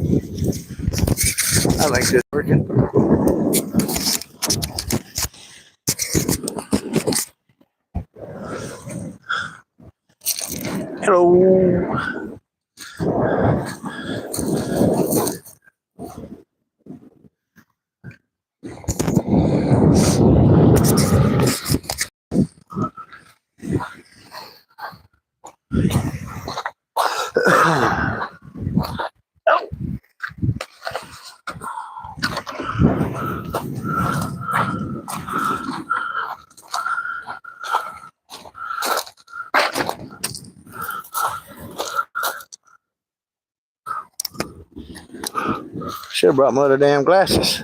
I think this working. Hello. Should have brought my other damn glasses.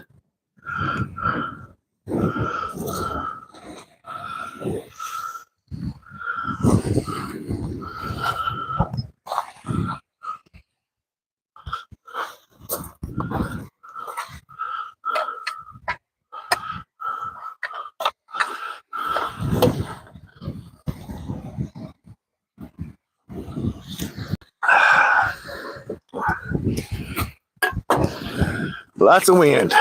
Lots of wind.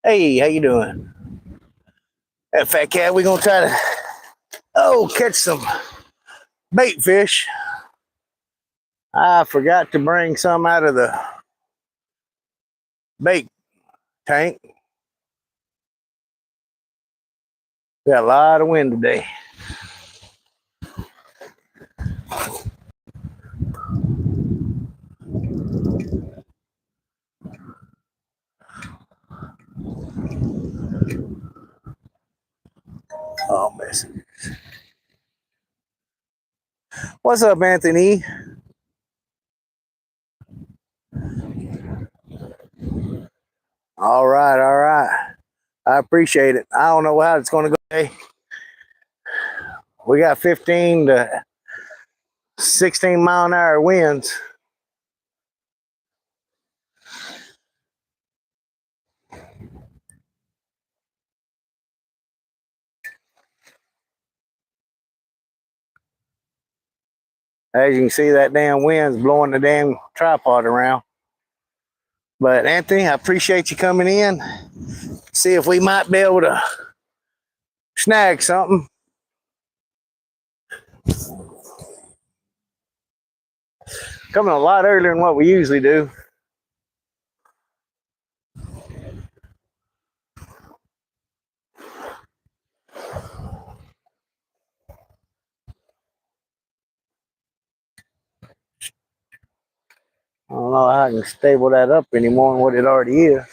Hey, how you doing? That fat cat, we gonna try to catch some bait fish. I forgot to bring some out of the bait tank. Got a lot of wind today. Oh, messing. What's up, Anthony? All right, all right. I appreciate it. I don't know how it's going to go today. We got 15 to 16 mile an hour winds. As you can see, that damn wind's blowing the damn tripod around. But Anthony, I appreciate you coming in. See if we might be able to snag something. Coming a lot earlier than what we usually do. I don't know how I can stable that up any more than what it already is.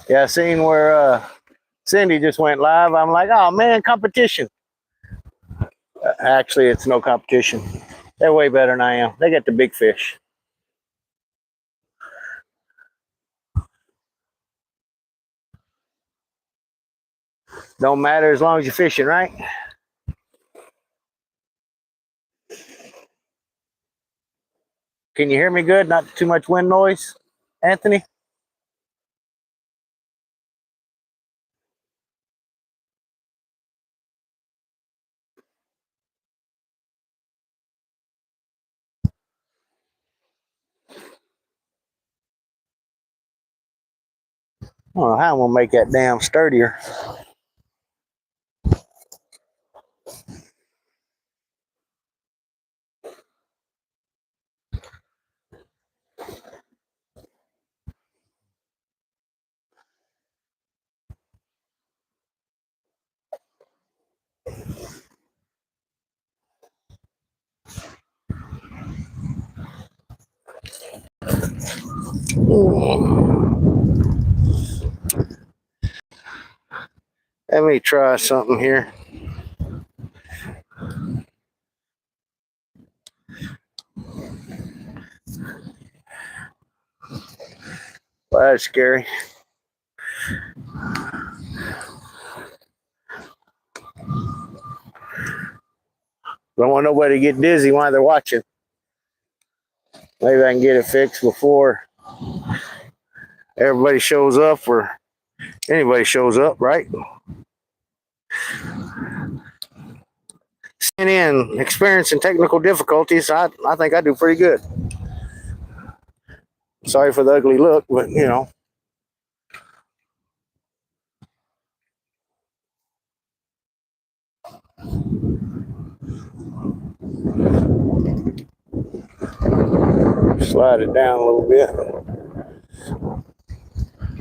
Yeah, I seen where Cindy just went live. I'm like, oh man, competition. Actually, it's no competition. They're way better than I am. They get the big fish. Don't matter as long as you're fishing, right? Can you hear me good? Not too much wind noise, Anthony? I don't know how I'm gonna make that damn sturdier. Let me try something here. Well, that's scary. Don't want nobody to get dizzy while they're watching. Maybe I can get it fixed before everybody shows up or anybody shows up, right? Sitting in, experiencing technical difficulties. I think I do pretty good. Sorry for the ugly look, but you know. Slide it down a little bit.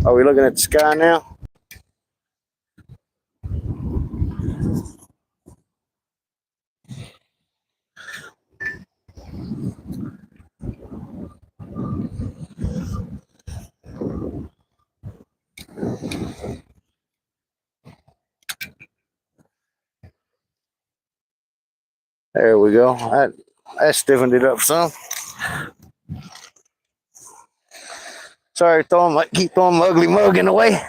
Are we looking at the sky now? There we go. That stiffened it up some. Sorry, keep throwing my ugly mug in the way.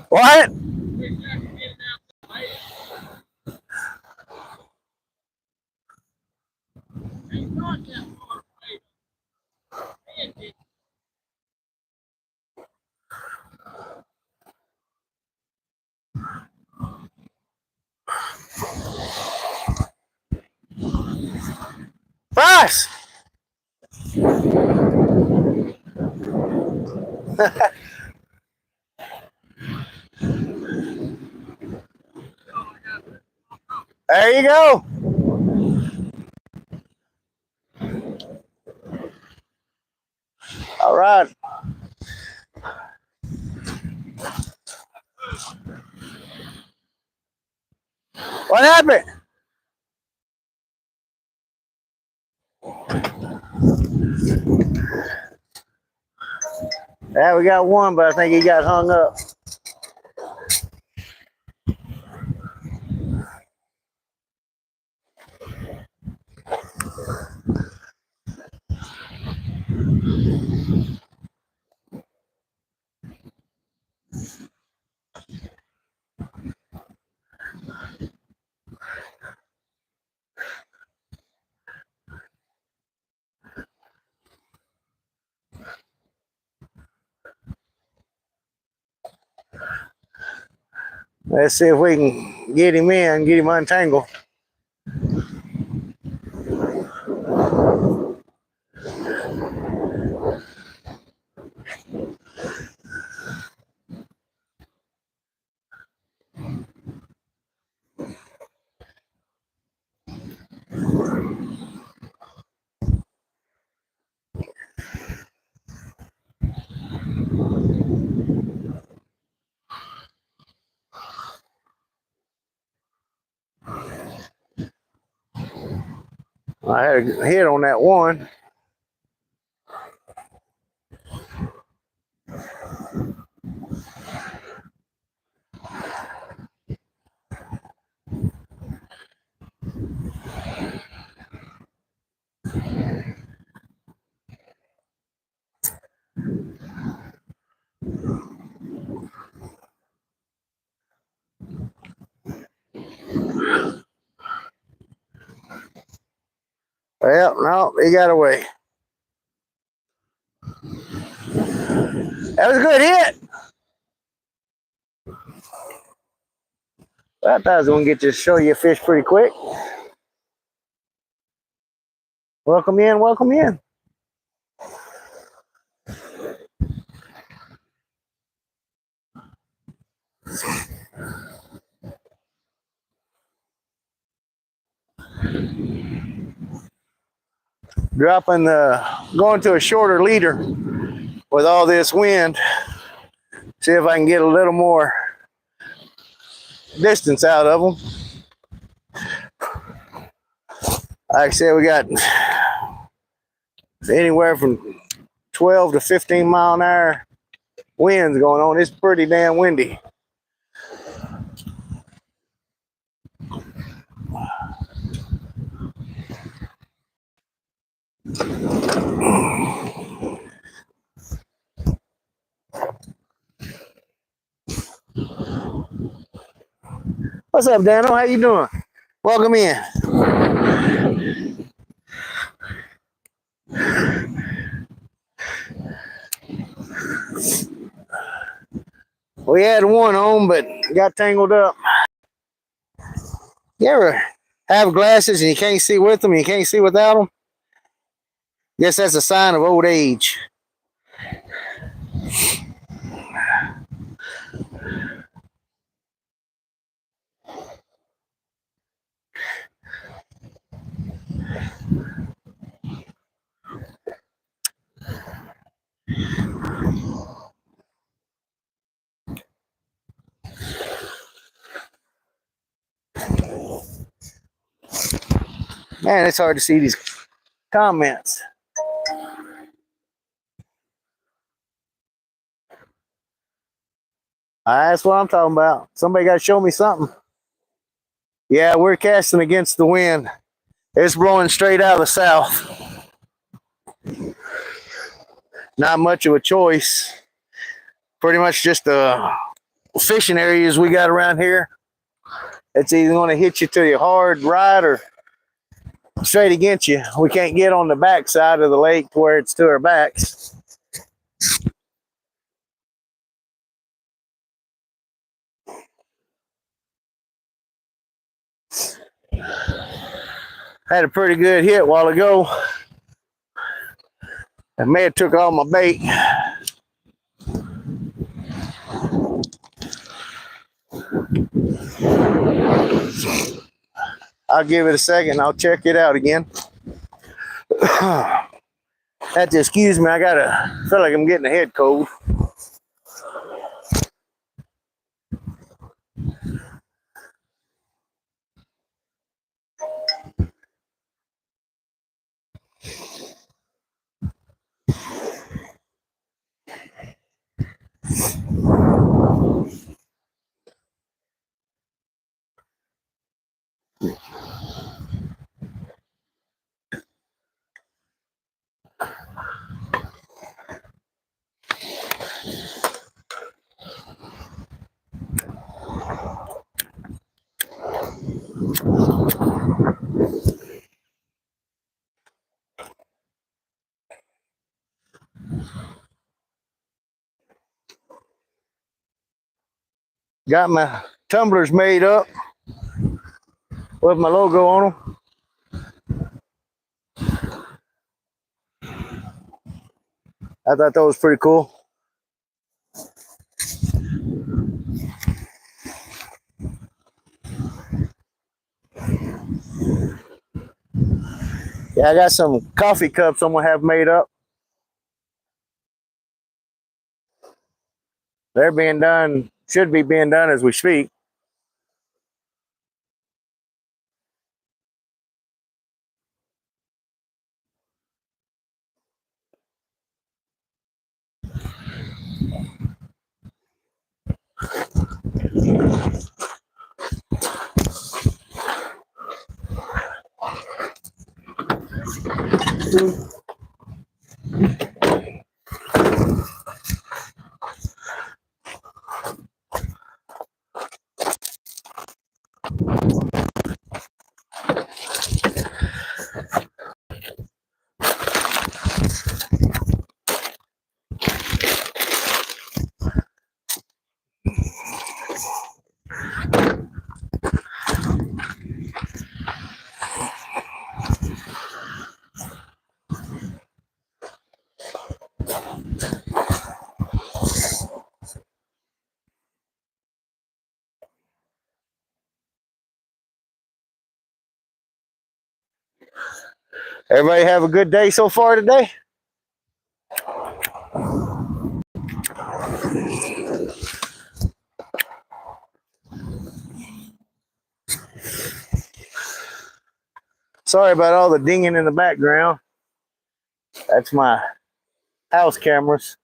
What? Price. There you go. All right. What happened? Yeah, we got one, but I think he got hung up. Let's see if we can get him in, get him untangled. I had a hit on that one. Well, no, he got away. That was a good hit. I thought I was going to get to show you a fish pretty quick. Welcome in, welcome in. Going to a shorter leader with all this wind. See if I can get a little more distance out of them. Like I said, we got anywhere from 12 to 15 mile an hour winds going on. It's pretty damn windy. What's up, Daniel? How you doing? Welcome in. We had one on, but got tangled up. You ever have glasses and you can't see with them and you can't see without them? Guess that's a sign of old age. Man, it's hard to see these comments. That's what I'm talking about. Somebody got to show me something. Yeah, we're casting against the wind. It's blowing straight out of the south. Not much of a choice. pretty much just the fishing areas we got around here. It's either going to hit you to your hard right or straight against you. We can't get on the back side of the lake where it's to our backs. Had a pretty good hit a while ago. I may have took all my bait. I'll give it a second. I'll check it out again. Have to excuse me. I feel like I'm getting a head cold. Got my tumblers made up with my logo on them. I thought that was pretty cool. Yeah, I got some coffee cups I'm gonna have made up. They're being done, should be being done as we speak. Everybody have a good day so far today? Sorry about all the dinging in the background. That's my house cameras.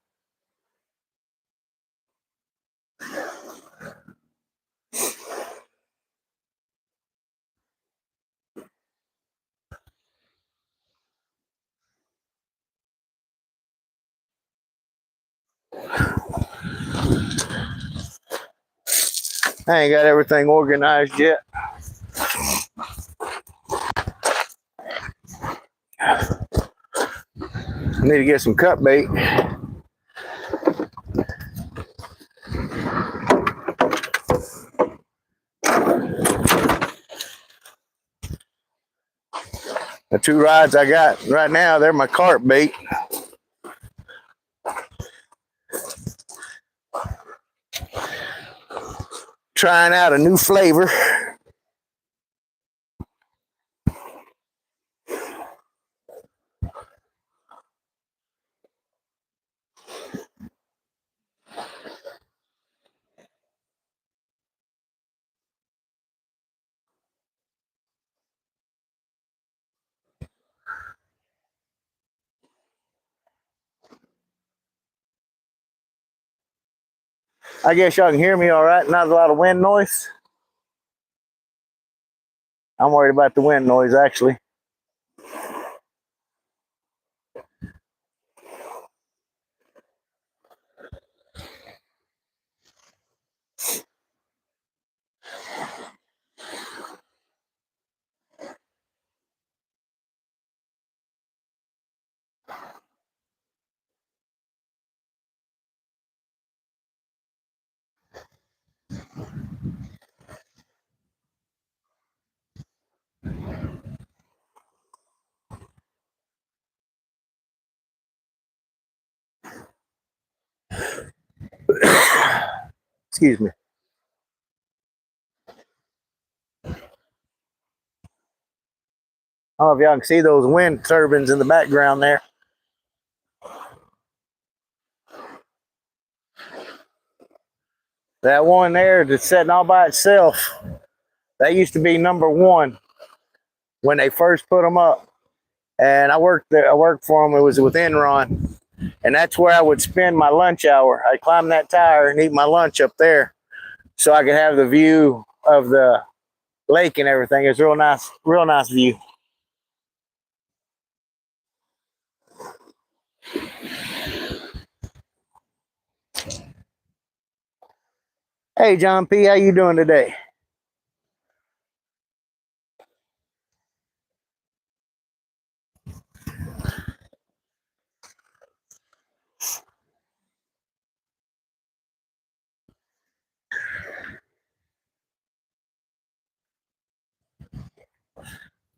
I ain't got everything organized yet. I need to get some cut bait. The two rods I got right now, they're my carp bait. Trying out a new flavor. I guess y'all can hear me all right. Not a lot of wind noise. I'm worried about the wind noise, actually. Excuse me. I don't know if y'all can see those wind turbines in the background there. That one there that's sitting all by itself, that used to be number one when they first put them up. And I worked there. I worked for them. It was with Enron, and that's where I would spend my lunch hour. I'd climb that tower and eat my lunch up there, so I could have the view of the lake and everything. It's real nice view. Hey, John P., how you doing today?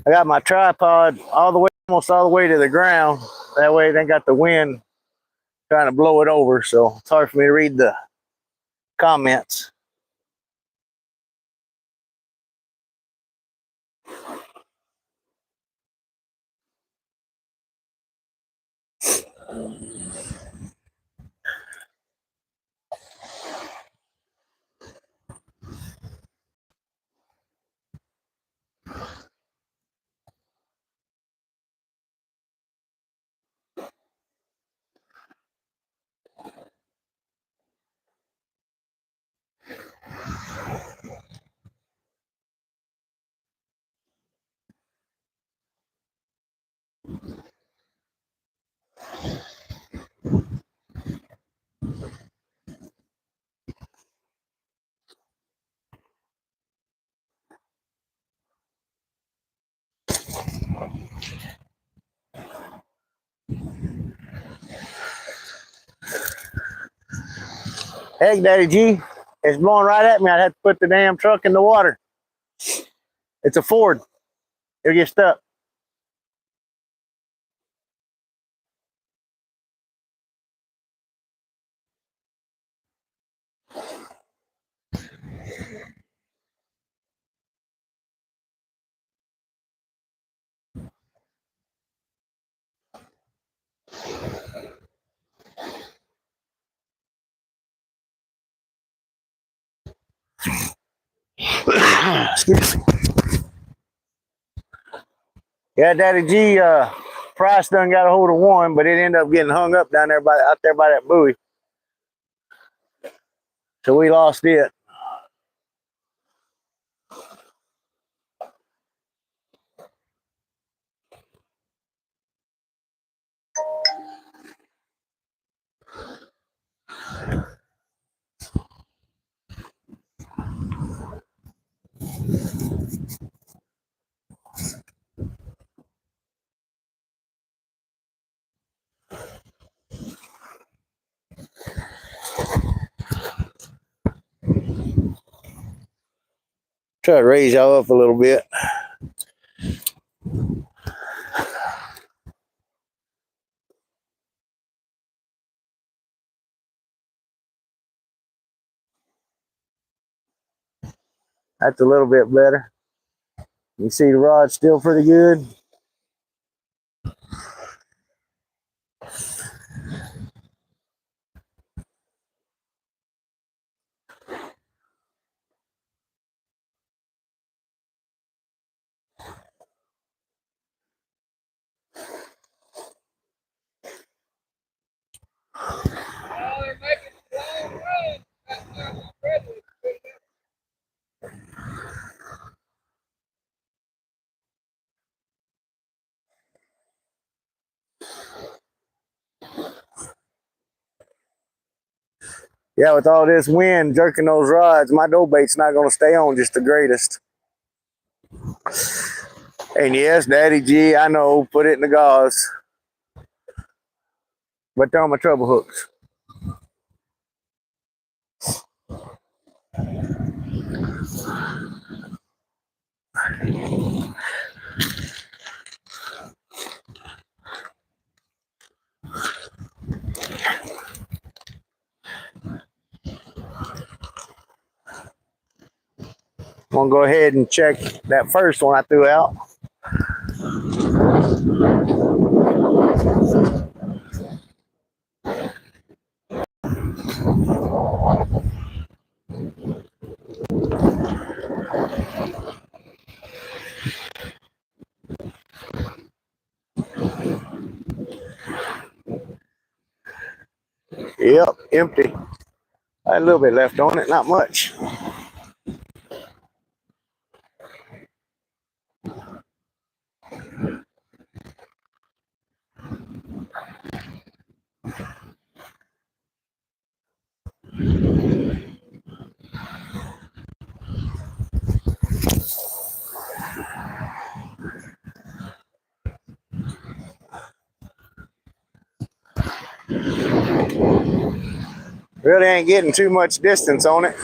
I got my tripod all the way, almost all the way to the ground. That way, it ain't got the wind trying to blow it over, so it's hard for me to read the comments. Heck, Daddy G, it's blowing right at me. I'd have to put the damn truck in the water. It's a Ford. It'll get stuck. Excuse me. Yeah, Daddy G, Price done got a hold of one, but it ended up getting hung up down there out there by that buoy. So we lost it. Try to raise y'all up a little bit. That's a little bit better. You see the rod's still pretty good. Yeah, with all this wind jerking those rods, my dough bait's not going to stay on just the greatest. And yes, Daddy G, I know, put it in the gauze. But they're on my trouble hooks. gonna go ahead and check that first one I threw out. Yep, empty. A little bit left on it, not much. Really ain't getting too much distance on it.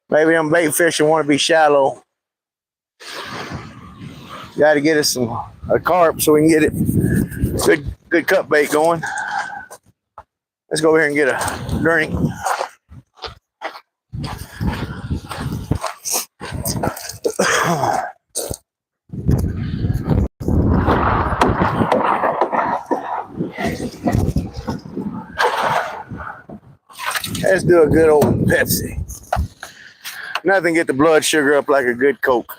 Maybe them bait fishing want to be shallow. Got to get us a carp so we can get it good cut bait going. Let's go over here and get a drink. Let's do a good old Pepsi. Nothing get the blood sugar up like a good Coke.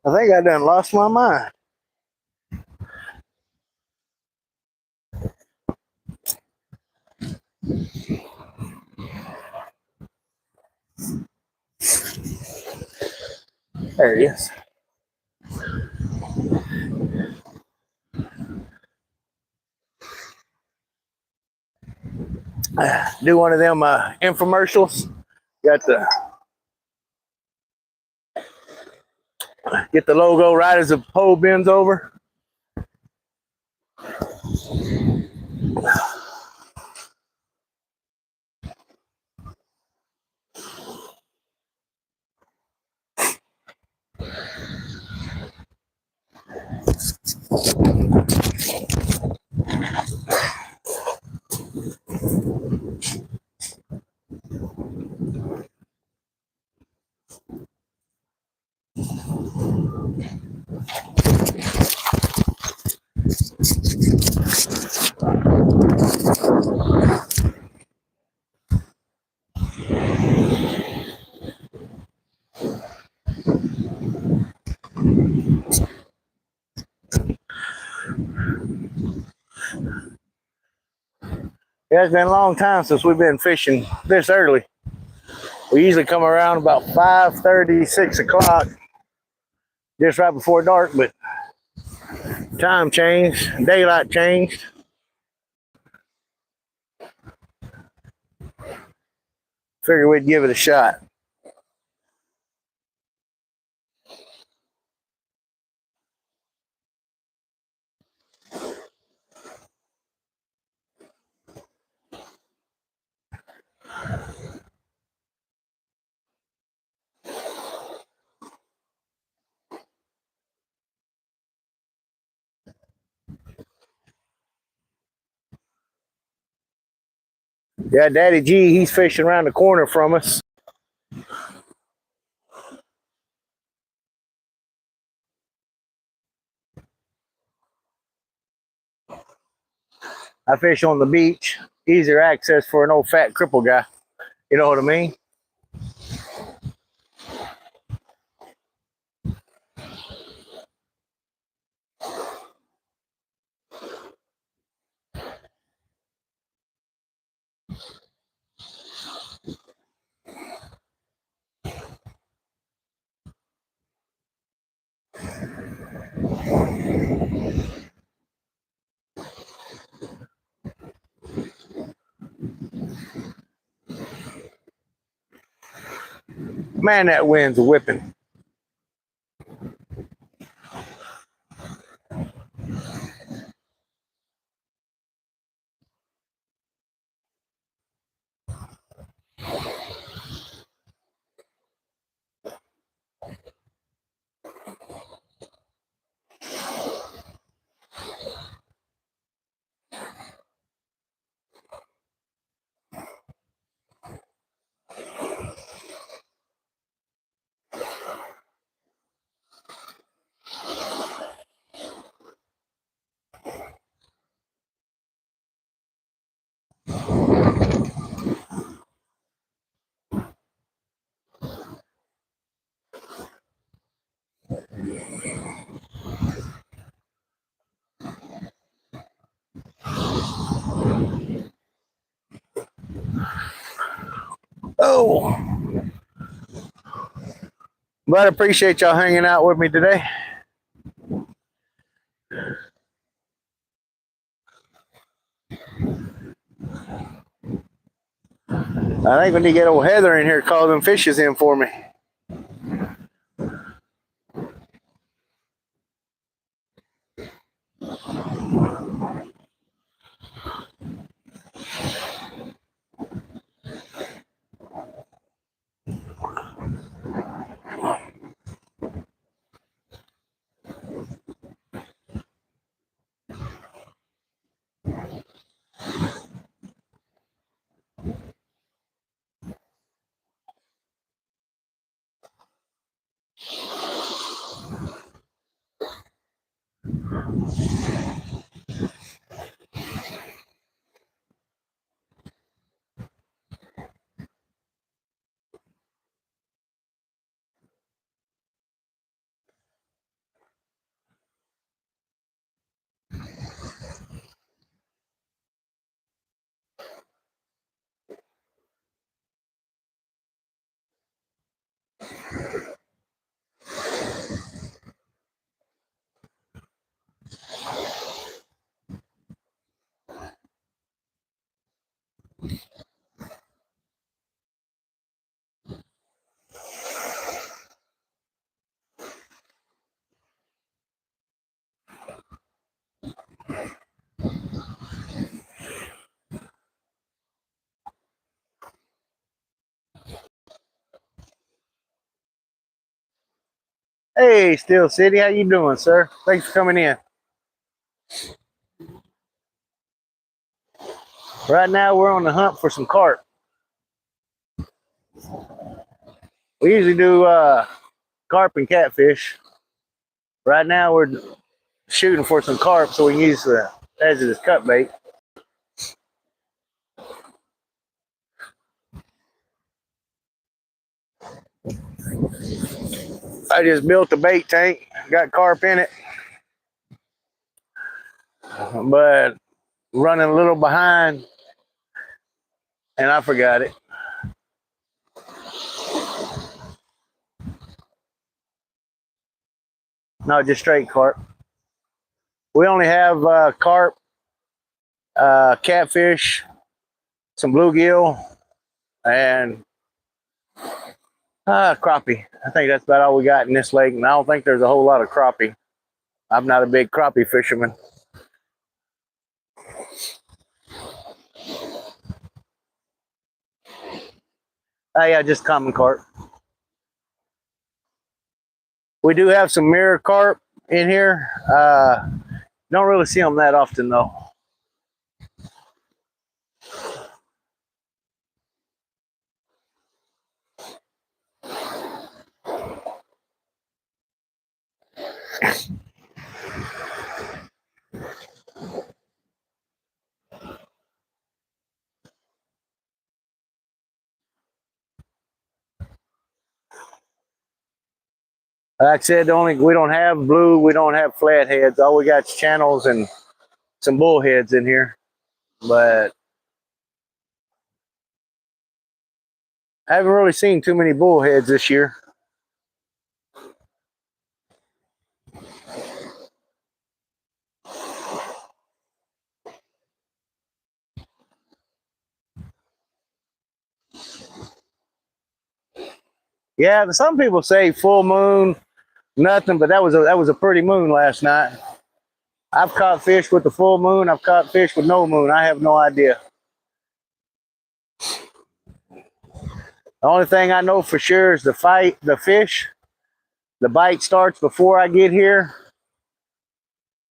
I think I done lost my mind. There it is. Do one of them infomercials. Got the get the logo right as the pole bends over. Yeah, it's been a long time since we've been fishing this early. We usually come around about 5:30, 6 o'clock, just right before dark, but time changed, daylight changed. Figured we'd give it a shot. Yeah, Daddy G, he's fishing around the corner from us. I fish on the beach, easier access for an old fat cripple guy. You know what I mean? Man, that wind's whipping. Oh, but I appreciate y'all hanging out with me today. I think we need to get old Heather in here to call them fishes in for me. Hey, Steel City, how you doing, sir? Thanks for coming in. Right now, we're on the hunt for some carp. We usually do carp and catfish. Right now, we're shooting for some carp so we can use the edge of this cut bait. I just built a bait tank, got carp in it, but running a little behind, and I forgot it. No, just straight carp. We only have carp, catfish, some bluegill, and crappie. I think that's about all we got in this lake, and I don't think there's a whole lot of crappie. I'm not a big crappie fisherman. Yeah, just common carp. We do have some mirror carp in here. Don't really see them that often though. Like I said, we don't have blue, we don't have flatheads. All we got is channels and some bullheads in here. But I haven't really seen too many bullheads this year. Yeah, some people say full moon, nothing, but that was a pretty moon last night. I've caught fish with the full moon. I've caught fish with no moon. I have no idea. The only thing I know for sure is the fish. The bite starts before I get here,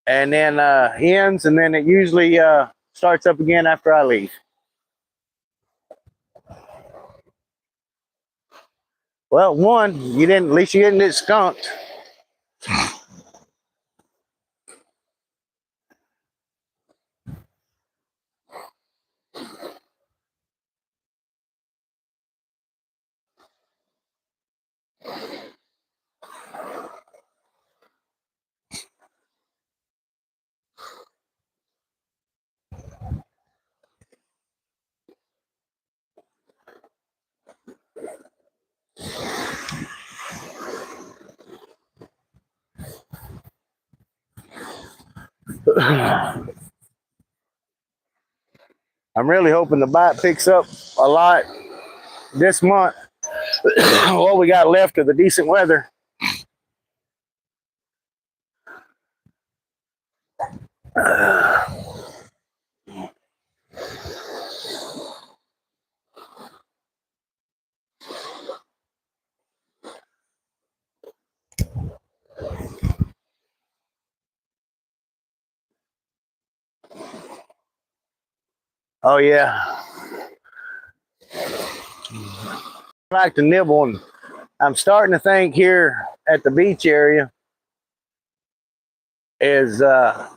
and then ends, and then it usually starts up again after I leave. Well, one, you didn't. At least you didn't get skunked. I'm really hoping the bite picks up a lot this month. What we got left of the decent weather. Oh yeah, I like to nibble, and I'm starting to think here at the beach area is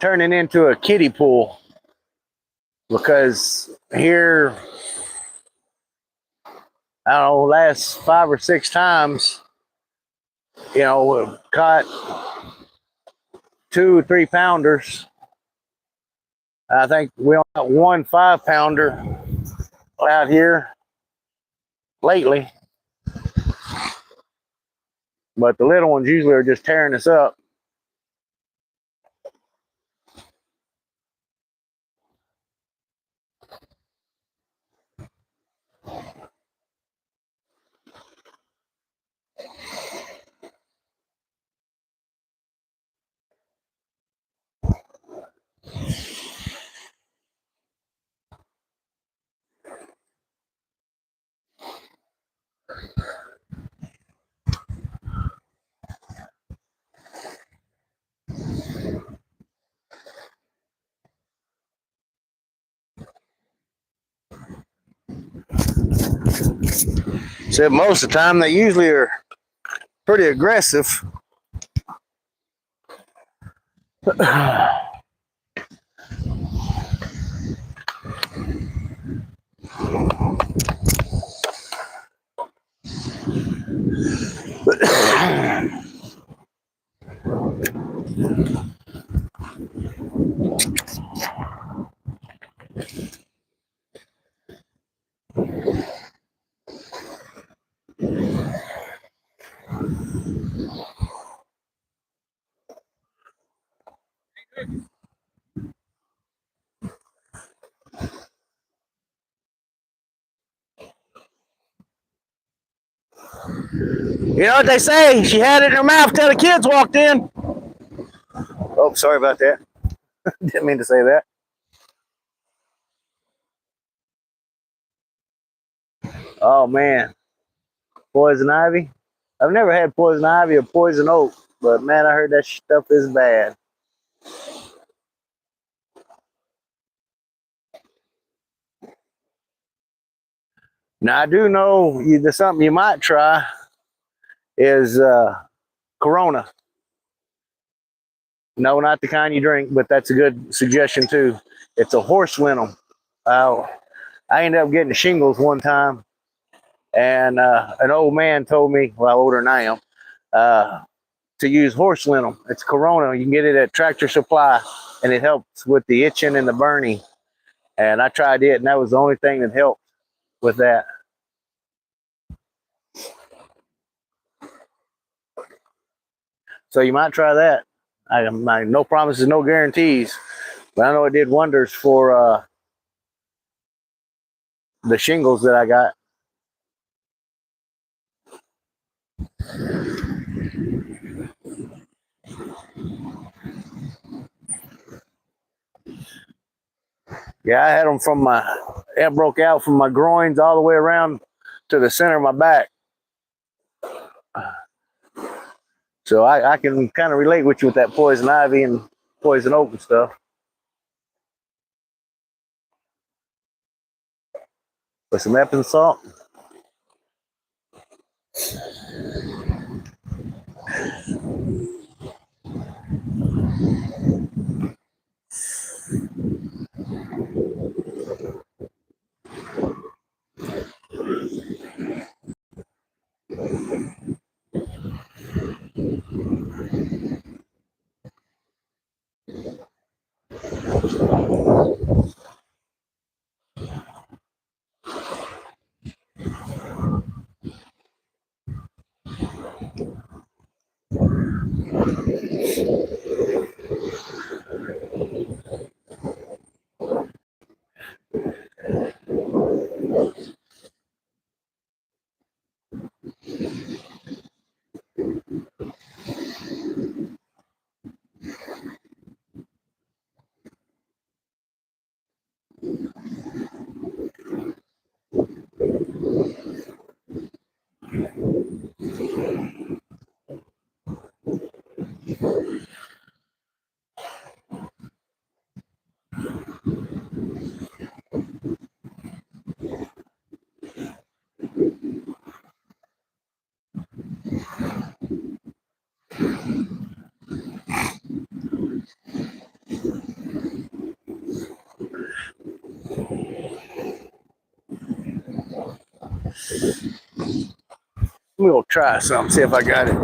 turning into a kiddie pool, because here, I don't know, last 5 or 6 times, we've caught 2 or 3 pounders. I think we only got one 5 pounder out here lately, but the little ones usually are just tearing us up. So most of the time, they usually are pretty aggressive. You know what they say? She had it in her mouth till the kids walked in. Oh, sorry about that. Didn't mean to say that. Oh man, poison ivy. I've never had poison ivy or poison oak, but man, I heard that stuff is bad. Now I do know there's something you might try is Corona. No, not the kind you drink, but that's a good suggestion too. It's a horse venom. Uh, I ended up getting shingles one time, and an old man told me, well, older than I am, to use horse liniment. It's Corona. You can get it at Tractor Supply, and it helps with the itching and the burning. And I tried it, and that was the only thing that helped with that. So you might try that. No promises, no guarantees, but I know it did wonders for the shingles that I got. Yeah, I had them it broke out from my groins all the way around to the center of my back. So I can kind of relate with you with that poison ivy and poison oak and stuff. With some Epsom salt. We'll try something, see if I got it.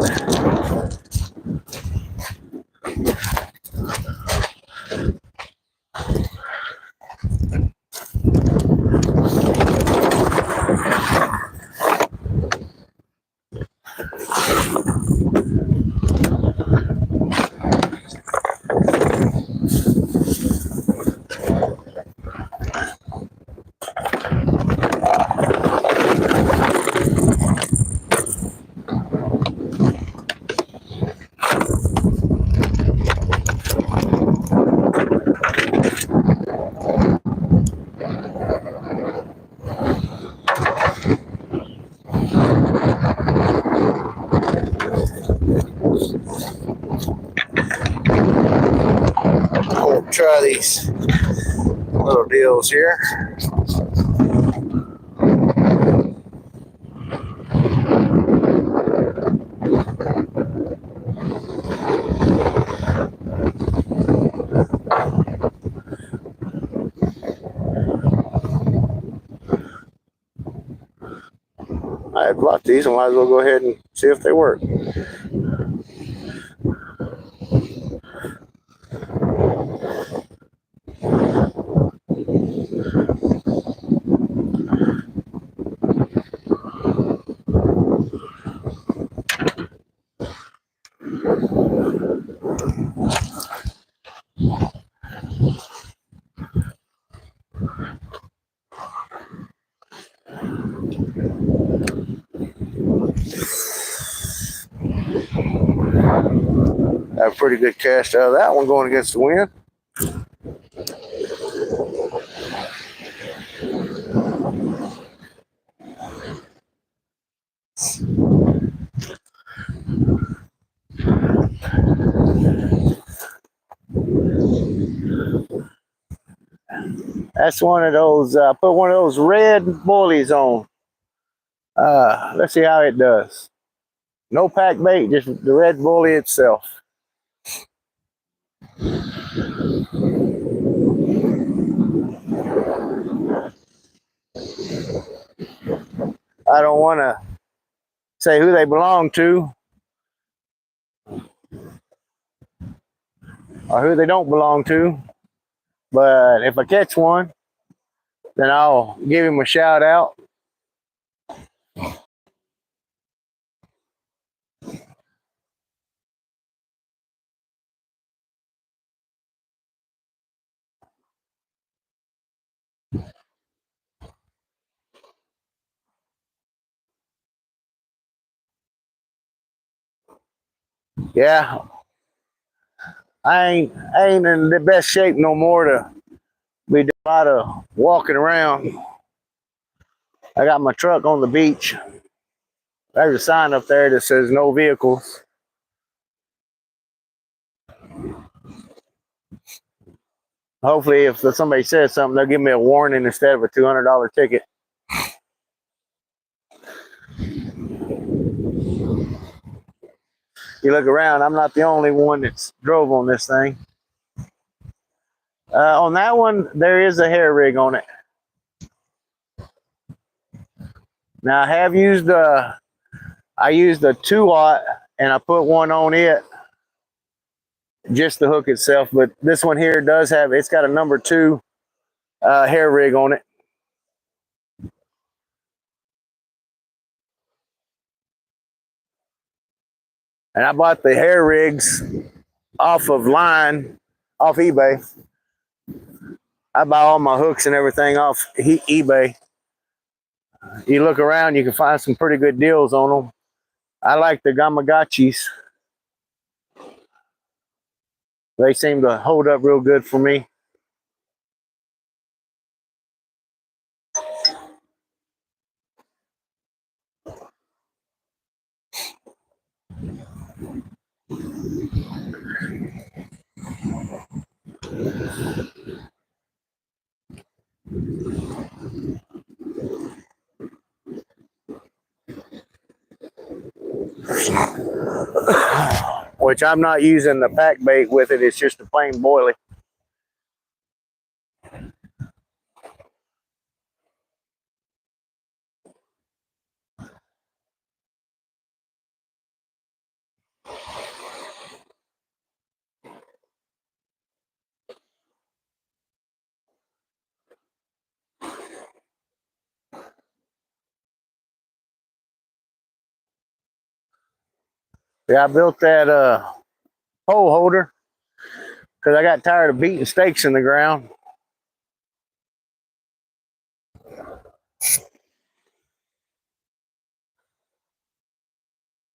I'll try these little deals here. I bought these, I might as well go ahead and see if they work. Have a pretty good cast out of that one going against the wind. That's one of those, I put one of those red boilies on. Let's see how it does. No pack bait, just the red bully itself. I don't want to say who they belong to, or who they don't belong to. But if I catch one, then I'll give him a shout out. Yeah, I ain't in the best shape no more to be doing a lot of walking around. I got my truck on the beach. There's a sign up there that says no vehicles. Hopefully, if somebody says something, they'll give me a warning instead of a $200 ticket. You look around, I'm not the only one that's drove on this thing. On that one, there is a hair rig on it. Now I have used I used a 2-aught and I put one on it, just the hook itself. But this one here does have, it's got a number 2 hair rig on it. And I bought the hair rigs off of eBay. I buy all my hooks and everything off eBay. You look around, you can find some pretty good deals on them. I like the Gamakatsus. They seem to hold up real good for me. Which I'm not using the pack bait with it. It's just a plain boilie. Yeah, I built that pole holder because I got tired of beating stakes in the ground.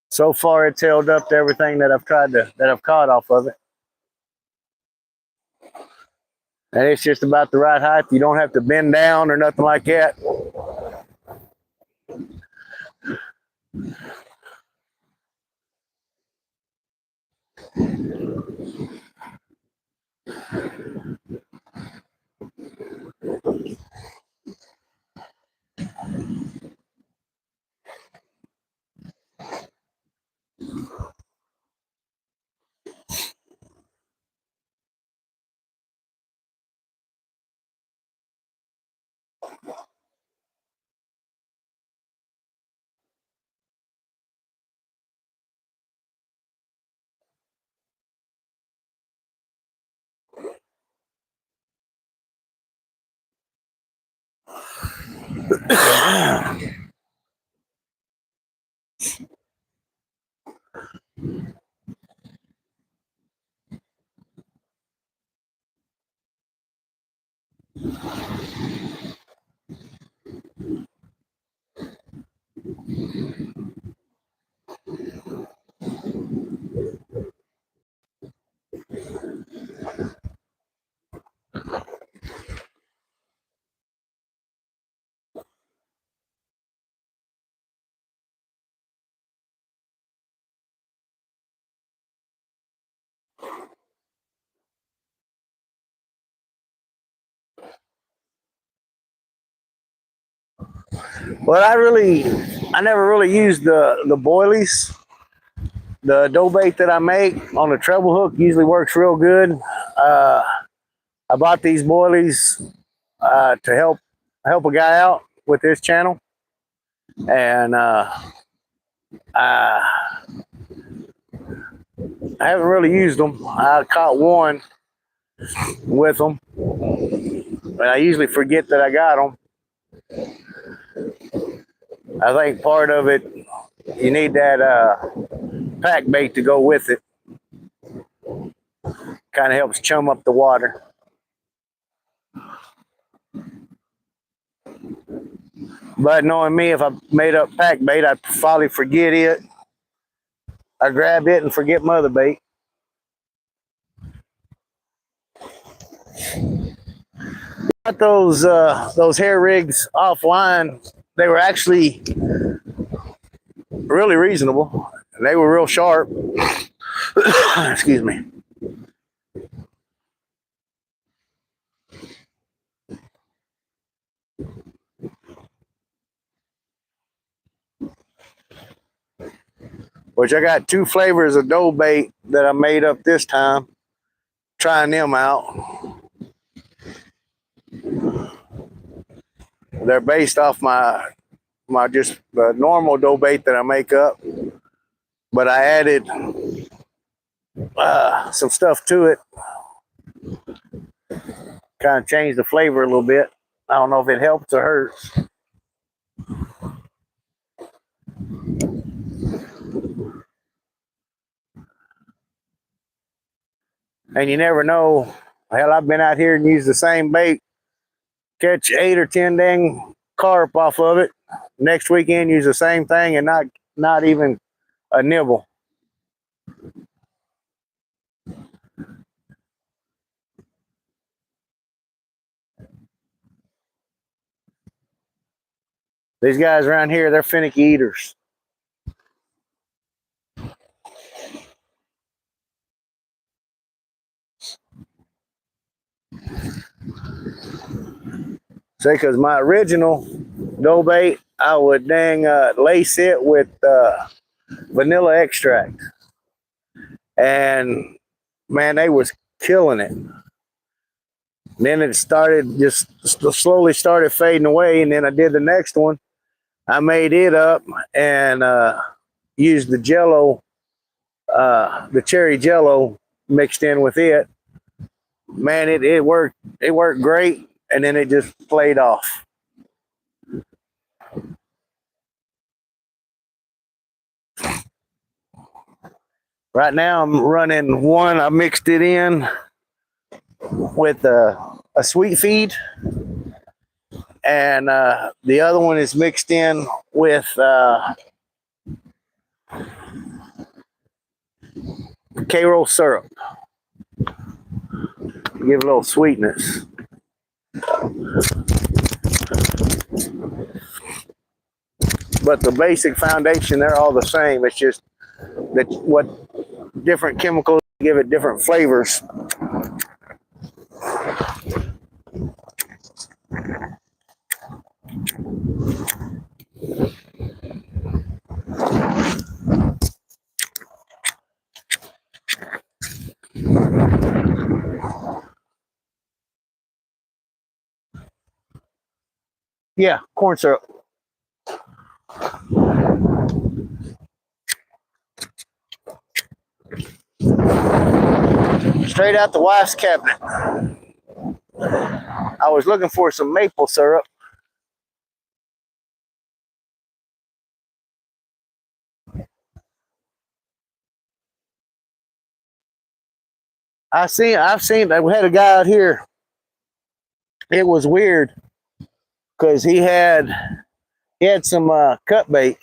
So far, it's held up to everything that I've caught off of it. And it's just about the right height. You don't have to bend down or nothing like that. Well, I never really used the boilies. The dough bait that I make on the treble hook usually works real good. Uh, I bought these boilies to help a guy out with his channel, and I I haven't really used them. I caught one with them, but I usually forget that I got them. I think part of it, you need that pack bait to go with it. Kind of helps chum up the water. But knowing me, if I made up pack bait, I'd probably forget it. I grab it and forget mother bait. Got those hair rigs offline. They were actually really reasonable. They were real sharp. Excuse me. Which I got 2 flavors of dough bait that I made up this time. Trying them out. They're based off my just normal dough bait that I make up, but I added some stuff to it. Kind of changed the flavor a little bit. I don't know if it helps or hurts. And you never know. Hell, I've been out here and used the same bait, catch 8 or 10 dang carp off of it. Next weekend, use the same thing and not even a nibble. These guys around here, they're finicky eaters. Say, because my original dough bait, I would dang lace it with vanilla extract. And man, they was killing it. Then it started just slowly started fading away. And then I did the next one. I made it up and used the jello, the cherry jello mixed in with it. Man, it worked. It worked great. And then it just played off. Right now I'm running one. I mixed it in with a sweet feed, and the other one is mixed in with K-roll syrup. Give a little sweetness. But the basic foundation, they're all the same. It's just that what different chemicals give it different flavors. Yeah, corn syrup. Straight out the wife's cabinet. I was looking for some maple syrup. I've seen that we had a guy out here. It was weird because he had some cut bait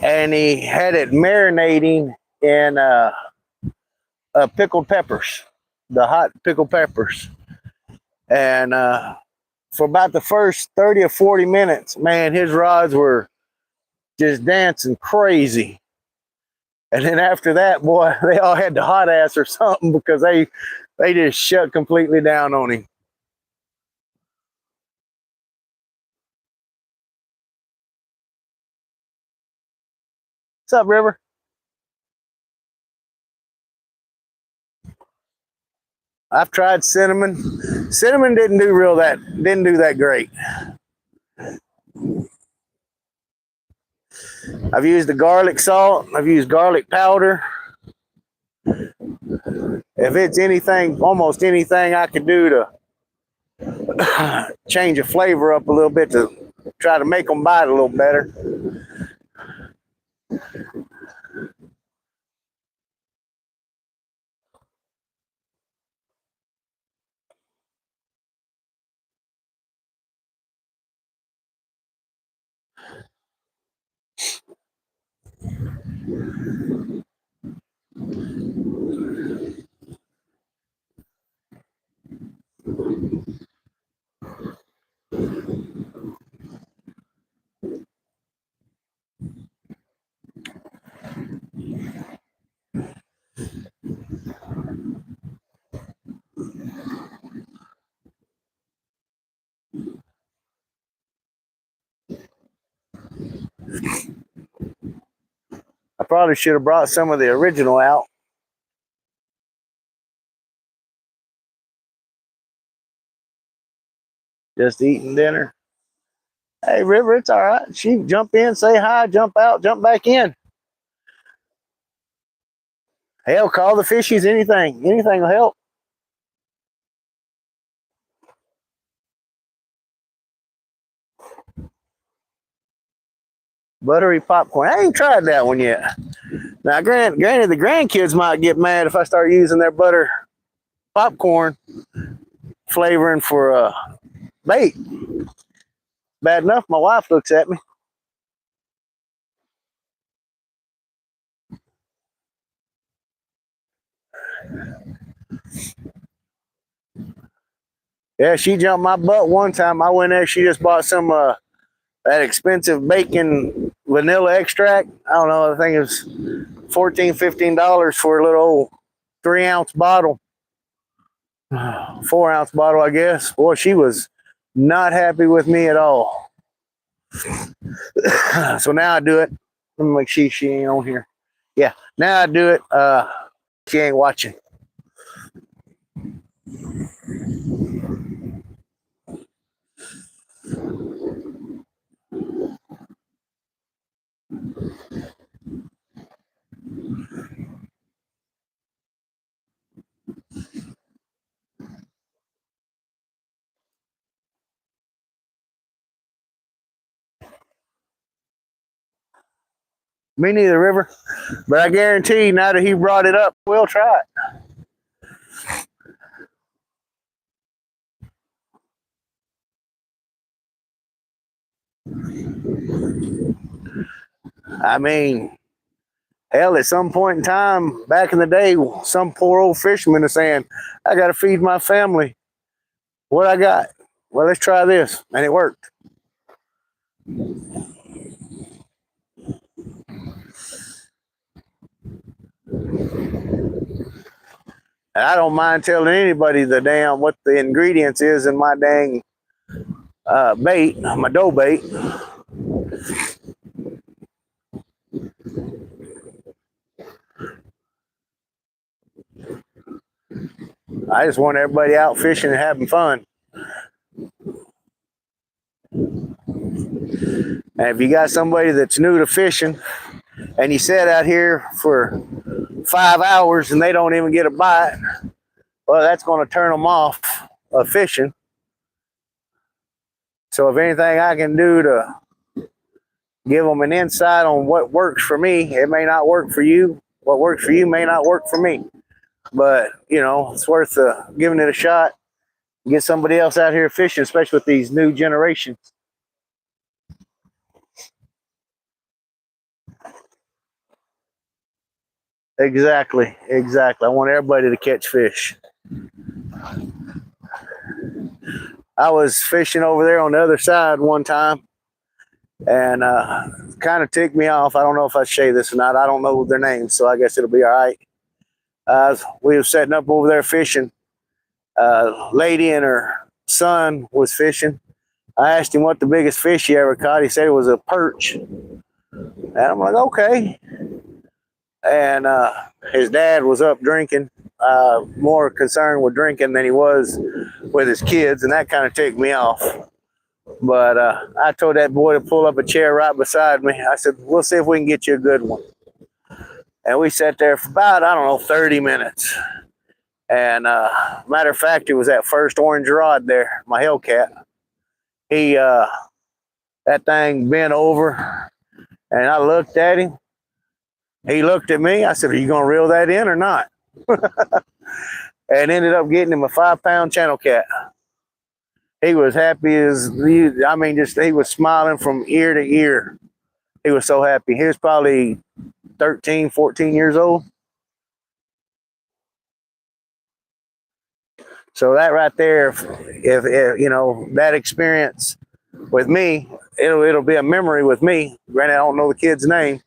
and he had it marinating in pickled peppers, the hot pickled peppers. And for about the first 30 or 40 minutes, man, his rods were just dancing crazy. And then after that, boy, they all had the hot ass or something because they just shut completely down on him. What's up, River? I've tried cinnamon. Cinnamon didn't do that great. I've used the garlic salt. I've used garlic powder. If it's anything, almost anything I could do to change the flavor up a little bit to try to make them bite a little better. I probably should have brought some of the original out. Just eating dinner. Hey, River, it's all right. She jump in, say hi, jump out, jump back in. Hell, call the fishies, anything. Anything will help. Buttery popcorn. I ain't tried that one yet. Now, granted, the grandkids might get mad if I start using their butter popcorn flavoring for bait. Bad enough, my wife looks at me. Yeah, she jumped my butt one time. I went there. She just bought some that expensive bacon vanilla extract. I don't know. I think it was $14, $15 for a little old 3-ounce bottle, 4-ounce bottle, I guess. Boy, she was not happy with me at all. So now I do it. Let me make sure she ain't on here. Yeah, now I do it. She ain't watching. Me neither, River. But I guarantee now that he brought it up, we'll try it. I mean, hell, at some point in time, back in the day, some poor old fisherman is saying, I got to feed my family. What I got? Well, let's try this. And it worked. And I don't mind telling anybody the damn what the ingredients is in my dang bait, my dough bait. I just want everybody out fishing and having fun. And if you got somebody that's new to fishing and you sit out here for 5 hours and they don't even get a bite, well, that's going to turn them off of fishing. So if anything I can do to give them an insight on what works for me, it may not work for you. What works for you may not work for me. But, you know, it's worth giving it a shot. Get somebody else out here fishing, especially with these new generations. Exactly. I want everybody to catch fish. I was fishing over there on the other side one time, and kind of ticked me off. I don't know if I say this or not. I don't know their names, so I guess it'll be all right. We were setting up over there fishing. Lady and her son was fishing. I asked him what the biggest fish he ever caught. He said it was a perch. And I'm like, okay. And his dad was up drinking, more concerned with drinking than he was with his kids, and that kind of ticked me off. But I told that boy to pull up a chair right beside me. I said, we'll see if we can get you a good one. And we sat there for about, I don't know, 30 minutes. And matter of fact, it was that first orange rod there, my Hellcat. That thing bent over, and I looked at him. He looked at me. I said, "Are you going to reel that in or not?" And ended up getting him a 5-pound channel cat. He was happy as, I mean, just he was smiling from ear to ear. He was so happy. He was probably 13, 14 years old. So that right there, if you know, that experience with me, it'll be a memory with me. Granted, I don't know the kid's name,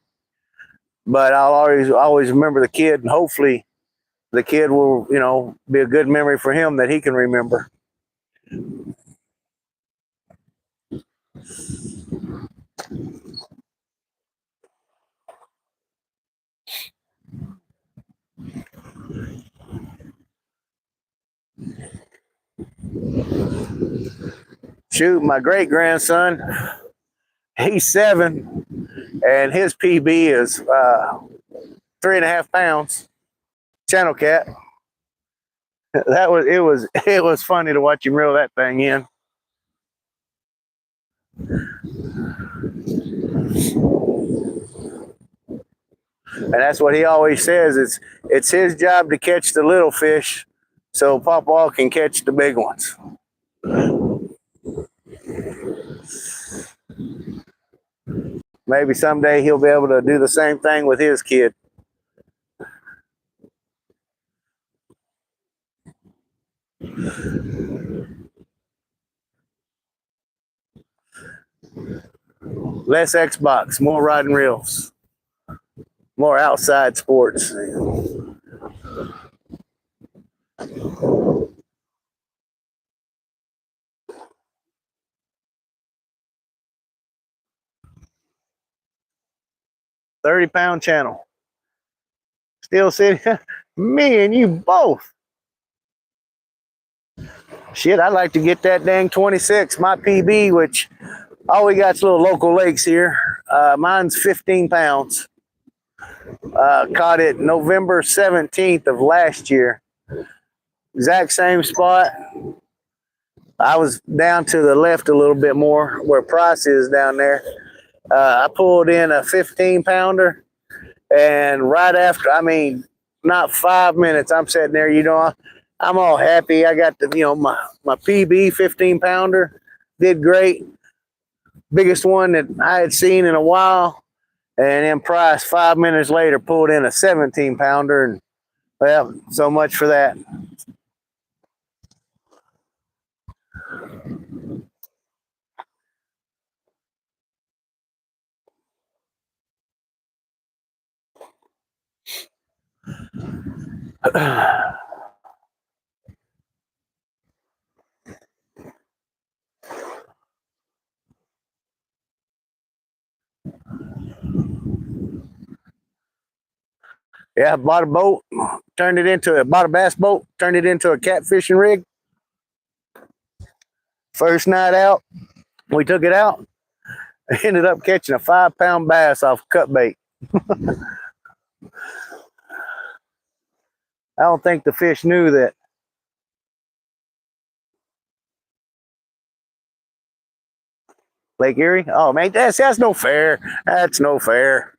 but I'll always remember the kid, and hopefully the kid will, you know, be a good memory for him that he can remember. Shoot, my great grandson, he's 7, and his PB is 3.5 pounds. Channel cat. It was funny to watch him reel that thing in. And that's what he always says. It's his job to catch the little fish so Papa can catch the big ones. Maybe someday he'll be able to do the same thing with his kid. Less Xbox, more riding reels, more outside sports. £30-pound channel. Still sitting. Me and you both. Shit, I'd like to get that dang 26, my PB, which all we got's little local lakes here. Mine's 15 pounds. Caught it November 17th of last year. Exact same spot. I was down to the left a little bit more where Price is down there. I pulled in a 15-pounder, and right after, I mean, not 5 minutes, I'm sitting there, you know, I'm all happy. I got the, you know, my PB 15-pounder, did great. Biggest one that I had seen in a while. And then Price 5 minutes later pulled in a 17-pounder, and well, so much for that. Yeah, bought a boat, bought a bass boat, turned it into a catfishing rig. First night out, we took it out, ended up catching a 5-pound bass off cut bait. I don't think the fish knew that. Lake Erie? Oh man, that's no fair. That's no fair.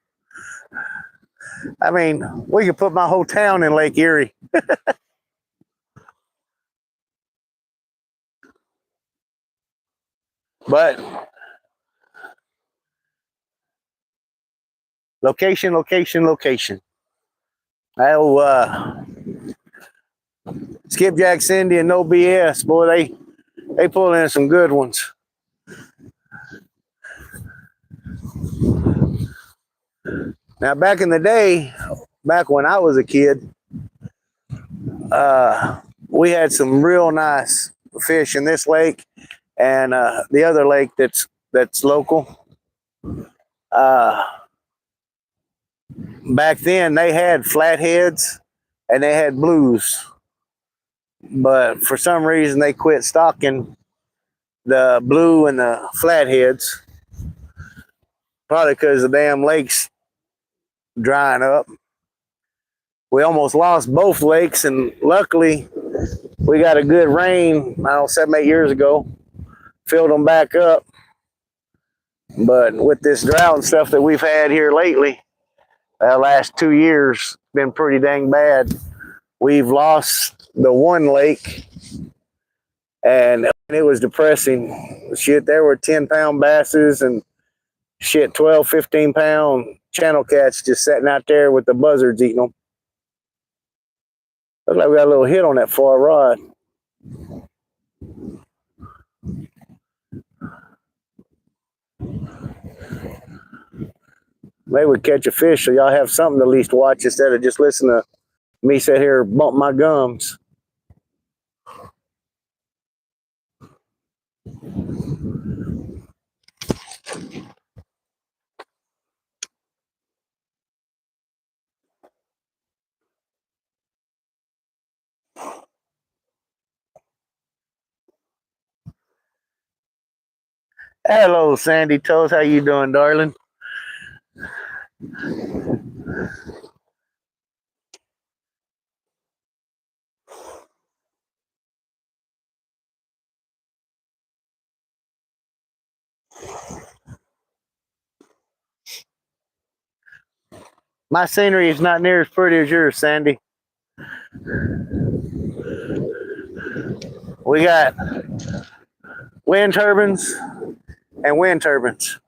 I mean, we could put my whole town in Lake Erie. But location. Oh, Skipjack Cindy and No BS, boy, they pull in some good ones. Now, back in the day, back when I was a kid, we had some real nice fish in this lake and the other lake that's local. Back then, they had flatheads and they had blues, but for some reason they quit stocking the blue and the flatheads. Probably because the damn lake's drying up. we almost lost both lakes, and luckily we got a good rain, I don't know, 7, 8 years ago, filled them back up. But with this drought and stuff that we've had here lately, last 2 years been pretty dang bad. We've lost the one lake, and it was depressing. Shit, there were 10-pound basses and shit, 12, 15-pound channel cats just sitting out there with the buzzards eating them. Looks like we got a little hit on that far rod. Maybe we catch a fish so y'all have something to at least watch instead of just listen to me sit here bump my gums. Hello, Sandy Toes. How you doing, darling? My scenery is not near as pretty as yours, Sandy. We got wind turbines and wind turbines.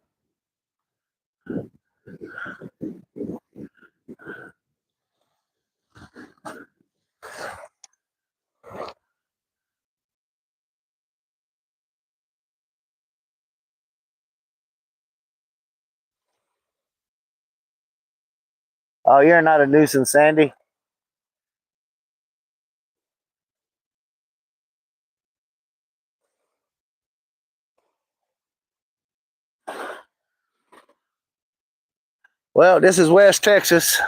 Oh, you're not a nuisance, Sandy. Well, this is West Texas.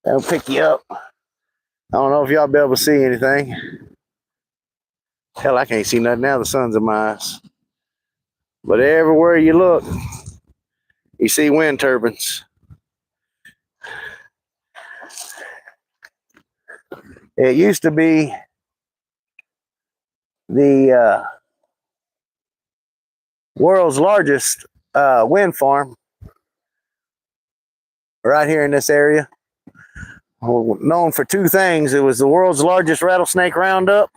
That'll pick you up. I don't know if y'all be able to see anything. Hell, I can't see nothing now. The sun's in my eyes. But everywhere you look, you see wind turbines. It used to be the world's largest wind farm right here in this area. Known for two things. It was the world's largest rattlesnake roundup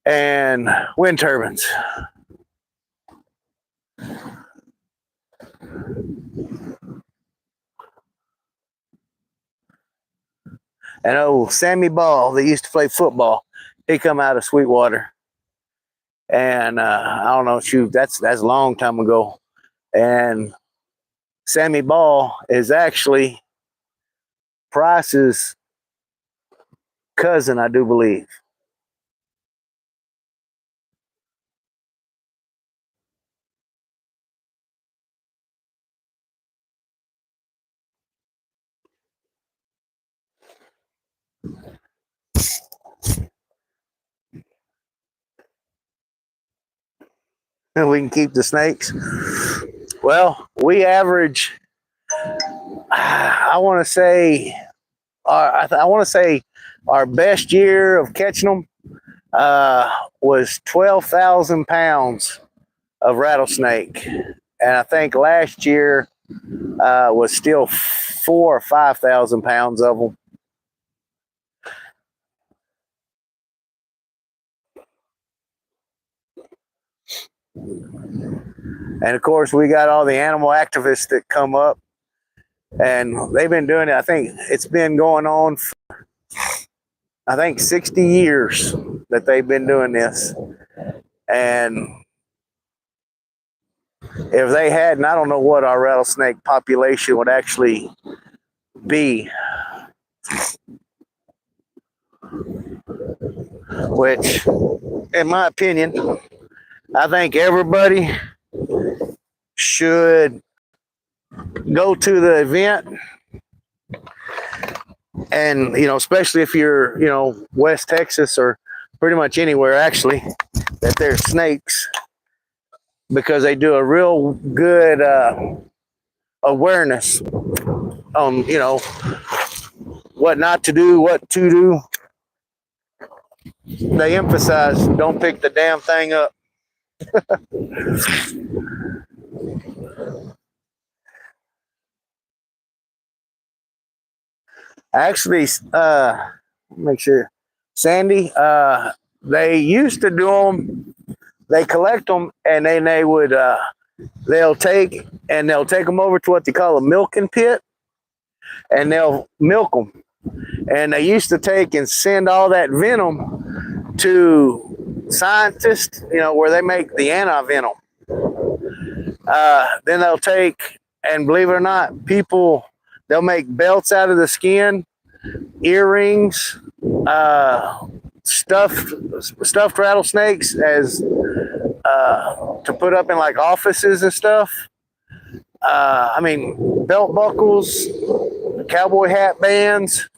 and wind turbines. And old Sammy Ball, that used to play football, he come out of Sweetwater. And I don't know, shoot, that's a long time ago. And Sammy Ball is actually Price's cousin, I do believe. And we can keep the snakes. Well, we average, I want to say our best year of catching them was 12,000 pounds of rattlesnake. And I think last year was still 4,000 or 5,000 pounds of them. And of course, we got all the animal activists that come up, and they've been doing it. I think it's been going on for, I think, 60 years that they've been doing this. And if they hadn't, I don't know what our rattlesnake population would actually be. Which, in my opinion, I think everybody should go to the event. And, you know, especially if you're, you know, West Texas or pretty much anywhere actually, that there's snakes. because they do a real good awareness on, what not to do, what to do. They emphasize don't pick the damn thing up. Actually, make sure, Sandy, they used to do them. They collect them, and then they'll take them over to what they call a milking pit, and they'll milk them. And they used to take and send all that venom to scientists, where they make the anti-venom. Then they'll take, and believe it or not, they'll make belts out of the skin, earrings, stuffed rattlesnakes as to put up in like offices and stuff. Belt buckles, cowboy hat bands.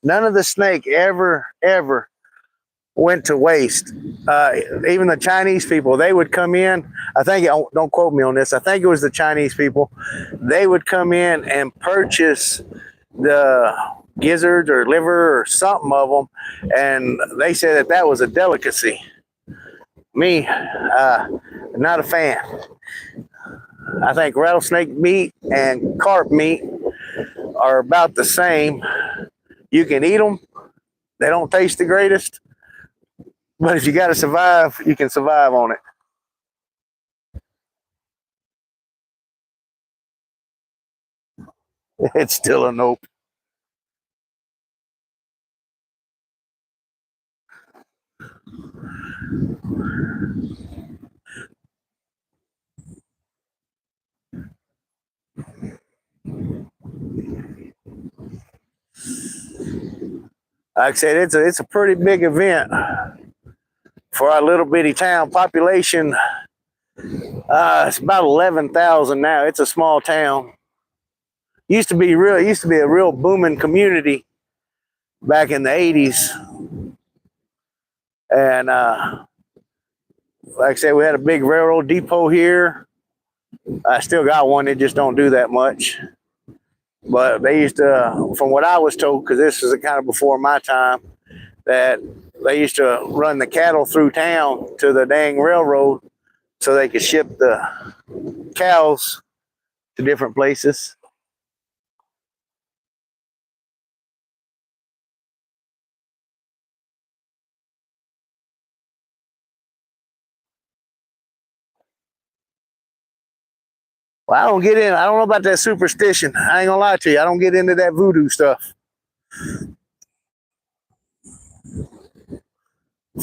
None of the snake ever went to waste. Even the Chinese people, they would come in. I think, don't quote me on this, I think it was the Chinese people. They would come in and purchase the gizzards or liver or something of them, and they said that was a delicacy. Me, not a fan. I think rattlesnake meat and carp meat are about the same. You can eat them. They don't taste the greatest. But if you got to survive, you can survive on it. It's still a nope. Like I said, it's a pretty big event for our little bitty town. Population, it's about 11,000 now. It's a small town. Used to be a real booming community back in the 80s. And like I said, we had a big railroad depot here. I still got one. They just don't do that much. But they used to, from what I was told, because this was kind of before my time, that they used to run the cattle through town to the dang railroad so they could ship the cows to different places. Well, I don't know about that superstition. I ain't gonna lie to you. I don't get into that voodoo stuff.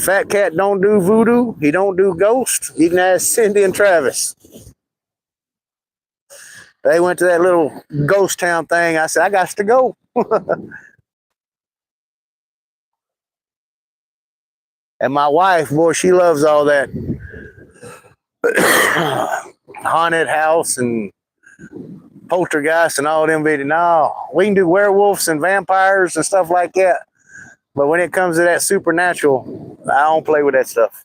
Fat Cat don't do voodoo. He don't do ghosts. You can ask Cindy and Travis. They went to that little ghost town thing. I said, I got to go. And my wife, boy, she loves all that haunted house and poltergeist and all them videos. No, we can do werewolves and vampires and stuff like that. But when it comes to that supernatural, I don't play with that stuff.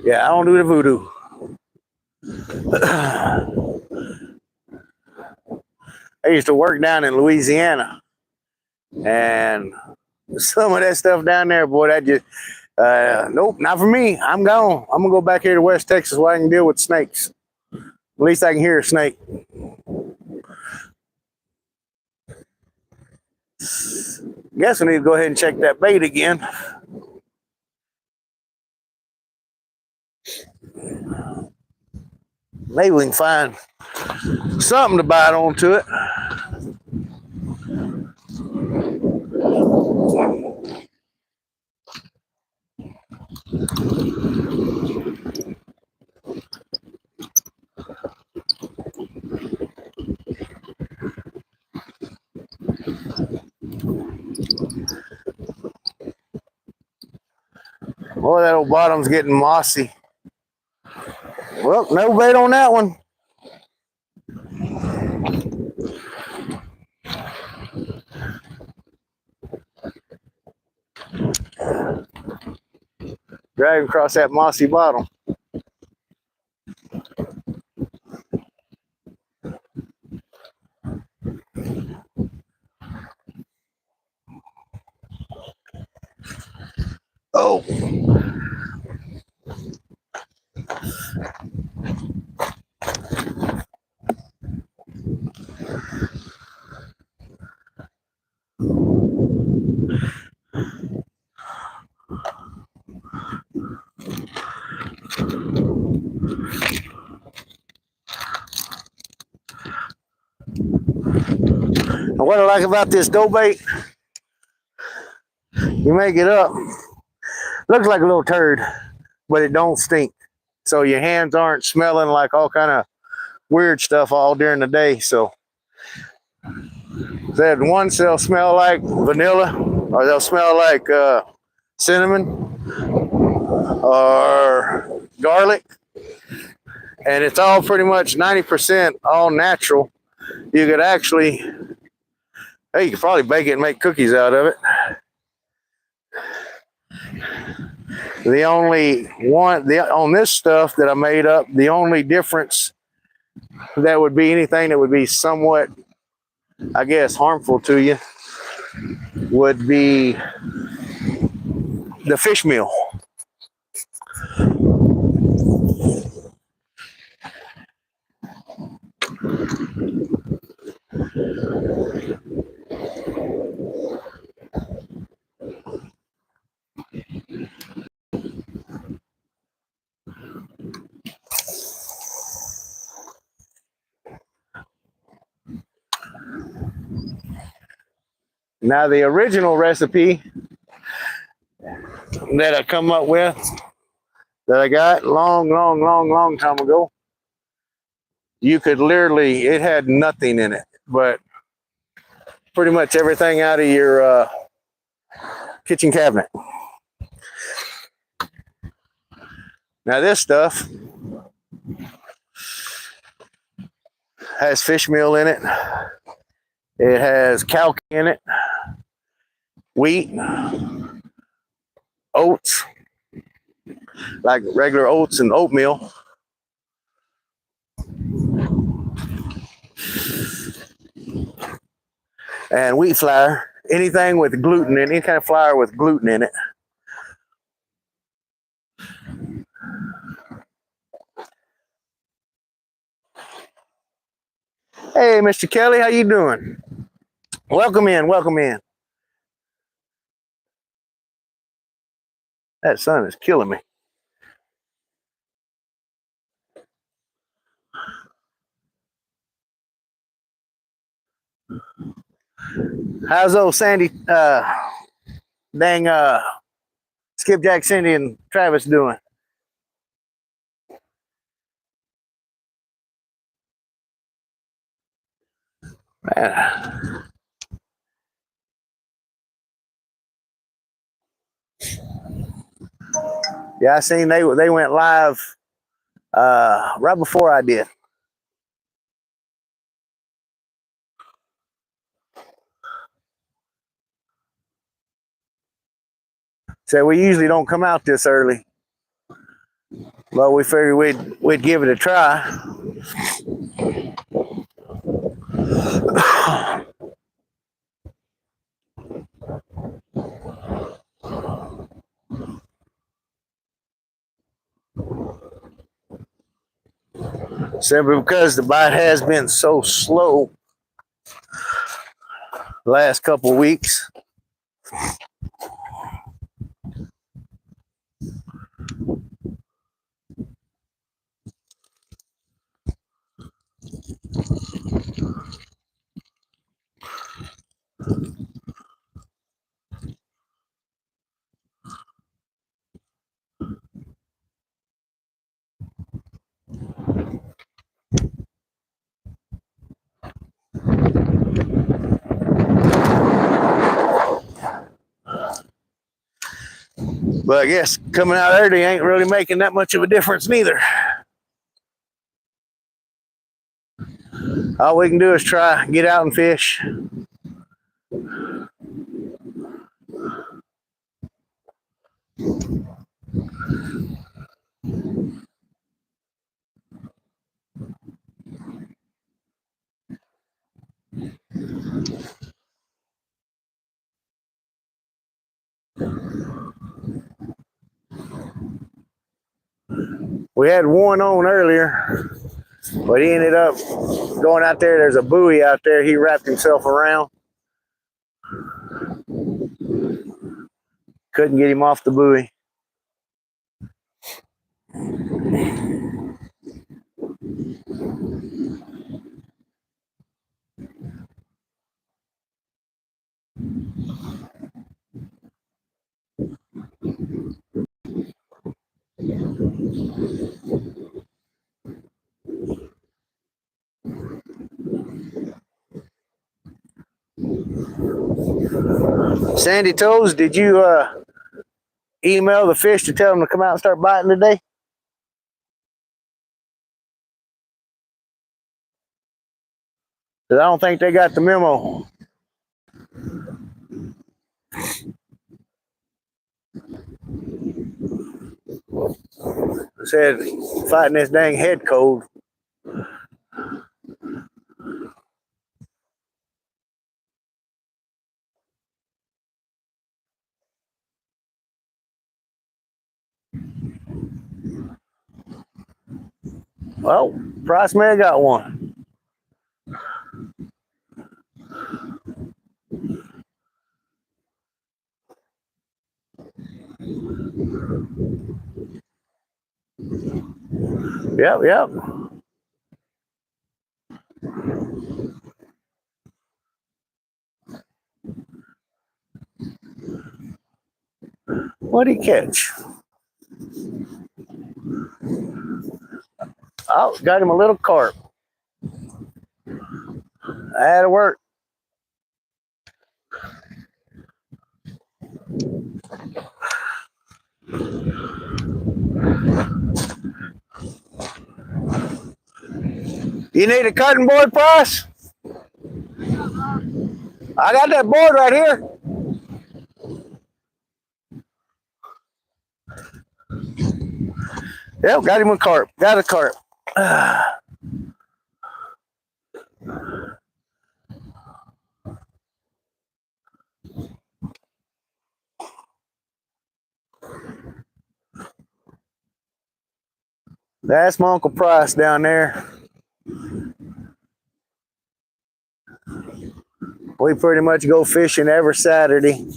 Yeah, I don't do the voodoo. I used to work down in Louisiana, and some of that stuff down there, boy, that just nope, not for me. I'm gone. I'm gonna go back here to West Texas where I can deal with snakes. At least I can hear a snake. Guess we need to go ahead and check that bait again. Maybe we can find something to bite onto it. Boy, that old bottom's getting mossy. Well, no bait on that one. Dragging across that mossy bottom. Oh. And what I like about this dough bait, you make it up. Looks like a little turd, but it don't stink. So your hands aren't smelling like all kind of weird stuff all during the day. So that ones they'll smell like vanilla, or they'll smell like cinnamon or garlic, and it's all pretty much 90% all natural. You could actually, hey, you could probably bake it and make cookies out of it. The only one on this stuff that I made up, the only difference that would be anything that would be somewhat, I guess, harmful to you would be the fish meal. Now, the original recipe that I come up with, that I got long time ago, you could literally, it had nothing in it, but pretty much everything out of your kitchen cabinet. Now, this stuff has fish meal in it. It has cow in it, wheat, oats, like regular oats and oatmeal. And wheat flour, anything with gluten in it, any kind of flour with gluten in it. Hey, Mr. Kelly, how you doing? Welcome in, welcome in. That sun is killing me. How's old Sandy, Skipjack, Cindy, and Travis doing? Man. Yeah, I seen they went live right before I did. So we usually don't come out this early, but we figured we'd give it a try. Simply because the bite has been so slow the last couple of weeks. But I guess coming out early ain't really making that much of a difference neither. All we can do is try get out and fish. We had one on earlier, but he ended up going out there. There's a buoy out there. He wrapped himself around. Couldn't get him off the buoy. Sandy Toes, did you email the fish to tell them to come out and start biting today? Because I don't think they got the memo. It said fighting this dang head cold. Well, Price may have got one. Yep. What'd he catch? Oh, got him a little carp. That'll work. You need a cutting board, Price? I got that board right here. Yep, got him a carp. Got a carp. That's my Uncle Price down there. We pretty much go fishing every Saturday.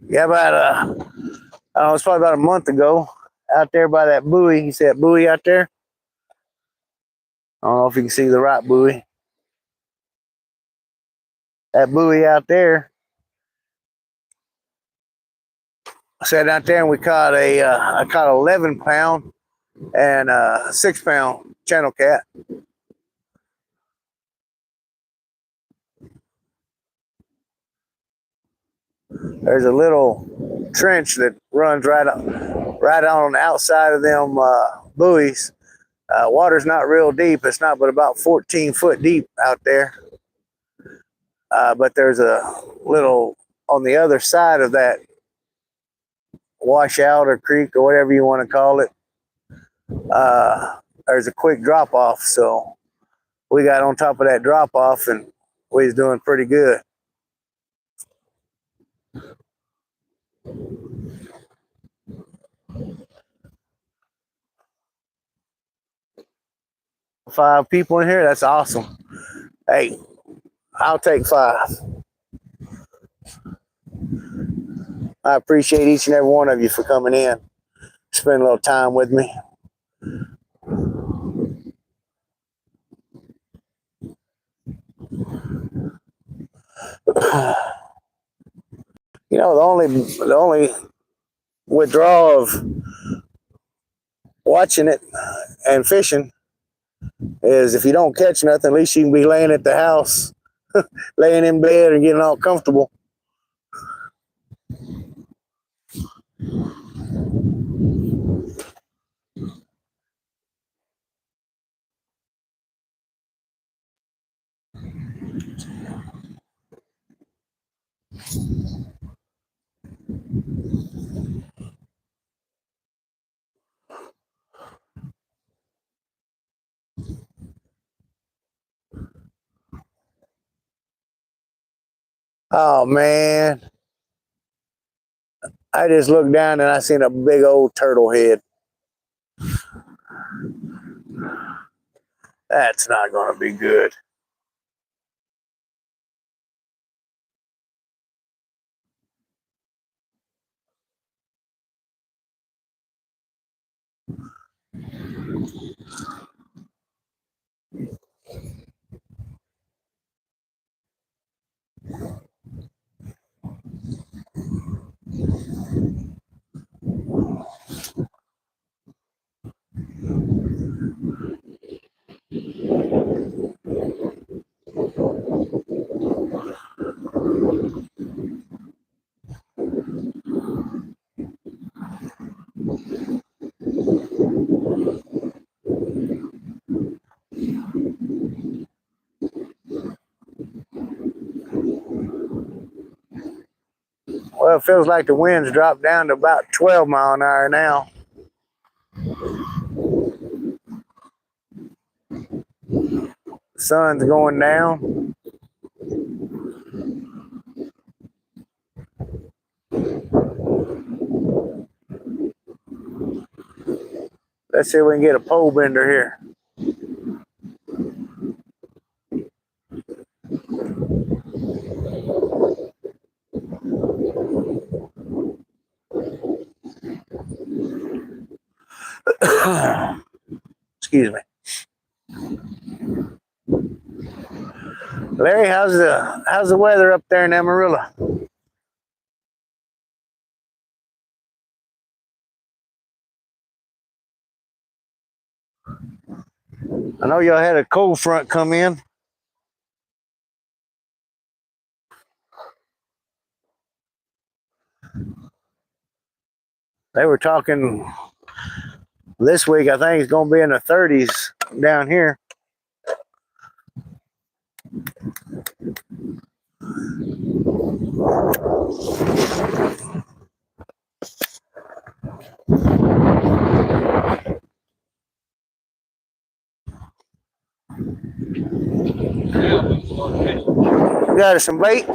Yeah, about I don't know, it's probably about a month ago, out there by that buoy. You see that buoy out there? I don't know if you can see the right buoy. That buoy out there. I sat out there and we caught I caught 11 pound and 6 pound channel cat. There's a little trench that runs right on the outside of them buoys. Water's not real deep. It's not but about 14 foot deep out there. But there's a little on the other side of that washout or creek or whatever you want to call it. There's a quick drop off. So we got on top of that drop off and we was doing pretty good. Five people in here. That's awesome. Hey, I'll take 5. I appreciate each and every one of you for coming in, spend a little time with me. You know, the only withdrawal of watching it and fishing is if you don't catch nothing, at least you can be laying at the house, laying in bed and getting all comfortable. Oh man, I just looked down and I seen a big old turtle head. That's not going to be good. Well, it feels like the wind's dropped down to about 12 mile an hour now. The sun's going down. Let's see if we can get a pole bender here. Excuse me. Larry, how's the weather up there in Amarillo? I know y'all had a cold front come in. They were talking this week, I think it's going to be in the 30s down here. Got us some bait.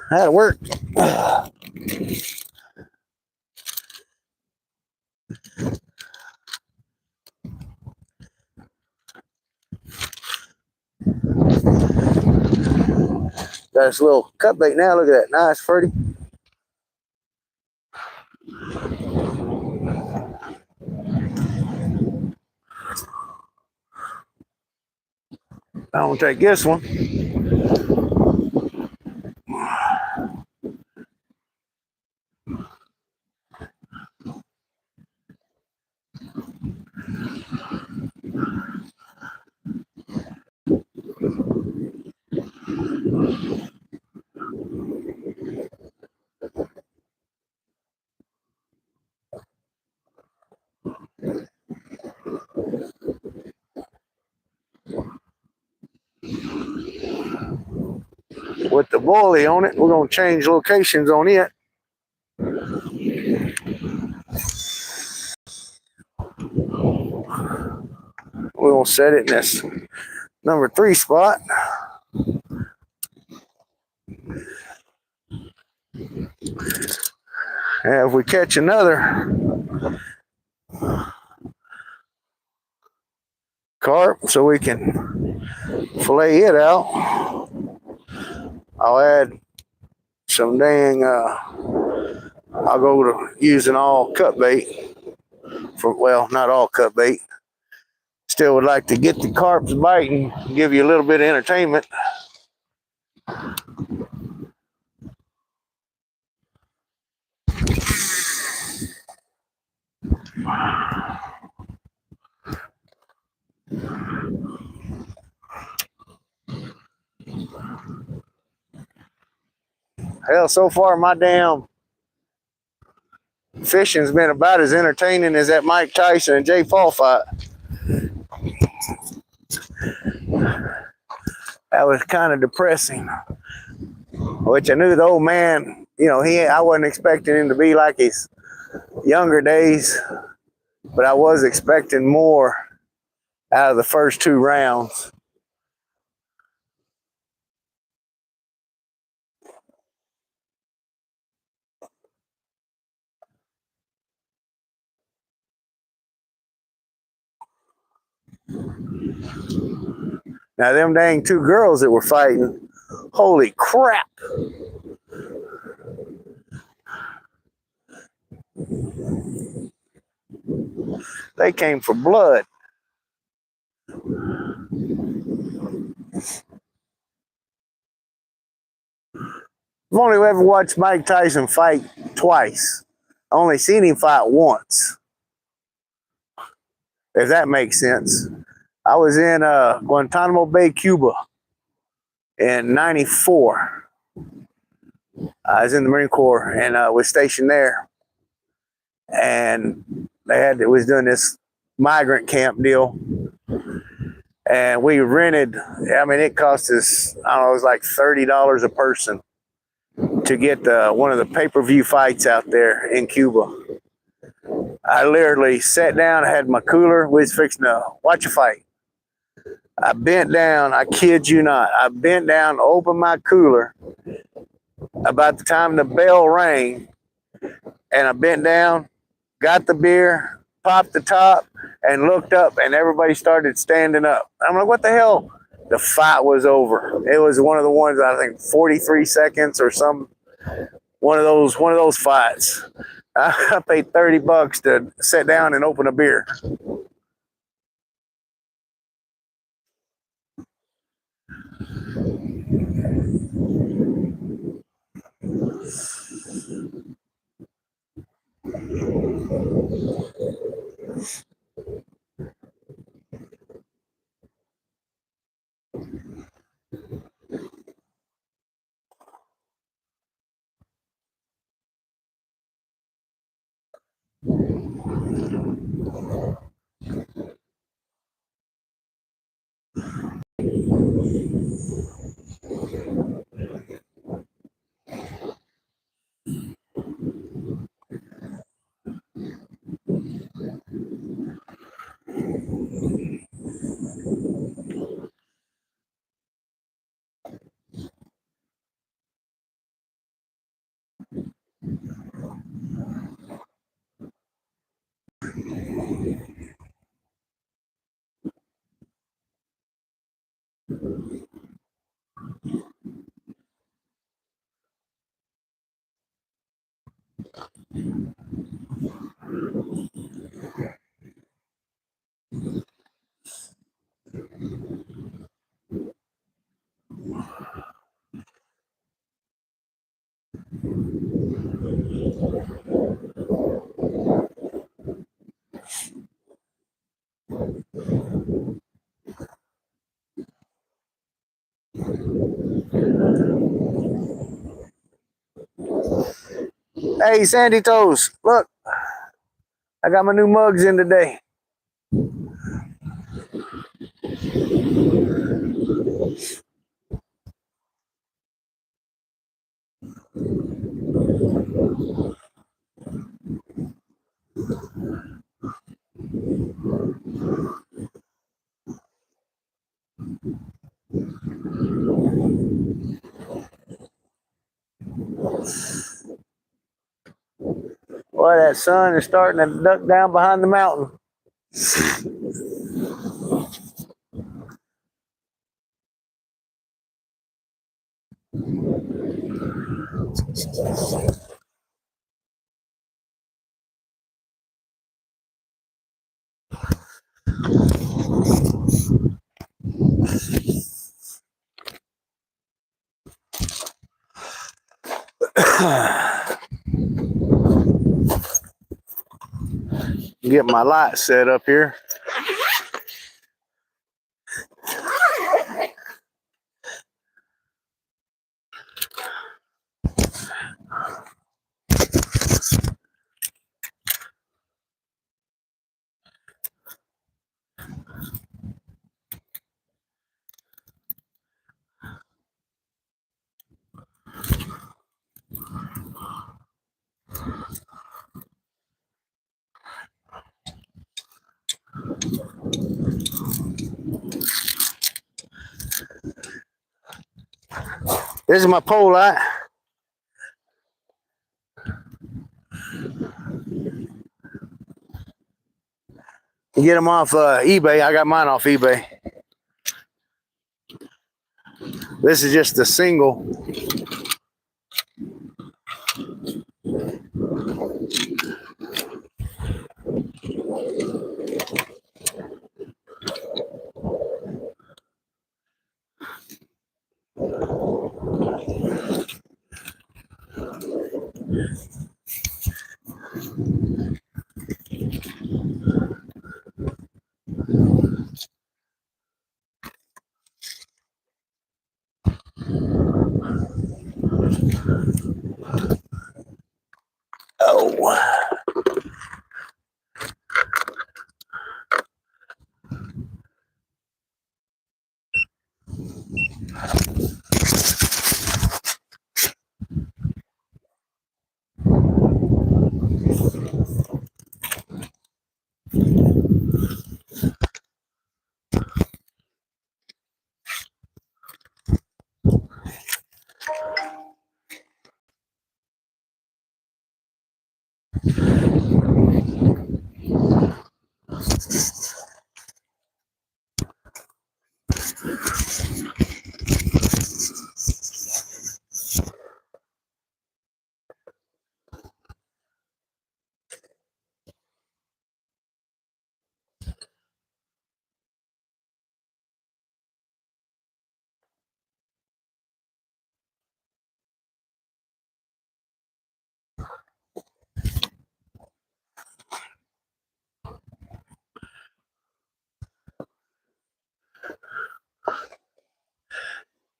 That'll work. Got us a little cut bait now. Look at that. Nice, fruity. I'm going to take this one. With the bully on it, we're going to change locations on it. We're going to set it in this number 3 spot. And if we catch another carp so we can fillet it out, I'll add some dang, I'll go to using all cut bait. Well, not all cut bait. It's still would like to get the carps biting, give you a little bit of entertainment. Hell, so far my damn fishing's been about as entertaining as that Mike Tyson and Jay Paul fight. That was kind of depressing. Which I knew the old man, you know, I wasn't expecting him to be like his younger days, but I was expecting more out of the first 2 rounds. Now, them dang 2 girls that were fighting, holy crap. They came for blood. I've only ever watched Mike Tyson fight twice. I only seen him fight once, if that makes sense. I was in Guantanamo Bay, Cuba in '94. I was in the Marine Corps and was stationed there. And it was doing this migrant camp deal. And we rented, I mean, it cost us, I don't know, it was like $30 a person to get one of the pay-per-view fights out there in Cuba. I literally sat down, I had my cooler, we was fixing to watch a fight. I bent down, I kid you not, I bent down, opened my cooler. About the time the bell rang, and I bent down, got the beer, popped the top, and looked up, and everybody started standing up. I'm like, what the hell? The fight was over. It was one of the ones, I think, 43 seconds or some, one of those fights. I paid $30 to sit down and open a beer. Hey, Sandy Toes, look, I got my new mugs in today. Boy, that sun is starting to duck down behind the mountain. Get my light set up here. This is my pole light. You get them off eBay. I got mine off eBay. This is just a single. Oh.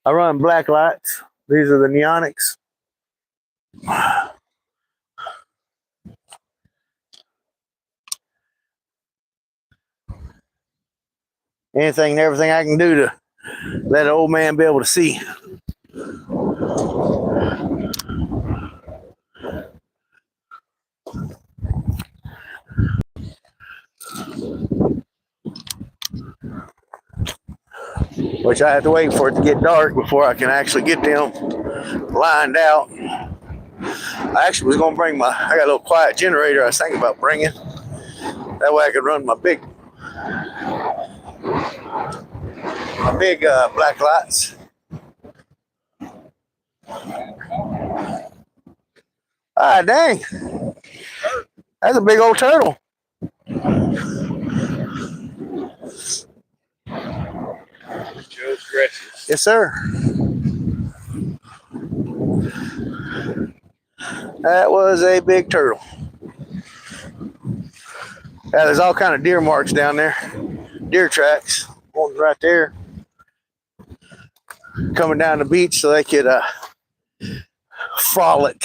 I run black lights. These are the neonics. Anything and everything I can do to let an old man be able to see. Which I have to wait for it to get dark before I can actually get them lined out. I actually was going to bring I got a little quiet generator I was thinking about bringing. That way I could run my big black lights. Ah, dang. That's a big old turtle. Yes, sir. That was a big turtle. Yeah, there's all kind of deer marks down there. Deer tracks. One's right there. Coming down the beach so they could frolic.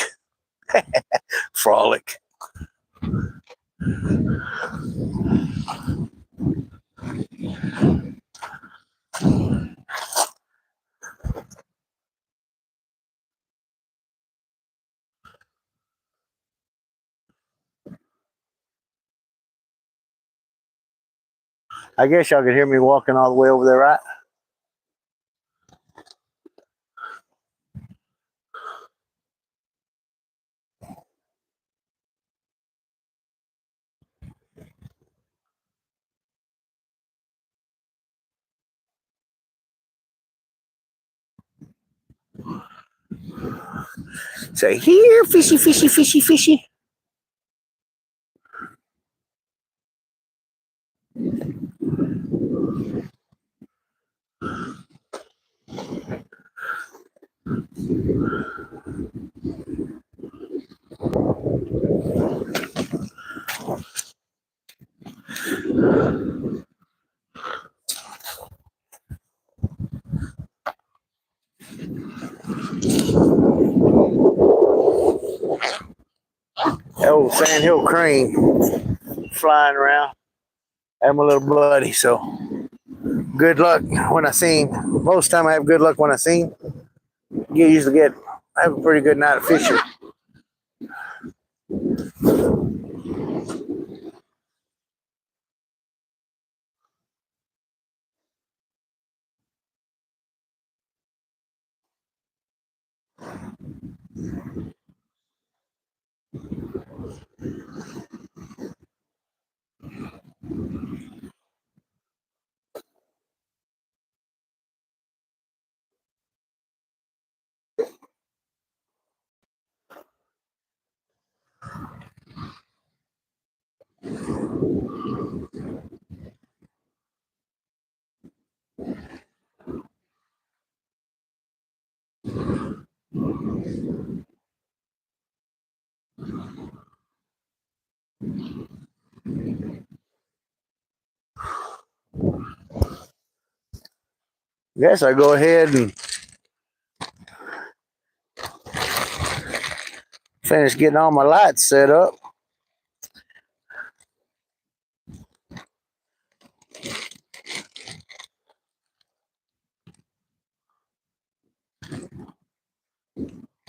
Frolic. I guess y'all could hear me walking all the way over there, right? Say, here, fishy, fishy, fishy, fishy. old sandhill crane flying around. I'm a little bloody, so good luck when I see him. Most time I have good luck when I see him. You usually I have a pretty good night of fishing. Guess I go ahead and finish getting all my lights set up.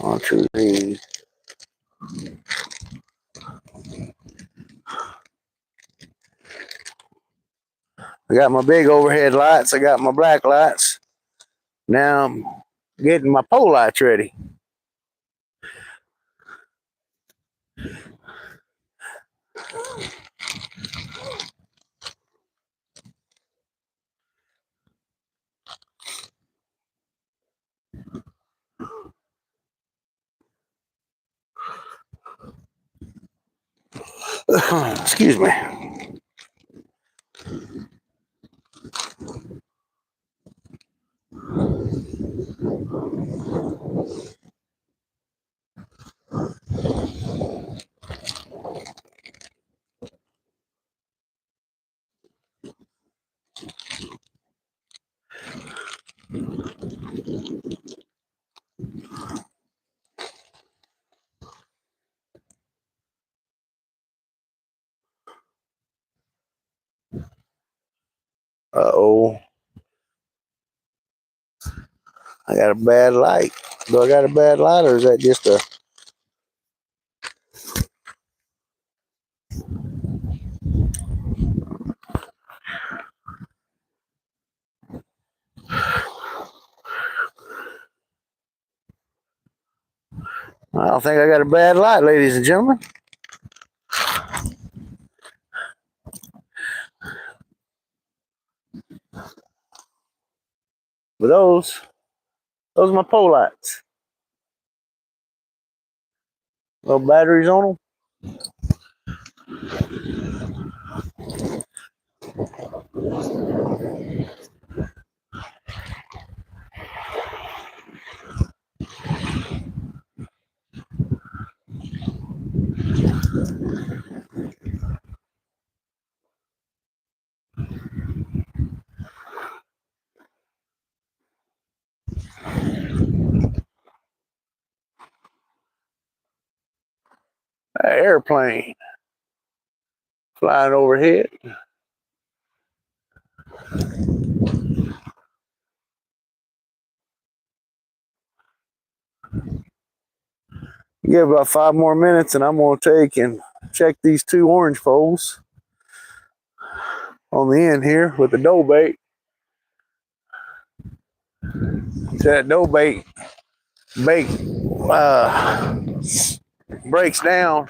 On to the I got my big overhead lights. I got my black lights. Now I'm getting my pole lights ready. Excuse me. Uh-oh. I got a bad light. Do I got a bad light or is that just a... I don't think I got a bad light, ladies and gentlemen. But those are my pole lights. Little batteries on them. An airplane flying overhead. Give about 5 more minutes and I'm going to take and check these two orange poles on the end here with the dough bait. That dough bait uh, breaks down.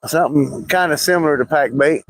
Something kind of similar to pack bait.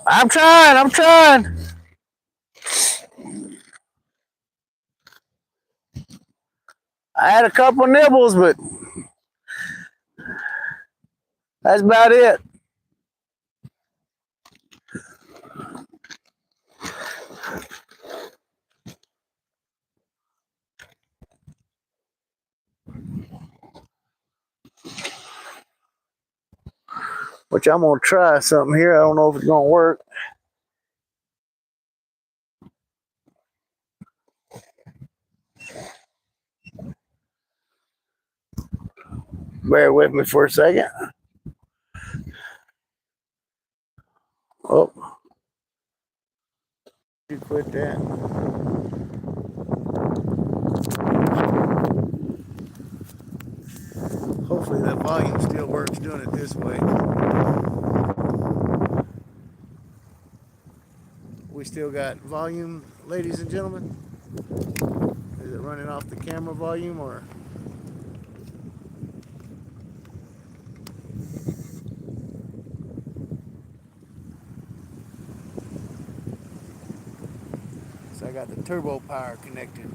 I'm trying. I'm trying. I had a couple nibbles, but that's about it. Which I'm gonna try something here. I don't know if it's gonna work. Bear with me for a second. Oh, you quit that. Hopefully that volume still works doing it this way. We still got volume, ladies and gentlemen. Is it running off the camera volume or? So I got the turbo power connected.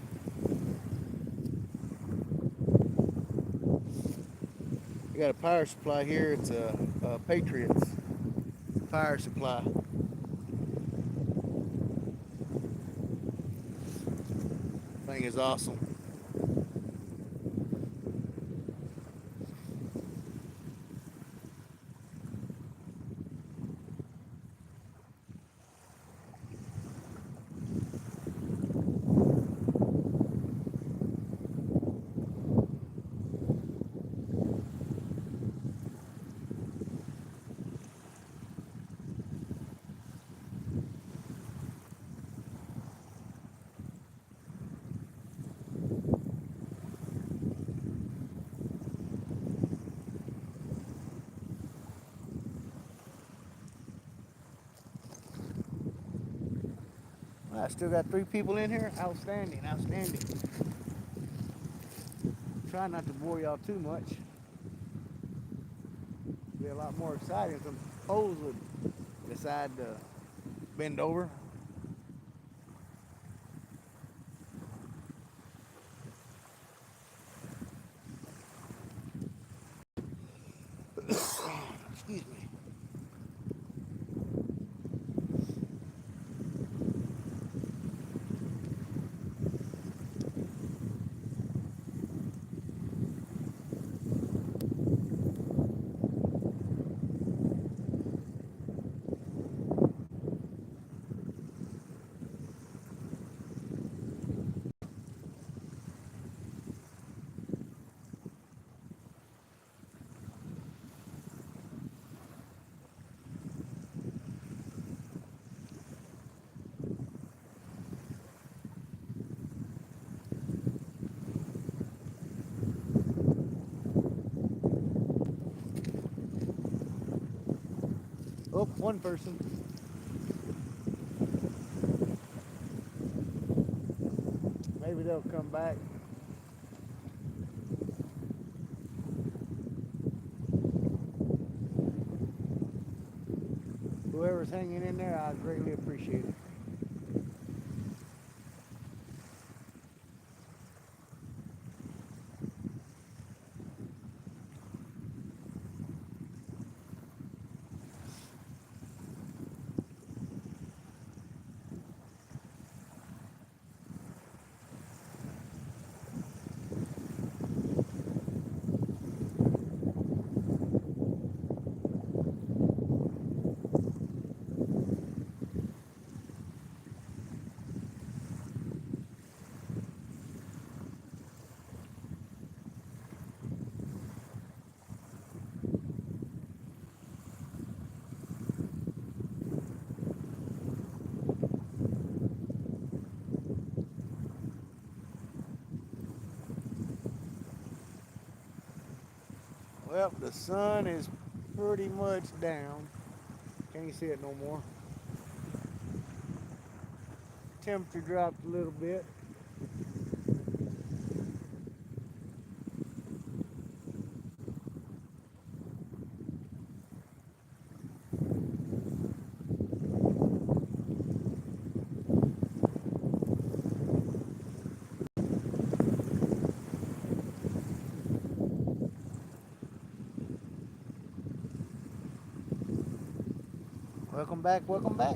We got a power supply here. It's a Patriots power supply. Thing is awesome. I still got 3 people in here. Outstanding, outstanding. Try not to bore y'all too much. Be a lot more exciting if some hoes would decide to bend over. Excuse me. Oh, one person. Maybe they'll come back. Whoever's hanging in there, I greatly appreciate it. up. The sun is pretty much down. Can't see it no more. Temperature dropped a little bit. Welcome back, welcome back.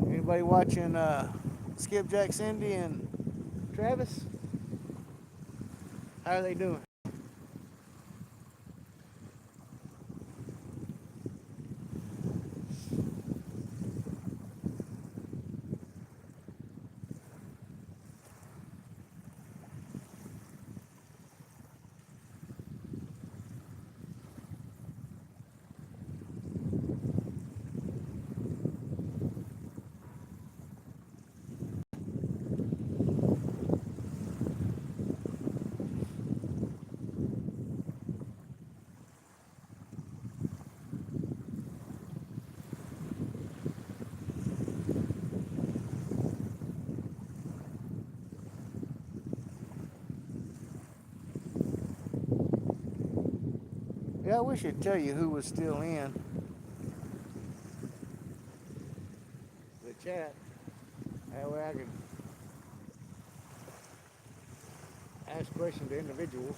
Anybody watching Skipjack, Cindy, and Travis? How are they doing? Yeah, I wish I'd tell you who was still in the chat. That way I could ask questions to individuals.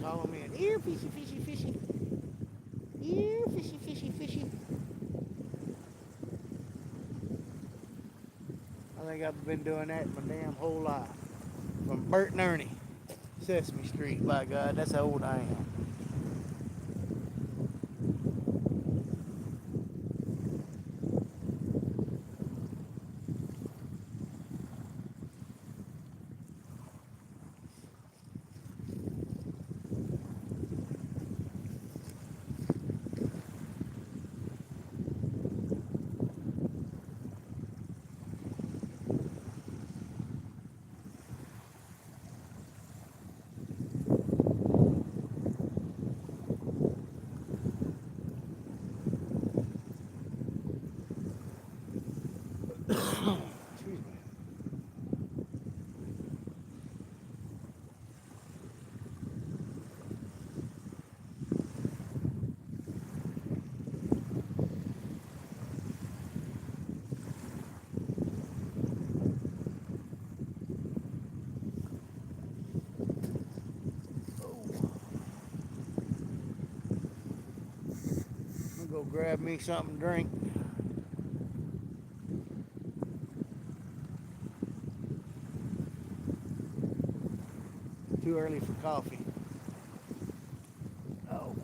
Calling me an ear fishy, fishy, fishy. Ear fishy, fishy, fishy. I think I've been doing that my damn whole life. From Bert and Ernie, Sesame Street, by God, that's how old I am. Excuse me. I'm gonna go grab me something to drink. Too early for coffee. Oh.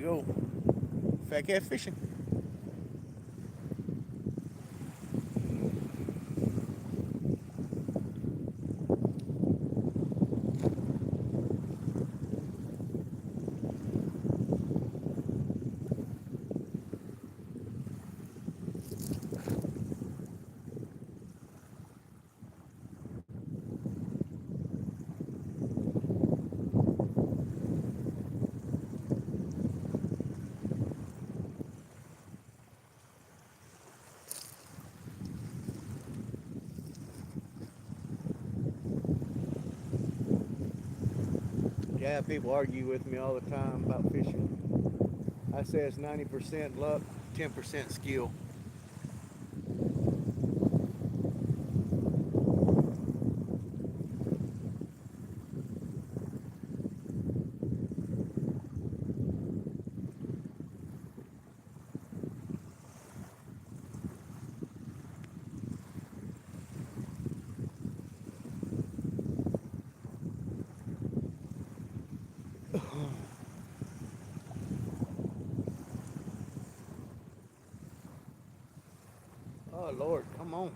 go. Phakat fishing. Yeah, people argue with me all the time about fishing. I say it's 90% luck, 10% skill. Oh Lord, come on.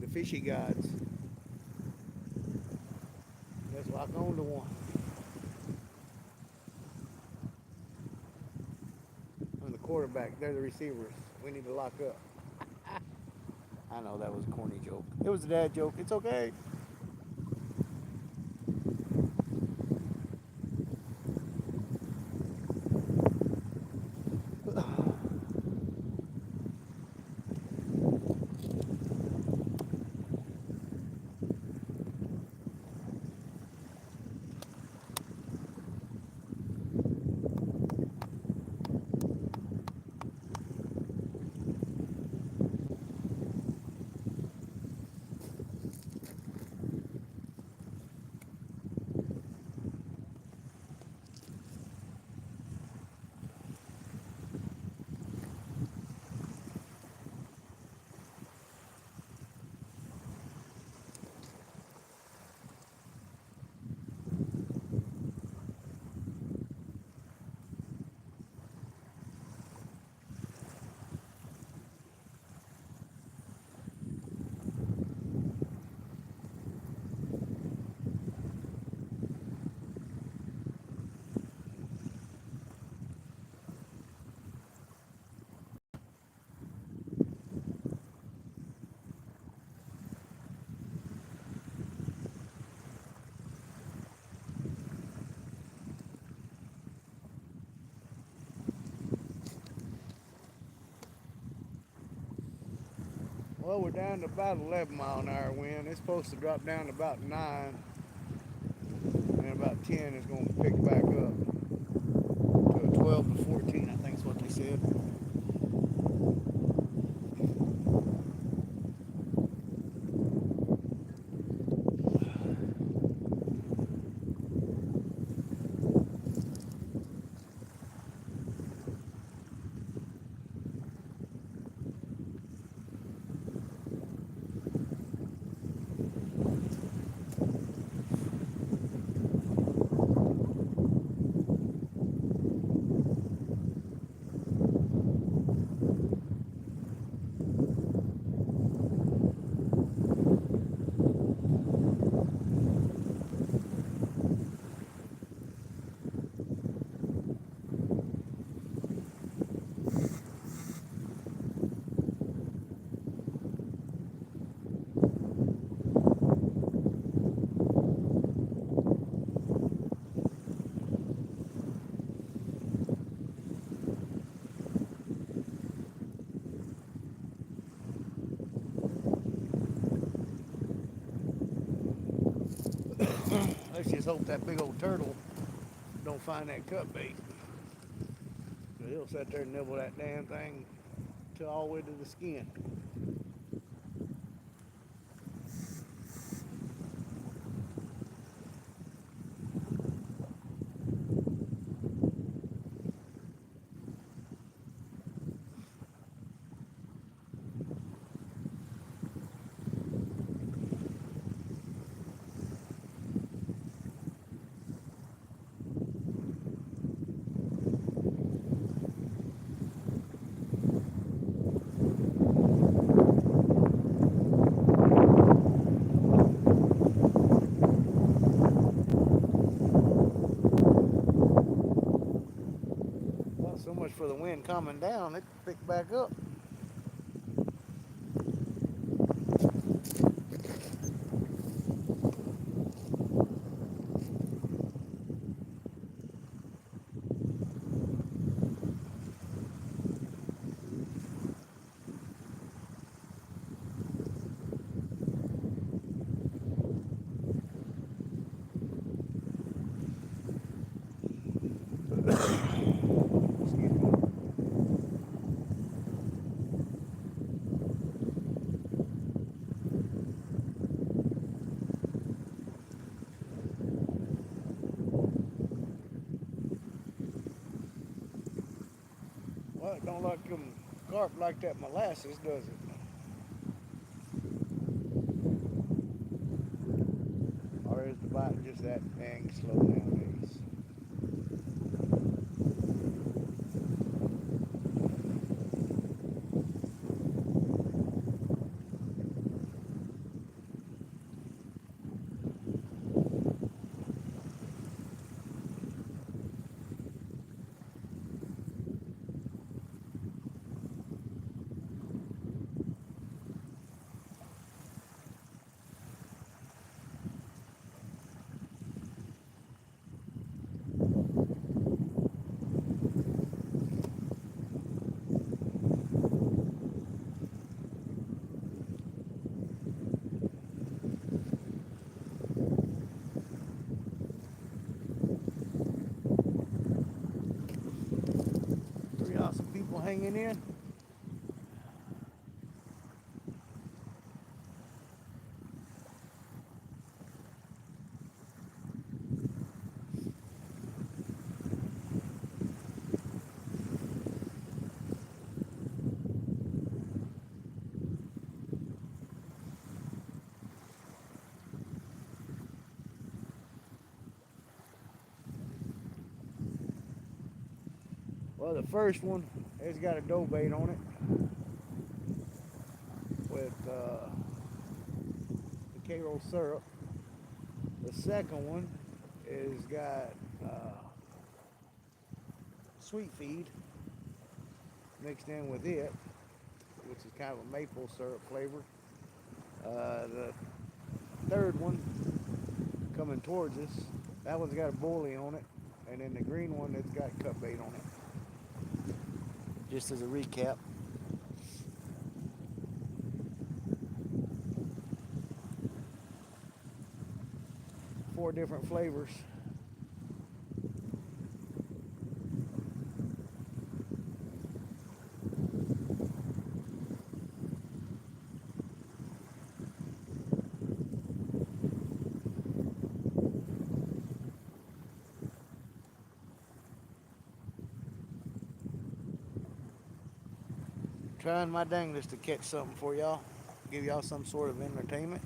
The fishy gods. Let's lock on to one. I'm the quarterback. They're the receivers. We need to lock up. I know that was a corny joke. It was a dad joke. It's okay. Well, we're down to about 11 mile an hour wind. It's supposed to drop down to about 9, and about 10 it's going to pick back up to a 12 to 14, I think is what they said. Let's just hope that big old turtle don't find that cut bait. He'll sit there and nibble that damn thing till all the way to the skin. much for the wind coming down, it picked back up. Well, it don't like them carp like that molasses, does it? Or is the bite just that dang slow nowadays? Three awesome people hanging in. Well, the first one has got a dough bait on it with the Karo syrup. The second one has got sweet feed mixed in with it, which is kind of a maple syrup flavor. The third one coming towards us, that one's got a bully on it, and then the green one, it's got cut bait on it. Just as a recap. Four different flavors. Trying my dangest to catch something for y'all, give y'all some sort of entertainment.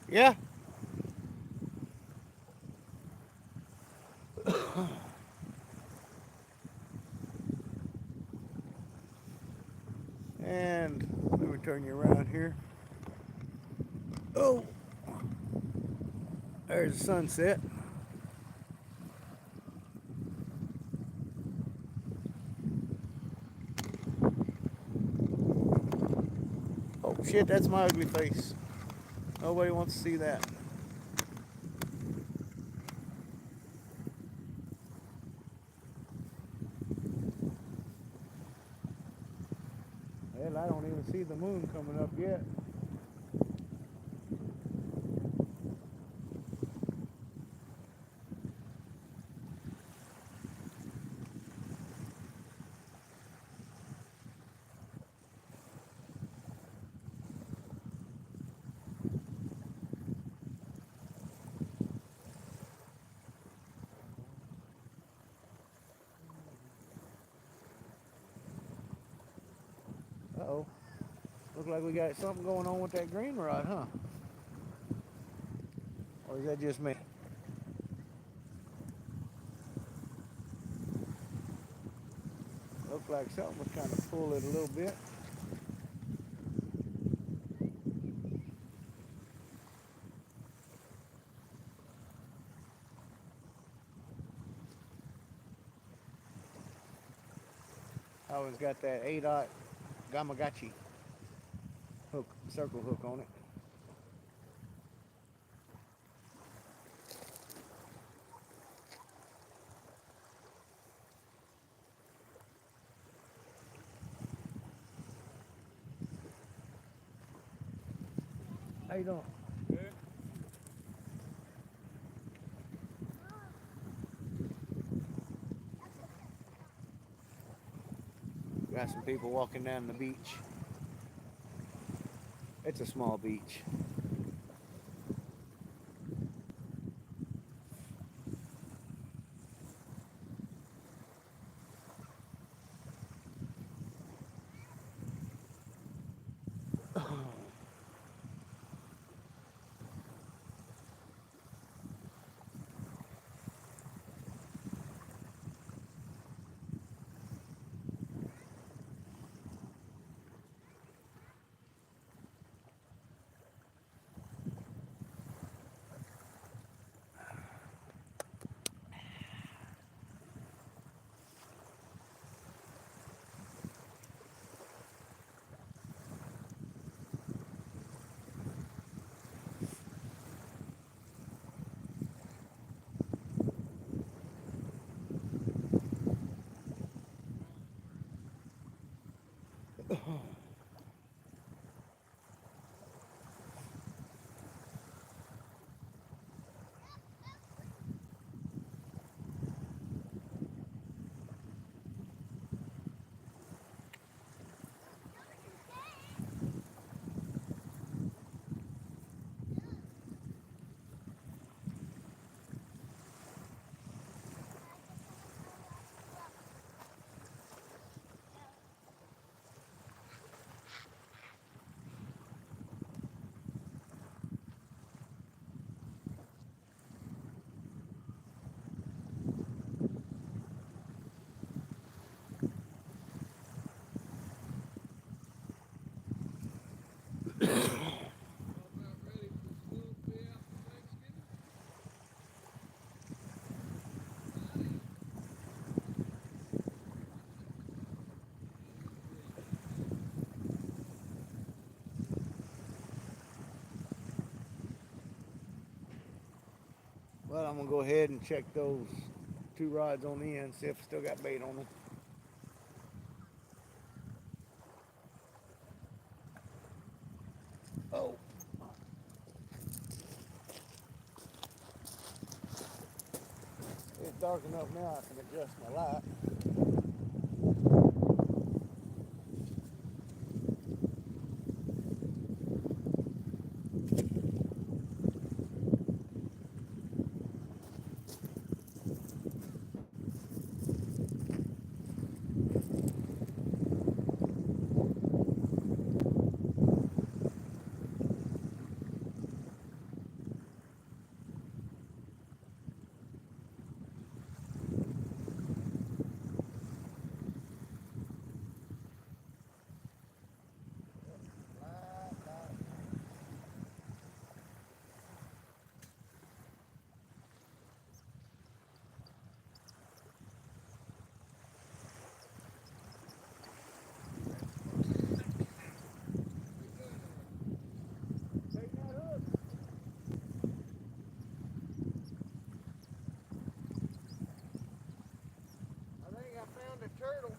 Yeah. And let me turn you around here. Oh, there's the sunset. Oh shit, that's my ugly face. Nobody wants to see that. Hell, I don't even see the moon coming up yet. Look like we got something going on with that green rod, huh? Or is that just me? Looked like something was kind of pull it a little bit. I always got that 8/0 Gamagachi hook, circle hook on it. How you doing? Good. Got some people walking down the beach. It's a small beach. Well, I'm gonna go ahead and check those 2 rods on the end, see if I still got bait on them. Oh. It's dark enough now I can adjust my light. I found a turtle.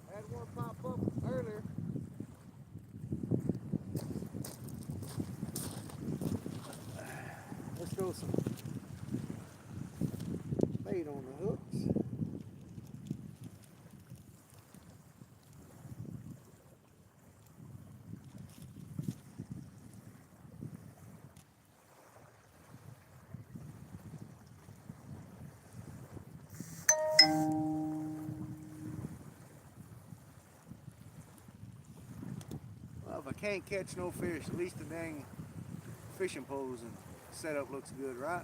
I had one pop up earlier. Let's throw some bait on the hooks. can't catch no fish, at least the dang fishing poles and setup looks good, right?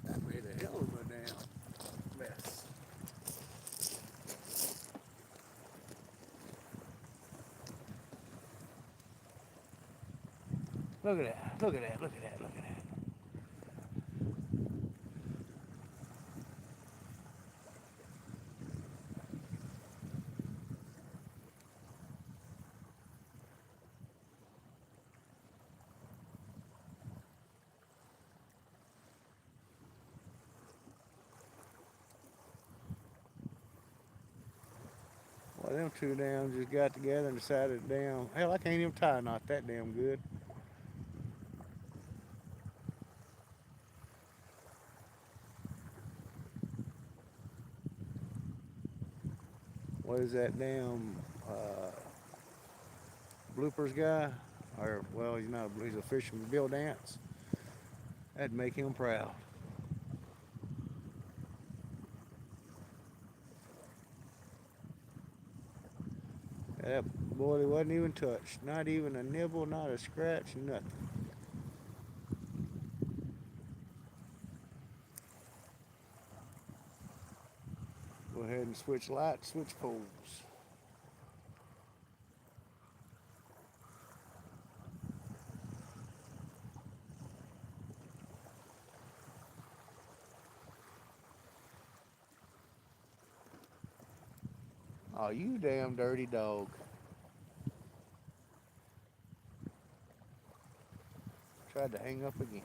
That made a hell of a damn mess. Look at that, look at that, look at that, look at that. Well, them two dams just got together and decided, damn, hell, I can't even tie a knot that damn good. What is that damn bloopers guy? Or, well, he's not, he's a fisherman, Bill Dance. That'd make him proud. That boy wasn't even touched. Not even a nibble, not a scratch, nothing. Go ahead and switch lights, switch poles. Oh, you damn dirty dog. Tried to hang up again.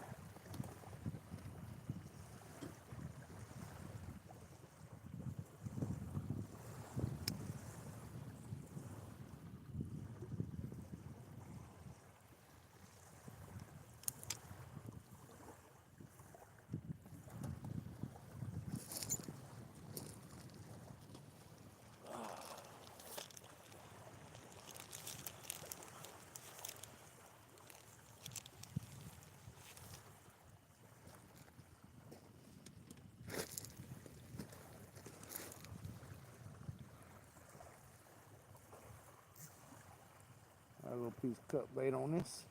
little piece of cut bait on this.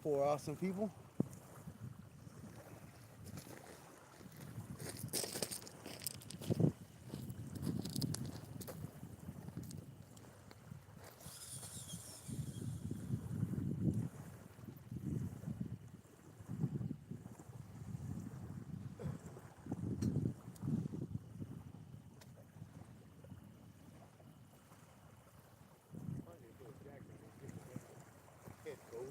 Four awesome people. Head cold.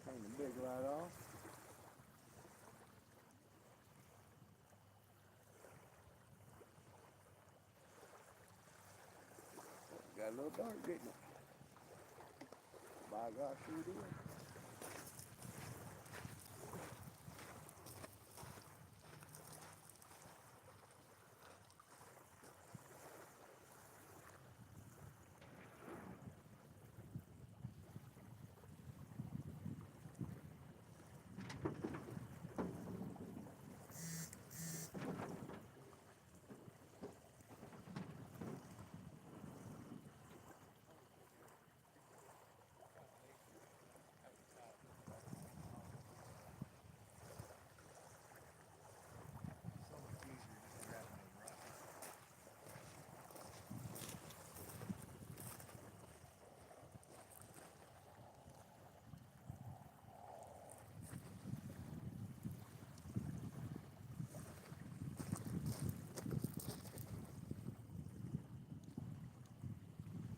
Turn the big light off. Got a little dark, didn't it? By gosh, sure did.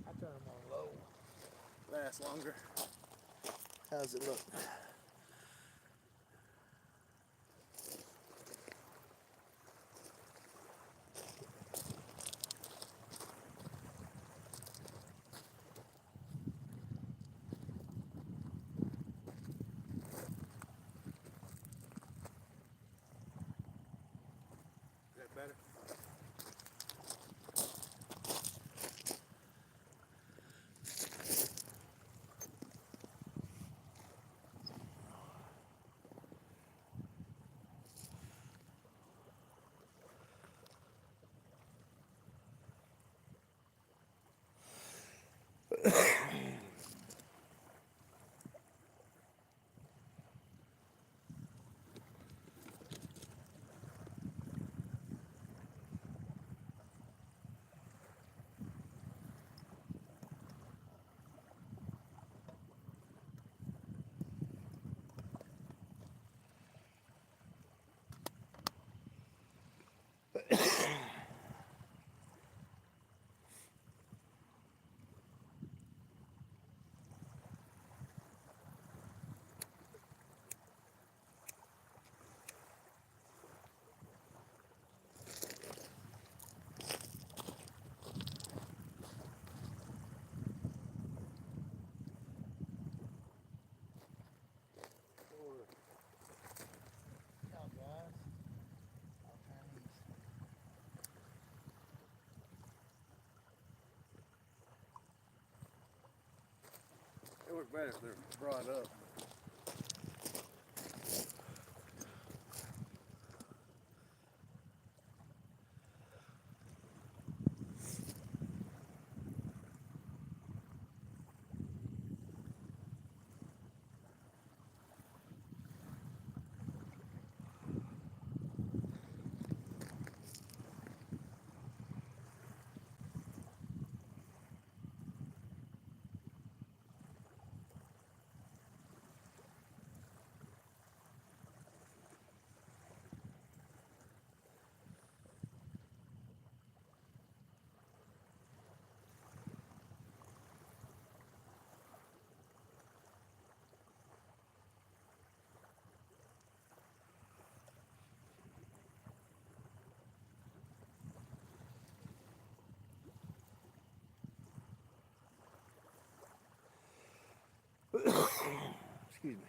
I turn them on low. Last longer. How's it look? Is that better? work better if they're brought up. Excuse me.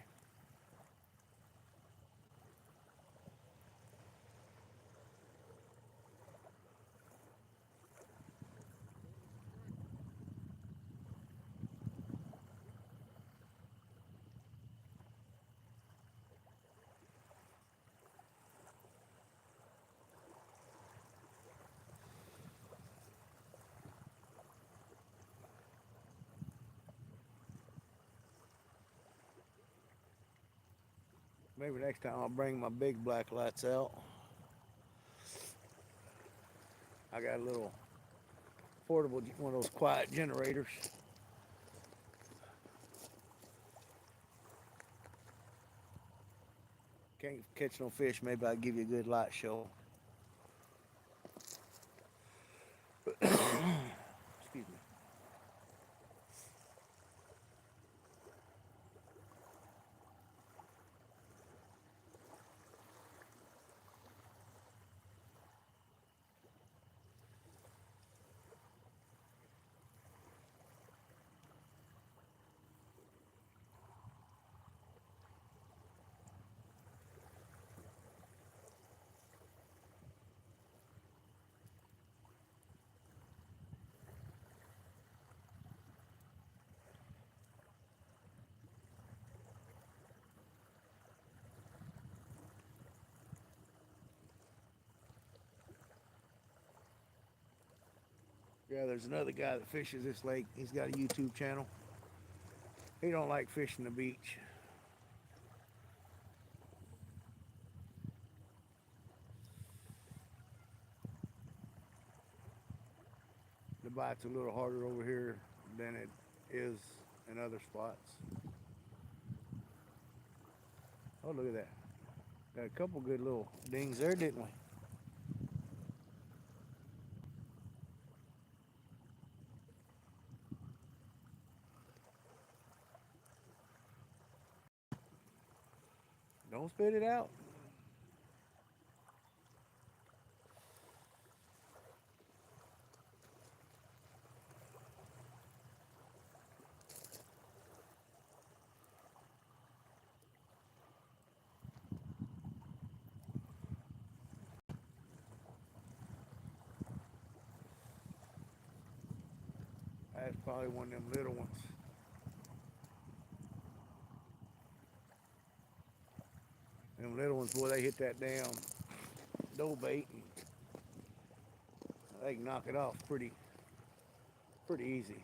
Maybe next time I'll bring my big black lights out. I got a little portable, one of those quiet generators. Can't catch no fish, maybe I'll give you a good light show. Excuse me. Yeah, there's another guy that fishes this lake. He's got a YouTube channel. He don't like fishing the beach. The bite's a little harder over here than it is in other spots. Oh, look at that. Got a couple good little dings there, didn't we? Don't spit it out. That's probably one of them little ones. Them little ones, boy, they hit that damn dough bait and they can knock it off pretty easy.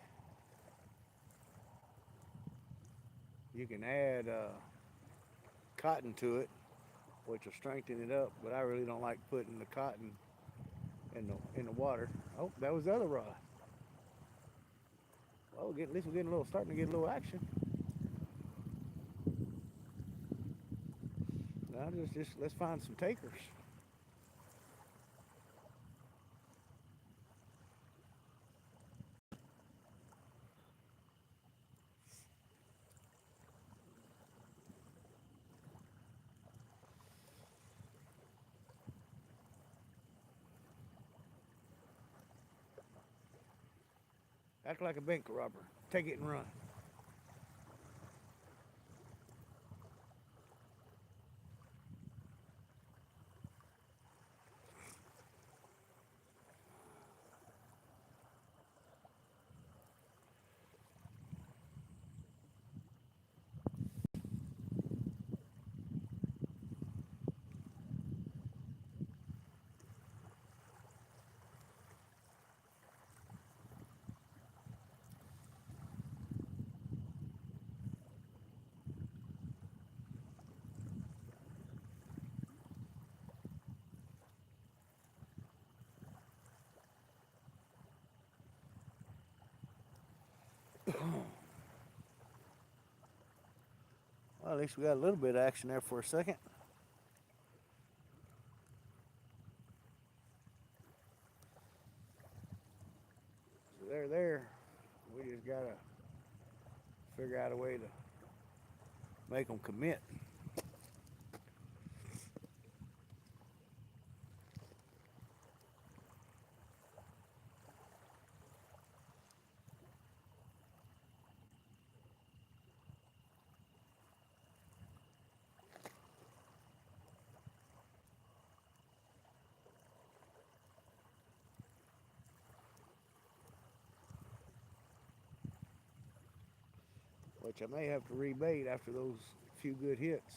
You can add cotton to it, which will strengthen it up, but I really don't like putting the cotton in the water. Oh, that was the other rod. Well, at least we're getting starting to get a little action. Now just let's find some takers. Act like a bank robber. Take it and run. Well, at least we got a little bit of action there for a second. So they're there. We just gotta figure out a way to make them commit. Which I may have to rebait after those few good hits.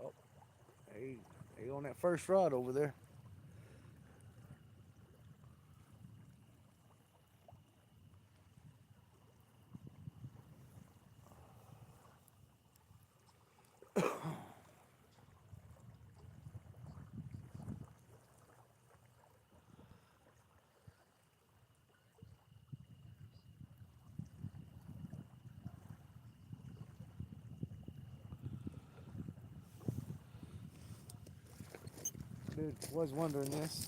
Oh, they on that first rod over there. Dude, was wondering this.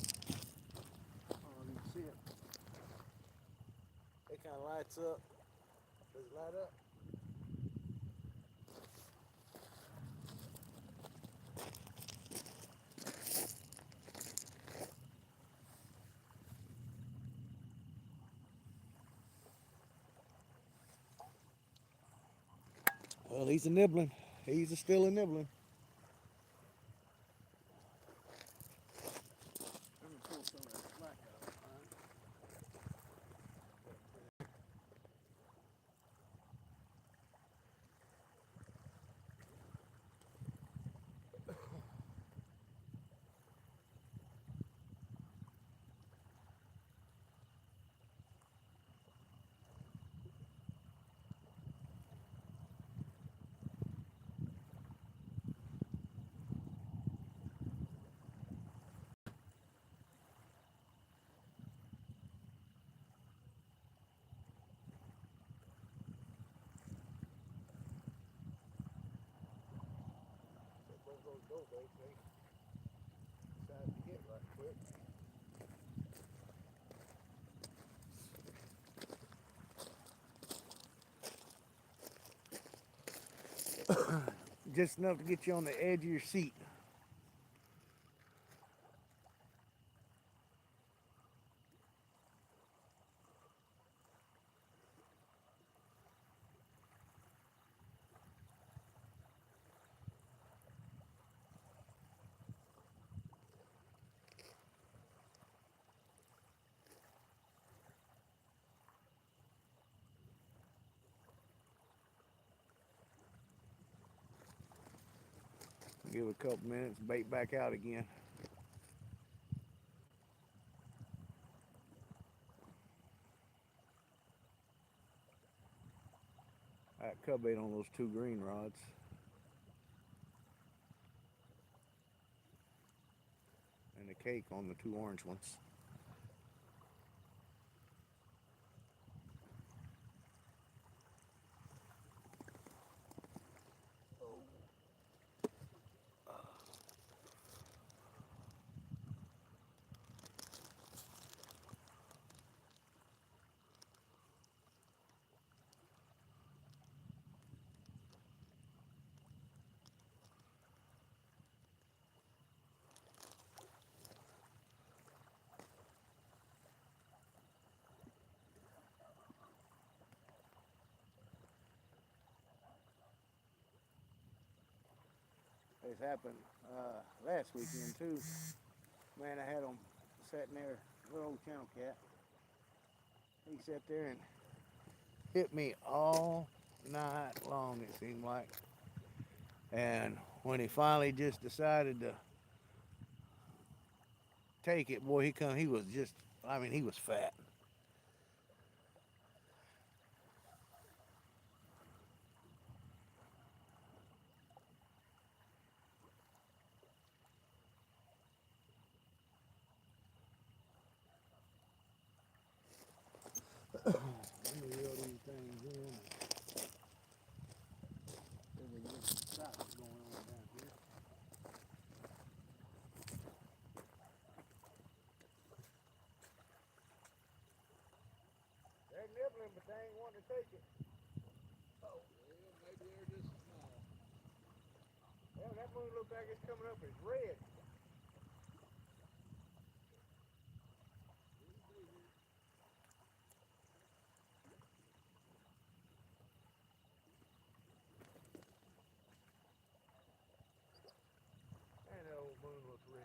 I don't know if you can see it. It kind of lights up. Does it light up? Well, he's a nibbling. He's still a nibbling. Let me pull some of that slack out. Both those dough baits, they decided to hit right quick. Just enough to get you on the edge of your seat. Give it a couple minutes, bait back out again. I got cut bait on those two green rods. And a cake on the two orange ones. This happened last weekend too. Man, I had him sitting there, little old channel cat. He sat there and hit me all night long, it seemed like. And when he finally just decided to take it, boy, he was just, I mean, he was fat. in. There's a good stock going on down here. They're nibbling, but they ain't wanting to take it. Oh, well, maybe they're just small. Yeah, that moon looks like it's coming up as red. And that old moon looks red.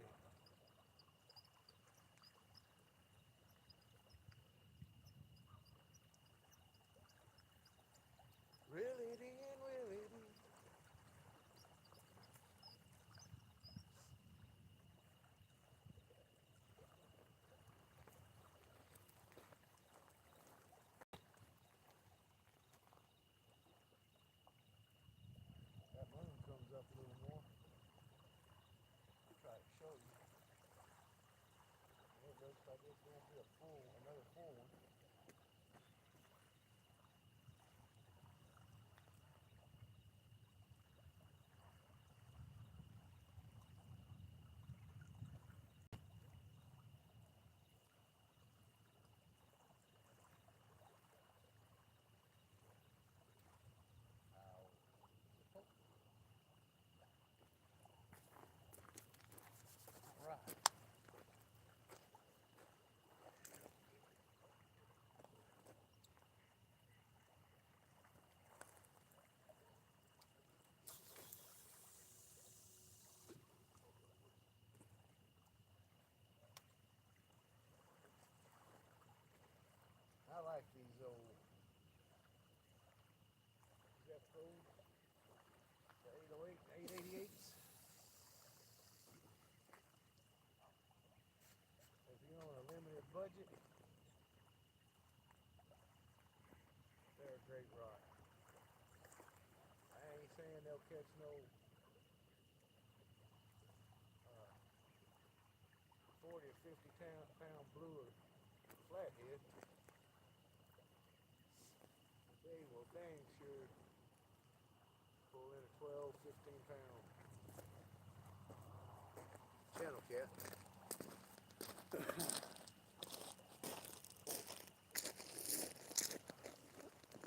Reel it in, reel it in. That moon comes up a little more. I'll try to show you. It looks like it's going to be another full one. Right. I like these old, is that old? The 808, 888s. If you're on a limited budget, they're a great rod. I ain't saying they'll catch no 40 or 50 pound blue or flathead. They will dang sure pull in a 12, 15 pound channel cat.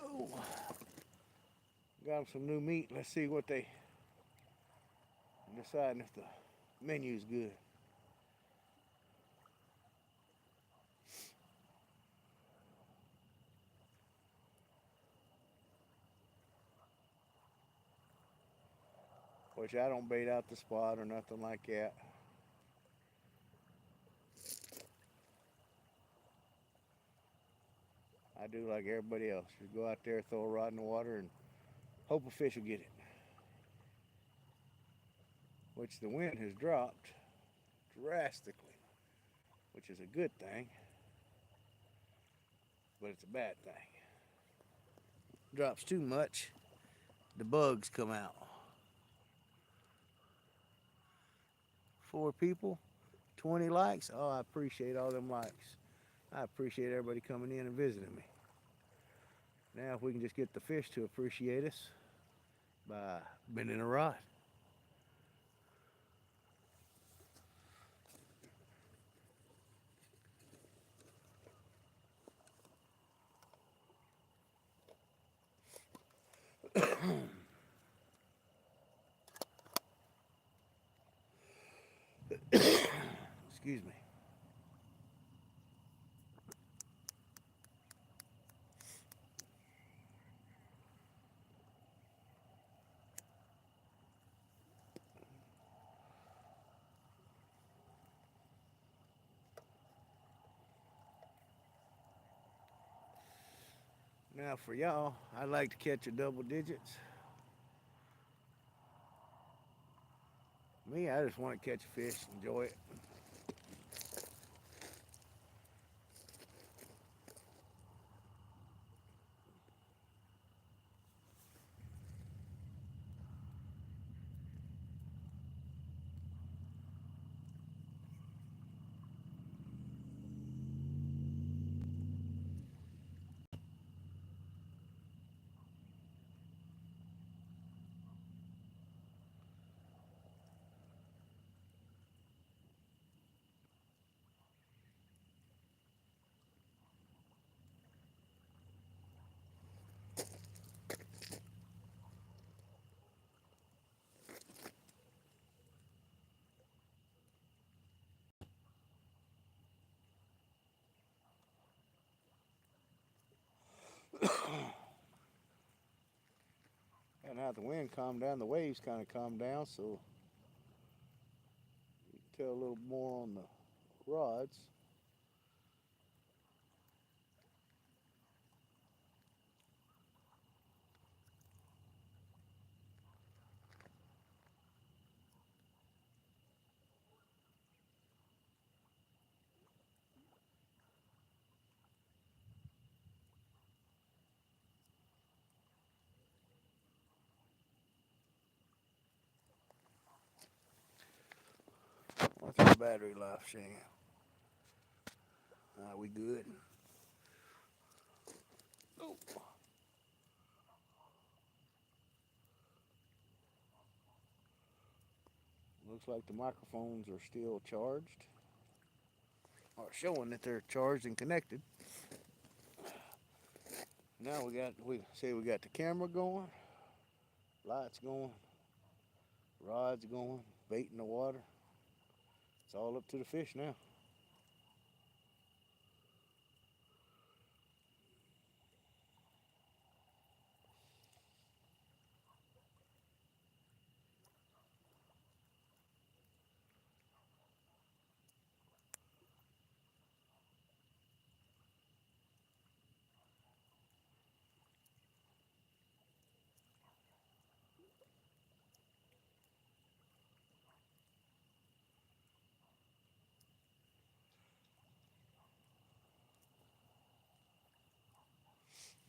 Oh, got them some new meat. Let's see what they deciding if the menu's good. Which I don't bait out the spot or nothing like that. I do like everybody else. Just go out there, throw a rod in the water, and hope a fish will get it. Which the wind has dropped drastically, which is a good thing, but it's a bad thing. Drops too much, the bugs come out. 4 people, 20 likes. Oh, I appreciate all them likes. I appreciate everybody coming in and visiting me. Now, if we can just get the fish to appreciate us by bending a rod. Excuse me. Now for y'all, I like to catch a double digits. Me, I just want to catch a fish, enjoy it. Yeah, now the wind calmed down, the waves kind of calmed down, so you can tell a little more on the rods. What's our battery life, Shane? We good? Oh. Looks like the microphones are still charged, or showing that they're charged and connected. Now we got the camera going, lights going, rods going, bait in the water. It's all up to the fish now.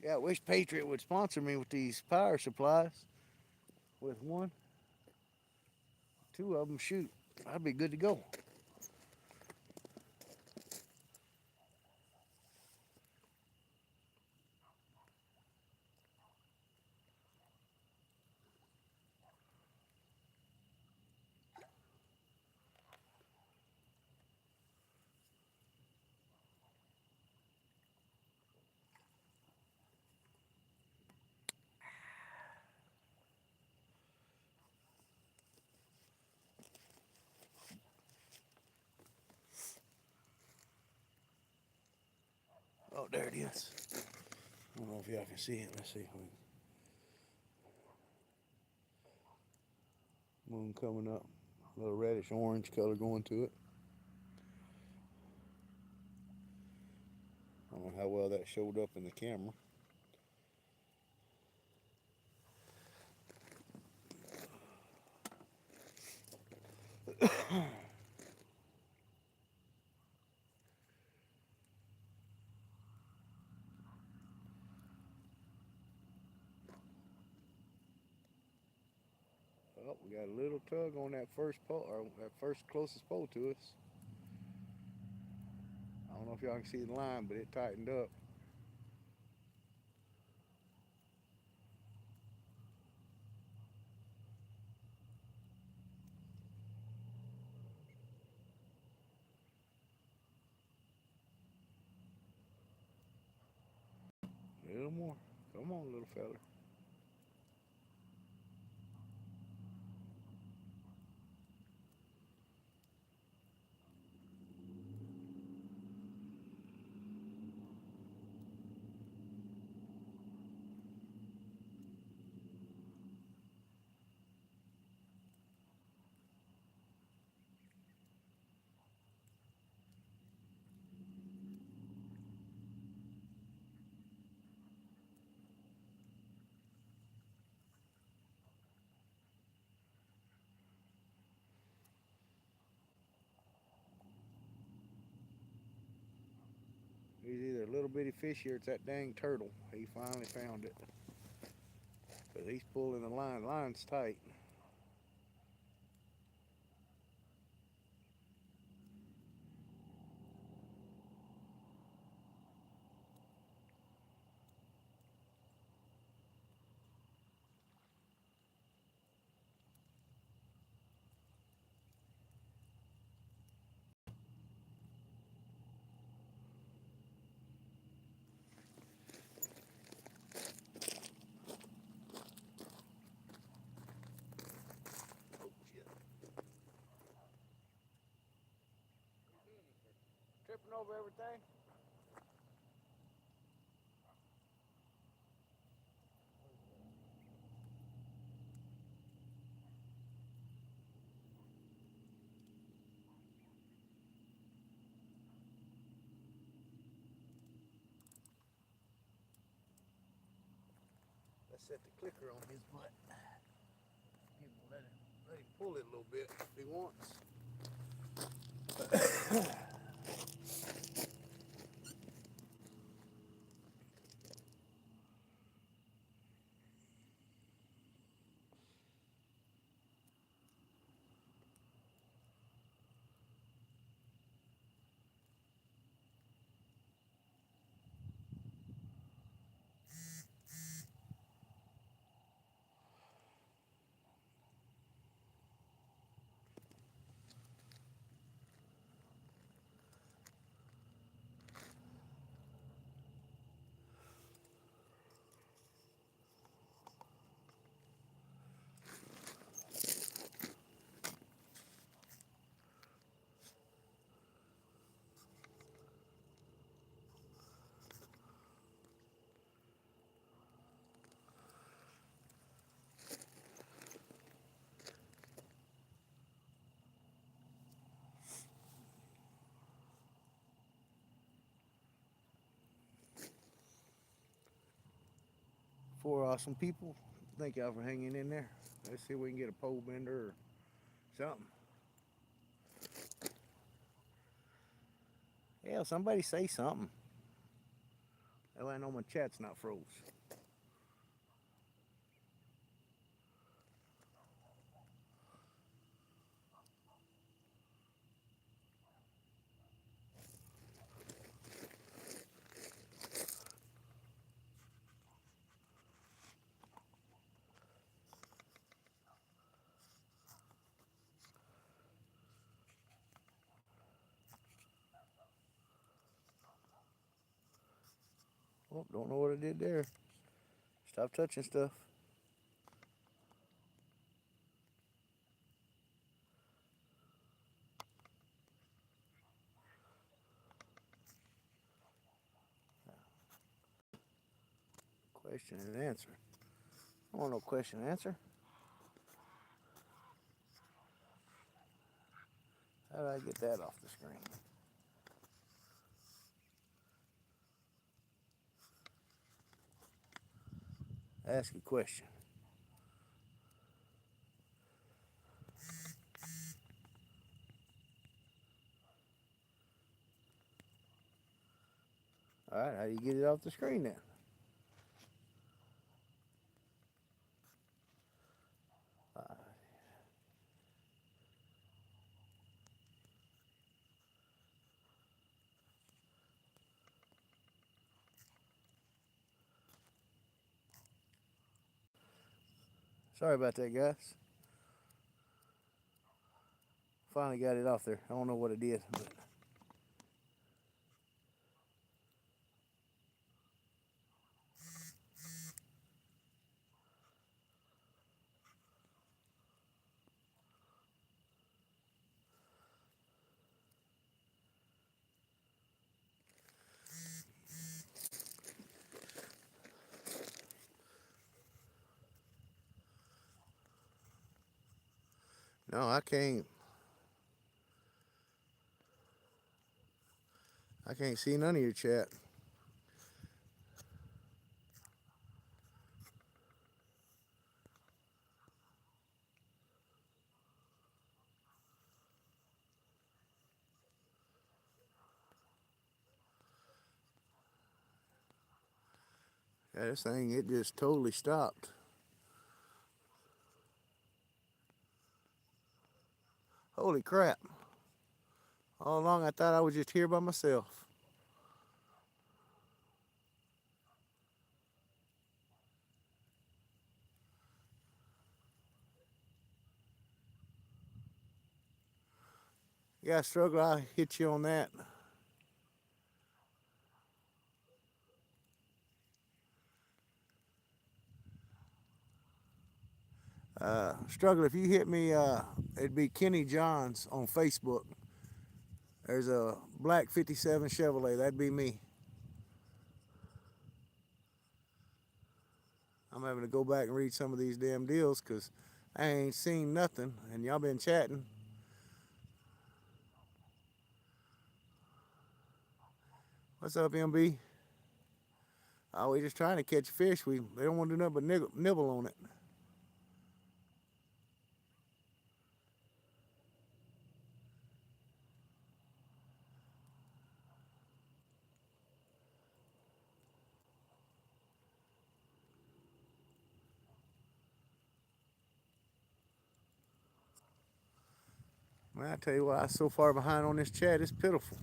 Yeah, I wish Patriot would sponsor me with these power supplies. With one, two of them, shoot, I'd be good to go. Oh, there it is. I don't know if y'all can see it. Let's see. Moon coming up. A little reddish orange color going to it. I don't know how well that showed up in the camera. Oh, we got a little tug on that first pole, or that first closest pole to us. I don't know if y'all can see the line, but it tightened up. A little more. Come on, little fella. He's either a little bitty fish or it's that dang turtle. He finally found it. But he's pulling the line. The line's tight. Oh, shit. Tripping over everything? Let's set the clicker on his butt. Let him pull it a little bit if he wants. Four awesome people. Thank y'all for hanging in there. Let's see if we can get a pole bender or something. Hell, somebody say something. That way I know my chat's not froze. Oh, don't know what I did there. Stop touching stuff. Question and answer. I want no question and answer. How did I get that off the screen? Ask a question. All right, how do you get it off the screen then? Sorry about that, guys. Finally got it off there. I don't know what it did, but no, I can't. I can't see none of your chat. Yeah, this thing, it just totally stopped. Holy crap. All along I thought I was just here by myself. Yeah, struggle, I'll hit you on that. Struggle, if you hit me, it'd be Kenny Johns on Facebook. There's a black 57 Chevrolet. That'd be me. I'm having to go back and read some of these damn deals because I ain't seen nothing, and y'all been chatting. What's up, MB? Oh, we just trying to catch fish. They don't want to do nothing but nibble on it. Man, I tell you what, I'm so far behind on this chat. It's pitiful.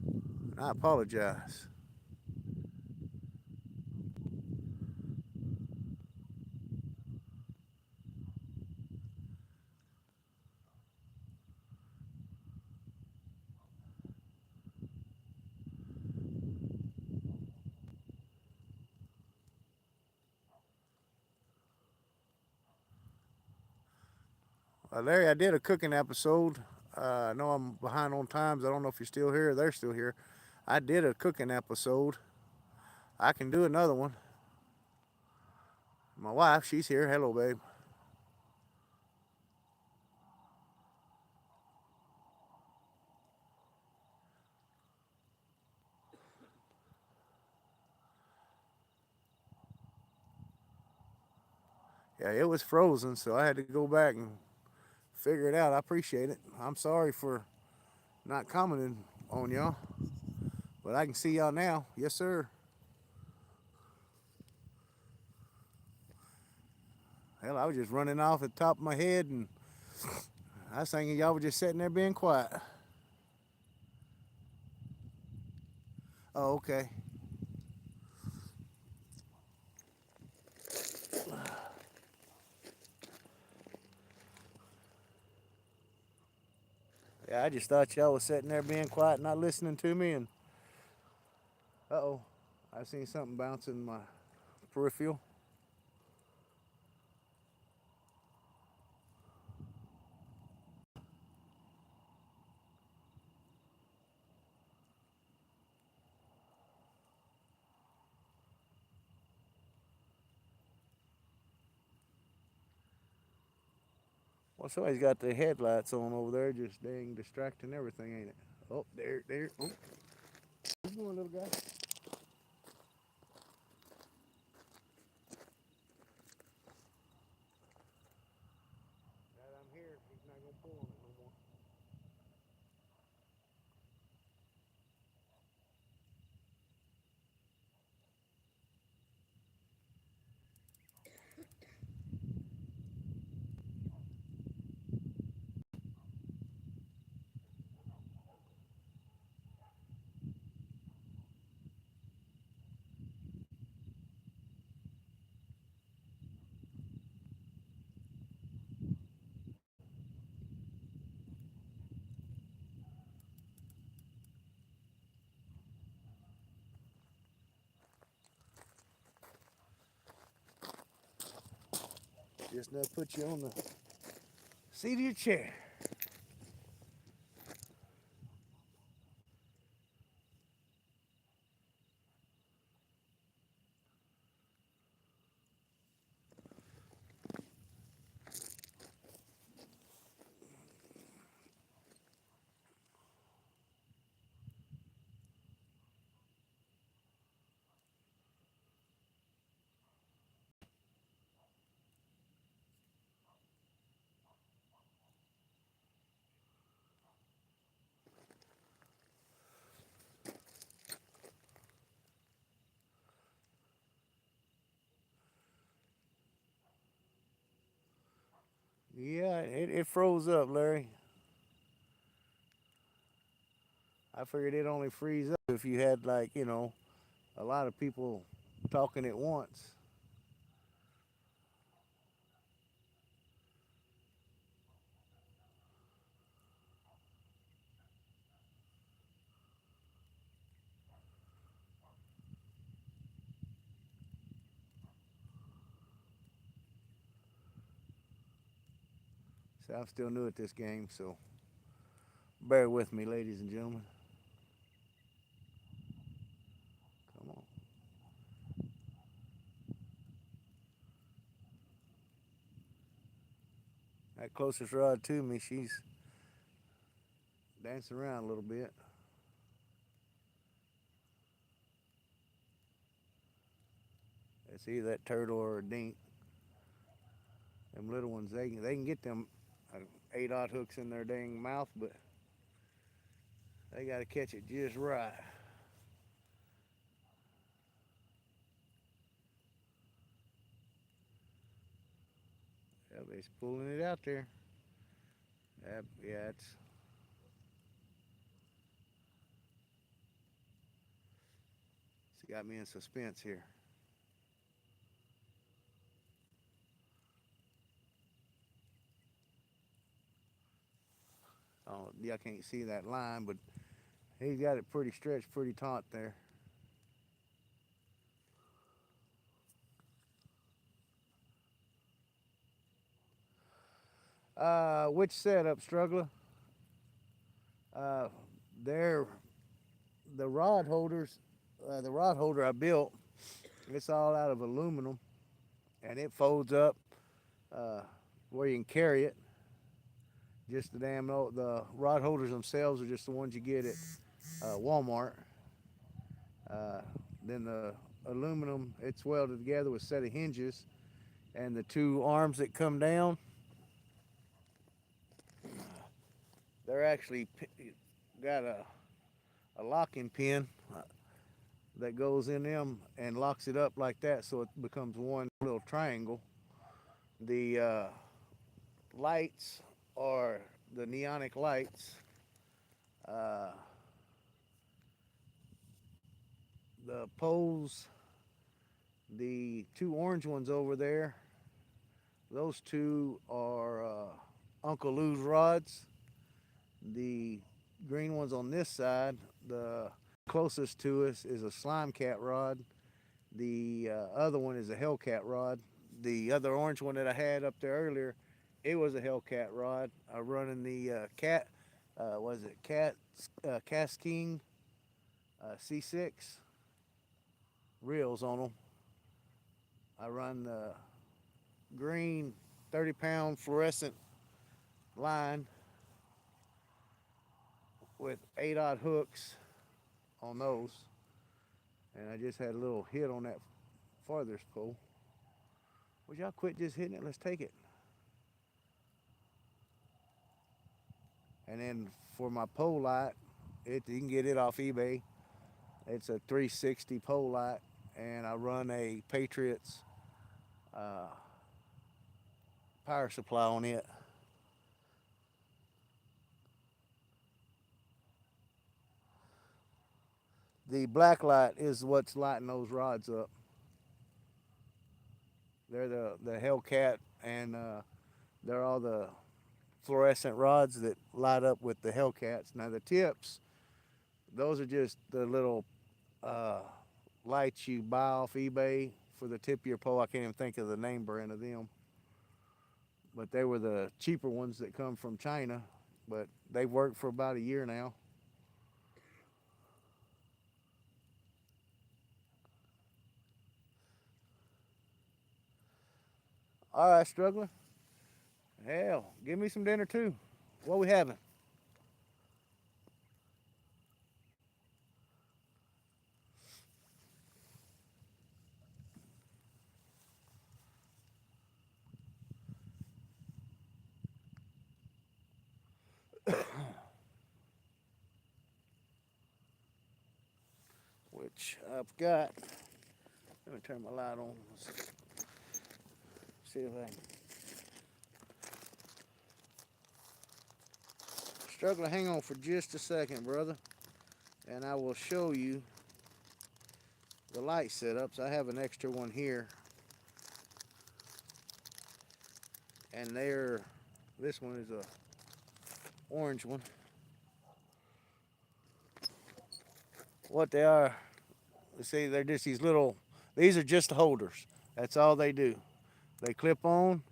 And I apologize. Larry, I did a cooking episode. I know I'm behind on times. I don't know if you're still here or they're still here. I did a cooking episode. I can do another one. My wife, she's here. Hello, babe. Yeah, it was frozen, so I had to go back and figure it out. I appreciate it. I'm sorry for not commenting on y'all, but I can see y'all now. Yes, sir. Hell, I was just running off the top of my head, and I was thinking y'all were just sitting there being quiet. Oh, okay. Yeah, I just thought y'all was sitting there being quiet, not listening to me, and uh-oh, I seen something bouncing in my peripheral. Well, somebody's got the headlights on over there, just dang distracting everything, ain't it? Oh, there. Oh, come on, little guy. Now that I'm here, he's not gonna pull on it no more. Just now put you on the seat of your chair. Yeah, it froze up, Larry. I figured it only freeze up if you had like, a lot of people talking at once. So I'm still new at this game, so bear with me, ladies and gentlemen. Come on. That closest rod to me, she's dancing around a little bit. It's either that turtle or a dink. Them little ones, they can get them 8-aught hooks in their dang mouth, but they got to catch it just right. Yep, it's pulling it out there. Yep, yeah, it's got me in suspense here. Oh, y'all can't see that line, but he's got it pretty stretched, pretty taut there. Which setup, Struggler? Uh, they're the rod holders. The rod holder I built, it's all out of aluminum, and it folds up uh, where you can carry it. Just the rod holders themselves are just the ones you get at Walmart. Uh, then the aluminum, it's welded together with a set of hinges, and the two arms that come down, they're actually got a locking pin that goes in them and locks it up like that, so it becomes one little triangle. The lights are the neonic lights. Uh, the poles, the two orange ones over there, those two are Uncle Lou's rods. The green ones on this side, the closest to us is a slime cat rod. The other one is a Hellcat rod. The other orange one that I had up there earlier, it was a Hellcat rod. I'm running the cat, was it cat Cast King C6 reels on them. I run the green 30-pound fluorescent line with 8-aught hooks on those, and I just had a little hit on that farthest pole. Would y'all quit just hitting it? Let's take it. And then for my pole light, you can get it off eBay. It's a 360 pole light, and I run a Patriots uh, power supply on it. The black light is what's lighting those rods up. They're the Hellcat, and they're all the fluorescent rods that light up with the Hellcats. Now the tips, those are just the little uh, lights you buy off eBay for the tip of your pole. I can't even think of the name brand of them, but they were the cheaper ones that come from China. But they've worked for about a year now. All right, struggler. Hell, give me some dinner too. What we having? Which I've got. Let me turn my light on. Let's see if I can. Struggler, hang on for just a second, brother, and I will show you the light setups. I have an extra one here, and this one is a orange one. What they are, let's see, they're just these little. These are just the holders. That's all they do. They clip on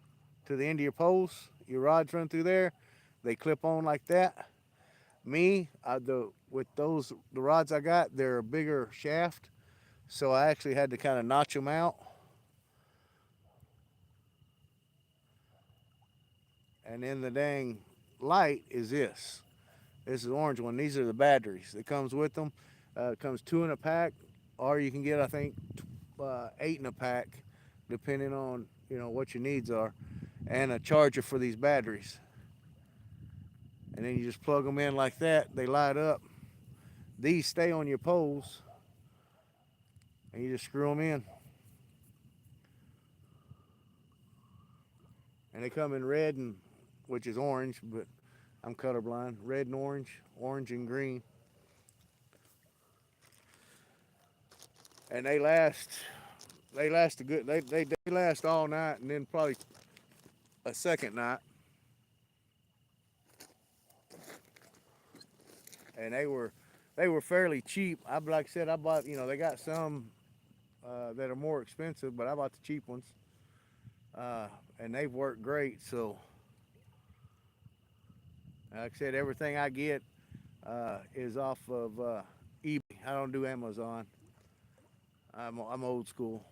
to the end of your poles. Your rods run through there. They clip on like that. With the rods I got, they're a bigger shaft, so I actually had to kind of notch them out. And then the dang light is this. This is the orange one. These are the batteries that comes with them. It comes two in a pack, or you can get, I think, 8 in a pack, depending on what your needs are, and a charger for these batteries. And then you just plug them in like that. They light up. These stay on your poles, and you just screw them in. And they come in red and which is orange, but I'm colorblind. Red and orange and green. And they last a good they last all night and then probably a second night. And they were fairly cheap. Like I said, I bought, they got some that are more expensive, but I bought the cheap ones. And they've worked great. So like I said, everything I get is off of eBay. I don't do Amazon. I'm old school.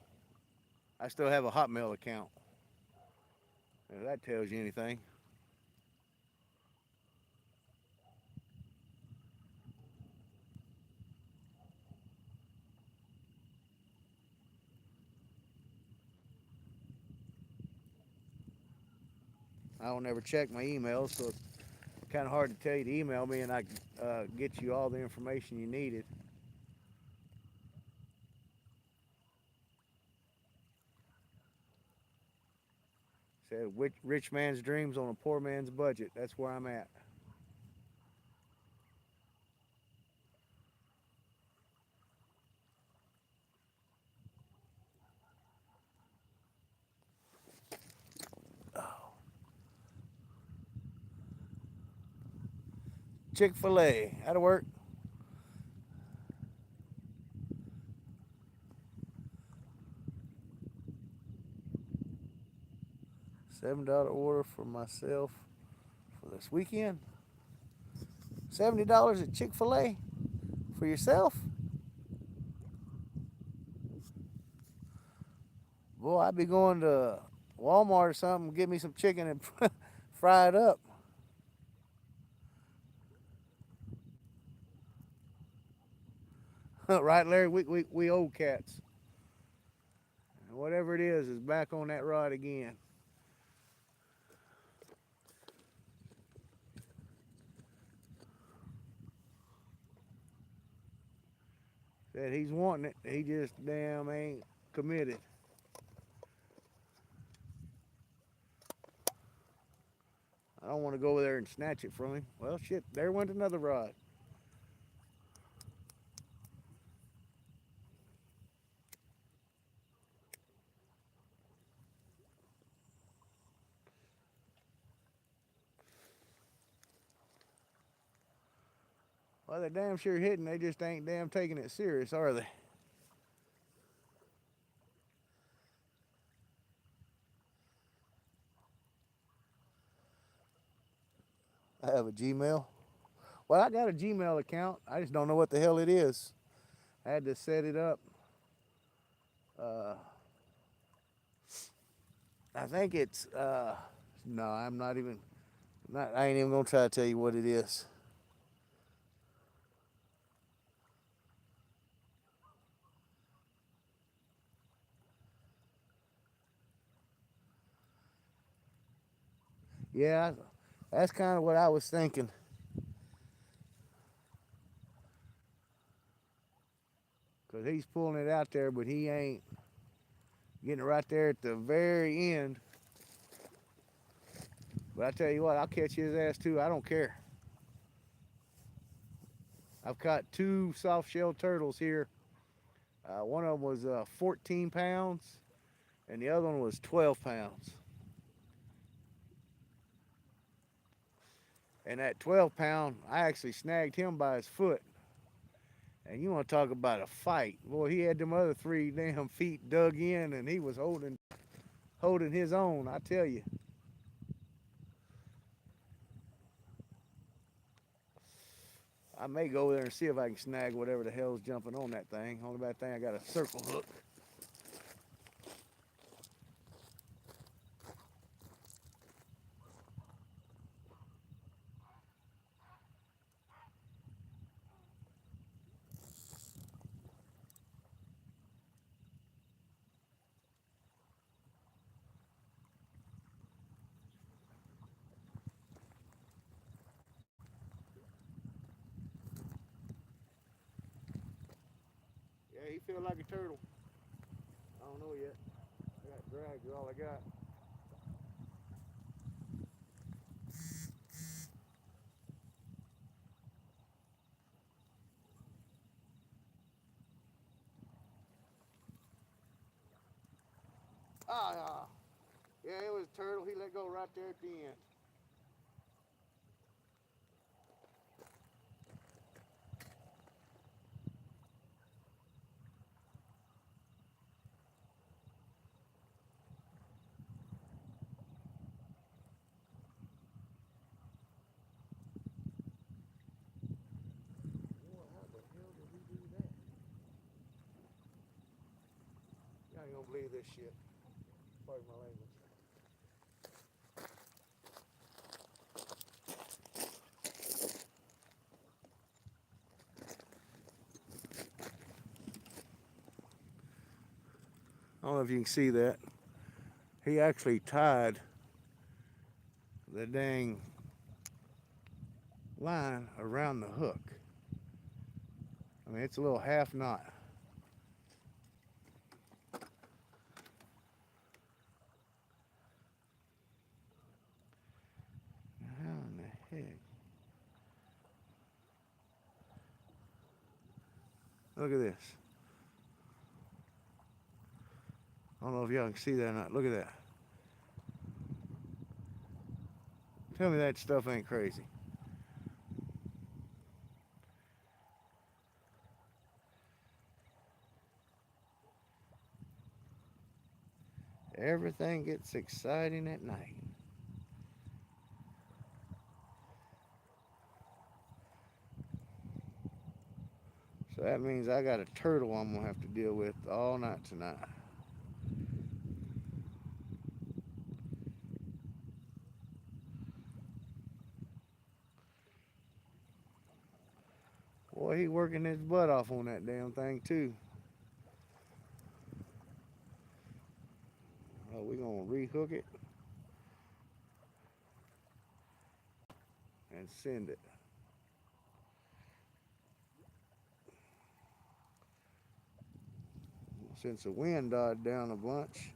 I still have a Hotmail account. If that tells you anything. I don't ever check my emails, so it's kind of hard to tell you to email me and I get you all the information you needed. Said rich man's dreams on a poor man's budget. That's where I'm at. Chick-fil-A. That'll work. $7 order for myself for this weekend. $70 at Chick-fil-A for yourself? Boy, I'd be going to Walmart or something, get me some chicken and fry it up. Right, Larry? We old cats. Whatever it is back on that rod again. Said he's wanting it. He just damn ain't committed. I don't want to go over there and snatch it from him. Well, shit, there went another rod. Well, they're damn sure hitting. They just ain't damn taking it serious, are they? I have a Gmail. Well, I got a Gmail account. I just don't know what the hell it is. I had to set it up. I think it's, no, I'm not even, I ain't even going to try to tell you what it is. Yeah, that's kind of what I was thinking. Because he's pulling it out there, but he ain't getting it right there at the very end. But I tell you what, I'll catch his ass too. I don't care. I've caught 2 soft-shell turtles here. One of them was 14 pounds, and the other one was 12 pounds. And that 12-pound, I actually snagged him by his foot. And you want to talk about a fight. Boy, he had them other 3 damn feet dug in, and he was holding his own, I tell you. I may go over there and see if I can snag whatever the hell's jumping on that thing. Only bad thing, I got a circle hook. he feel like a turtle. I don't know yet. I got drag is all I got. Ah, yeah, it was a turtle. He let go right there at the end. Boy, how the hell did he do that? Y'all ain't gonna believe this shit. Pardon my language. I don't know if you can see that. He actually tied the dang line around the hook. I mean, it's a little half knot. How in the heck? Look at this. I don't know if y'all can see that or not. Look at that. Tell me that stuff ain't crazy. Everything gets exciting at night. So that means I got a turtle I'm gonna have to deal with all night tonight. Boy, he working his butt off on that damn thing too. Oh, we're gonna rehook it and send it. Since the wind died down a bunch,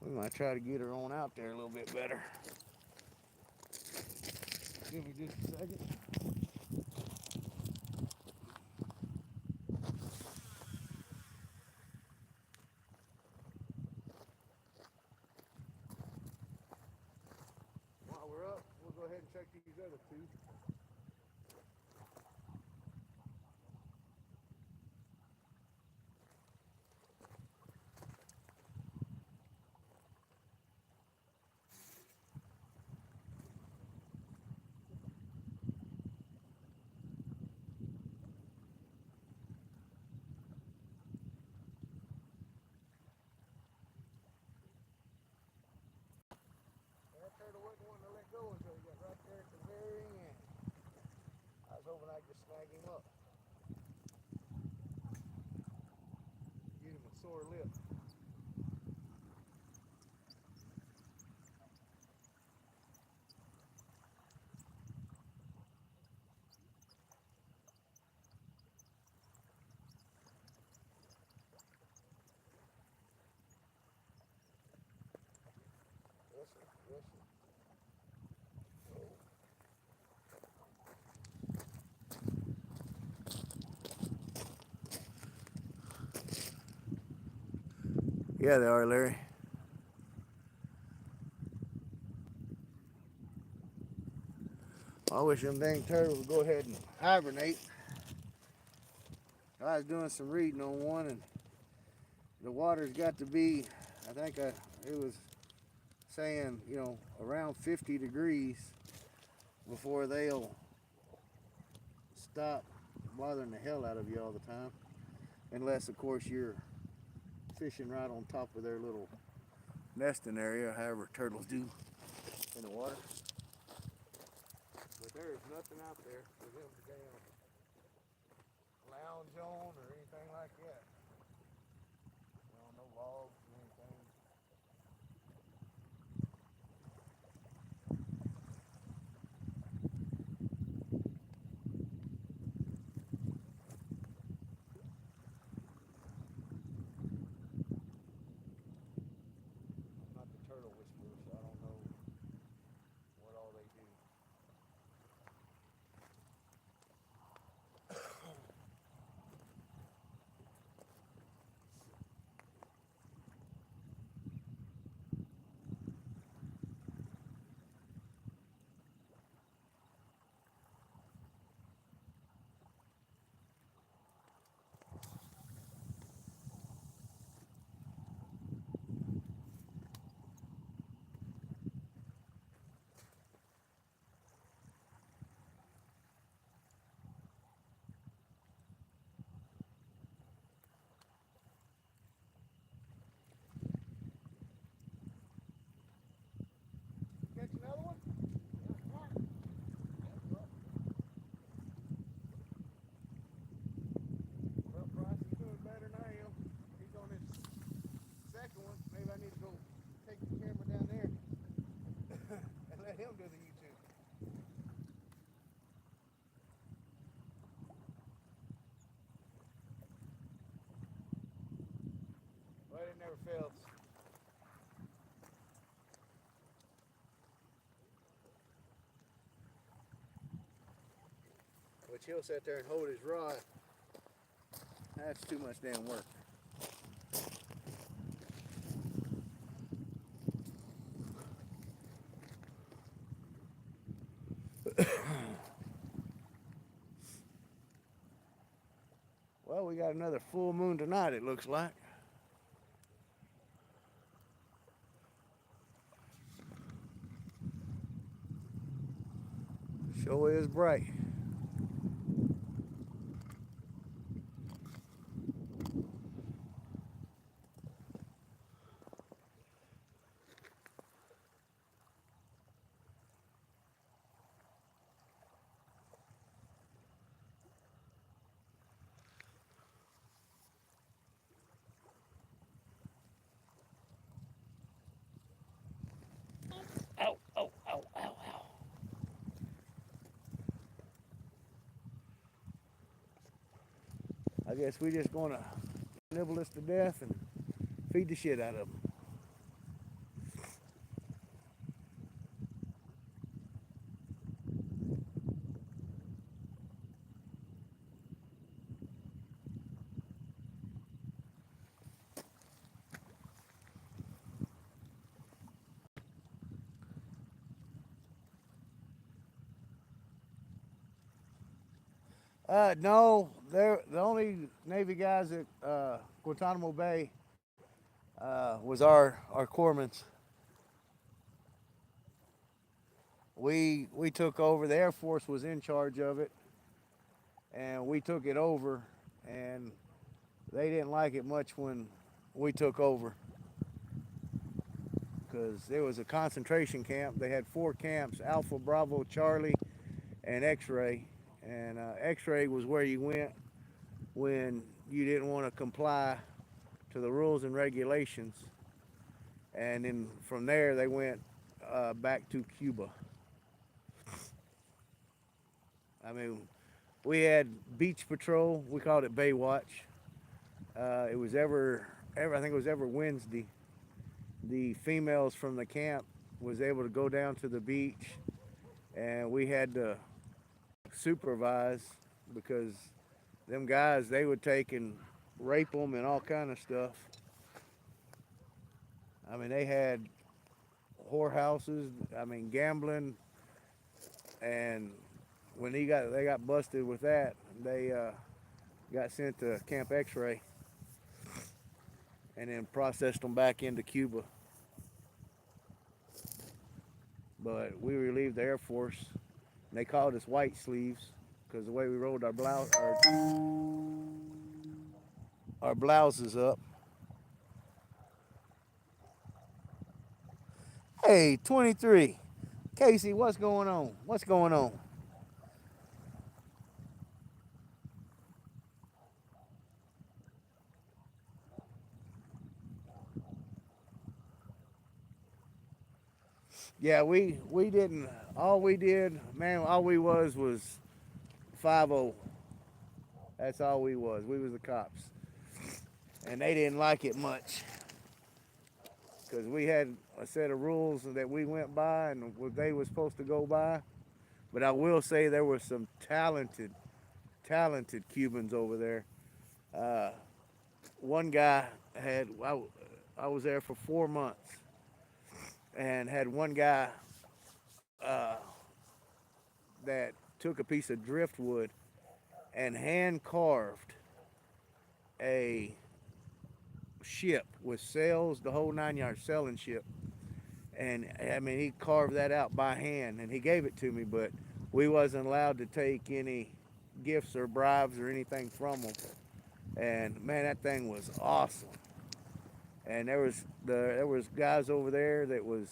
we might try to get her on out there a little bit better. Give me just a second. While we're up, we'll go ahead and check these other two. That turtle wasn't wanting to let go until he got right there at the very end. I was hoping I could just snag him up. Get him a sore lip. Yes, sir. Yes, sir. Yeah, they are, Larry. I wish them dang turtles would go ahead and hibernate. I was doing some reading on one, and the water's got to be, I think it was saying, around 50 degrees before they'll stop bothering the hell out of you all the time. Unless, of course, you're fishing right on top of their little nesting area, however turtles do in the water. But there is nothing out there for them to damn lounge on or anything like that. No logs or anything. filth. Which he'll sit there and hold his rod. That's too much damn work. Well, we got another full moon tonight, it looks like. Sure is bright. Ow, ow, ow, ow, ow. I guess we just gonna nibble this to death and feed the shit out of them. No, they're the only Navy guys at Guantanamo Bay was our corpsman's. We took over. The Air Force was in charge of it, and we took it over. And they didn't like it much when we took over because there was a concentration camp. They had 4 camps: Alpha, Bravo, Charlie, and X-Ray. And X-Ray was where you went when you didn't want to comply to the rules and regulations. And then from there they went back to Cuba. I mean, we had beach patrol. We called it Baywatch. It was I think it was every Wednesday. The females from the camp was able to go down to the beach, and we had to supervise because them guys, they would take and rape them and all kind of stuff. I mean, they had whorehouses. I mean, gambling, and when they got busted with that, they got sent to Camp X-Ray and then processed them back into Cuba. But we relieved the Air Force. And they called us white sleeves because the way we rolled our blouses up. Hey, 23. Casey, what's going on? What's going on? Yeah, we didn't. All we did, man, all we was 5-0. That's all we was. We was the cops, and they didn't like it much because we had a set of rules that we went by and what they were supposed to go by. But I will say there were some talented Cubans over there. Uh, One guy I was there for 4 months and had one guy uh, that took a piece of driftwood and hand carved a ship with sails, the whole 9 yards, sailing ship. And I mean, he carved that out by hand, and he gave it to me, but we wasn't allowed to take any gifts or bribes or anything from them. And man, that thing was awesome. And there was guys over there that was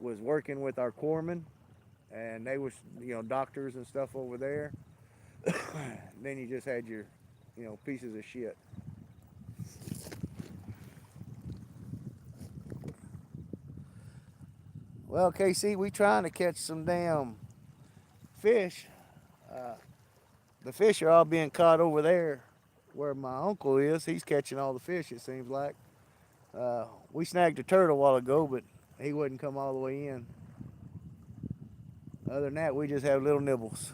working with our corpsmen, and they was doctors and stuff over there. Then you just had your pieces of shit. Well, KC, we trying to catch some damn fish. Uh, the fish are all being caught over there where my uncle is. He's catching all the fish, it seems like. We snagged a turtle a while ago, but he wouldn't come all the way in. Other than that, we just have little nibbles.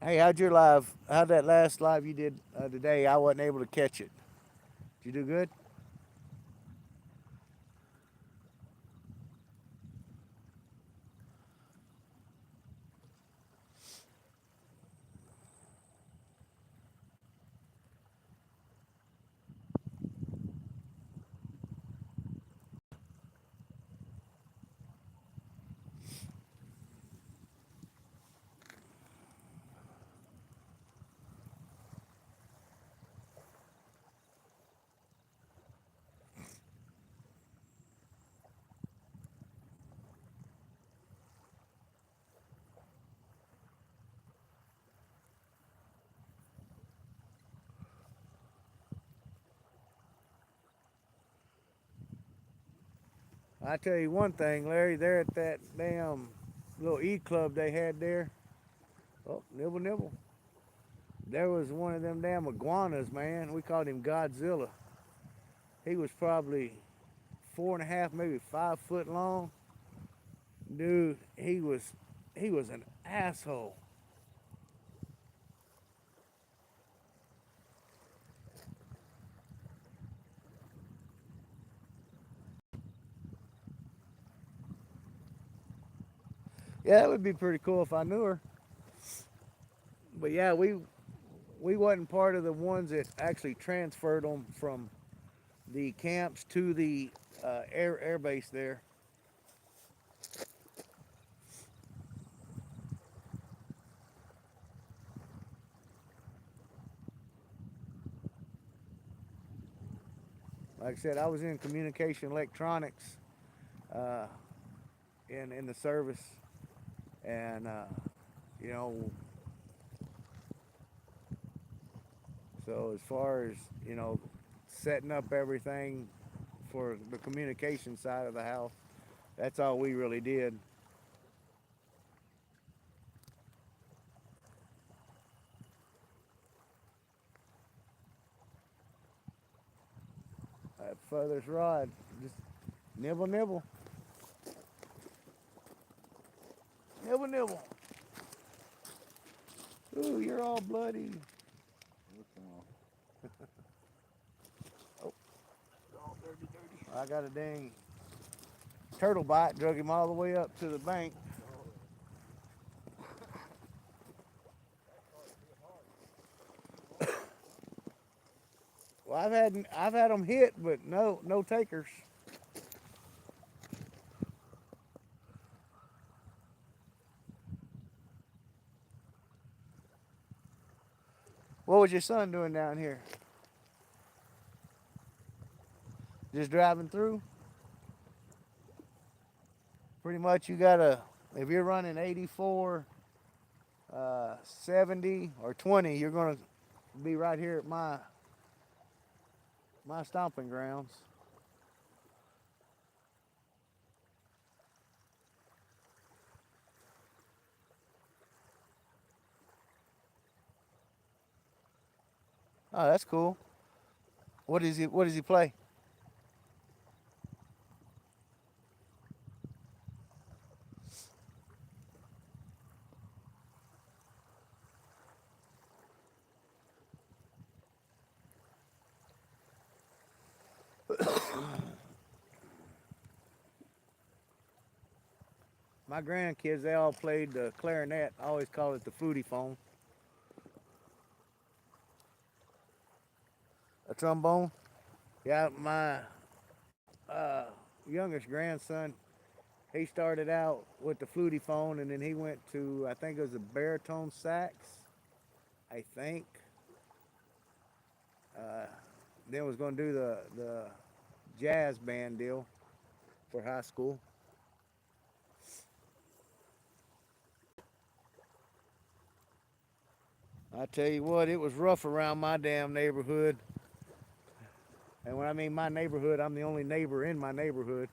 Hey, how'd your live? How'd that last live you did today? I wasn't able to catch it. Did you do good? I tell you one thing, Larry. There at that damn little E club they had there. Oh, nibble nibble. There was one of them damn iguanas, man. We called him Godzilla. He was probably 4.5, maybe 5 foot long. Dude, he was an asshole. Yeah, it would be pretty cool if I knew her. But yeah, we wasn't part of the ones that actually transferred them from the camps to the air base there. Like I said, I was in communication electronics uh, in the service, and you know, so as far as setting up everything for the communication side of the house, that's all we really did. That feather's rod, just nibble, nibble, nibble, nibble. Ooh, you're all bloody. Oh, All dirty, dirty. I got a dang turtle bite, drug him all the way up to the bank. Well, I've had them hit, but no takers. What was your son doing down here? Just driving through? Pretty much you gotta, if you're running 84, 70, or 20, you're gonna be right here at my stomping grounds. Oh, that's cool. What does he play? My grandkids, they all played the clarinet. I always call it the flutie phone. A trombone. Yeah, my uh, youngest grandson, he started out with the flutie phone, and then he went to, I think it was a baritone sax, I think. Uh, then was going to do the jazz band deal for high school. I tell you what, it was rough around my damn neighborhood. And when I mean my neighborhood, I'm the only neighbor in my neighborhood.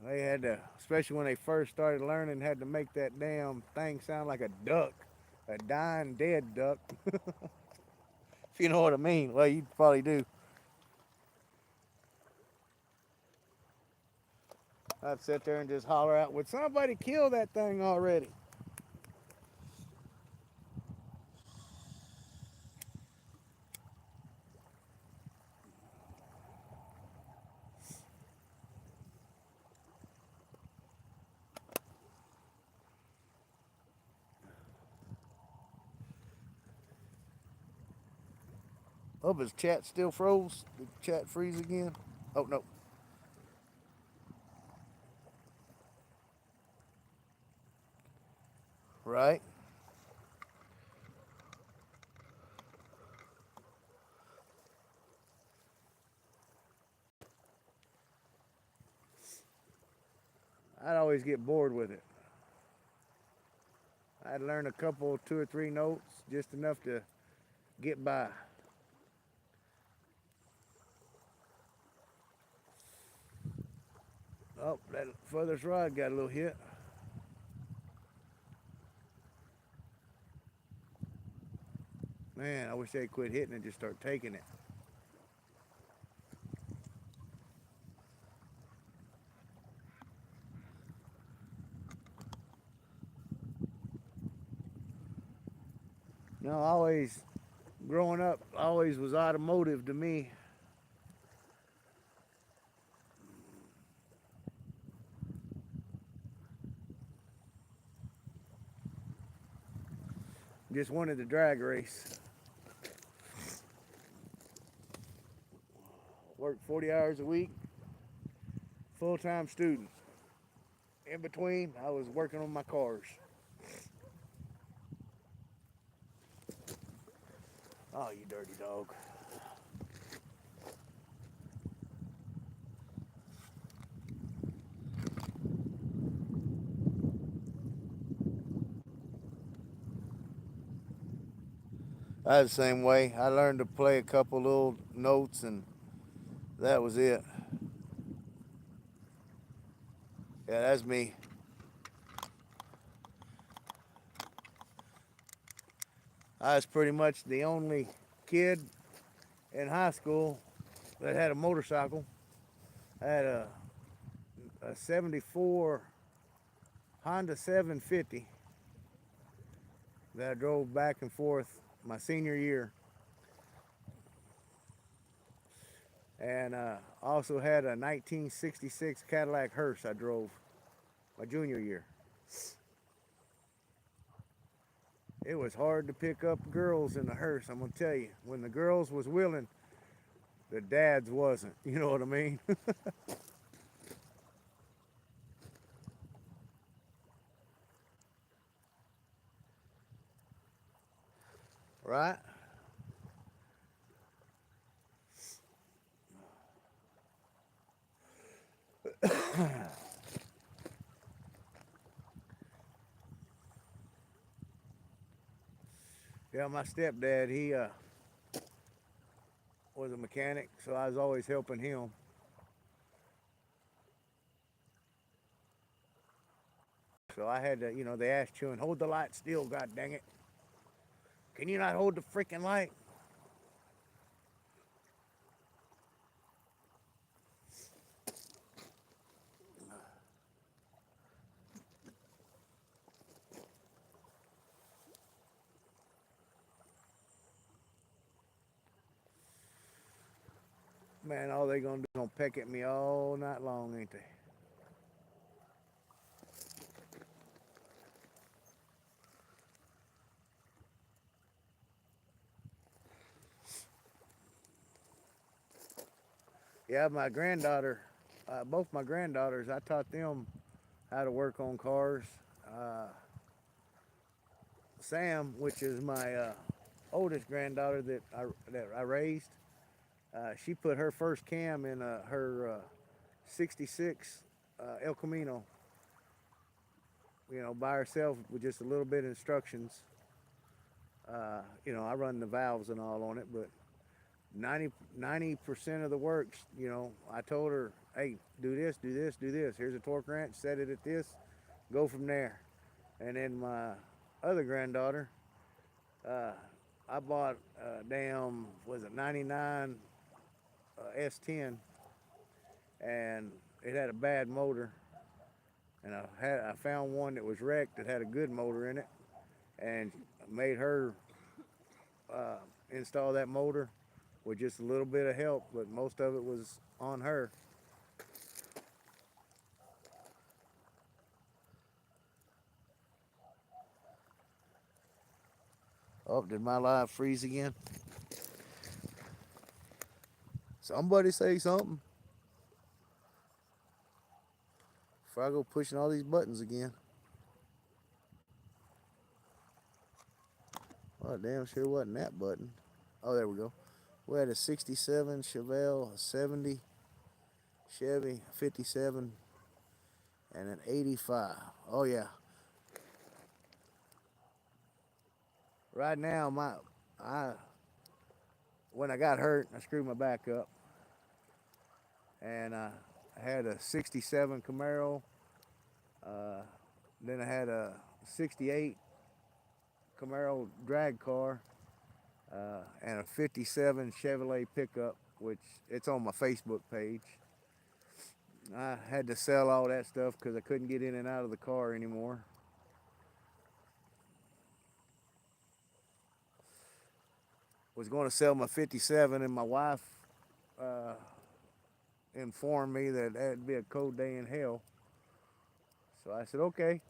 They had to, especially when they first started learning, had to make that damn thing sound like a duck, a dying dead duck. If you know what I mean. Well, you probably do. I'd sit there and just holler out, would somebody kill that thing already? Oh, his chat still froze? Did chat freeze again? Oh, no. Right? I'd always get bored with it. I'd learn a couple, 2 or 3 notes, just enough to get by. Oh, that furthest rod got a little hit. Man, I wish they'd quit hitting and just start taking it. No, always, growing up, always was automotive to me. Just wanted to drag race. Worked 40 hours a week, full-time student. In between, I was working on my cars. Oh, you dirty dog. I was the same way. I learned to play a couple little notes and that was it. Yeah, that's me. I was pretty much the only kid in high school that had a motorcycle. I had a 74 Honda 750 that I drove back and forth my senior year. And also had a 1966 Cadillac hearse I drove my junior year. It was hard to pick up girls in the hearse, I'm gonna tell you. When the girls was willing, the dads wasn't. You know what I mean? Right? Yeah, my stepdad, he was a mechanic, so I was always helping him. So I had to, they asked chewing, hold the light still, god dang it. Can you not hold the freaking light? Man, all they gonna do is gonna peck at me all night long, ain't they? Yeah, my granddaughter, both my granddaughters, I taught them how to work on cars. Uh, Sam, which is my oldest granddaughter that I raised, she put her first cam in her '66 El Camino. By herself with just a little bit of instructions. I run the valves and all on it, but 90% of the works, I told her, hey, do this, do this, do this. Here's a torque wrench, set it at this, go from there. And then my other granddaughter, I bought a damn, was it 99 S10, and it had a bad motor. And I found one that was wrecked that had a good motor in it, and made her uh, install that motor with just a little bit of help, but most of it was on her. Oh, did my live freeze again? Somebody say something before I go pushing all these buttons again. Well, damn sure wasn't that button. Oh, there we go. We had a 67 Chevelle, a 70 Chevy, 57, and an 85. Oh yeah. Right now, I when I got hurt, I screwed my back up, and I had a 67 Camaro. Uh, then I had a 68 Camaro drag car, and a 57 Chevrolet pickup, which it's on my Facebook page. I had to sell all that stuff because I couldn't get in and out of the car anymore. Was going to sell my 57, and my wife uh, informed me that that'd be a cold day in hell. So I said, okay.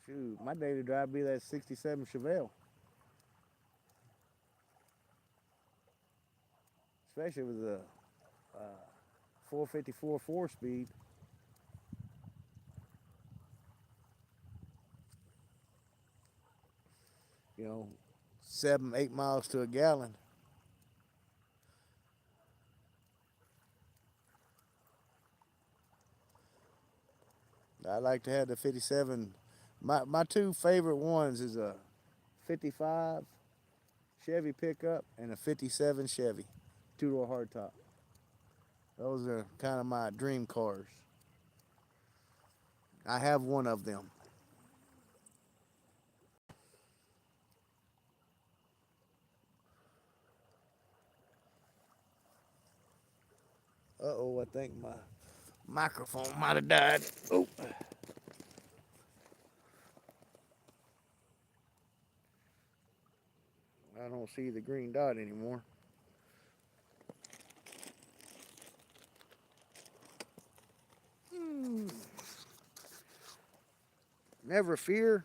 Shoot, my daily drive be that 67 Chevelle, especially with a 454 4-speed. You know, 7, 8 miles to a gallon. I like to have the 57. My two favorite ones is a 55 Chevy pickup and a 57 Chevy two-door hardtop. Those are kind of my dream cars. I have one of them. Uh-oh, I think my microphone might have died. Oh, I don't see the green dot anymore. Never fear.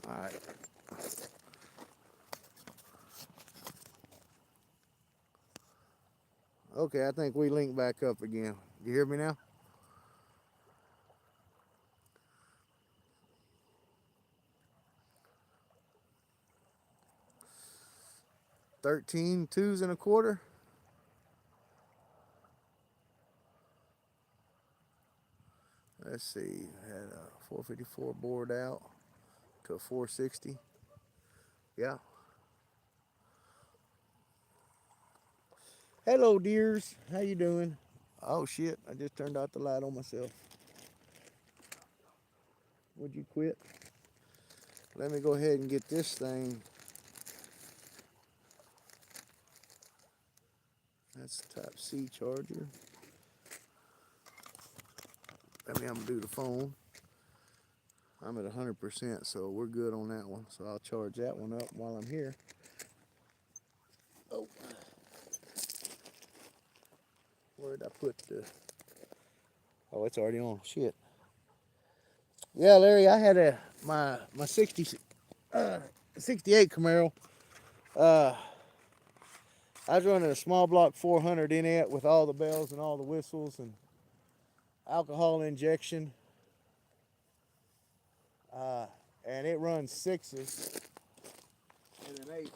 All right. Okay, I think we link back up again. You hear me now? 13 twos and a quarter. Let's see. Had a 454 bored out to a 460. Yeah. Hello, dears. How you doing? Oh shit! I just turned out the light on myself. Would you quit? Let me go ahead and get this thing. That's the Type C charger. Let me undo the phone. I'm at 100%, so we're good on that one. So I'll charge that one up while I'm here. Oh, where did I put the? Oh, it's already on. Shit. Yeah, Larry, I had my 68 Camaro. Uh, I was running a small block 400 in it with all the bells and all the whistles and alcohol injection. Uh, and it runs sixes and an eight.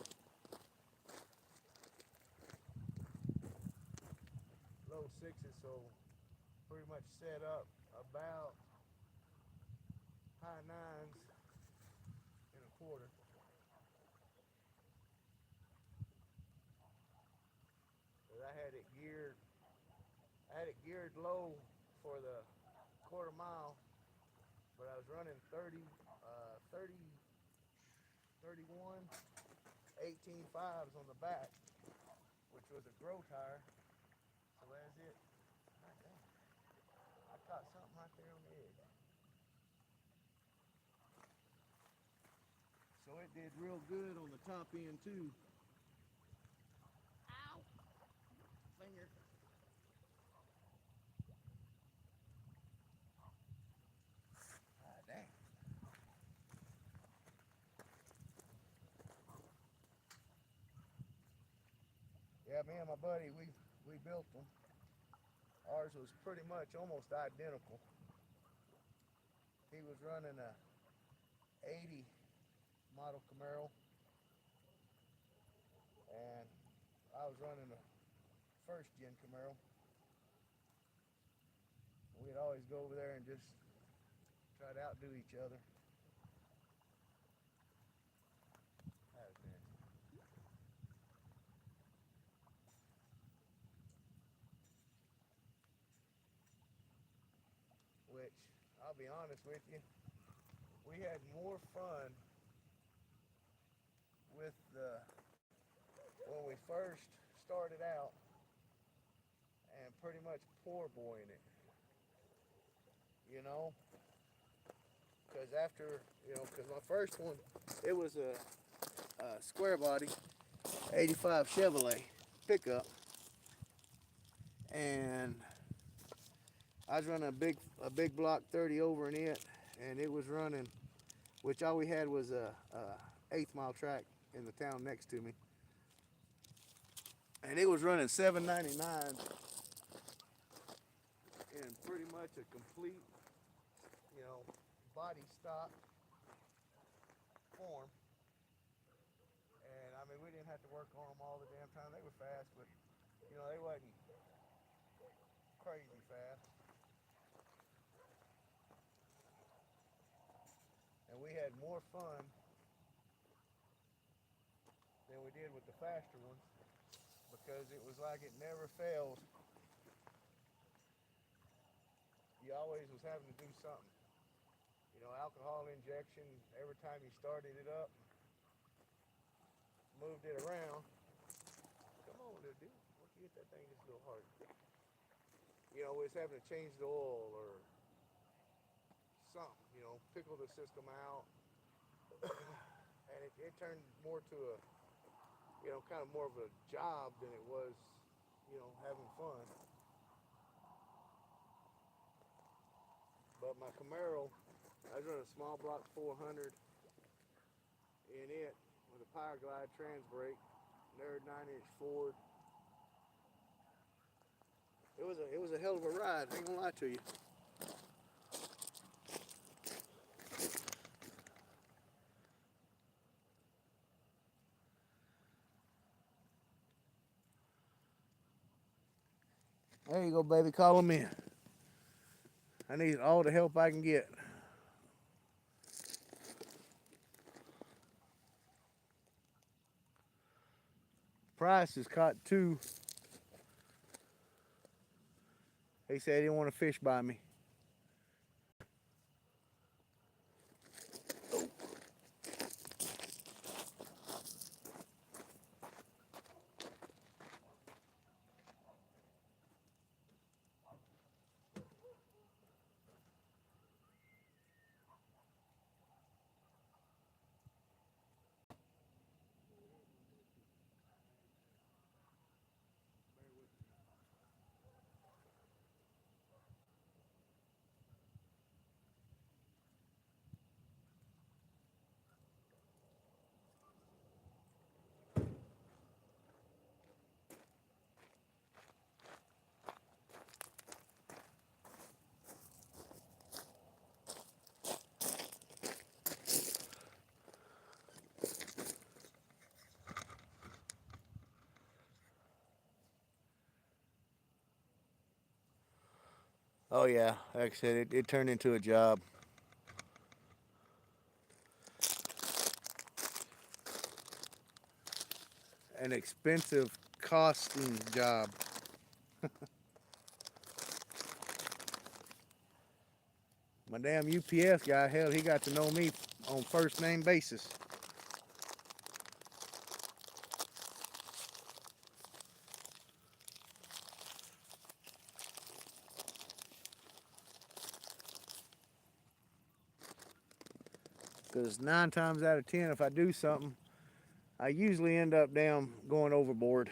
much set up about high nines and a quarter. But I had it geared low for the quarter mile, but I was running 30, 31, 18 fives on the back, which was a grow tire. So that's it. God dang. I caught something right there on the edge. So it did real good on the top end too. Ow! Finger. God dang. Yeah, me and my buddy, we built them. Ours was pretty much almost identical. He was running a 80 model Camaro, and I was running a first gen Camaro. We'd always go over there and just try to outdo each other. That was nasty. Which, I'll be honest with you, we had more fun with when we first started out and pretty much poor boying it, you know, because after, because my first one, it was a square body 85 Chevrolet pickup, and I was running a big block 30 over in it, and it was running, which all we had was a 8th mile track in the town next to me, and it was running 799 in pretty much a complete, body stop form. And I mean, we didn't have to work on them all the damn time. They were fast, but they wasn't crazy fast. And we had more fun than we did with the faster ones, because it was like it never failed. You always was having to do something. Alcohol injection every time you started it up, moved it around. Come on, little dude. Why don't you hit that thing just a little harder? We was having to change the oil or something, pickle the system out. And it turned more to a, kind of more of a job than it was, having fun. But my Camaro, I was running a small block 400 in it with a Power Glide trans brake, Nerd 9-inch Ford. It was a hell of a ride. I ain't gonna lie to you. There you go, baby. Call them in. I need all the help I can get. Price has caught 2. He said he didn't want to fish by me. Oh yeah, like I said, it turned into a job, an expensive, costing job. My damn UPS guy, hell, he got to know me on first name basis. Because 9 times out of 10, if I do something, I usually end up damn going overboard.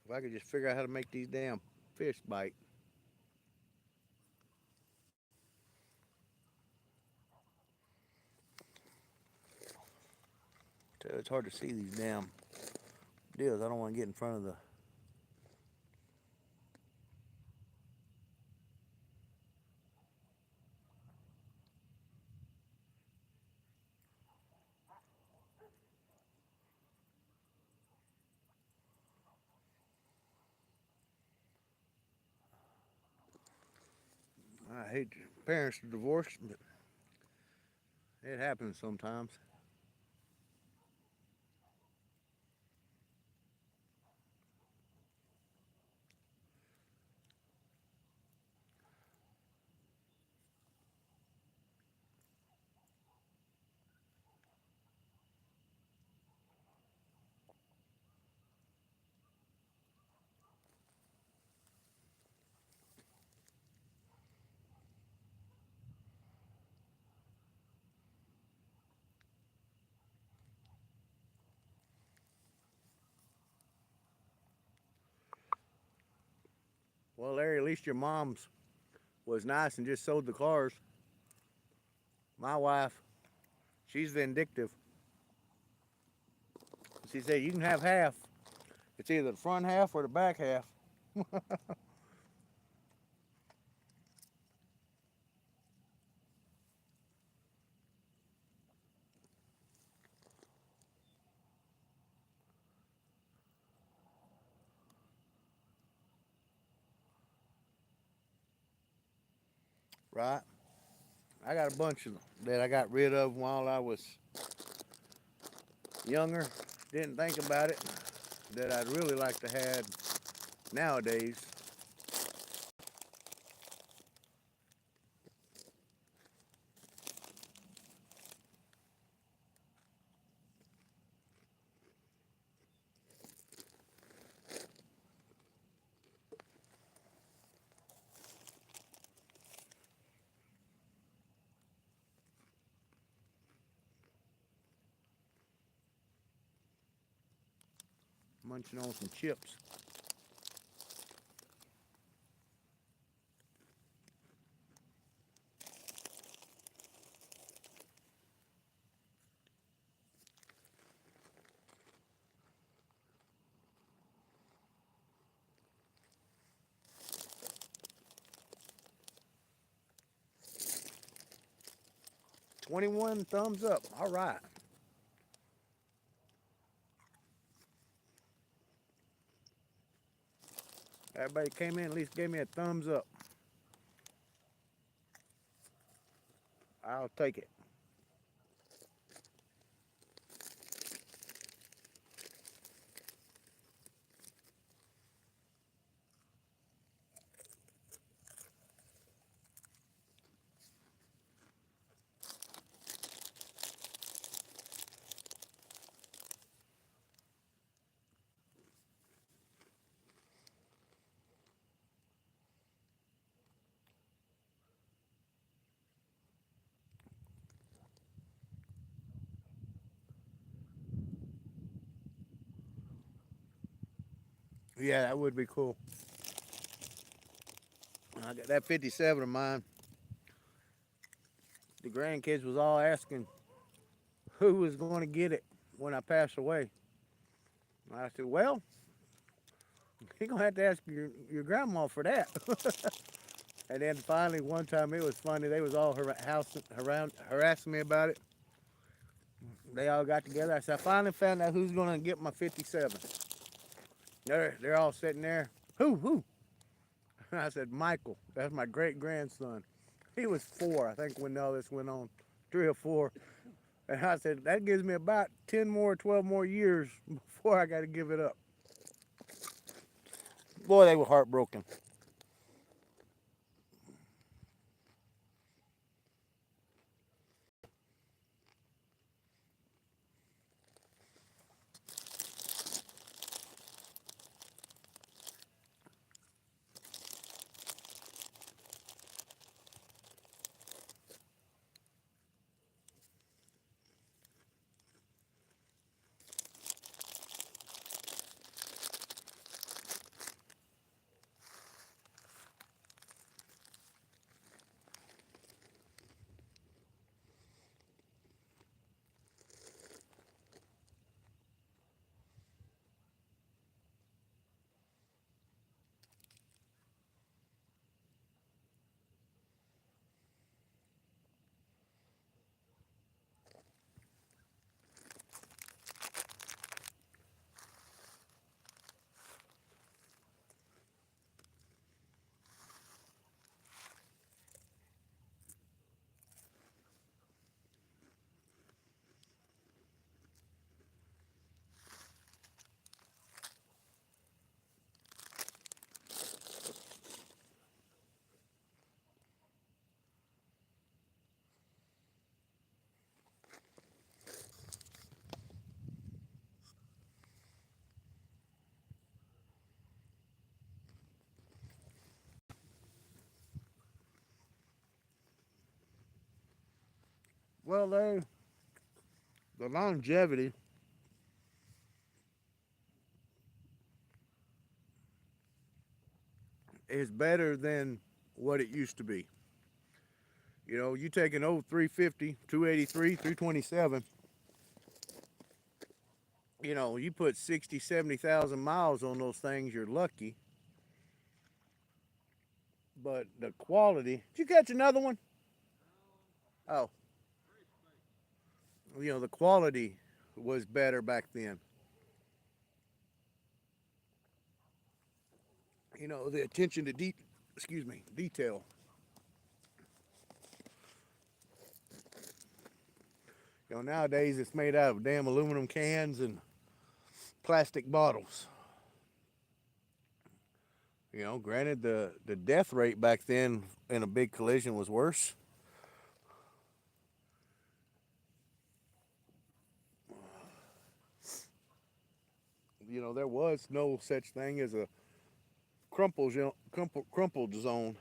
If I could just figure out how to make these damn fish bite. It's hard to see these damn deals. I don't want to get in front of the. I hate parents divorced, but it happens sometimes. Well, Larry, at least your mom's was nice and just sold the cars. My wife, she's vindictive. She said you can have half. It's either the front half or the back half. Right? I got a bunch of them that I got rid of while I was younger. Didn't think about it. That I'd really like to have nowadays. Munching on some chips. $21 thumbs up. All right. Everybody came in, at least gave me a thumbs up. I'll take it. Yeah, that would be cool. I got that 57 of mine. The grandkids was all asking who was going to get it when I pass away. I said, well, you're going to have to ask your grandma for that. And then finally, one time it was funny. They was all harassing me about it. They all got together. I said, I finally found out who's going to get my 57. They're all sitting there. Who? And I said, Michael. That's my great grandson. He was 4, I think, when all this went on, 3 or 4. And I said, that gives me about 10 more, 12 more years before I got to give it up. Boy, they were heartbroken. Well, the longevity is better than what it used to be. You know, you take an old 350, 283, 327, you know, you put 60, 70,000 miles on those things, you're lucky. But the quality, did you catch another one? Oh, you know, the quality was better back then. You know, the attention to detail. You know, nowadays it's made out of damn aluminum cans and plastic bottles. You know, granted, the death rate back then in a big collision was worse. You know, there was no such thing as a crumpled zone.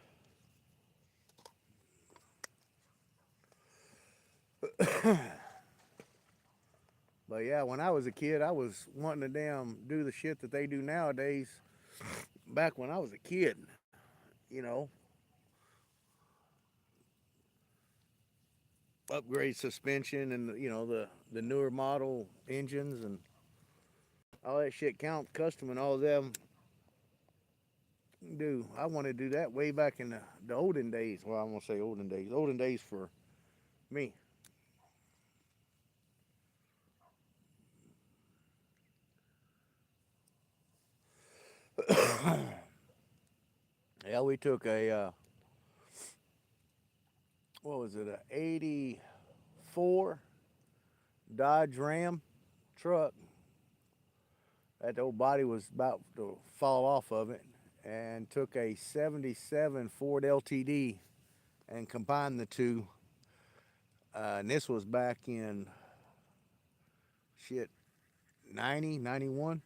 But yeah, when I was a kid, I was wanting to damn do the shit that they do nowadays. Back when I was a kid, you know, upgrade suspension and you know the newer model engines and all that shit. Count custom and all of them do. I want to do that way back in the olden days. Well, I'm gonna say olden days. Olden days for me. Yeah, we took a what was it? A '84 Dodge Ram truck. That old body was about to fall off of it, and took a '77 Ford LTD and combined the two. And this was back in shit 90, 91.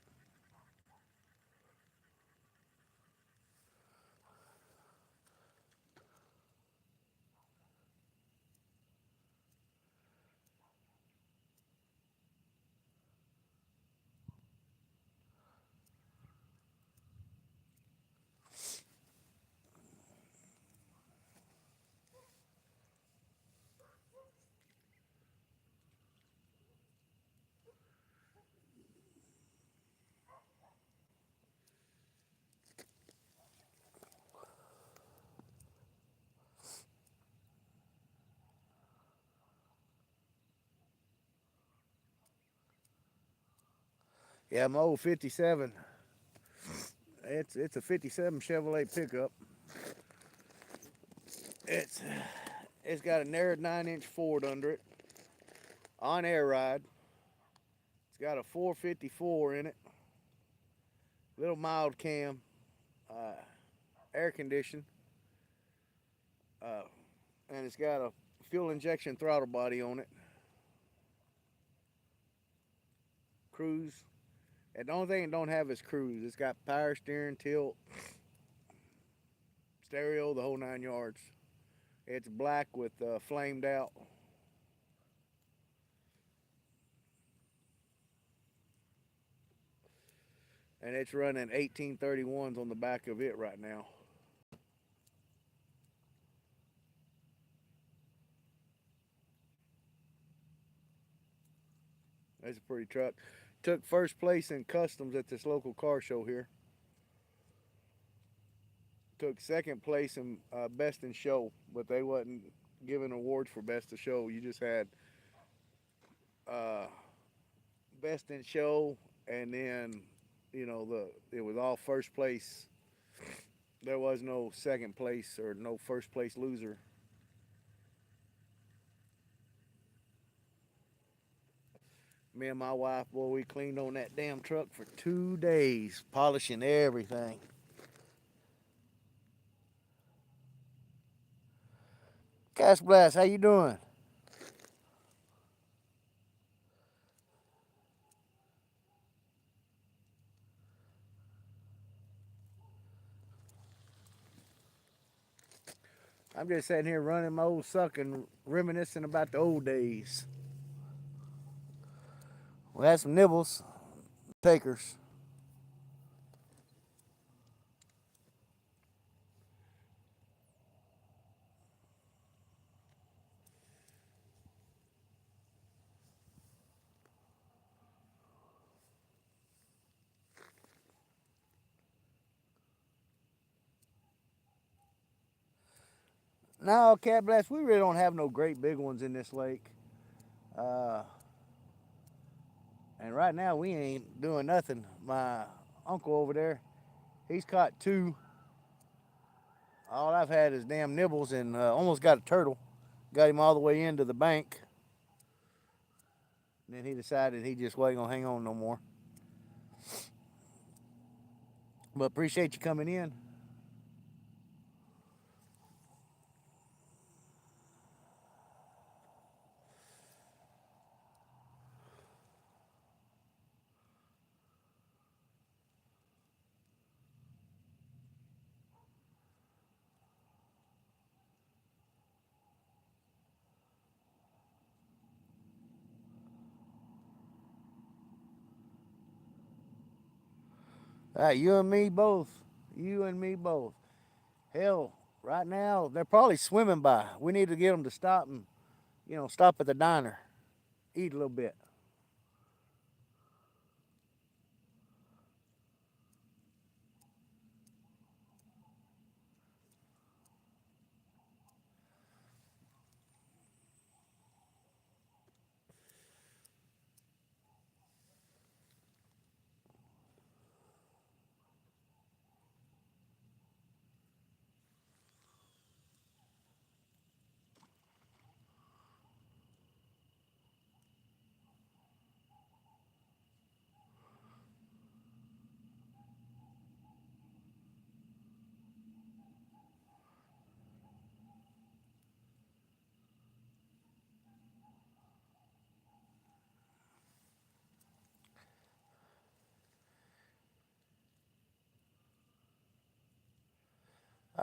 Yeah, my old 57. It's a 57 Chevrolet pickup. It's it's got a narrowed 9-inch Ford under it on air ride. It's got a 454 in it, little mild cam, uh, air conditioned, uh, and it's got a fuel injection throttle body on it. Cruise. And the only thing it don't have is cruise. It's got power steering, tilt, stereo, the whole 9 yards. It's black with flamed out. And it's running 1831s on the back of it right now. That's a pretty truck. Took first place in customs at this local car show here. Took second place in best in show, but they wasn't giving awards for best of show. You just had uh, best in show, and then it was all first place. There was no second place or no first place loser. Me and my wife, boy, we cleaned on that damn truck for 2 days, polishing everything. Cash Blast, how you doing? I'm just sitting here running my old suck and reminiscing about the old days. We had some nibbles, takers. No, Cat Blast, we really don't have no great big ones in this lake. Uh, and right now we ain't doing nothing. My uncle over there, he's caught two. All I've had is damn nibbles and almost got a turtle. Got him all the way into the bank. And then he decided he just wasn't gonna hang on no more. But appreciate you coming in. All right, you and me both. You and me both. Hell, right now they're probably swimming by. We need to get them to stop and, stop at the diner, eat a little bit.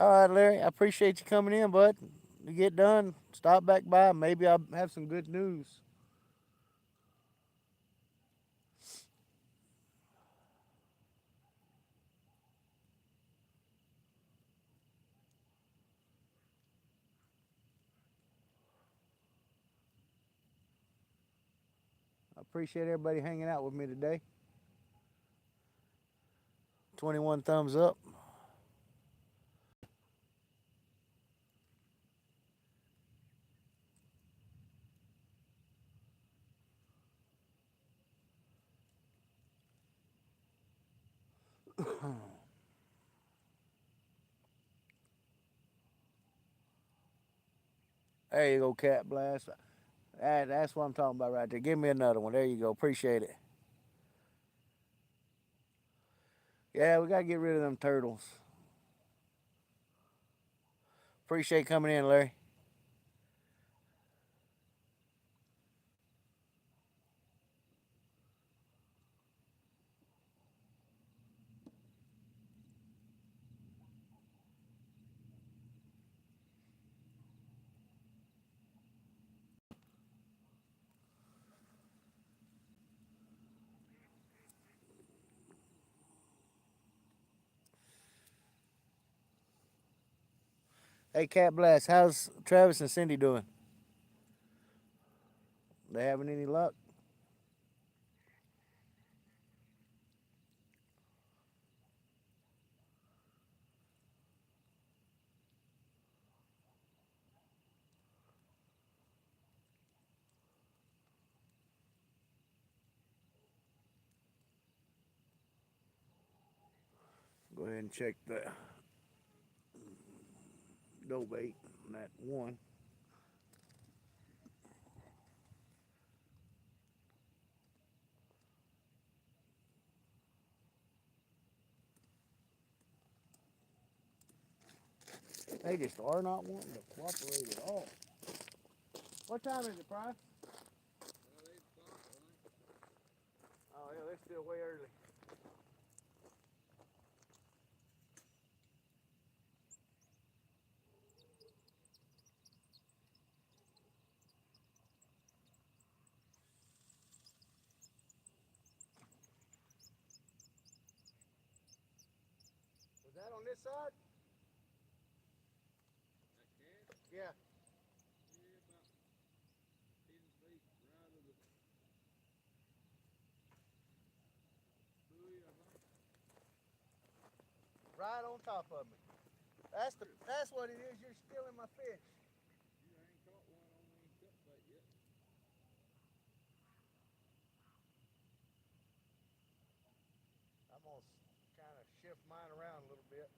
All right, Larry, I appreciate you coming in, bud. To get done, stop back by. Maybe I'll have some good news. I appreciate everybody hanging out with me today. 21 thumbs up. There you go, Cat Blast. That's what I'm talking about right there. Give me another one. There you go. Appreciate it. Yeah, we gotta get rid of them turtles. Appreciate coming in, Larry. Hey, Cat Blast, how's Travis and Cindy doing? They having any luck? Go ahead and check the dough bait on that one. They just are not wanting to cooperate at all. What time is it, Price? Well, 8 o'clock, I think. Oh, yeah, they're still way early. Was that on this side? That cat? Yeah. Yeah, about 10 feet right of the buoy, I think. Right on top of me. That's what it is. You're stealing my fish. You ain't caught one on any cut bait yet. I'm gonna kind of shift mine around a little bit.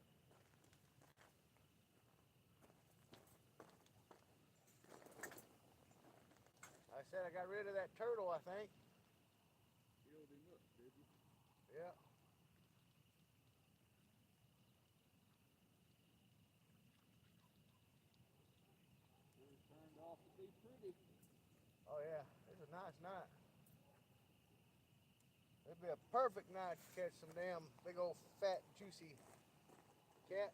I said I got rid of that turtle, I think. Filled him up, did you? Yeah. Sure turned off to be pretty. Oh yeah, it's a nice night. It'd be a perfect night to catch some damn big old fat juicy cats. Cat.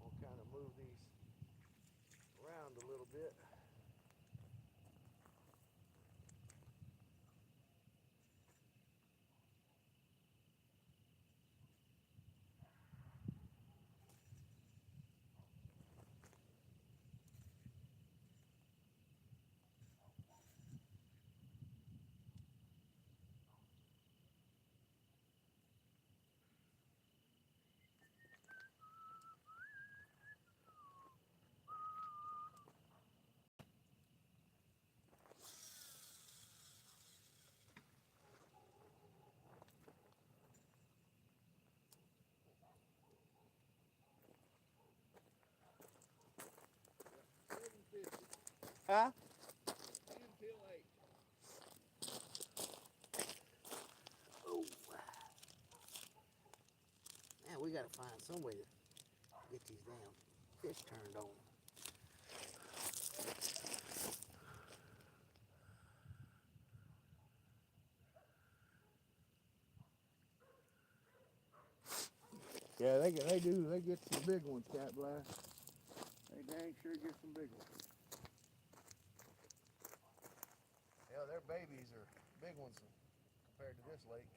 We'll kind of move these around a little bit. Got 750. Huh? 10 till 8. Oh, man, we gotta find some way to get these damn fish turned on. Yeah, they do. They get some big ones, Cat Blast. They dang sure get some big ones. Yeah, their babies are big ones compared to this lake.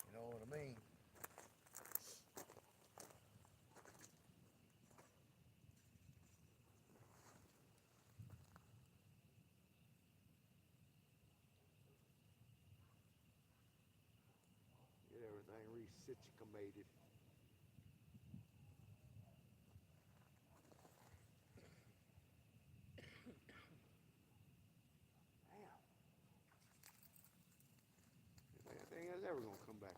You know what I mean? Citricumated. Damn. Anything is ever gonna come back.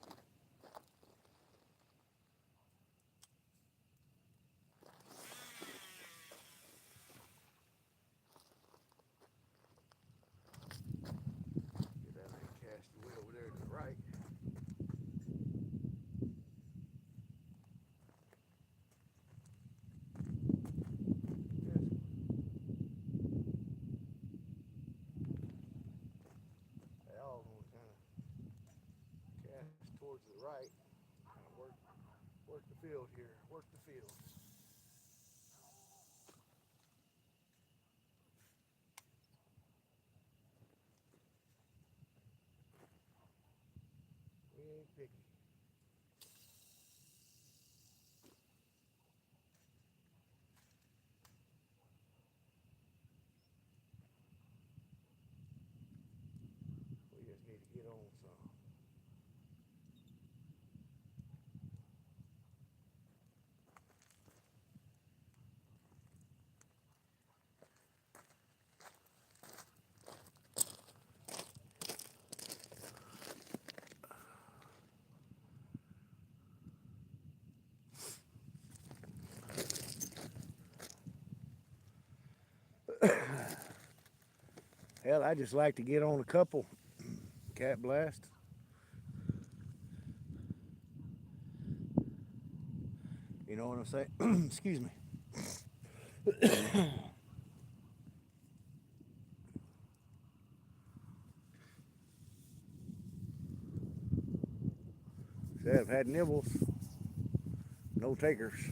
Get that thing cast way over there to the right. They all gonna kind of cast towards the right. Kind of work the field here. Work the field. We ain't picky. We just need to get on some. Hell, I just like to get on a couple. Cat blast. You know what I'm saying? Excuse me. Said I've had nibbles. No takers.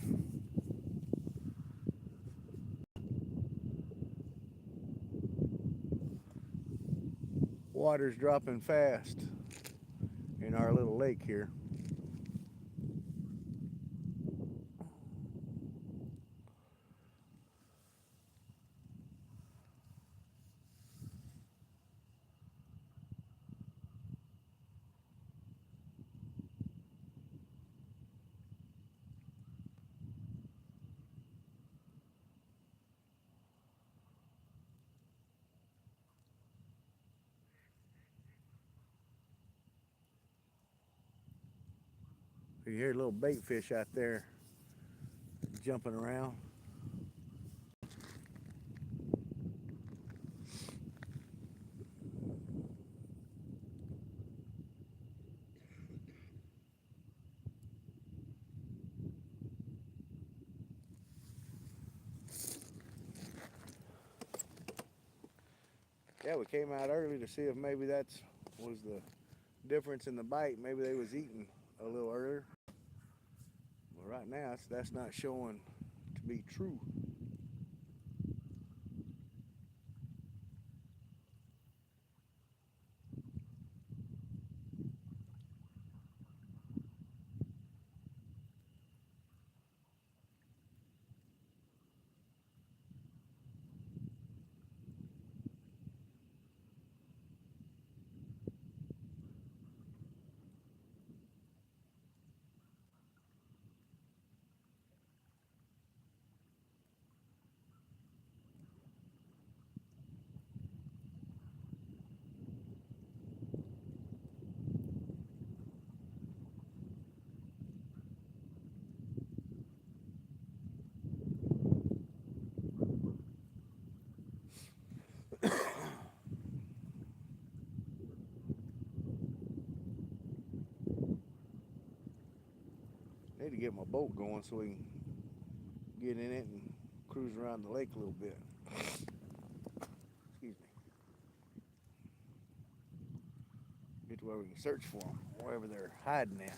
Water's dropping fast in our little lake here. You hear little bait fish out there jumping around. Yeah, we came out early to see if maybe that's was the difference in the bite. Maybe they was eating a little earlier. But right now, that's not showing to be true. Need to get my boat going so we can get in it and cruise around the lake a little bit. Excuse me. Get to where we can search for them, wherever they're hiding at.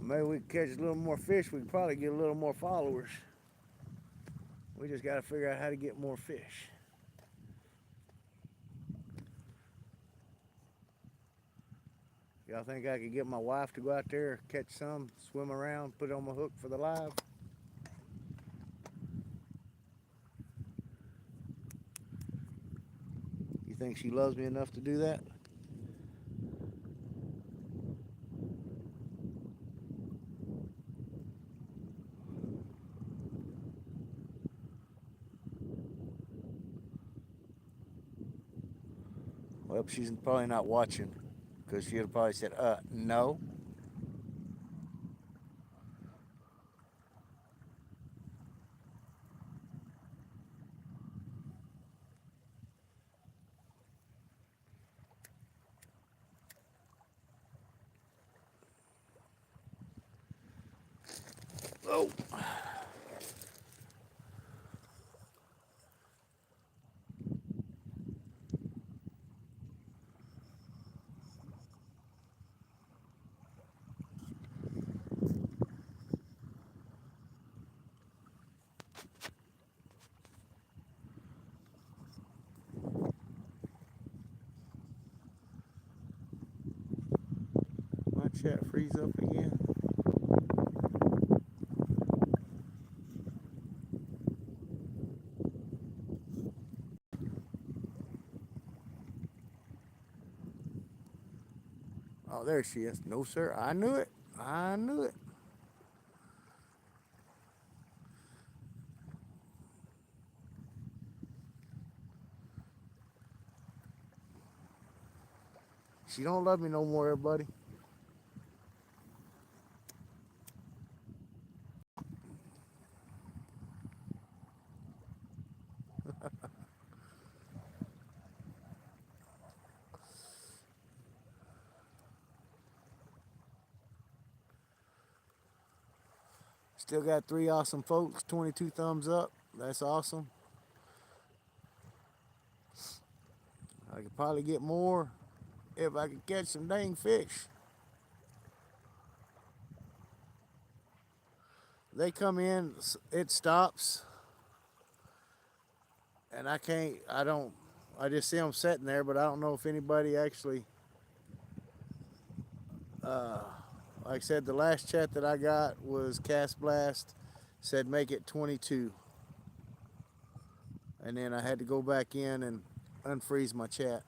Maybe we could catch a little more fish. We could probably get a little more followers. We just got to figure out how to get more fish. Y'all think I could get my wife to go out there, catch some, swim around, put it on my hook for the live? You think she loves me enough to do that? Well, she's probably not watching because she'd have probably said, no. Oh. My chat freeze up again. Oh, there she is. No, sir. I knew it. I knew it. She don't love me no more, everybody. Still got 3 awesome folks, 22 thumbs up. That's awesome. I could probably get more if I could catch some dang fish. They come in, it stops, and I just see them sitting there, but I don't know if anybody actually, like I said, the last chat that I got was Cast Blast, said make it 22. And then I had to go back in and unfreeze my chat.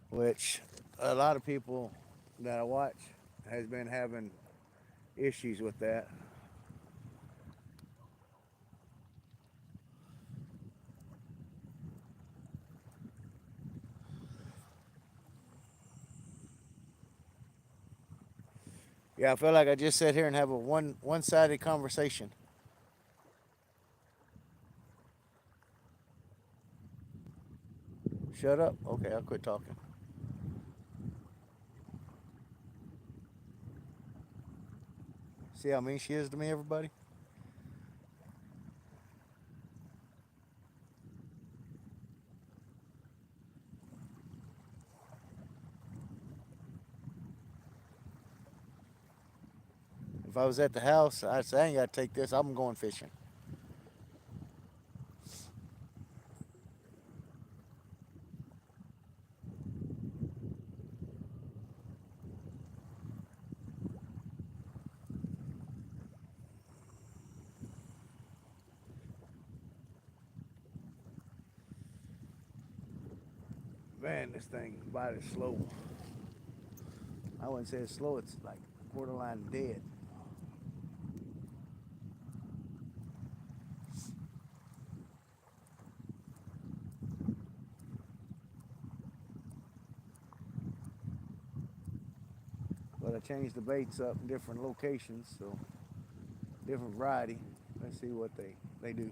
Which a lot of people that I watch has been having issues with that. Yeah, I feel like I just sat here and have a one-sided conversation. Shut up. Okay, I'll quit talking. See how mean she is to me, everybody? If I was at the house, I'd say I ain't got to take this. I'm going fishing. Man, this thing bite is slow. I wouldn't say it's slow. It's like borderline dead. But I changed the baits up in different locations, so different variety. Let's see what they do.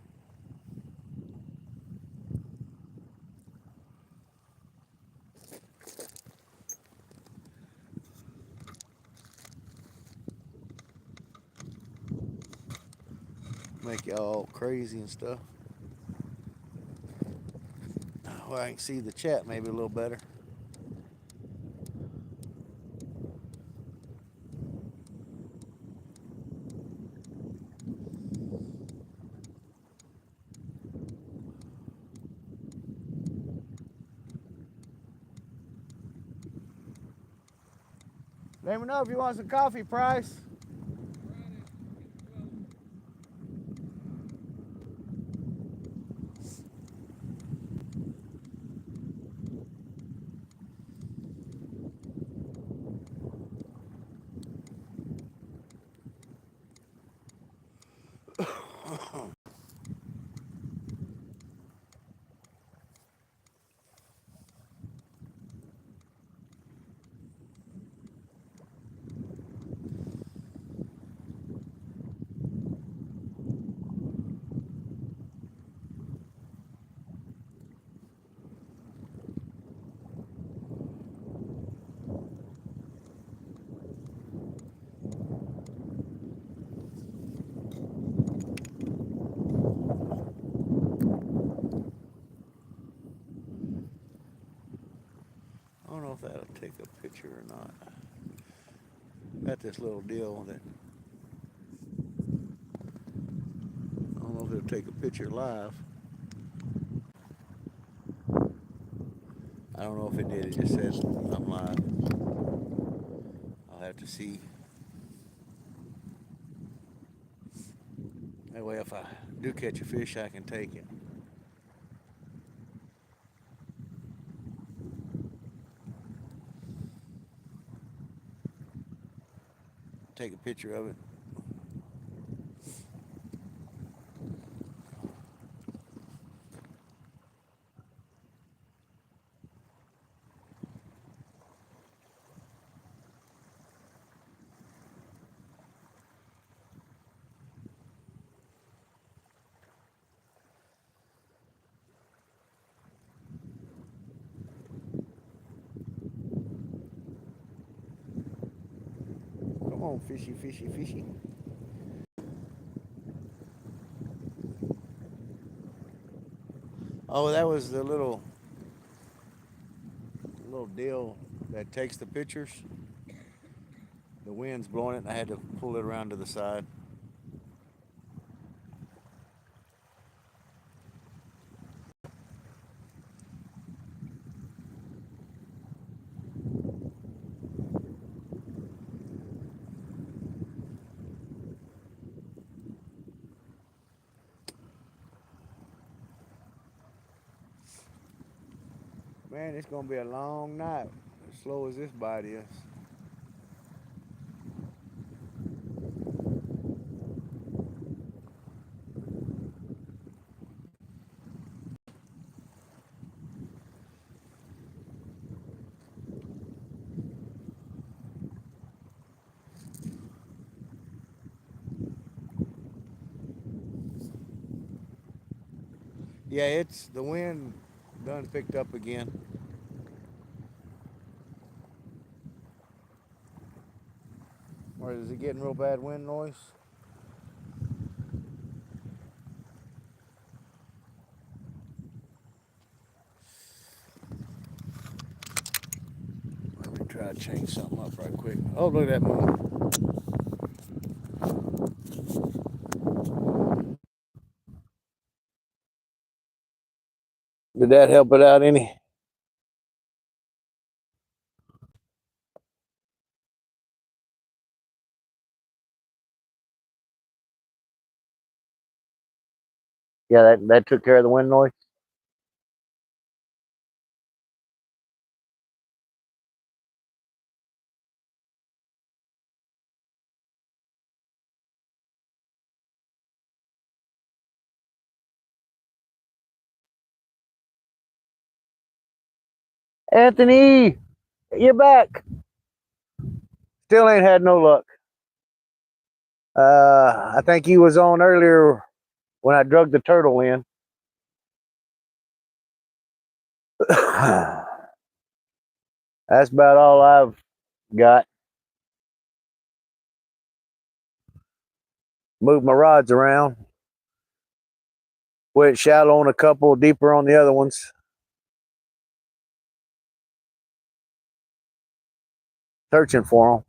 Make y'all crazy and stuff. Well, I can see the chat maybe a little better. Let me know if you want some coffee, Price. I don't know if that'll take a picture or not. Got this little deal that I don't know if it'll take a picture live. I don't know if it did. It just says I'm live. I'll have to see. That way, if I do catch a fish, I can take it. Take a picture of it. Come on, fishy, fishy, fishy. Oh, that was the little deal that takes the pictures. The wind's blowing it, and I had to pull it around to the side. Man, it's gonna be a long night, as slow as this bite is. Yeah, it's the wind done picked up again. Or is it getting real bad wind noise? Let me try to change something up right quick. Oh, look at that moon. Did that help it out any? Yeah, that took care of the wind noise. Anthony, you're back. Still ain't had no luck. I think he was on earlier when I drug the turtle in. That's about all I've got. Moved my rods around. Went shallow on a couple, deeper on the other ones. searching for them.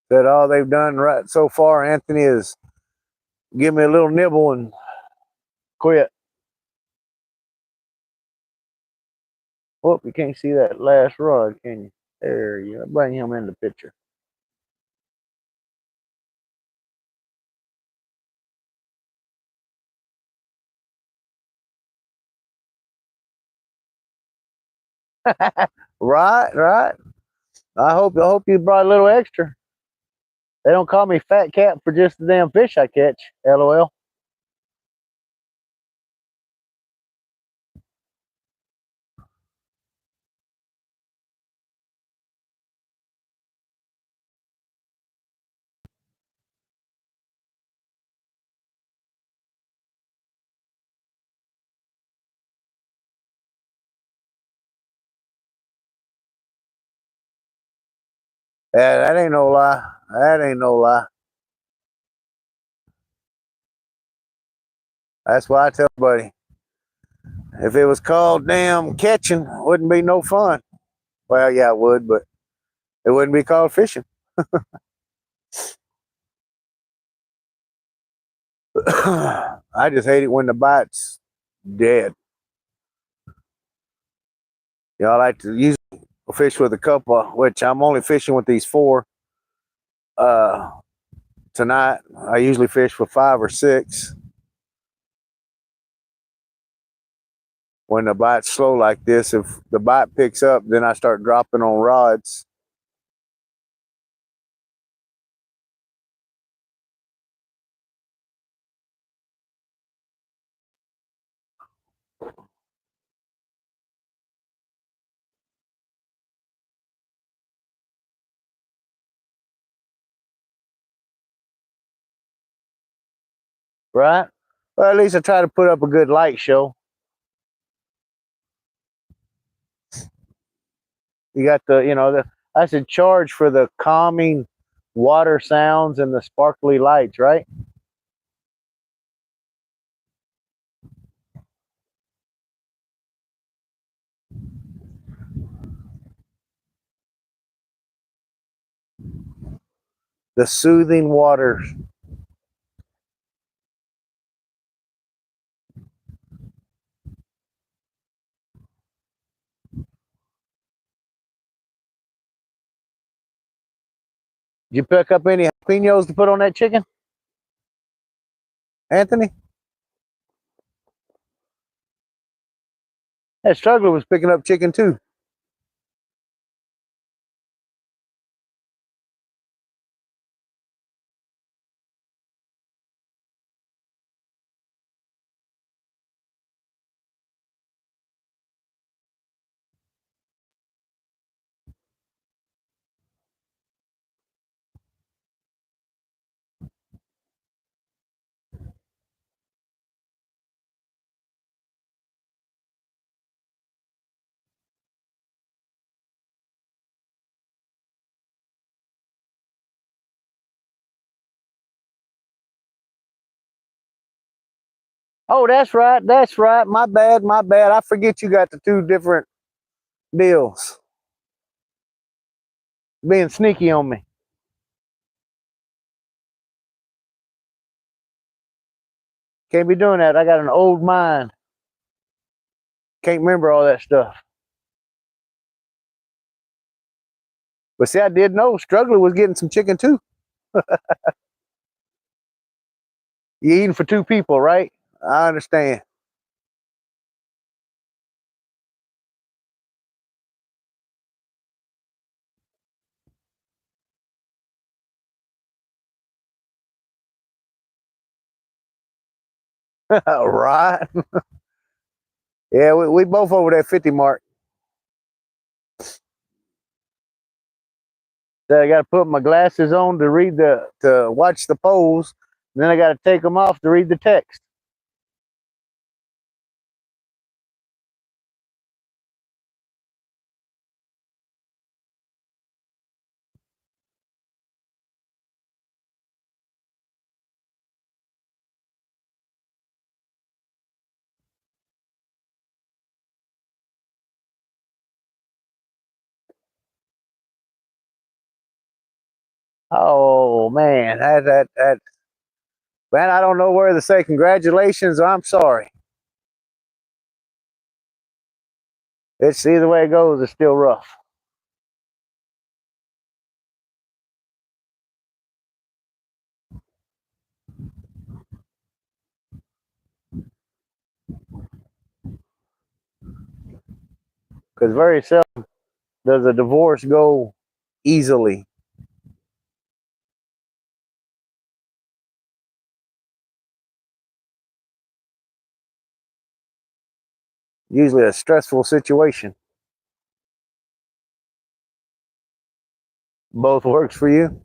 That all they've done right so far, Anthony, is give me a little nibble and quit. Oh, you can't see that last rod, can you? There you go. Bring him in the picture. Right. I hope you brought a little extra. They don't call me Fat Cat for just the damn fish I catch. LOL. Yeah, that ain't no lie. That ain't no lie. That's why I tell everybody, if it was called damn catching, it wouldn't be no fun. Well, yeah, it would, but it wouldn't be called fishing. I just hate it when the bite's dead. You know, I like to use fish with a couple, which I'm only fishing with these four. Uh, Tonight, I usually fish for 5 or 6. When the bite's slow like this, if the bite picks up, then I start dropping on rods. Right? Well, at least I try to put up a good light show. You got I should charge for the calming water sounds and the sparkly lights, right? The soothing waters. Did you pick up any jalapenos to put on that chicken, Anthony? That struggler was picking up chicken too. Oh, that's right. That's right. My bad. My bad. I forget you got the 2 different deals. Being sneaky on me. Can't be doing that. I got an old mind. Can't remember all that stuff. But see, I did know Struggler was getting some chicken too. You eating for 2 people, right? I understand. Right? Yeah, we both over that 50 mark. So I got to put my glasses on to read to watch the polls. Then I got to take them off to read the text. Oh man, that man, I don't know whether to say congratulations or I'm sorry. It's either way it goes, it's still rough. Because very seldom does a divorce go easily. Usually a stressful situation. Both works for you.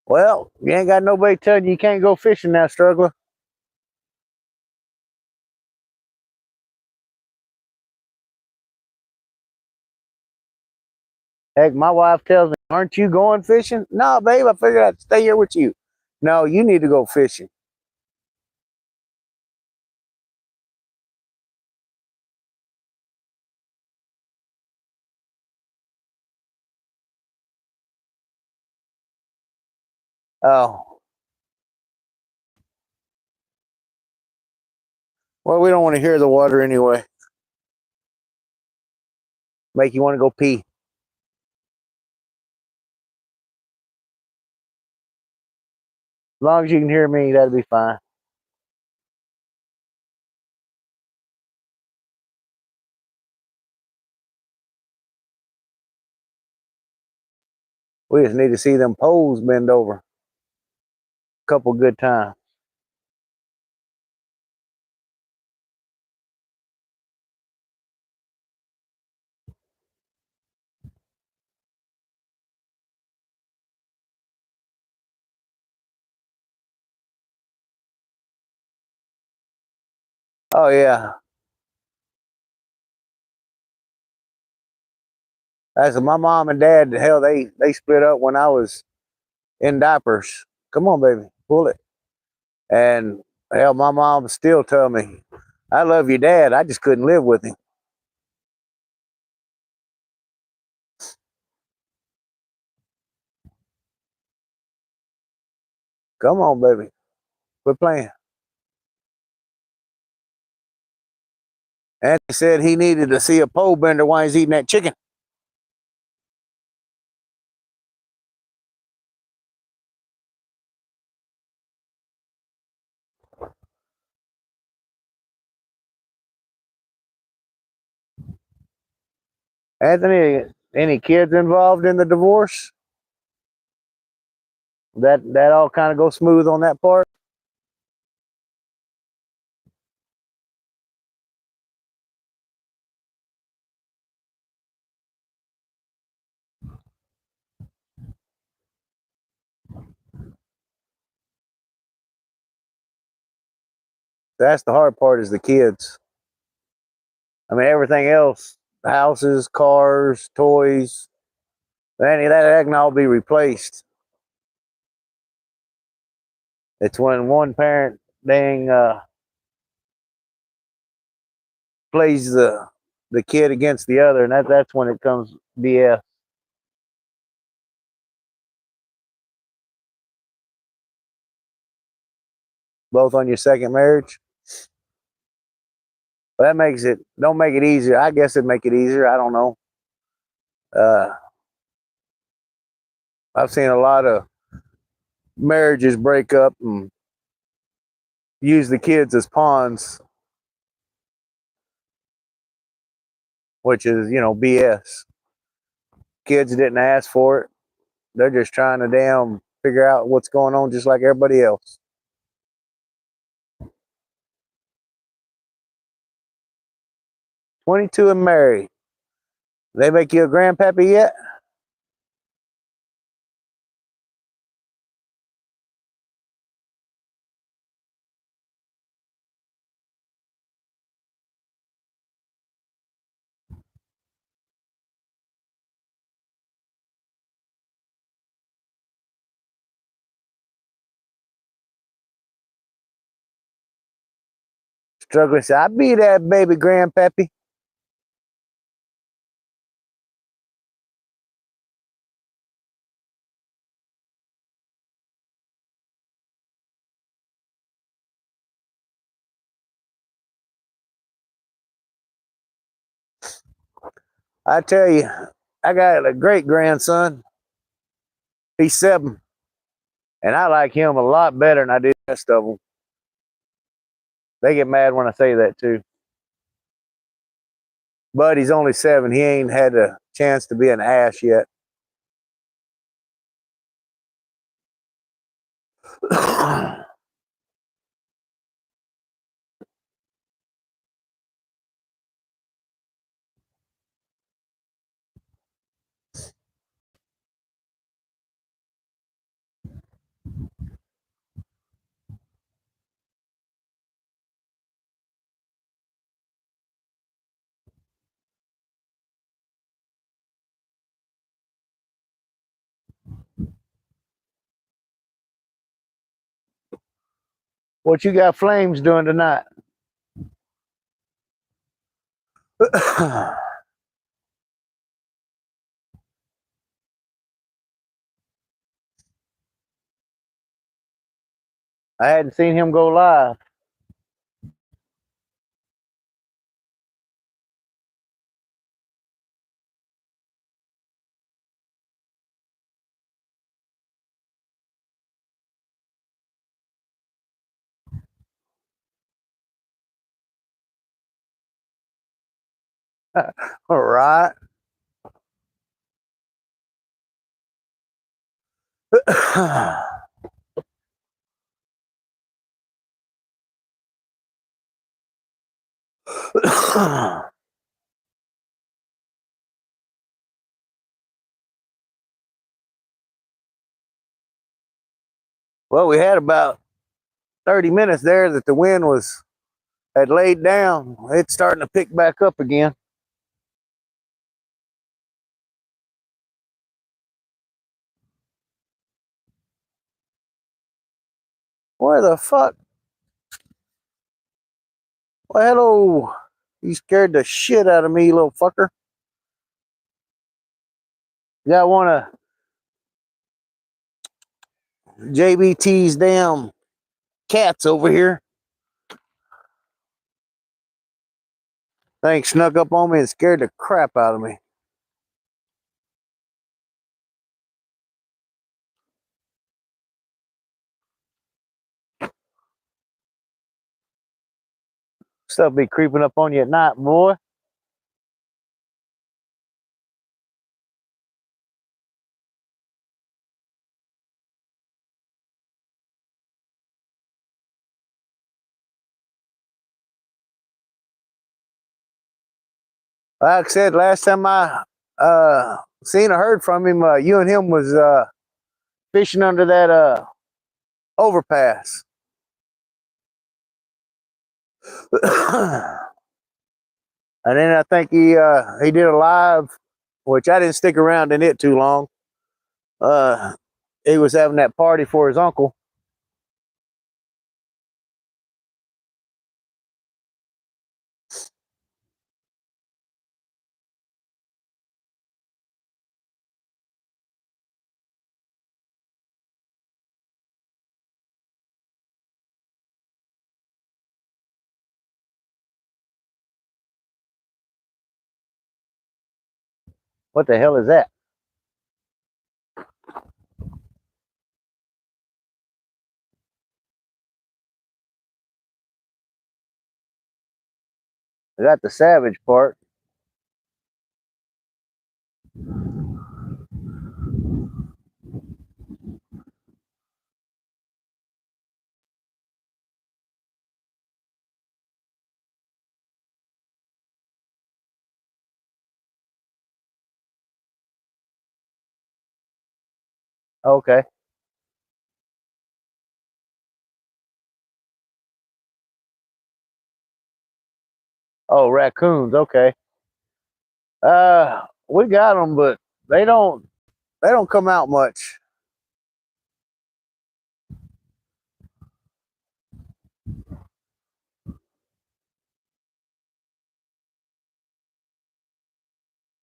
Well, you ain't got nobody telling you can't go fishing now, struggler. Heck, my wife tells me, "Aren't you going fishing?" No, babe, I figured I'd stay here with you. No, you need to go fishing. Oh, well, we don't want to hear the water anyway. Make you want to go pee. As long as you can hear me, that'll be fine. We just need to see them poles bend over. A couple good times. Oh yeah, that's my mom and dad. Hell, they split up when I was in diapers. Come on, baby, pull it. And hell, my mom still tell me, "I love your dad. I just couldn't live with him." Come on, baby, quit playing. And he said he needed to see a pole bender while he's eating that chicken. Anthony, any kids involved in the divorce? That all kind of go smooth on that part. That's the hard part is the kids. I mean, everything else, houses, cars, toys, any of that can all be replaced. It's when one parent dang plays the kid against the other, and that's when it comes BS. Both on your second marriage. But that makes it don't make it easier. I guess it make it easier. I don't know. Uh, I've seen a lot of marriages break up and use the kids as pawns, which is, BS. Kids didn't ask for it. They're just trying to damn figure out what's going on just like everybody else. "22 and married. They make you a grandpappy yet?" Struggling said, "I be that baby grandpappy." I tell you, I got a great grandson. He's 7, and I like him a lot better than I do the rest of them. They get mad when I say that too. But he's only 7. He ain't had a chance to be an ass yet. What you got Flames doing tonight? I hadn't seen him go live. All right. Well, we had about 30 minutes there that the wind had laid down. It's starting to pick back up again. Where the fuck? Well, hello. You scared the shit out of me, little fucker. Got one of JBT's damn cats over here. Thing snuck up on me and scared the crap out of me. Stuff be creeping up on you at night, boy. Like I said, last time I seen or heard from him, you and him was fishing under that overpass. And then I think he did a live, which I didn't stick around in it too long. He was having that party for his uncle. What the hell is that? I got the savage part. Okay. Oh, raccoons. Okay. We got them, but they don't they don't come out much.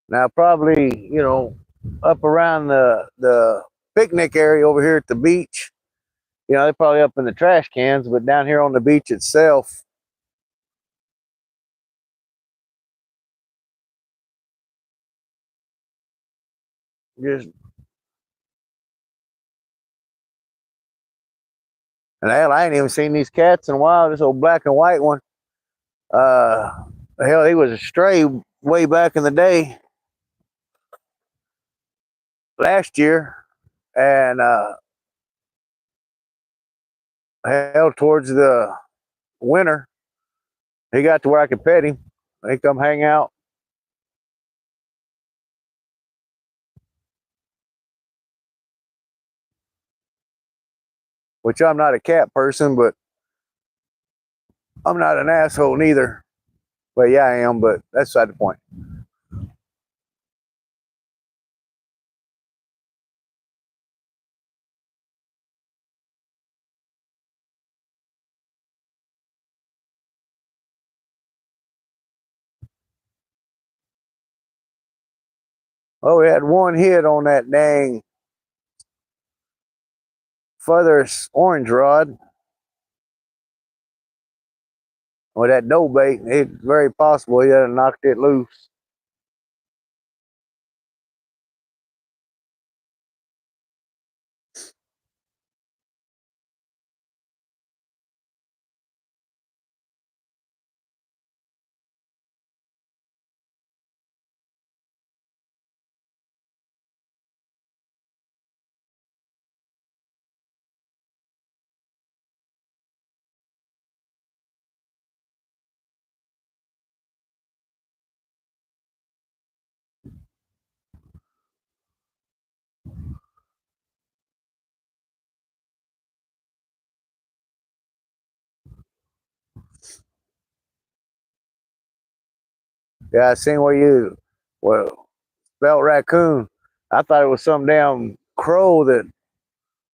Now, probably up around the picnic area over here at the beach. They're probably up in the trash cans, but down here on the beach itself, just and hell, I ain't even seen these cats in a while. This old black and white one. Uh, hell, he was a stray way back in the day last year, and hell, towards the winter, he got to where I could pet him. He come hang out. Which I'm not a cat person, but I'm not an asshole neither. But yeah, I am. But that's beside the point. Oh, we had one hit on that dang furthest orange rod with that dough bait. It's very possible he had knocked it loose. Yeah, I seen where you spelled raccoon. I thought it was some damn crow that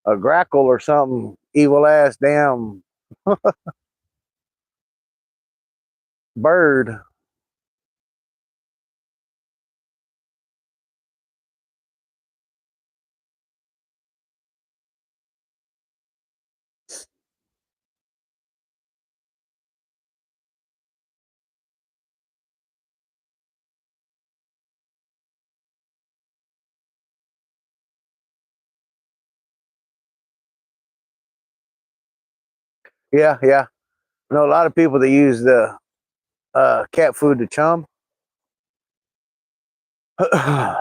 a grackle or something evil ass damn bird. Yeah, yeah. I know a lot of people that use the cat food to chum. Like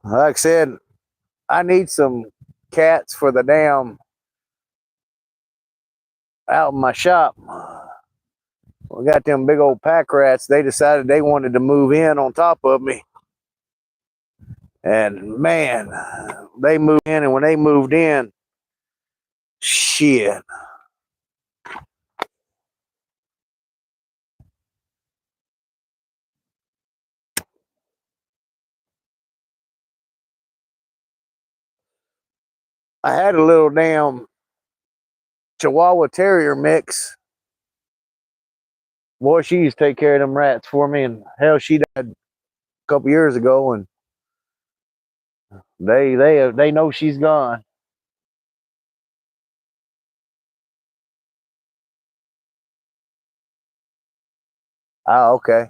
I said, I need some cats for the damn out in my shop. We got them big old pack rats. They decided they wanted to move in on top of me. And man, they moved in, and when they moved in, shit. I had a little damn Chihuahua Terrier mix. Boy, she used to take care of them rats for me, and hell, she died a couple years ago, and they know she's gone. Ah, okay.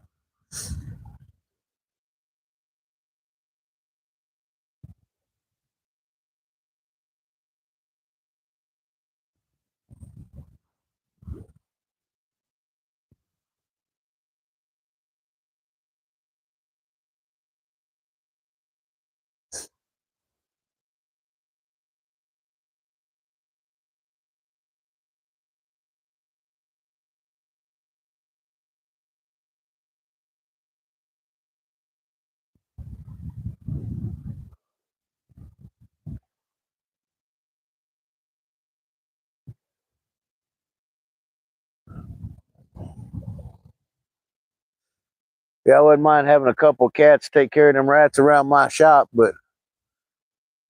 Yeah, I wouldn't mind having a couple of cats take care of them rats around my shop, but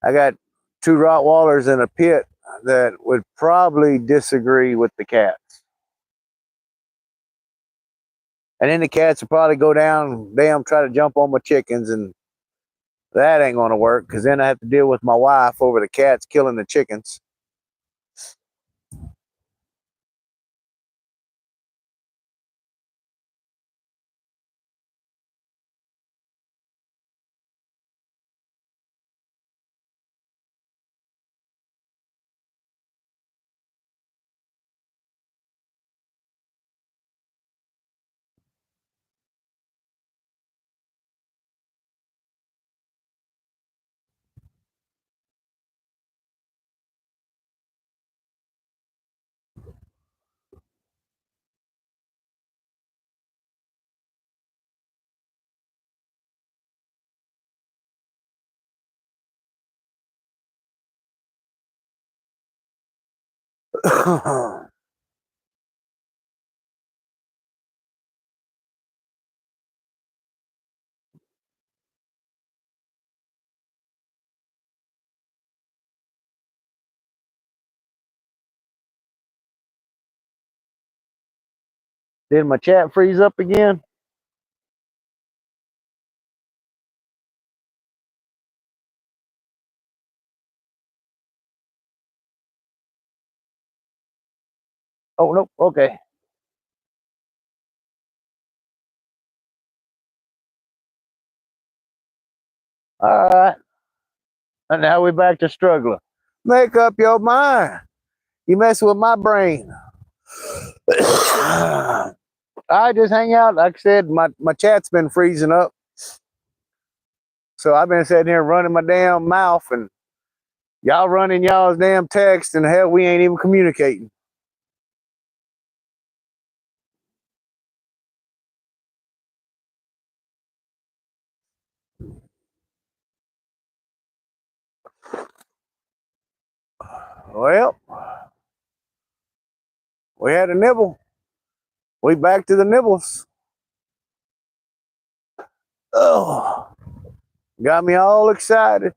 I got two Rottweilers in a pit that would probably disagree with the cats. And then the cats would probably go down, damn, try to jump on my chickens, and that ain't gonna work because then I have to deal with my wife over the cats killing the chickens. Did my chat freeze up again? Oh, nope. Okay. All right. And now we're back to struggling. Make up your mind. You mess with my brain. I just hang out. Like I said, my chat's been freezing up. So I've been sitting here running my damn mouth and y'all running y'all's damn text, and hell, we ain't even communicating. Well, we had a nibble. We back to the nibbles. Oh, got me all excited.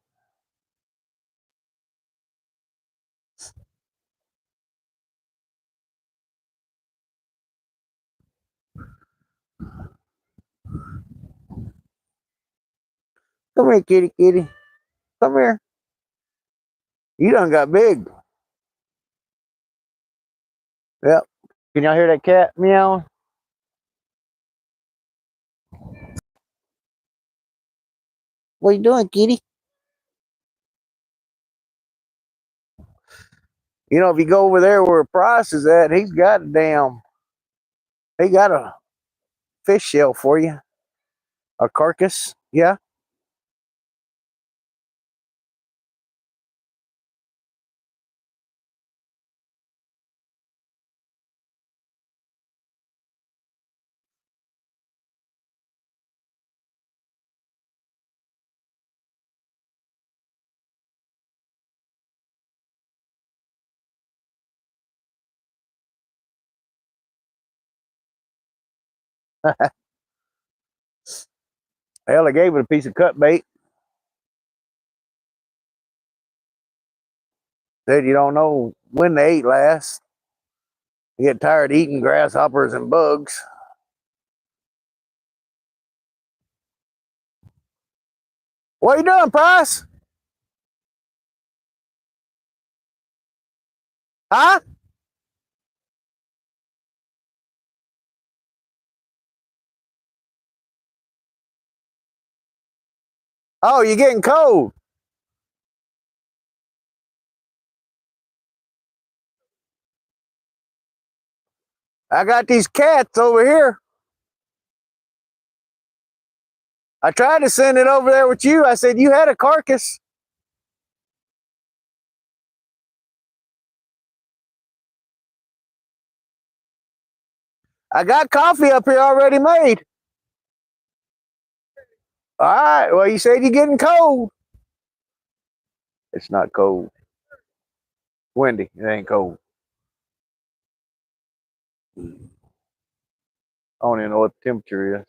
Come here, kitty, kitty. Come here. You done got big. Yep. Can y'all hear that cat meowing? What you doing, kitty? You know, if you go over there where Price is at, he got a fish shell for you. A carcass. Yeah. Hell, I gave it a piece of cut bait. Said you don't know when they eat last. You get tired eating grasshoppers and bugs. What you doing, Price? Huh? Oh, you're getting cold. I got these cats over here. I tried to send it over there with you. I said you had a carcass. I got coffee up here already made. All right. Well, you said you're getting cold. It's not cold. Windy. It ain't cold. I don't even know what the temperature is.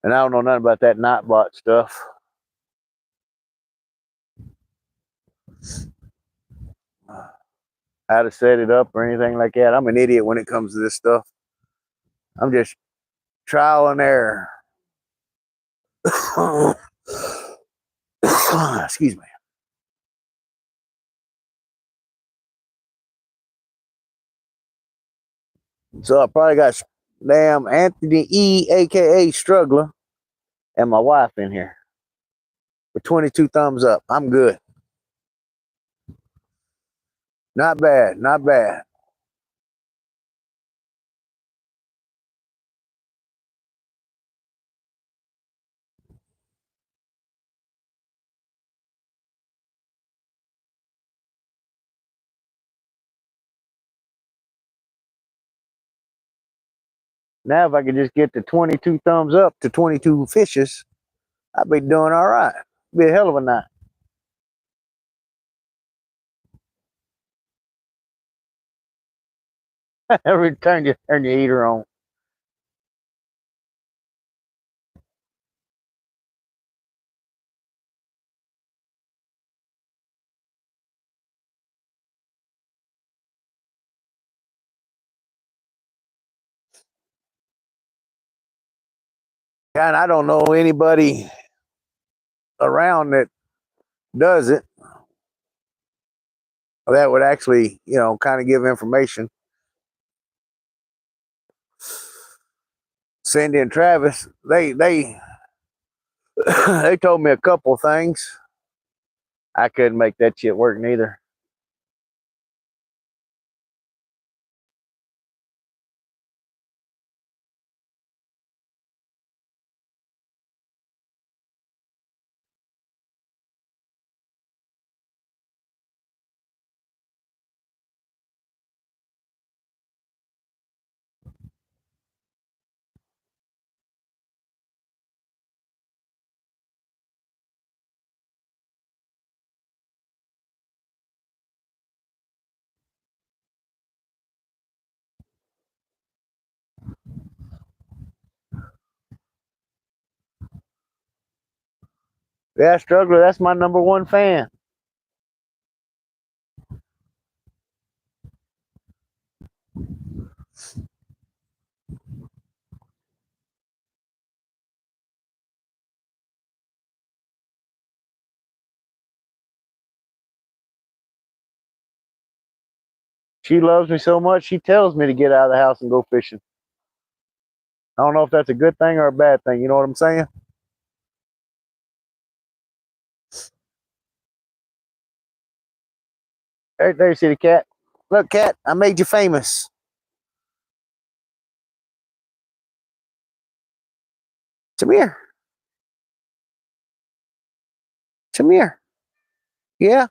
And I don't know nothing about that Nightbot stuff. How to set it up or anything like that. I'm an idiot when it comes to this stuff. I'm just trial and error. Excuse me. So I probably got damn Anthony E, aka Struggler, and my wife in here with 22 thumbs up. I'm good. Not bad, not bad. Now if I could just get the 22 thumbs up to 22 fishes, I'd be doing all right. Be a hell of a night. Every turn you turn your heater on. And I don't know anybody around that does it that would actually, kind of give information. Cindy and Travis, they they told me a couple of things. I couldn't make that shit work neither. Yeah, Struggler, that's my number one fan. She loves me so much, she tells me to get out of the house and go fishing. I don't know if that's a good thing or a bad thing. You know what I'm saying? There you see the cat. Look, cat, I made you famous. Come here. Come here. Yeah.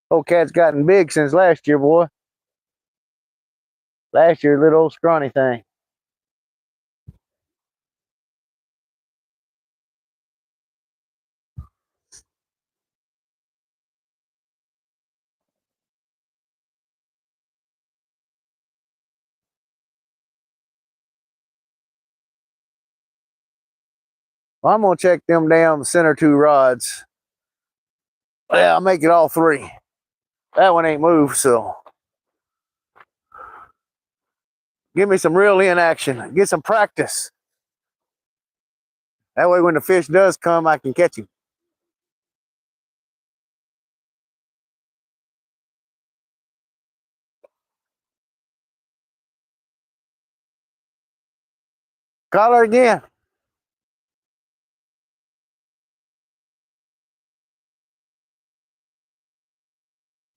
Old cat's gotten big since last year, boy. Last year, little old scrawny thing. Well, I'm gonna check them damn center two rods. Yeah, I'll make it all three. That one ain't moved, so give me some real in action. Get some practice. That way when the fish does come, I can catch him. Call her again.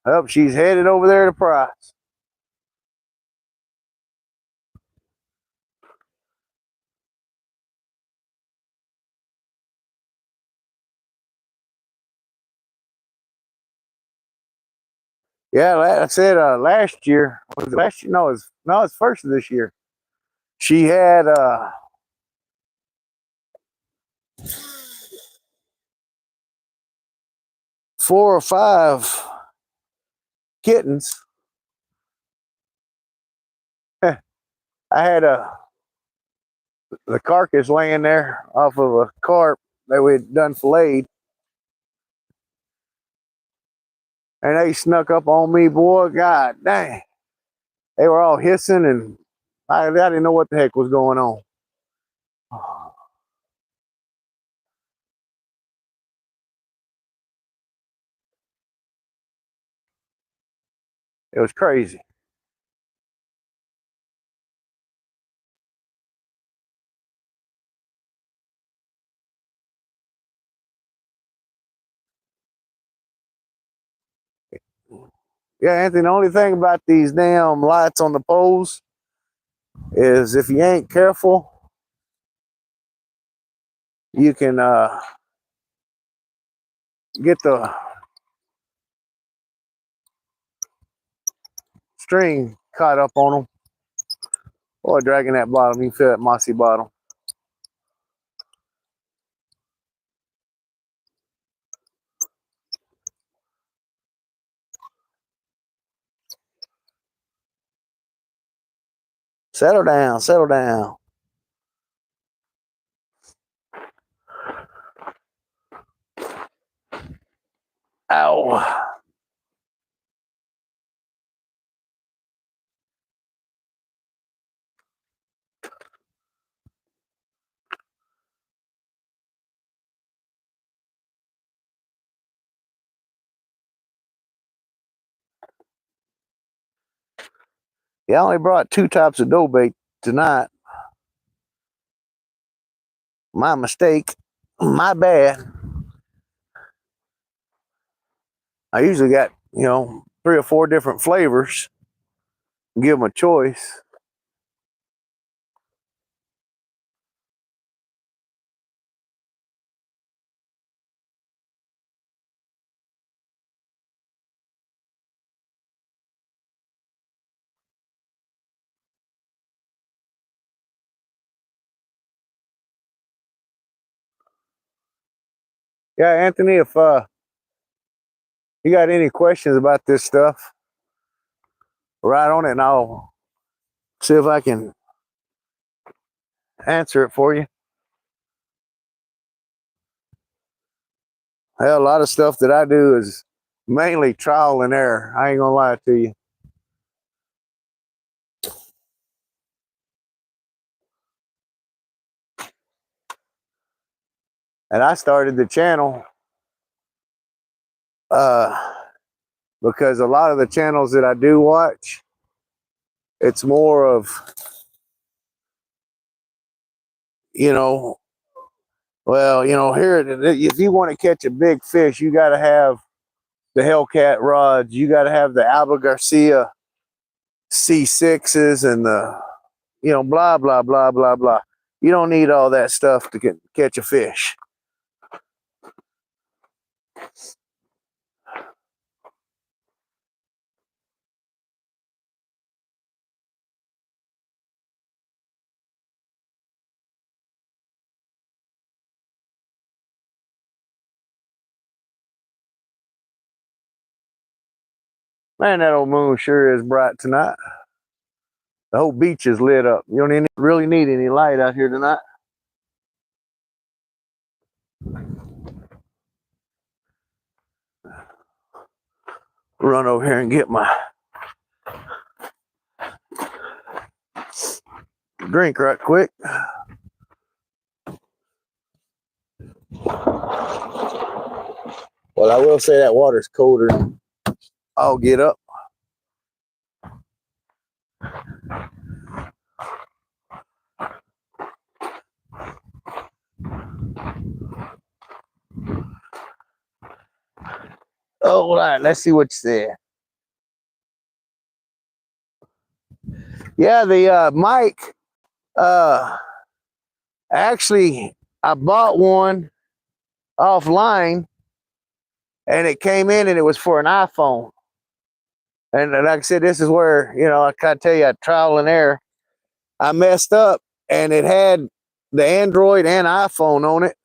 Oh, she's headed over there to Price. Yeah, like I said, last year, was it last year? No, it's first of this year. She had 4 or 5 kittens. I had the carcass laying there off of a carp that we'd done filleted. And they snuck up on me, boy. God dang. They were all hissing, and I didn't know what the heck was going on. It was crazy. Yeah, Anthony, the only thing about these damn lights on the poles is if you ain't careful, you can get the string caught up on them. Boy, dragging that bottom, you can feel that mossy bottom. Settle down, settle down. Ow. Yeah, I only brought 2 types of dough bait tonight. My mistake. My bad. I usually got, 3 or 4 different flavors. Give them a choice. Yeah, Anthony, if you got any questions about this stuff, write on it and I'll see if I can answer it for you. Hell, a lot of stuff that I do is mainly trial and error. I ain't gonna lie to you. And I started the channel because a lot of the channels that I do watch, it's more of, here, if you want to catch a big fish, you got to have the Hellcat rods, you got to have the Alba Garcia C6s and the, blah, blah, blah, blah, blah. You don't need all that stuff to catch a fish. Man, that old moon sure is bright tonight. The whole beach is lit up. You don't really need any light out here tonight. Run over here and get my drink right quick. Well, I will say that water's colder than I'll get up. All right, let's see what you said. Yeah, the mic, actually, I bought one offline and it came in and it was for an iPhone. And like I said, this is where, I gotta tell you, I trial and error. I messed up and it had the Android and iPhone on it.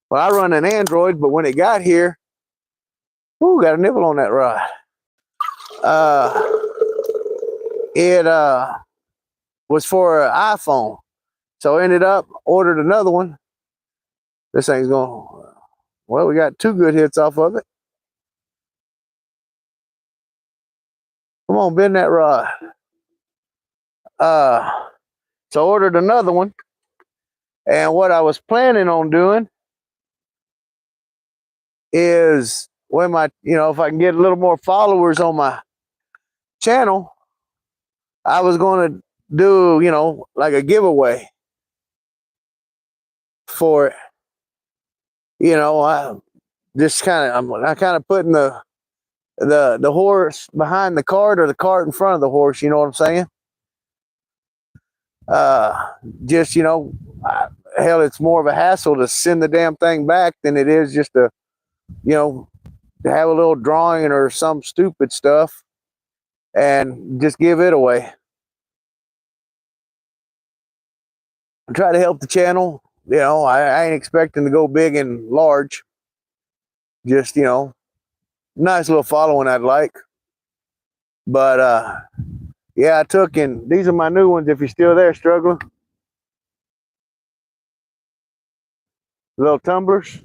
Well, I run an Android, but when it got here, ooh, got a nibble on that rod. It was for an iPhone. So I ended up ordered another one. This thing's going, well, we got 2 good hits off of it. Come on, bend that rod. So I ordered another one. And what I was planning on doing is when if I can get a little more followers on my channel, I was going to do, like a giveaway for it. I just I kind of putting the horse behind the cart or the cart in front of the horse. You know what I'm saying? Just hell, it's more of a hassle to send the damn thing back than it is just to have a little drawing or some stupid stuff and just give it away. Try to help the channel. I ain't expecting to go big and large. Just nice little following I'd like. But yeah, I took and these are my new ones. If you're still there, struggling, little tumblers.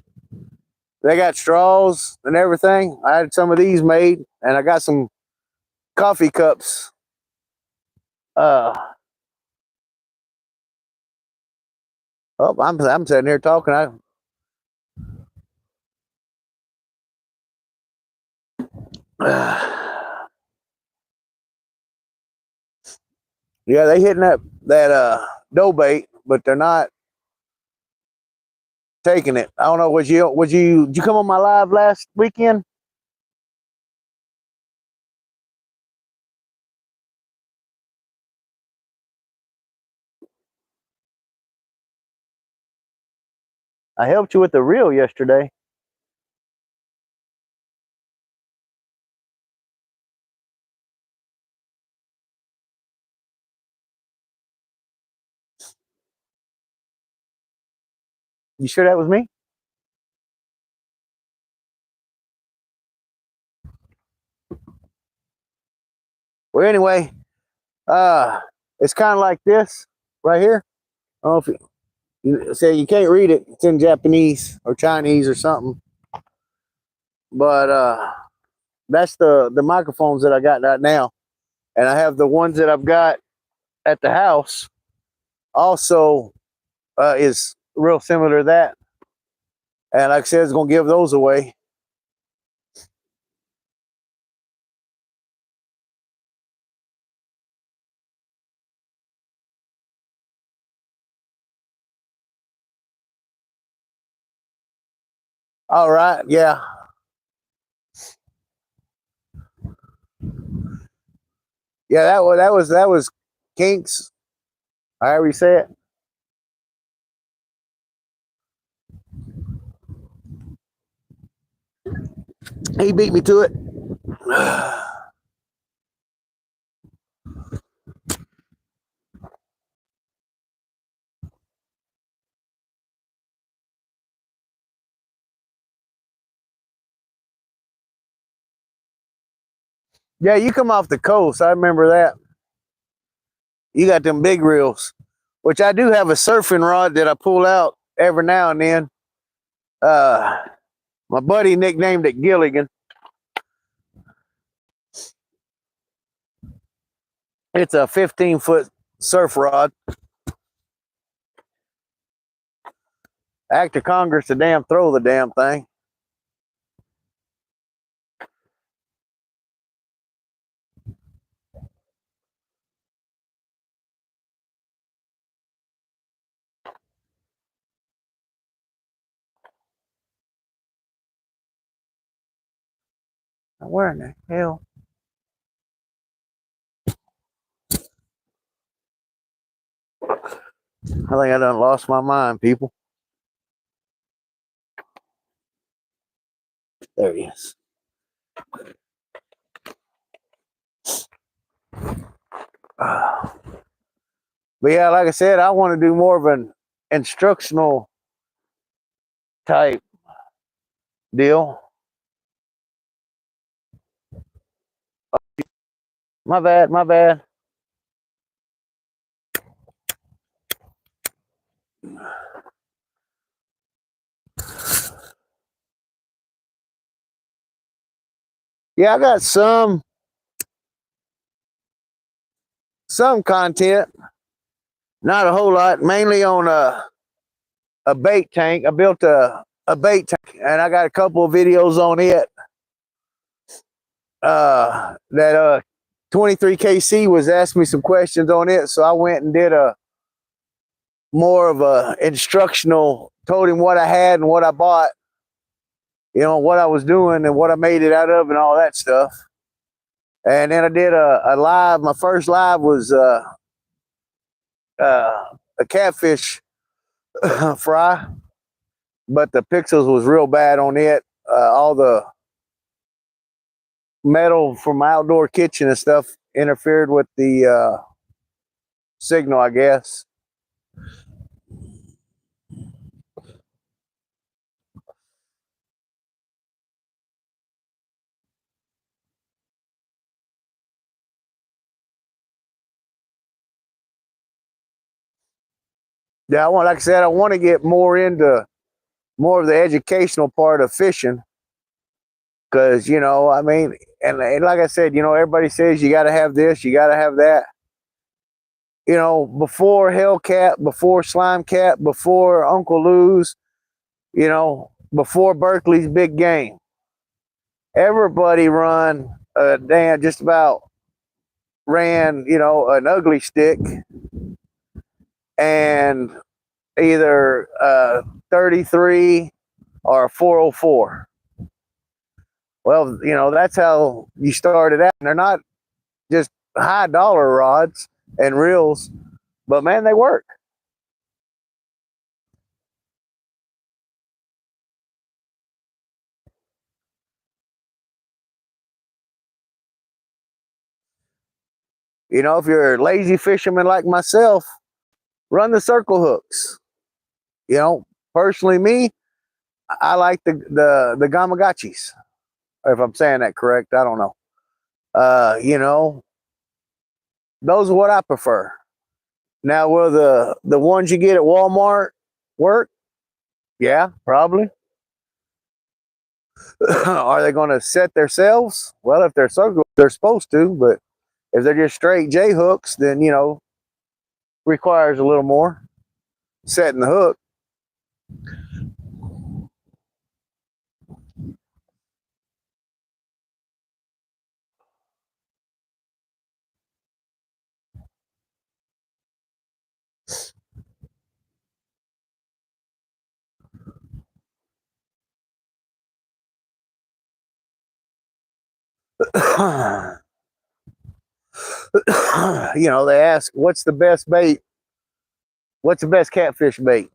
They got straws and everything. I had some of these made, and I got some coffee cups. Oh, I'm sitting here talking. Yeah, they hitting that dough bait, but they're not taking it. I don't know. Did you come on my live last weekend? I helped you with the reel yesterday. You sure that was me? Well, anyway, it's kind of like this right here. I don't know if you say you can't read it. It's in Japanese or Chinese or something. But that's the microphones that I got right now, and I have the ones that I've got at the house. Also, is real similar to that, and like I said, it's gonna give those away. All right, yeah, yeah. That was Kinks. However you say it. He beat me to it. Yeah, you come off the coast. I remember that. You got them big reels, which I do have a surfing rod that I pull out every now and then. Uh, my buddy nicknamed it Gilligan. It's a 15-foot surf rod. Act of Congress to damn throw the damn thing. Where in the hell? I think I done lost my mind, people. There he is. But yeah, like I said, I want to do more of an instructional type deal. My bad, my bad. Yeah, I got some content, not a whole lot, mainly on a bait tank. I built a bait tank, and I got a couple of videos on it. That 23KC was asking me some questions on it, so I went and did a more of a instructional. Told him what I had and what I bought, what I was doing and what I made it out of, and all that stuff. And then I did a live. My first live was a catfish fry, but the pixels was real bad on it. All the metal from my outdoor kitchen and stuff interfered with the signal, I guess. Yeah, like I said, I want to get more into more of the educational part of fishing, because I mean, and like I said, everybody says you got to have this, you got to have that. Before Hellcat, before Slime Cat, before Uncle Lou's, before Berkeley's Big Game, everybody run damn just about ran an ugly stick and either 33 or 404. Well, that's how you started out. And they're not just high dollar rods and reels, but man, they work. If you're a lazy fisherman like myself, run the circle hooks. Personally, me, I like the Gamagachis. If I'm saying that correct, I don't know. Those are what I prefer. Now, will the ones you get at Walmart work? Yeah, probably. Are they going to set themselves? Well, if they're circle, they're supposed to. But if they're just straight J hooks, then requires a little more setting the hook. They ask, what's the best bait? What's the best catfish bait?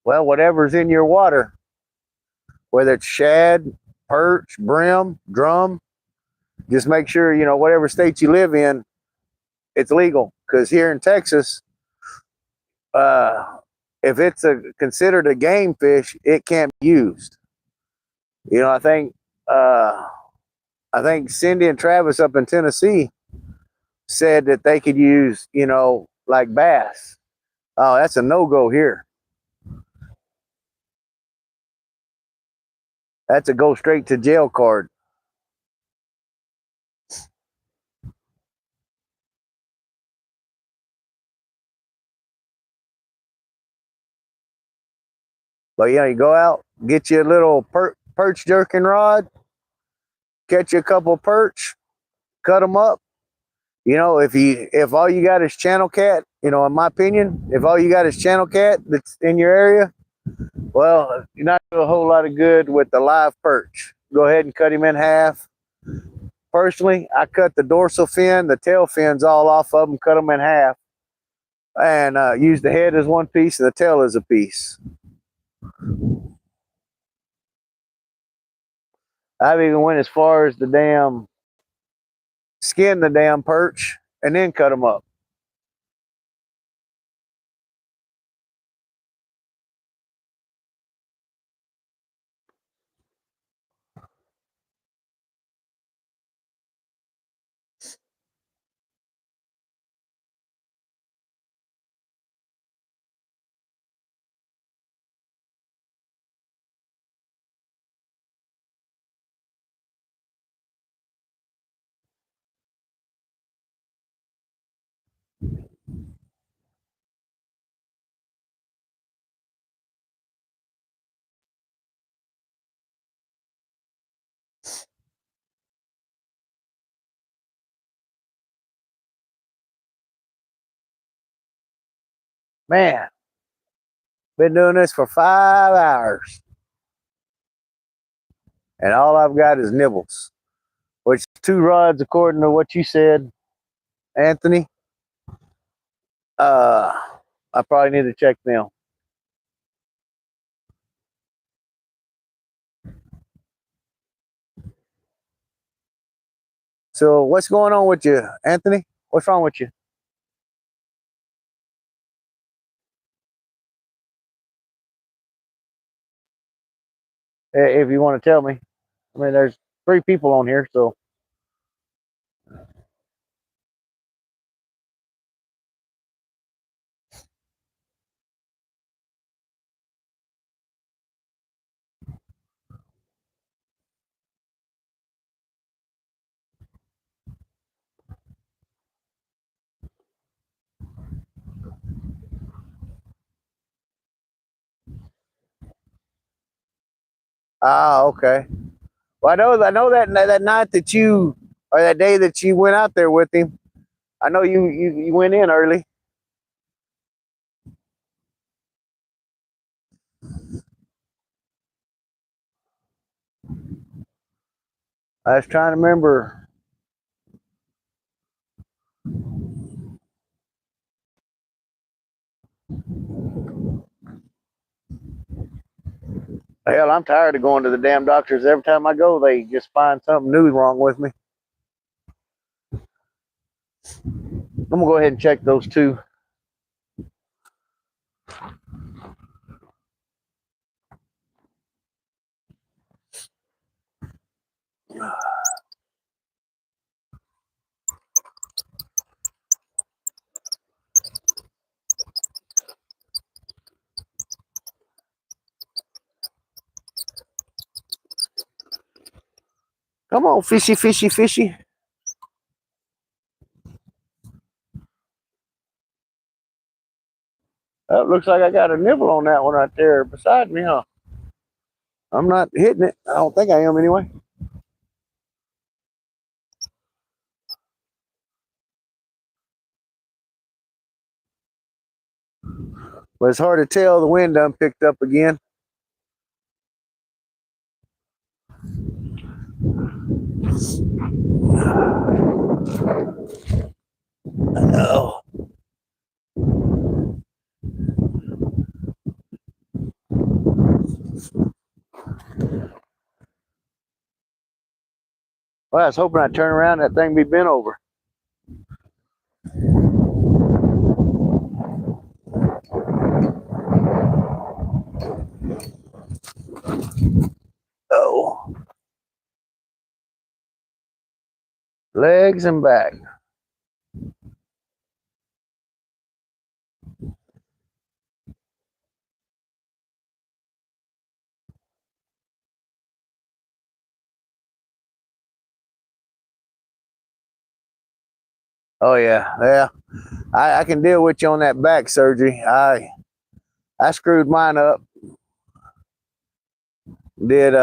Well, whatever's in your water, whether it's shad, perch, brim, drum, just make sure, whatever state you live in, it's legal. Because here in Texas, uh, if it's considered a game fish, it can't be used. I think Cindy and Travis up in Tennessee said that they could use, like bass. Oh, that's a no-go here. That's a go straight to jail card. But you go out, get you a little perch jerking rod, catch you a couple of perch, cut them up. If all you got is channel cat, in my opinion, if all you got is channel cat that's in your area, well, you're not doing a whole lot of good with the live perch. Go ahead and cut him in half. Personally, I cut the dorsal fin, the tail fins all off of them, cut them in half, and use the head as one piece and the tail as a piece. I've even went as far as the damn skin the damn perch and then cut them up. Man, been doing this for 5 hours, and all I've got is nibbles, which 2 rods, according to what you said, Anthony. Uh, I probably need to check them. So what's going on with you, Anthony? What's wrong with you? If you want to tell me. I mean, there's 3 people on here, so. Ah, okay. Well, I know that night that you, or that day that you went out there with him. I know you went in early. I was trying to remember. Hell, I'm tired of going to the damn doctors. Every time I go, they just find something new wrong with me. I'm gonna go ahead and check those 2. Come on, fishy, fishy, fishy. Looks like I got a nibble on that one right there beside me, huh? I'm not hitting it. I don't think I am anyway. But it's hard to tell. The wind done picked up again. Oh. Well, I was hoping I'd turn around and that thing be bent over. Oh. Legs and back. Oh yeah, yeah. I can deal with you on that back surgery. I screwed mine up. Did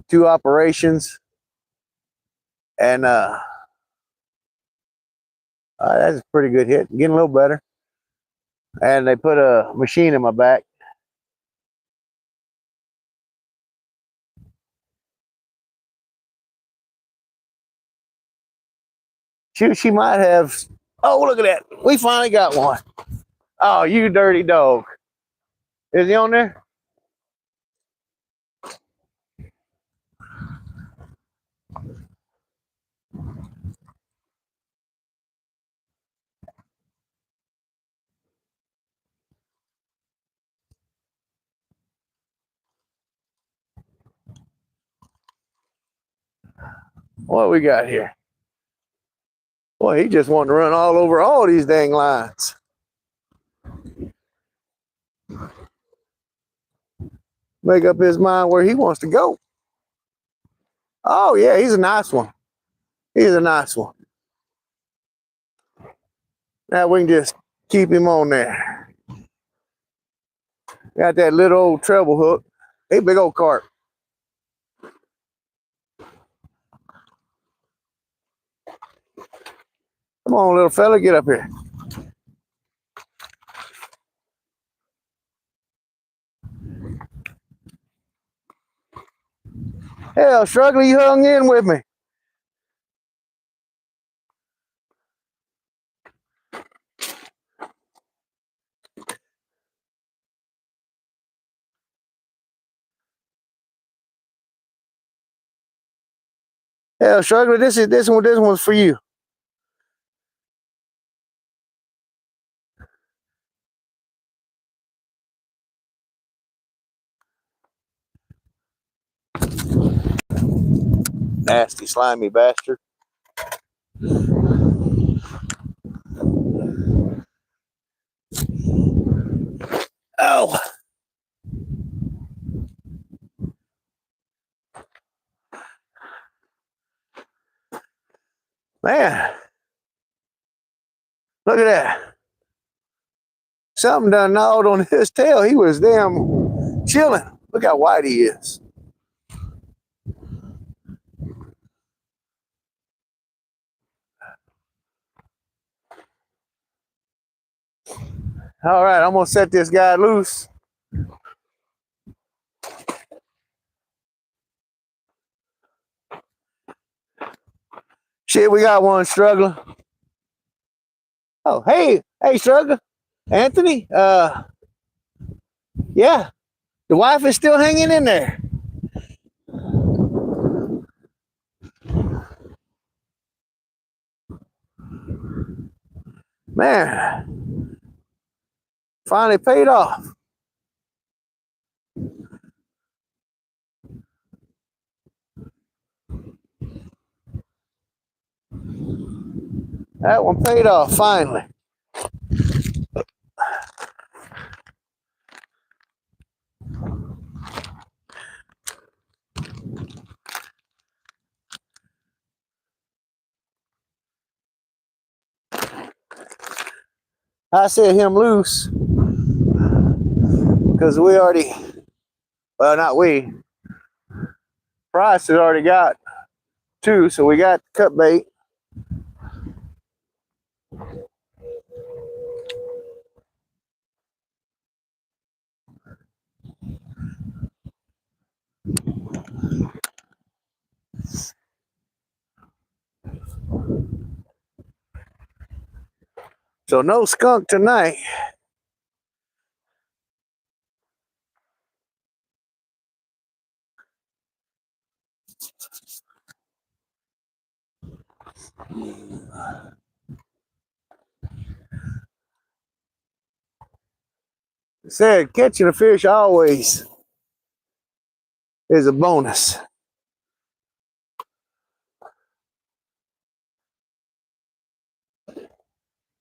2 operations, and that's a pretty good hit. Getting a little better. And they put a machine in my back. She might have. Oh, look at that. We finally got one. Oh, you dirty dog. Is he on there? What we got here? Boy, he just wanted to run all over all these dang lines. Make up his mind where he wants to go. Oh, yeah, he's a nice one. He's a nice one. Now we can just keep him on there. Got that little old treble hook. Hey, big old carp. Come on, little fella, get up here. Hell, Struggler, you hung in with me. Hell, Struggler, this one's for you. Nasty, slimy bastard. Oh. Man. Look at that. Something done gnawed on his tail. He was damn chilling. Look how white he is. All right, I'm gonna set this guy loose. Shit, we got one, Struggler. Oh, hey, Struggler. Anthony, yeah, the wife is still hanging in there. Man, finally paid off. That one paid off, finally. I set him loose because we already, well, not we, Price has already got two, so we got cut bait. So no skunk tonight. Said catching a fish always is a bonus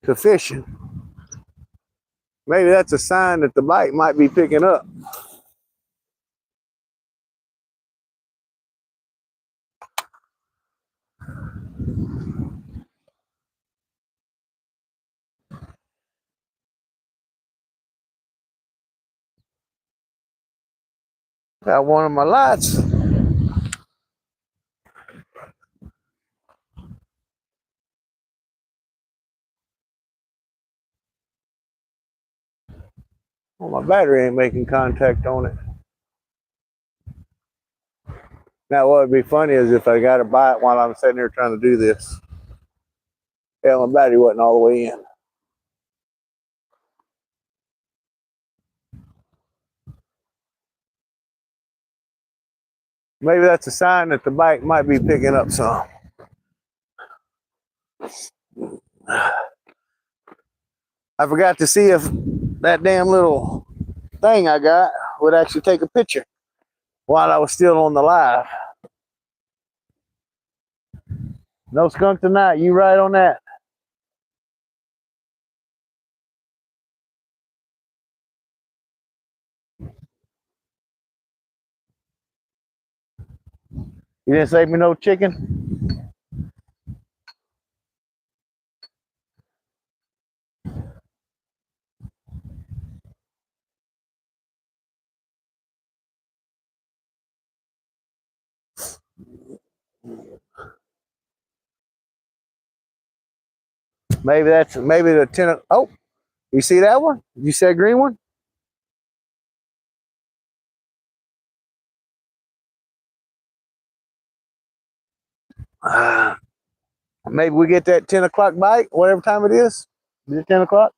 to fishing. Maybe that's a sign that the bite might be picking up. Got one of my lights. Well, my battery ain't making contact on it. Now, what would be funny is if I got a bite while I'm sitting here trying to do this. Yeah, my battery wasn't all the way in. Maybe that's a sign that the bite might be picking up some. I forgot to see if that damn little thing I got would actually take a picture while I was still on the live. No skunk tonight. You right on that. You didn't save me no chicken? Maybe the 10. Oh, you see that one? You said green one? Uh, maybe we get that 10 o'clock bite, whatever time it is. Is it 10 o'clock?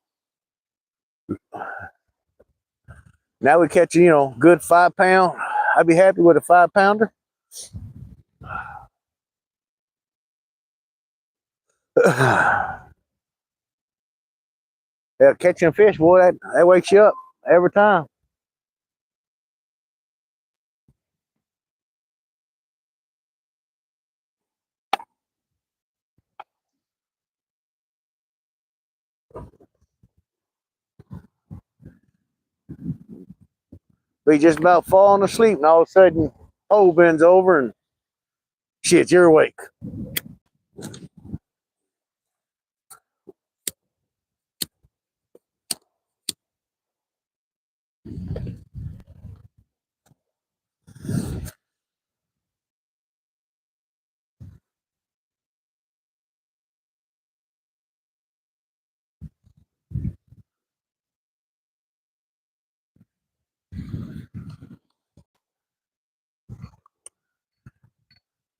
Now we catch, good 5 pound. I'd be happy with a 5 pounder. Yeah, catching fish, boy, that wakes you up every time. Be just about falling asleep, and all of a sudden, hole bends over, and shit, you're awake.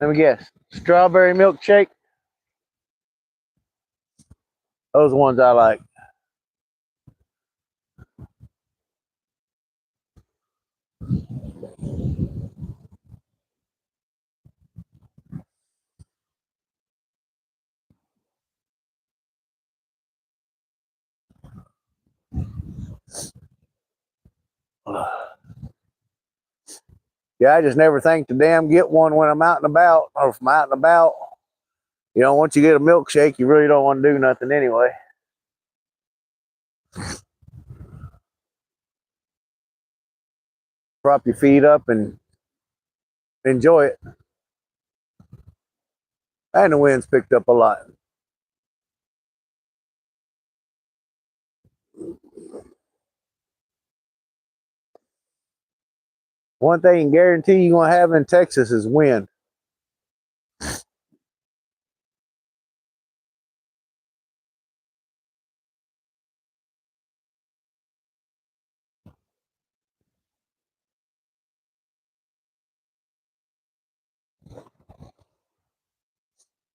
Let me guess. Strawberry milkshake. Those are the ones I like. Yeah, I just never think to damn get one when I'm out and about, or if I'm out and about. Once you get a milkshake, you really don't want to do nothing anyway. Prop your feet up and enjoy it. And the wind's picked up a lot. One thing I can guarantee you're going to have in Texas is wind.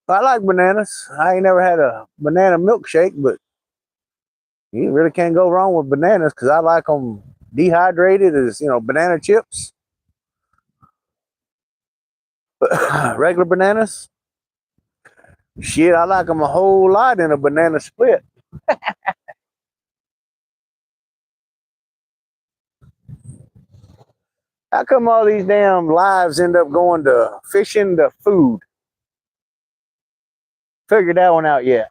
I like bananas. I ain't never had a banana milkshake, but you really can't go wrong with bananas because I like them dehydrated as, banana chips. But regular bananas, shit, I like them a whole lot in a banana split. How come all these damn lives end up going to fishing to food? Figured that one out yet.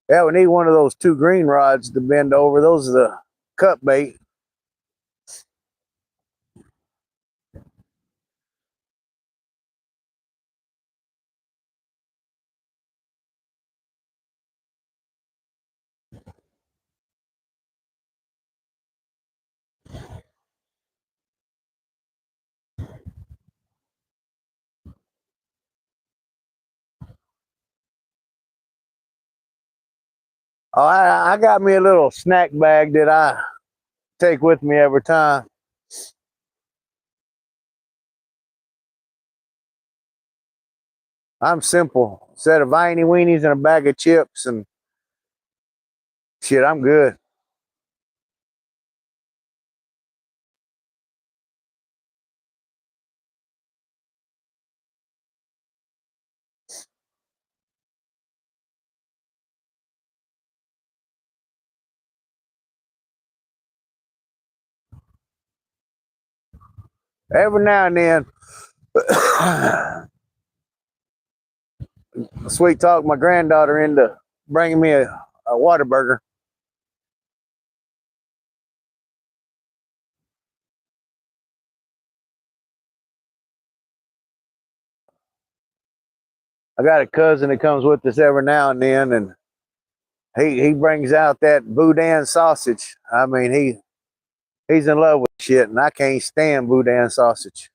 Yeah, we need one of those two green rods to bend over. Those are the cut bait. Oh, I got me a little snack bag that I take with me every time. I'm simple. Set of viney weenies and a bag of chips and shit, I'm good. Every now and then, sweet talk my granddaughter into bringing me a water burger. I got a cousin that comes with us every now and then, and he brings out that boudin sausage. I mean, he's in love with shit, and I can't stand boudin sausage.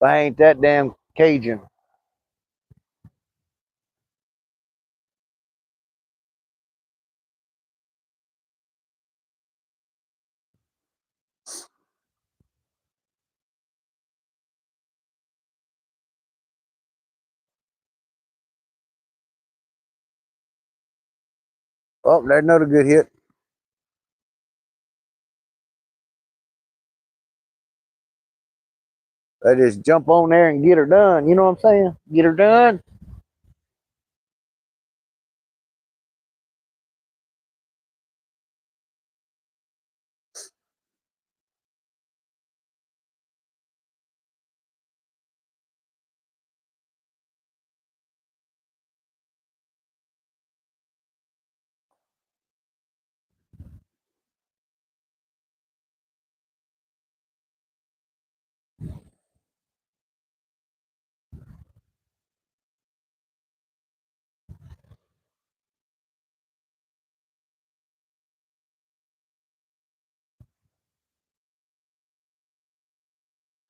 I ain't that damn Cajun. Oh, there's another good hit. I just jump on there and get her done. You know what I'm saying? Get her done.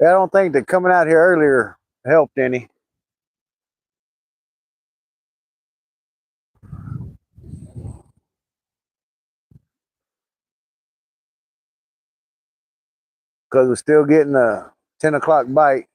I don't think that coming out here earlier helped any. Because we're still getting a 10 o'clock bite.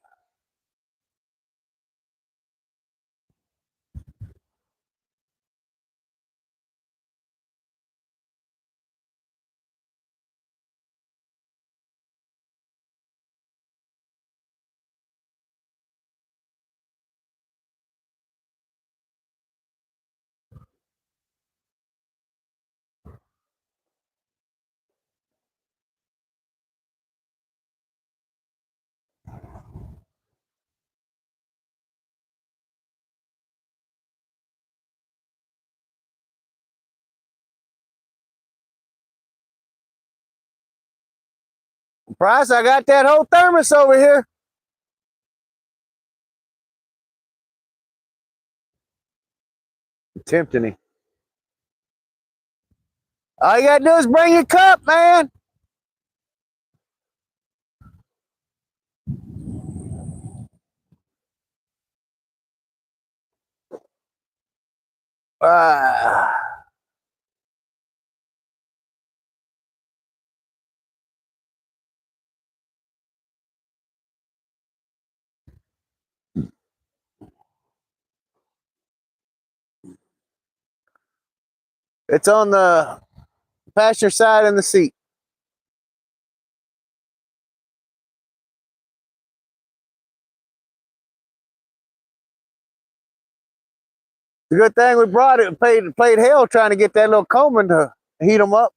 Price, I got that whole thermos over here. Tempting him. All you gotta do is bring your cup, man. Ah. It's on the passenger side in the seat. The good thing we brought it and played hell trying to get that little Coleman to heat them up.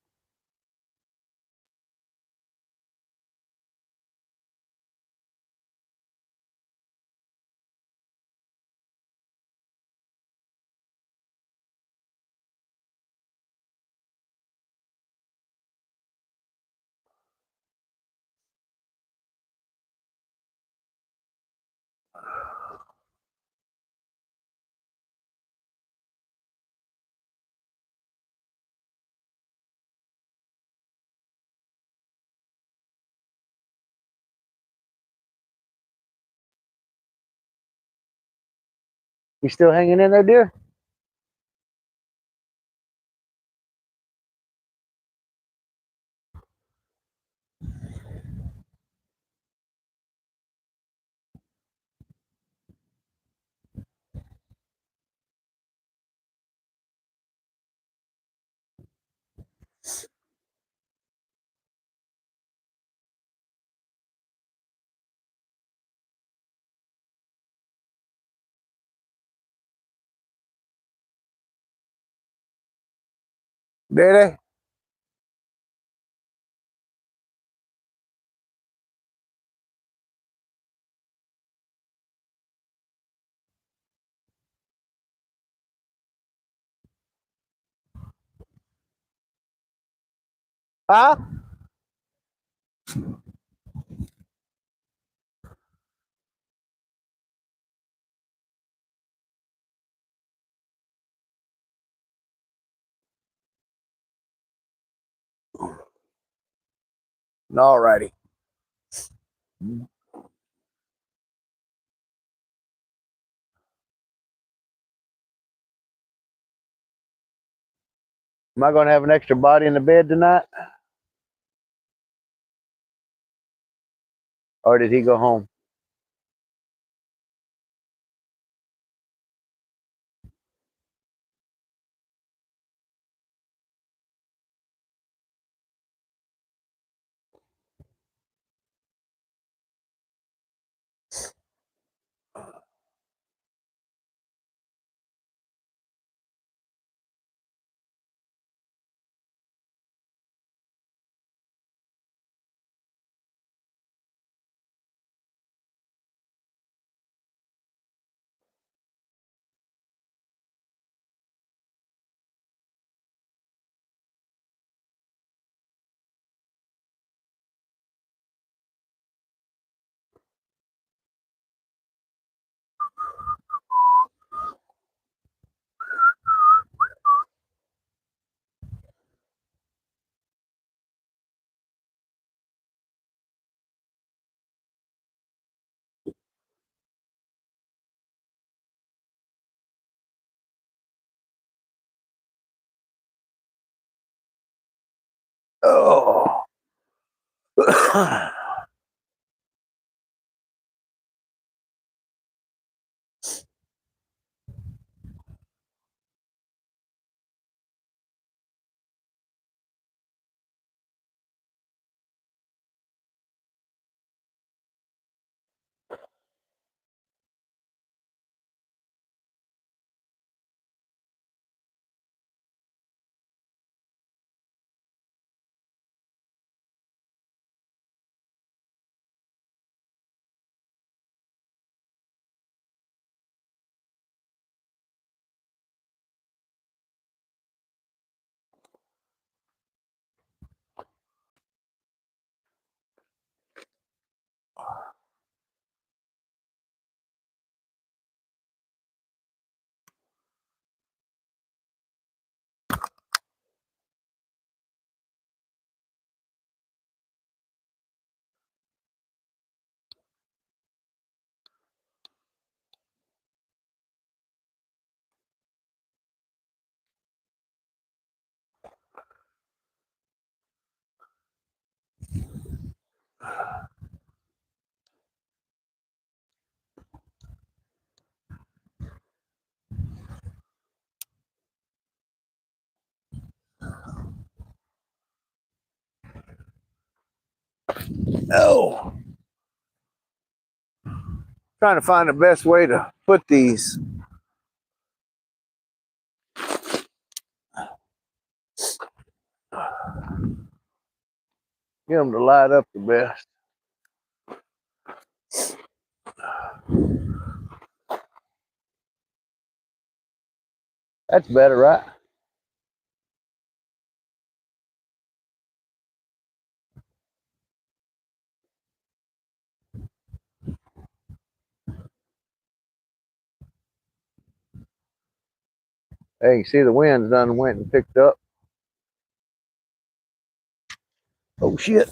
You still hanging in there, dear? Did they? Huh? All righty. Am I going to have an extra body in the bed tonight? Or did he go home? Oh. Oh. Trying to find the best way to put these. Get them to light up the best. That's better, right? Hey, you see the wind's done went and picked up. Oh shit.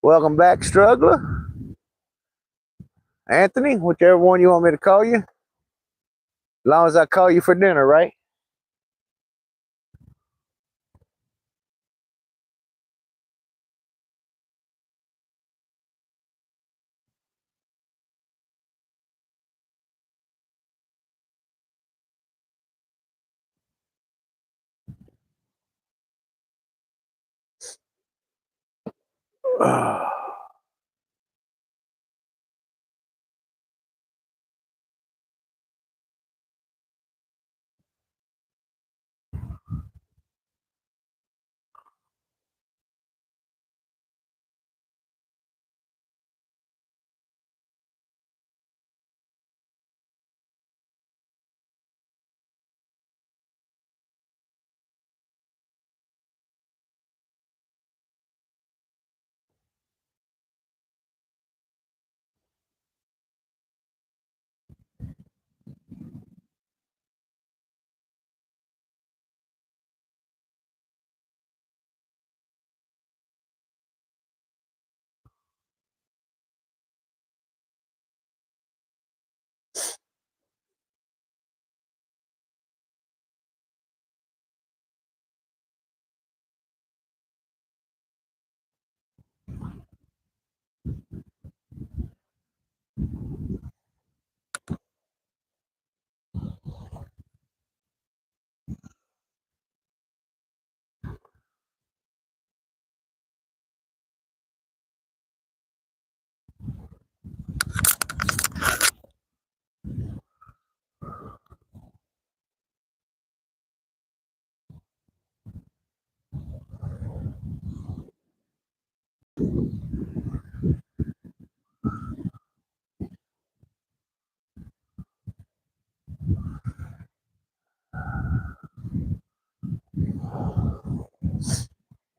Welcome back, struggler. Anthony, whichever one you want me to call you. As long as I call you for dinner, right?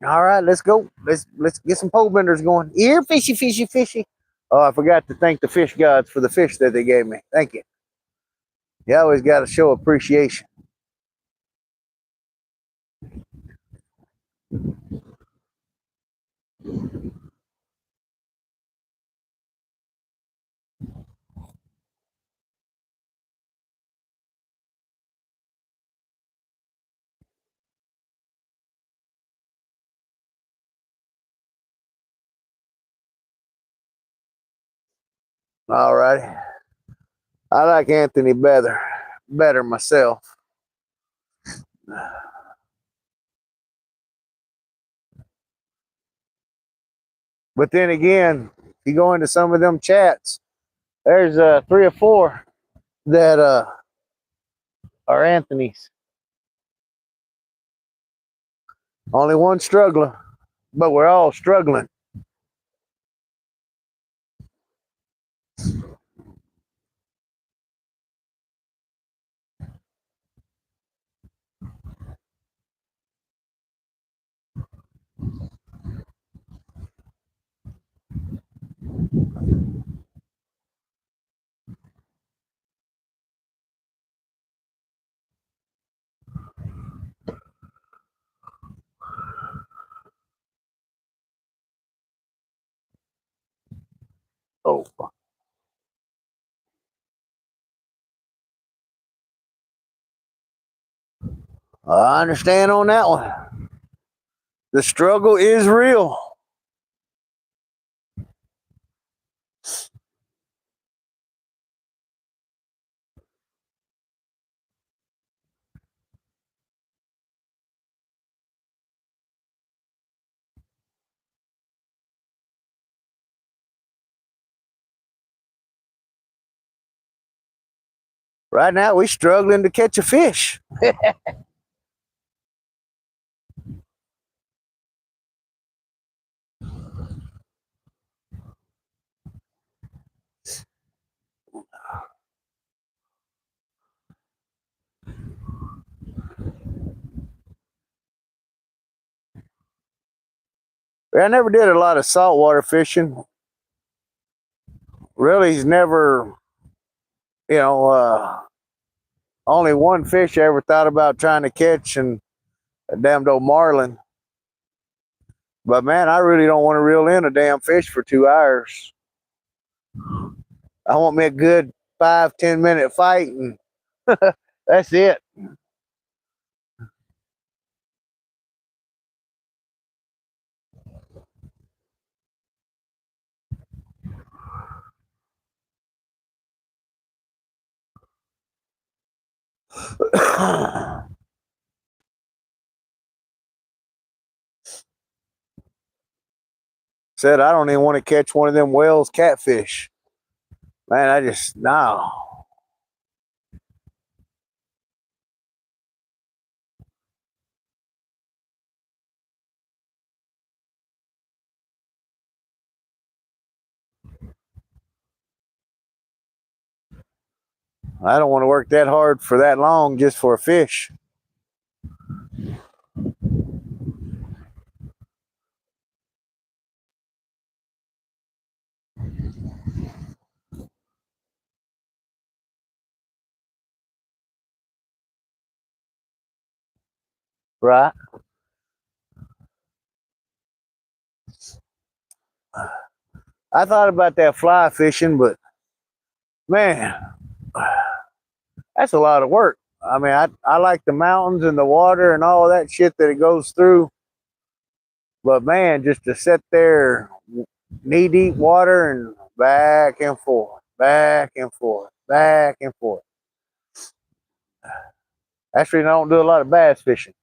All right, let's go. Let's get some pole benders going. Here, fishy, fishy, fishy. Oh, I forgot to thank the fish gods for the fish that they gave me. Thank you. You always got to show appreciation. All right. I like Anthony better myself. But then again, if you go into some of them chats, there's 3 or 4 that are Anthony's. Only one struggler, but we're all struggling. Oh, I understand on that one. The struggle is real. Right now, we're struggling to catch a fish. I never did a lot of saltwater fishing. Really, he's never, you know, only one fish I ever thought about trying to catch, and a damned old marlin. But man, I really don't want to reel in a damn fish for 2 hours. I want me a good 5-10 minute fight, and that's it. said, I don't even want to catch one of them Wells catfish. Man, no. I don't want to work that hard for that long just for a fish. Right. I thought about that fly fishing, but man, that's a lot of work. I mean, I like the mountains and the water and all that shit that it goes through. But man, just to sit there knee deep water and back and forth, back and forth, back and forth. Actually, I don't do a lot of bass fishing.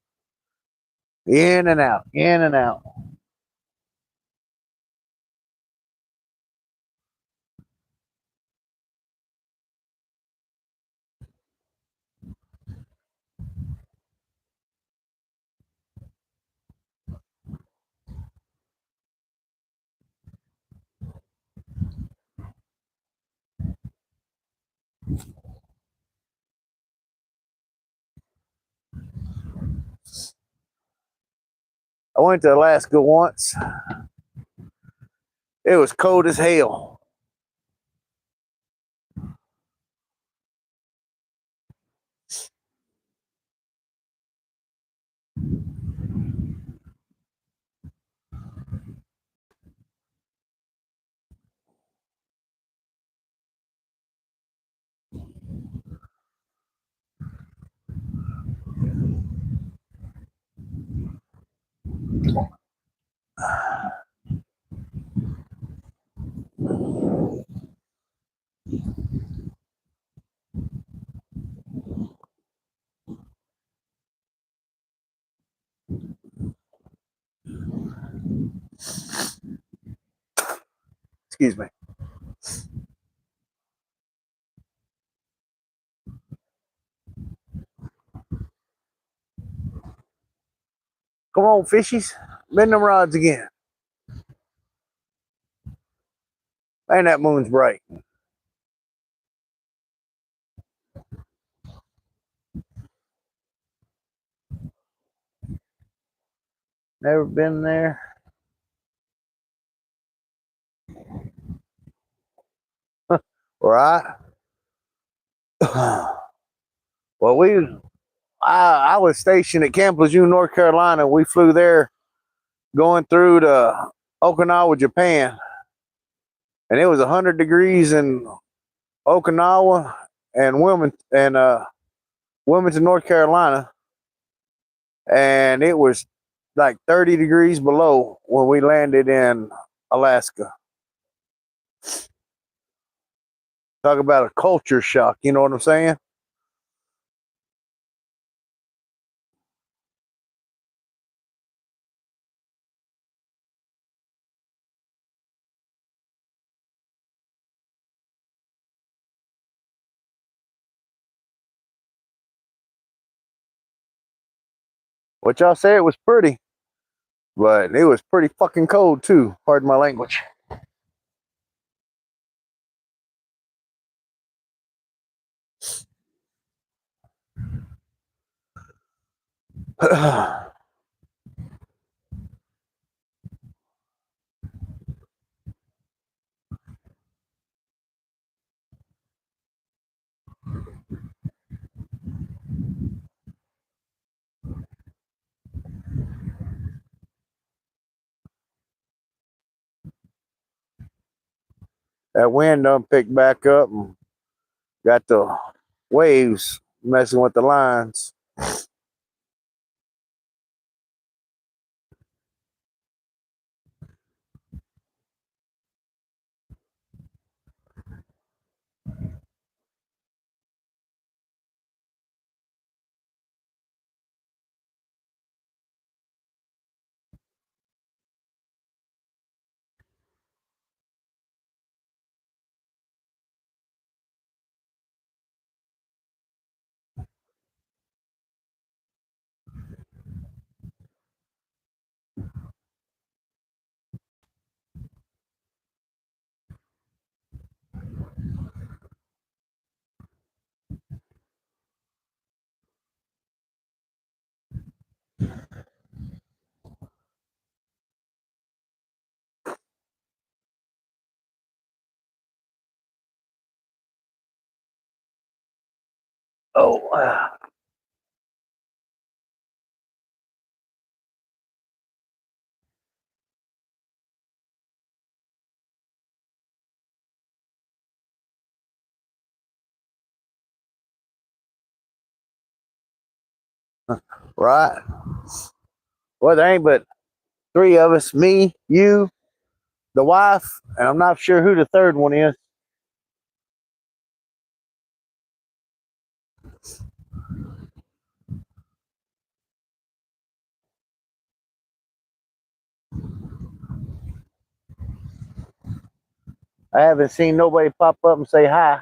In and out, in and out. I went to Alaska once. It was cold as hell. Excuse me. Come on, fishies. Bend them rods again. Man, that moon's bright. Never been there. Right? Well, I was stationed at Camp Lejeune, North Carolina. We flew there going through to Okinawa, Japan. And it was 100 degrees in Okinawa and Wilmington, North Carolina. And it was like 30 degrees below when we landed in Alaska. Talk about a culture shock, you know what I'm saying? What y'all say, it was pretty, but it was pretty fucking cold too. Pardon my language. That wind done picked back up and got the waves messing with the lines. Oh, right. Well, there ain't but three of us, me, you, the wife, and I'm not sure who the third one is. I haven't seen nobody pop up and say hi.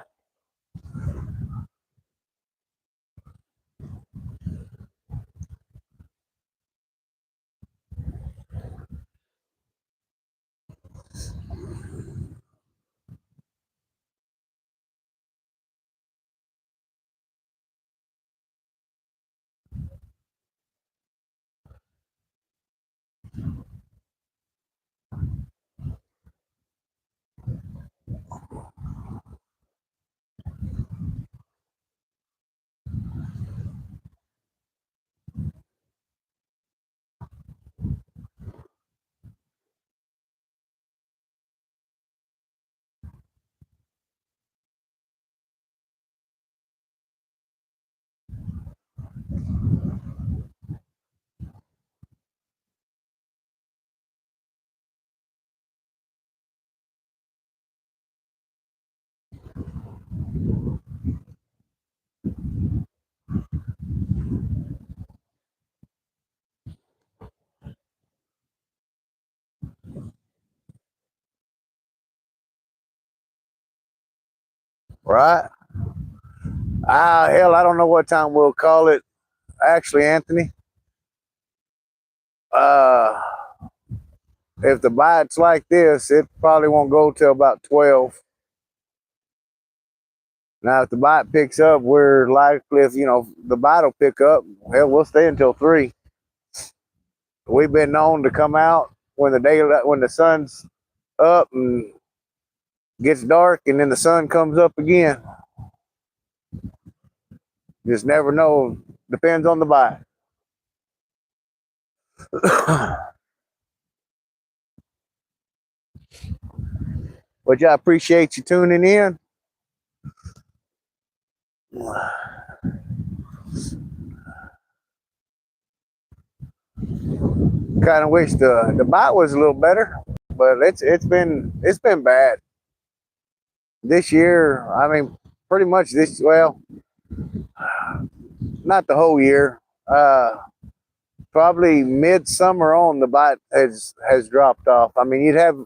Right? Ah, hell, I don't know what time we'll call it. Actually, Anthony, uh, if the bite's like this, it probably won't go till about 12. Now, if the bite picks up, we're likely, if the bite will pick up, hell, we'll stay until 3. We've been known to come out when the sun's up and gets dark, and then the sun comes up again. Just never know. Depends on the bite. But yeah, I appreciate you tuning in. Kind of wish the bite was a little better, but it's been bad this year. I mean, pretty much this, well, not the whole year. Probably midsummer on, the bite has dropped off. I mean, you'd have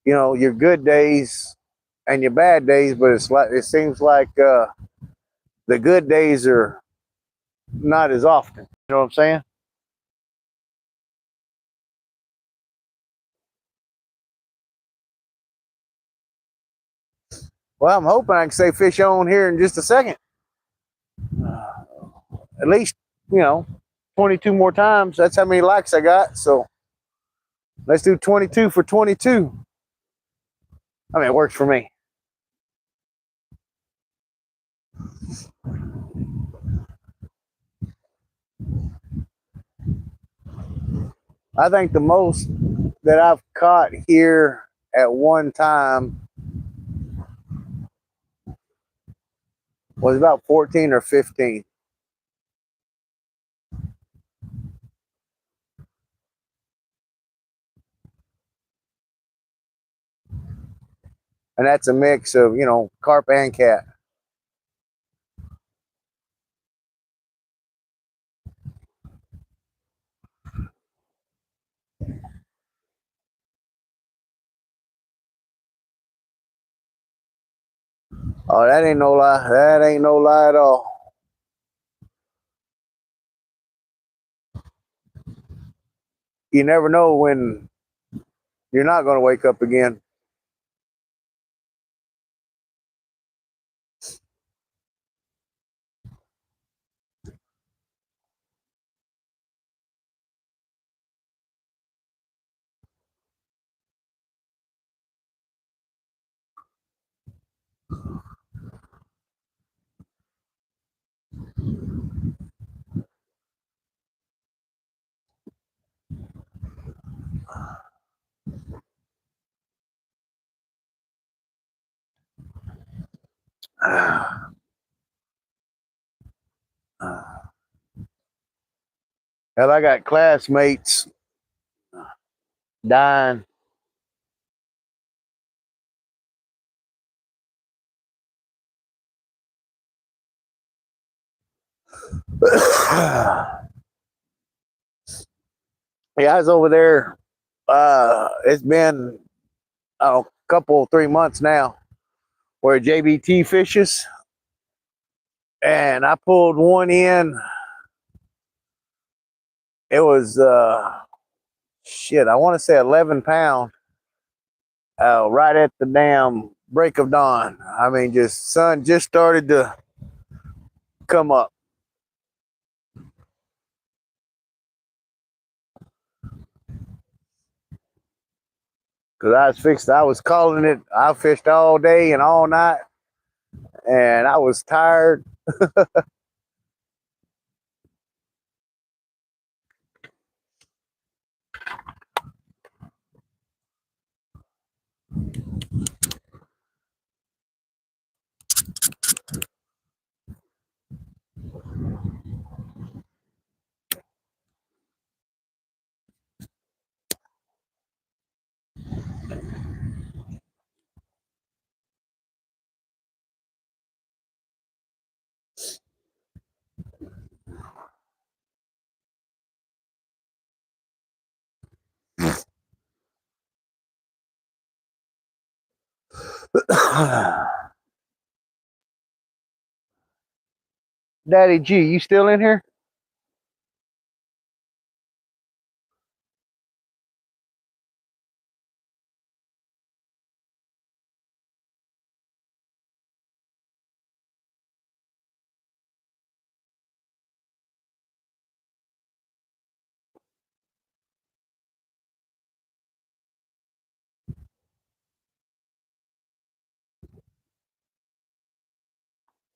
your good days and your bad days, but it seems like the good days are not as often. You know what I'm saying? Well, I'm hoping I can say fish on here in just a second. At least, you know, 22 more times. That's how many likes I got. So let's do 22 for 22. I mean, it works for me. I think the most that I've caught here at one time was about 14 or 15. And that's a mix of, carp and cat. Oh, that ain't no lie. That ain't no lie at all. You never know when you're not going to wake up again. Hell, I got classmates dying. Yeah, I was over there. It's been a couple, 3 months now, where JBT fishes, and I pulled one in. It was shit. I want to say 11 pound. Right at the damn break of dawn. I mean, just sun just started to come up. Cause I was calling it. I fished all day and all night, and I was tired. Daddy G, you still in here?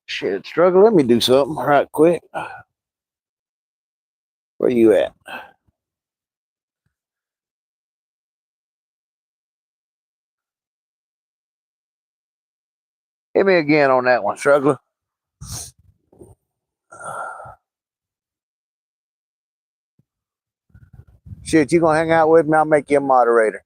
Shit, struggle. Let me do something right quick. Where you at? Hit me again on that one, struggler. Shit, you gonna hang out with me? I'll make you a moderator.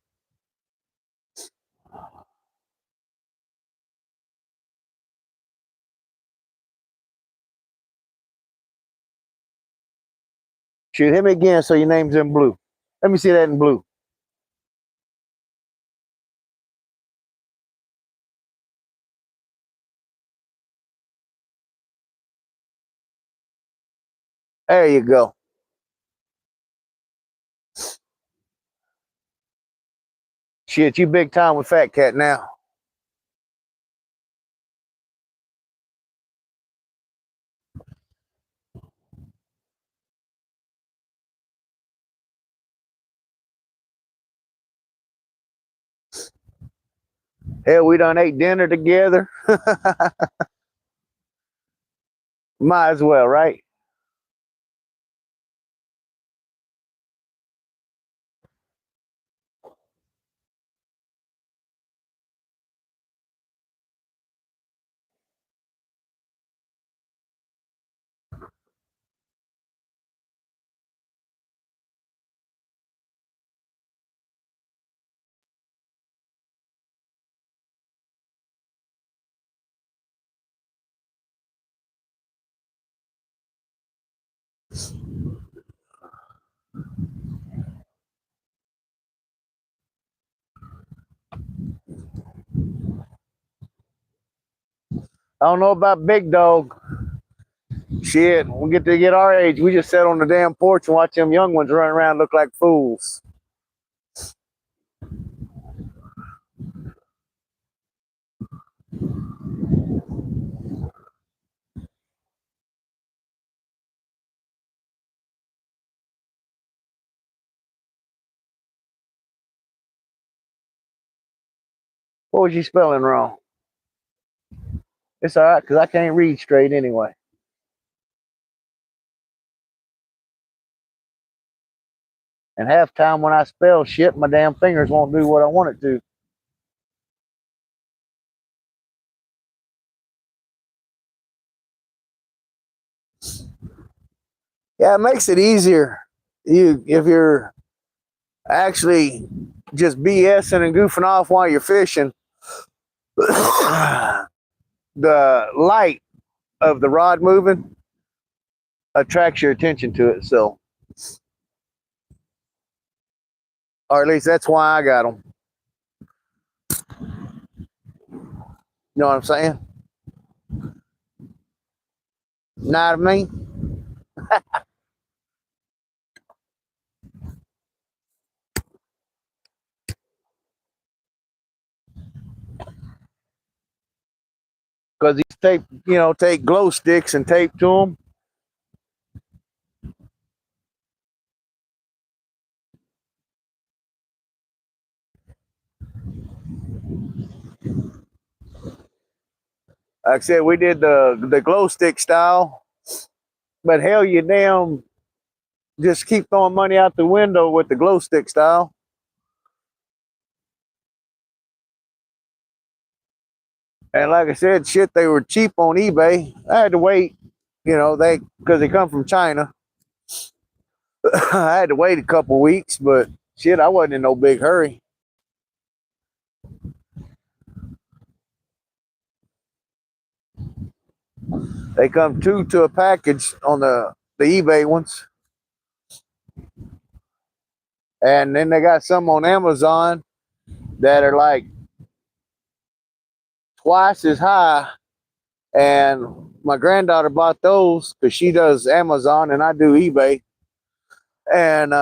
Shoot, hit me again so your name's in blue. Let me see that in blue. There you go. Shit, you big time with Phakat now. Hell, we done ate dinner together. Might as well, right? I don't know about big dog. Shit, we get to get our age. We just sat on the damn porch and watch them young ones run around look like fools. What was you spelling wrong? It's all right, because I can't read straight anyway. And half time when I spell shit, my damn fingers won't do what I want it to. Yeah, it makes it easier. If you're actually just BSing and goofing off while you're fishing, the light of the rod moving attracts your attention to it. So, or at least that's why I got them. You know what I'm saying? Not me. Because these take glow sticks and tape to them. Like I said, we did the glow stick style, but hell, you damn just keep throwing money out the window with the glow stick style. And like I said, shit, they were cheap on eBay. I had to wait, because they come from China. I had to wait a couple weeks, but shit, I wasn't in no big hurry. They come two to a package on the eBay ones. And then they got some on Amazon that are like twice as high. And my granddaughter bought those because she does Amazon and I do eBay. And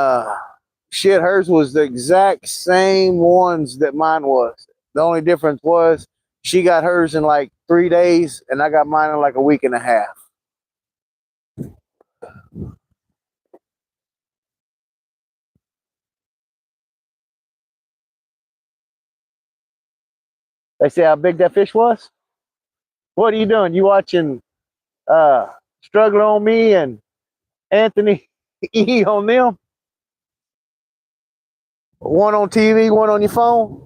shit, hers was the exact same ones that mine was. The only difference was she got hers in like 3 days and I got mine in like a week and a half. They say how big that fish was. What are you doing? You watching Struggle on Me and Anthony E on them? One on TV, one on your phone.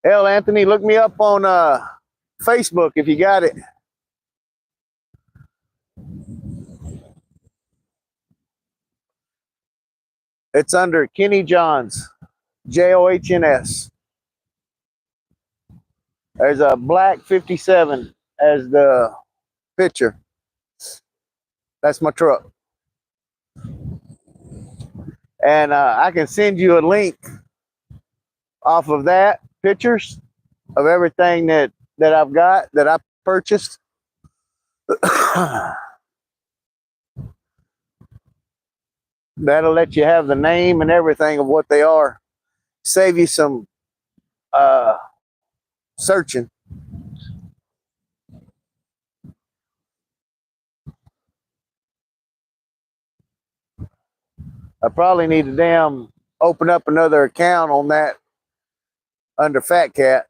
Hell, Anthony, look me up on Facebook if you got it. It's under Kenny Johns, Johns. There's a black 57 as the picture. That's my truck. And I can send you a link off of that, pictures of everything that I've got, that I purchased. That'll let you have the name and everything of what they are. Save you some searching. I probably need to damn open up another account on that under Phakat.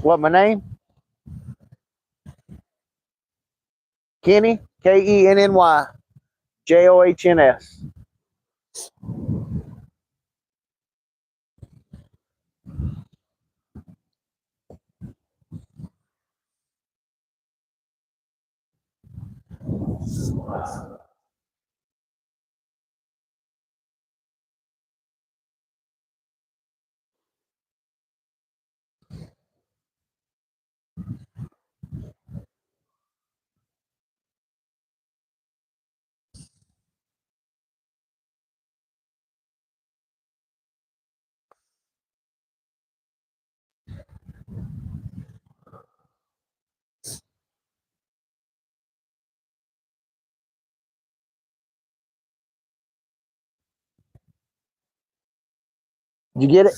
What my name? Kenny, Kenny, Johns. Did you get it?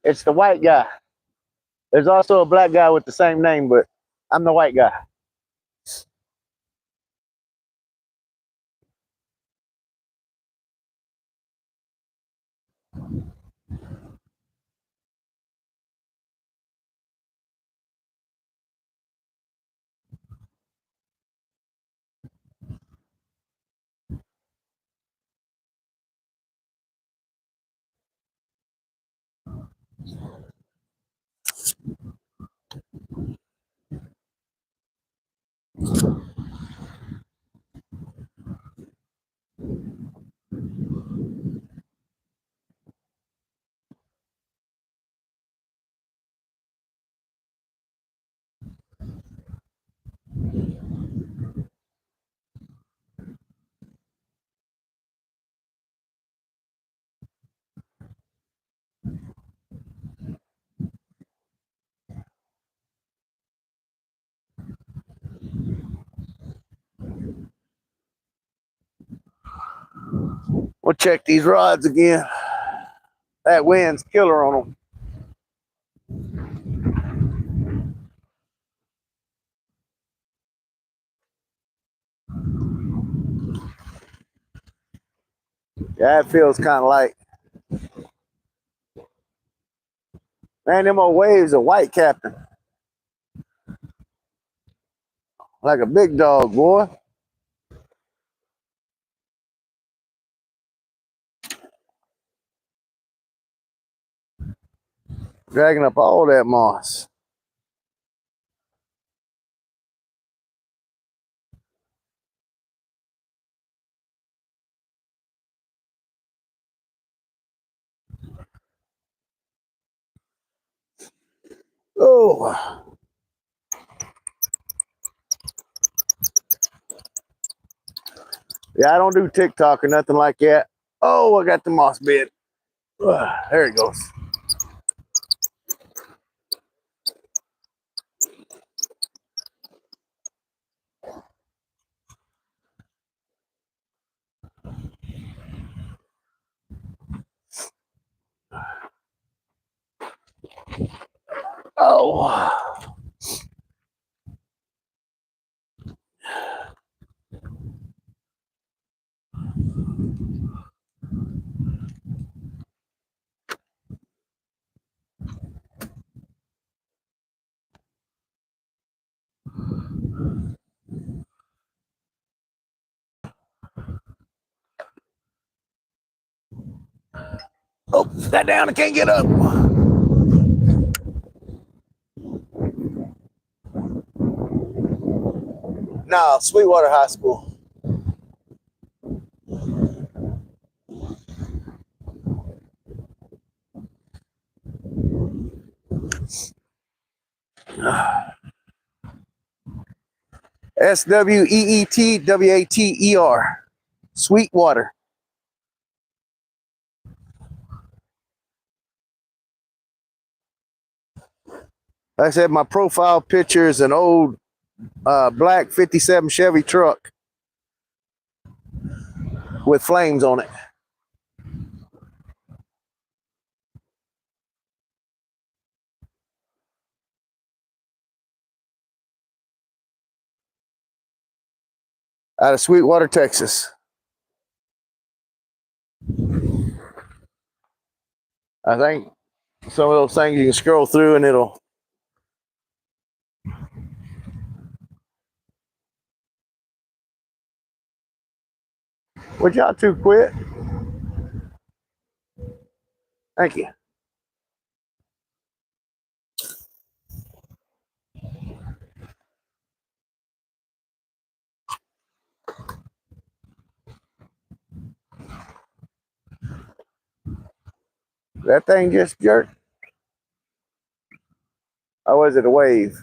It's the white guy. There's also a black guy with the same name, but I'm the white guy. We'll check these rods again. That wind's killer on them. Yeah, it feels kind of like, man, them old waves are white captain. Like a big dog, boy. Dragging up all that moss. Oh. Yeah, I don't do TikTok or nothing like that. Oh, I got the moss bed. There it goes. Oh. Oh, got down. I can't get up. No, Sweetwater High School. Sweetwater. Sweetwater. Like I said, my profile picture is an old black 57 Chevy truck with flames on it. Out of Sweetwater, Texas. I think some of those things you can scroll through and it'll Would y'all two quit? Thank you. That thing just jerked? Or was it a wave?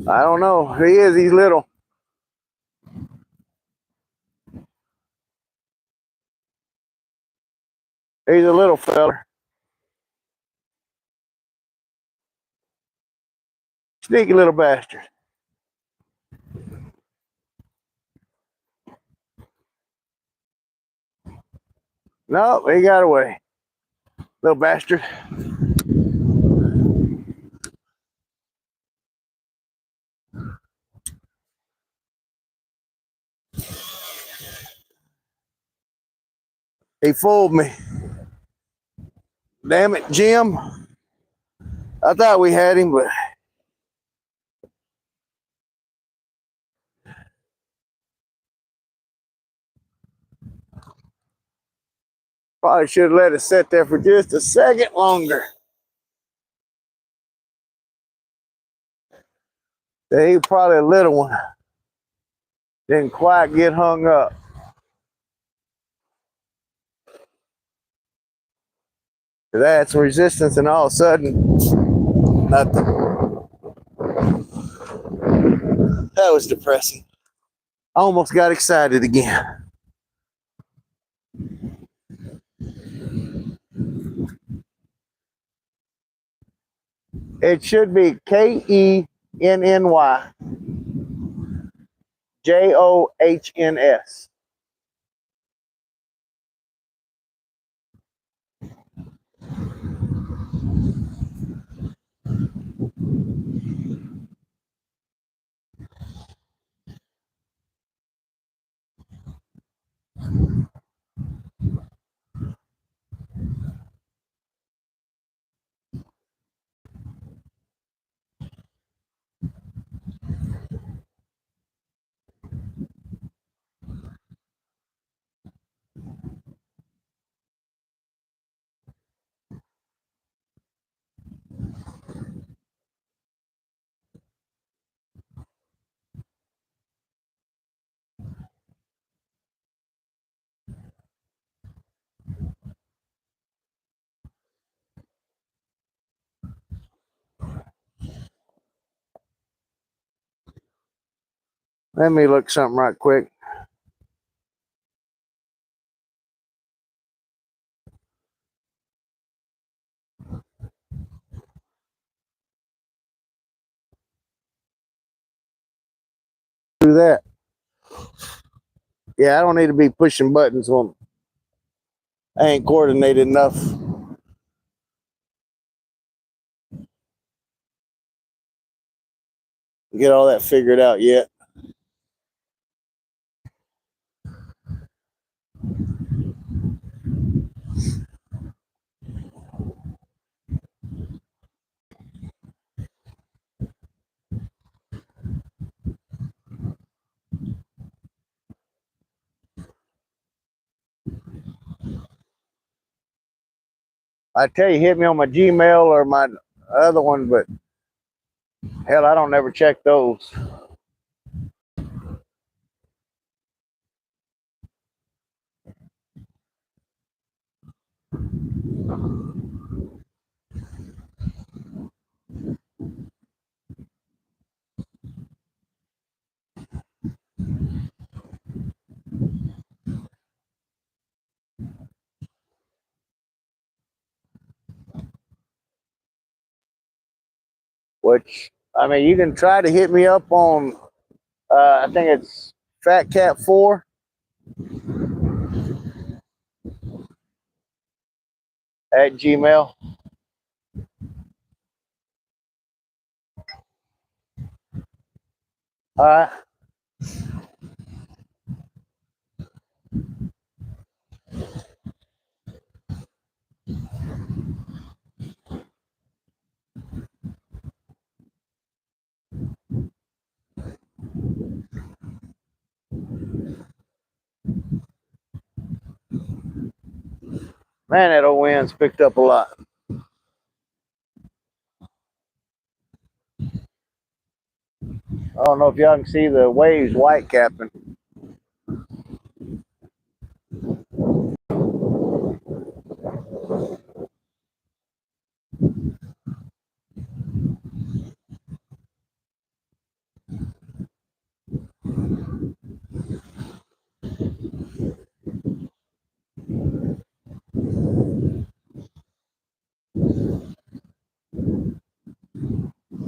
I don't know. He is. He's little. He's a little fella. Sneaky little bastard. No, he got away. Little bastard. He fooled me. Damn it, Jim. I thought we had him, but probably should have let it sit there for just a second longer. He probably a little one. Didn't quite get hung up. That's some resistance, and all of a sudden, nothing. That was depressing. I almost got excited again. It should be KENNY JOHNS. Let me look something right quick. Do that. Yeah, I don't need to be pushing buttons when I ain't coordinated enough. Get all that figured out yet. I tell you, hit me on my Gmail or my other one, but hell, I don't never check those. Which, I mean, you can try to hit me up on, I think it's Phakat4 at Gmail. All right. Man, that old wind's picked up a lot. I don't know if y'all can see the waves white capping.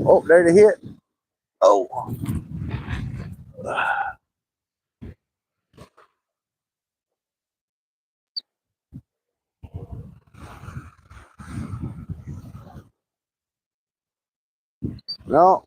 Oh, there they hit. Oh. No.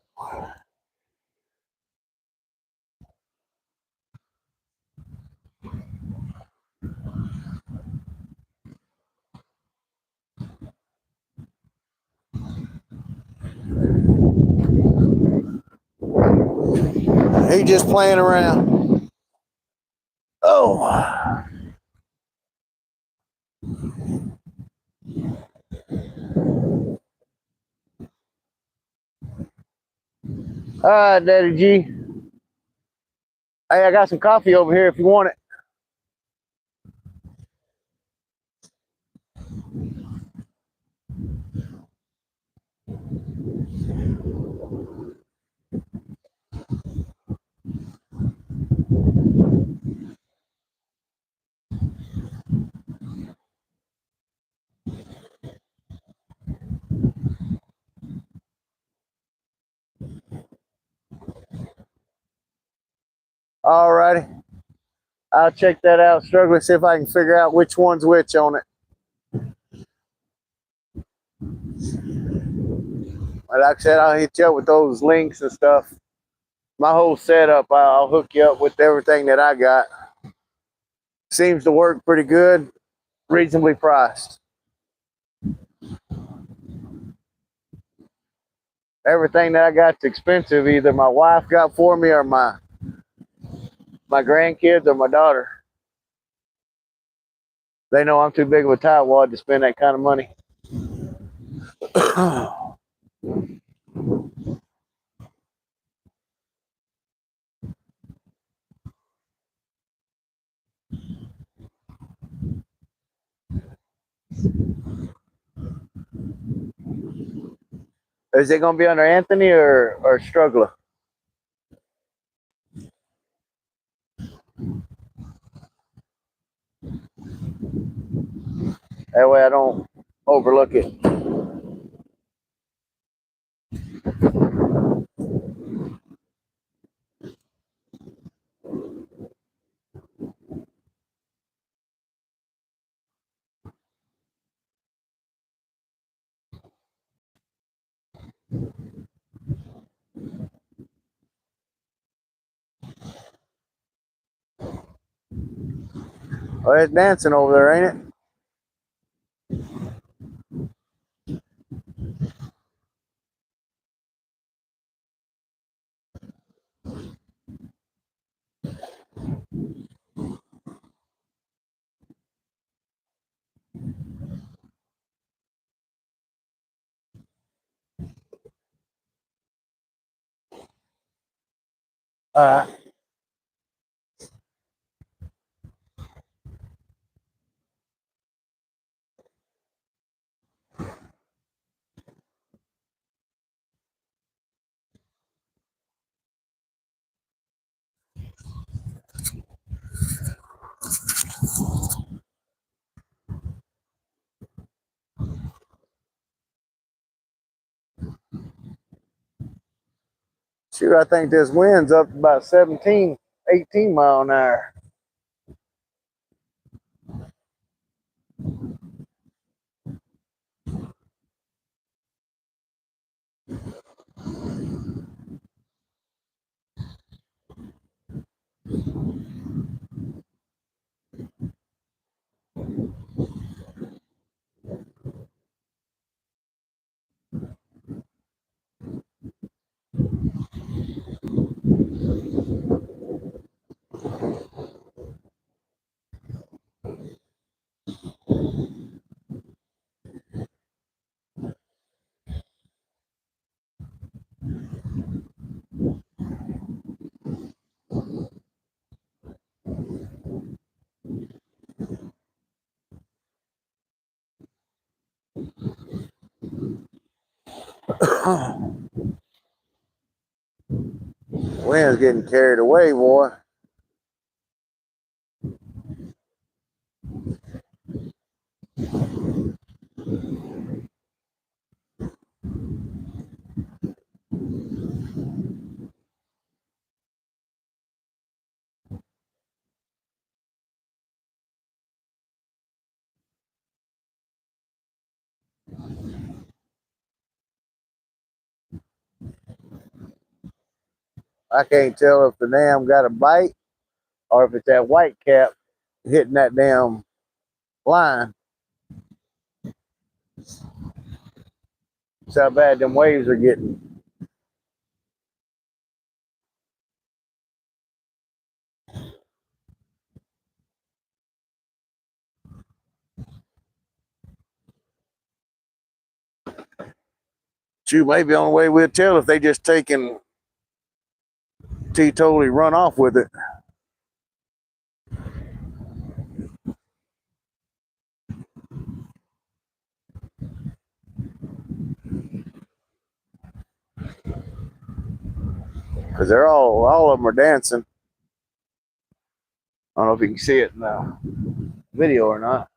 He just playing around. Oh. All right, Daddy G. Hey, I got some coffee over here if you want it. All righty. I'll check that out. Struggling to see if I can figure out which one's which on it. Like I said, I'll hit you up with those links and stuff. My whole setup, I'll hook you up with everything that I got. Seems to work pretty good, reasonably priced. Everything that I got's expensive. Either my wife got for me or my grandkids or my daughter. They know I'm too big of a tightwad to spend that kind of money. Is it gonna be under Anthony or Struggler? That way I don't overlook it. Oh, it's dancing over there, ain't it? All right. Shoot, I think this wind's up to about 17, 18 mile an hour. Wind's getting carried away, boy. I can't tell if the dam got a bite or if it's that white cap hitting that damn line. That's how bad them waves are getting. Shoot, maybe the only way we'll tell if they just taking totally run off with it. Because they're all of them are dancing. I don't know if you can see it in the video or not.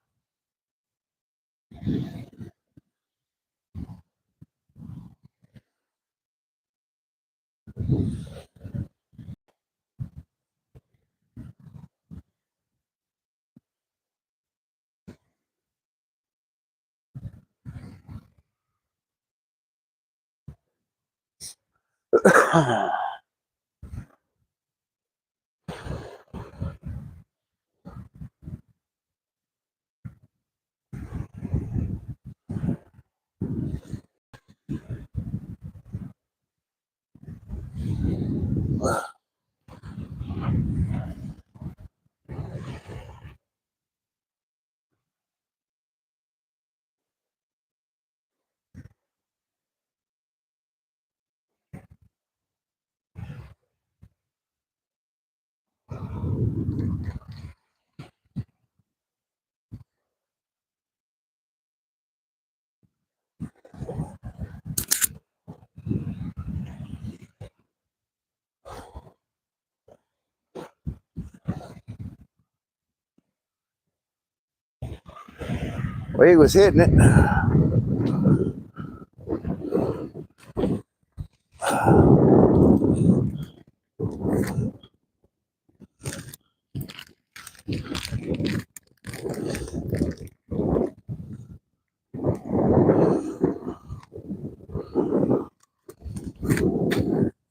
Well, he was hitting it.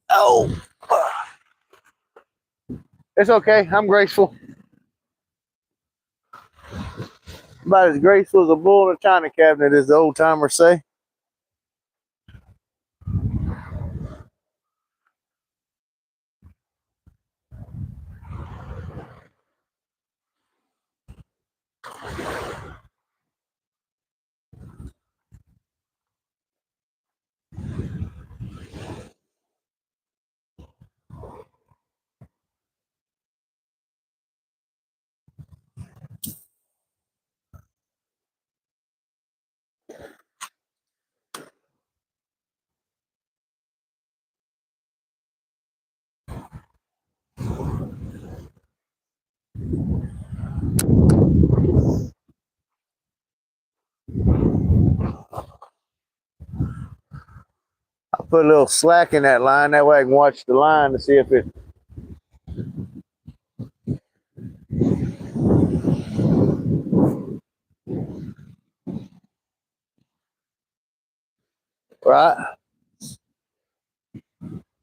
Oh, it's okay. I'm graceful. About as graceful as a bull in a china cabinet, as the old timers say. I put a little slack in that line. That way I can watch the line to see if it. Right.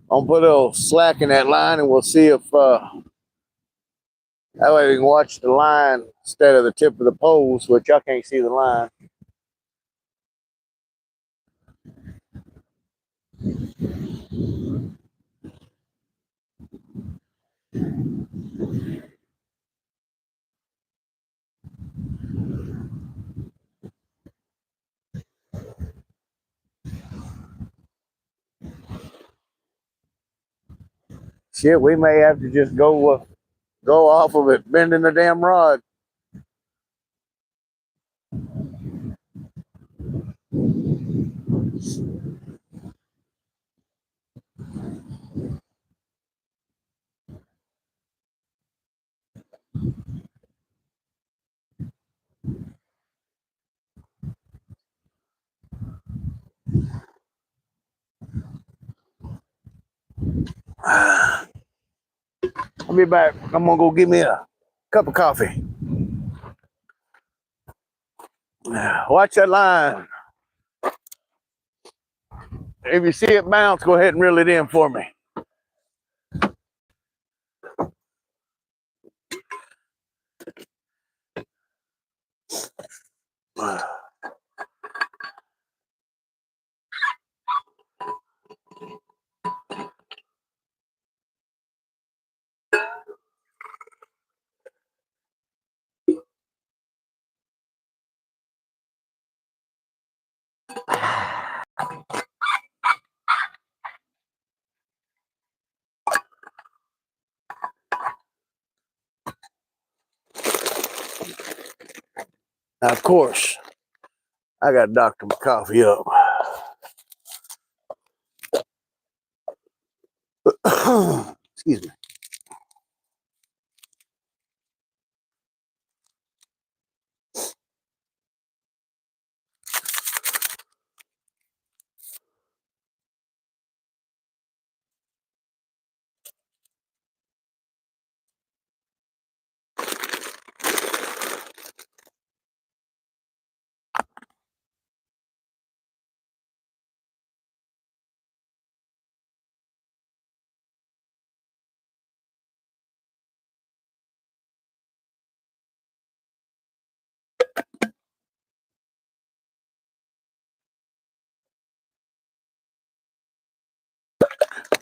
I'm gonna put a little slack in that line and we'll see if that way we can watch the line instead of the tip of the poles, which y'all can't see the line. Shit, we may have to just go off of it, bending the damn rod. I'll be back. I'm gonna go get me a cup of coffee. Watch that line. If you see it bounce, go ahead and reel it in for me. Now, of course, I got to doctor my coffee up. Excuse me.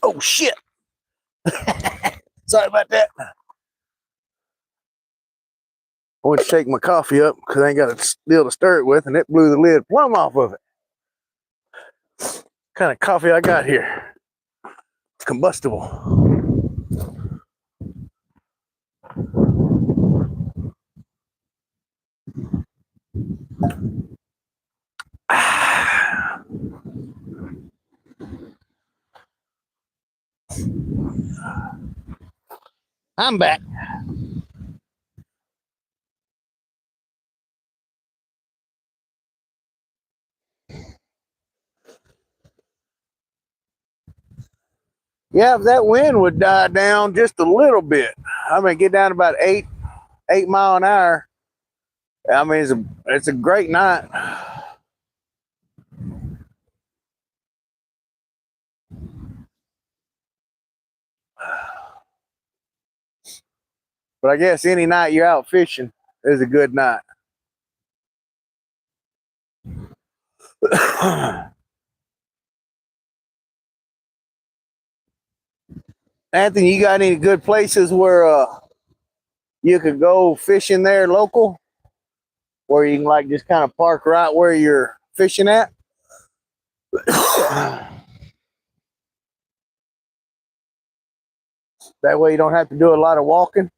Oh, shit. Sorry about that. I went to shake my coffee up because I ain't got a deal to stir it with, and it blew the lid plumb off of it. What kind of coffee I got here? It's combustible. I'm back. Yeah, if that wind would die down just a little bit, I mean, get down to about 8 mile an hour. I mean, it's a great night. But I guess any night you're out fishing is a good night. Anthony, you got any good places where you could go fishing there local, where you can like just kind of park right where you're fishing at? That way you don't have to do a lot of walking.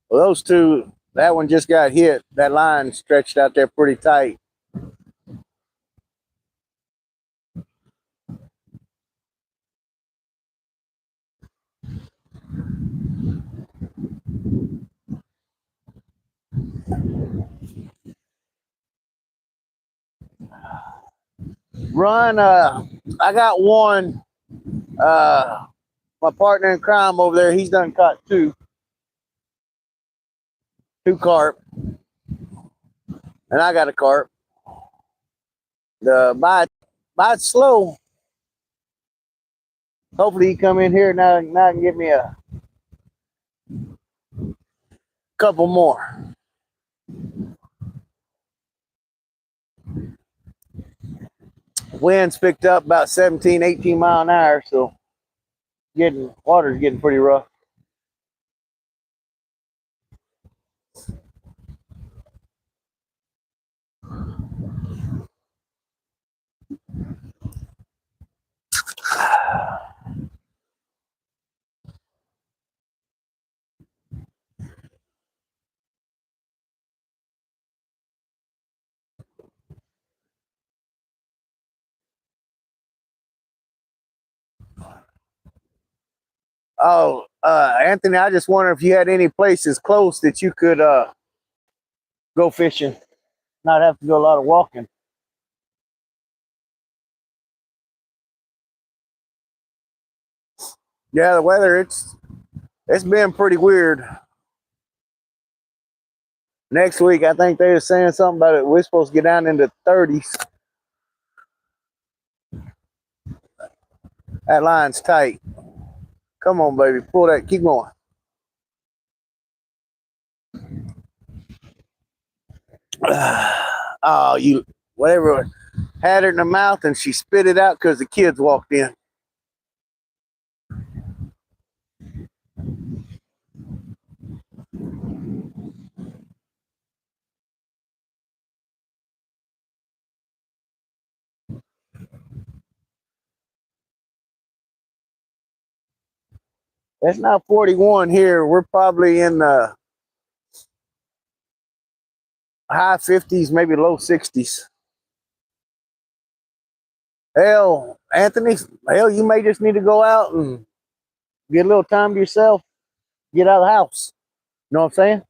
Well, those two, that one just got hit. That line stretched out there pretty tight. Run, I got one. My partner in crime over there, he's done caught two carp, and I got a carp. The bite slow. Hopefully he come in here now and get me a couple more. Winds picked up about 17, 18 mile an hour, so water's getting pretty rough. Oh, Anthony, I just wonder if you had any places close that you could go fishing, not have to do a lot of walking. Yeah, the weather it's been pretty weird. Next week, I think they were saying something about it. We're supposed to get down into 30s. That line's tight. Come on, baby, pull that. Keep going. Oh, you whatever. Had her in the mouth and she spit it out because the kids walked in. It's not 41 here. We're probably in the high 50s, maybe low 60s. Hell, Anthony, hell, you may just need to go out and get a little time to yourself, get out of the house. You know what I'm saying?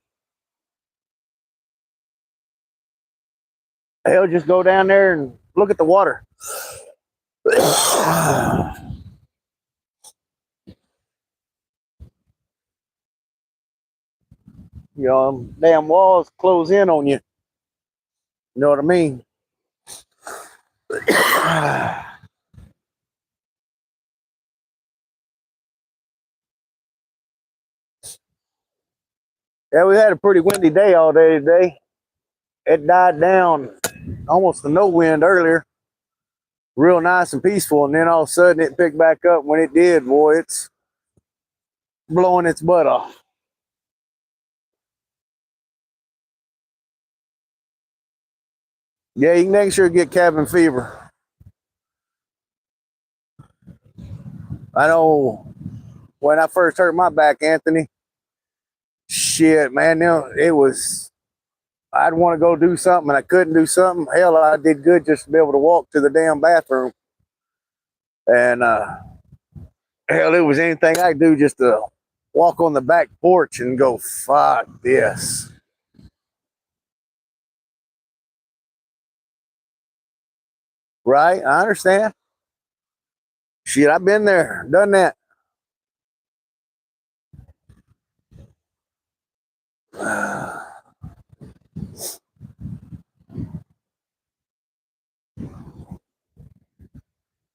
Hell, just go down there and look at the water. You know, damn walls close in on you. You know what I mean? Yeah, we had a pretty windy day all day today. It died down almost to no wind earlier. Real nice and peaceful, and then all of a sudden it picked back up. When it did, boy, it's blowing its butt off. Yeah, you can make sure to get cabin fever. I know when I first hurt my back, Anthony, shit, man, it was, I'd want to go do something and I couldn't do something. Hell, I did good just to be able to walk to the damn bathroom. And hell, it was anything I could do just to walk on the back porch and go, fuck this. Right? I understand. Shit, I've been there, done that.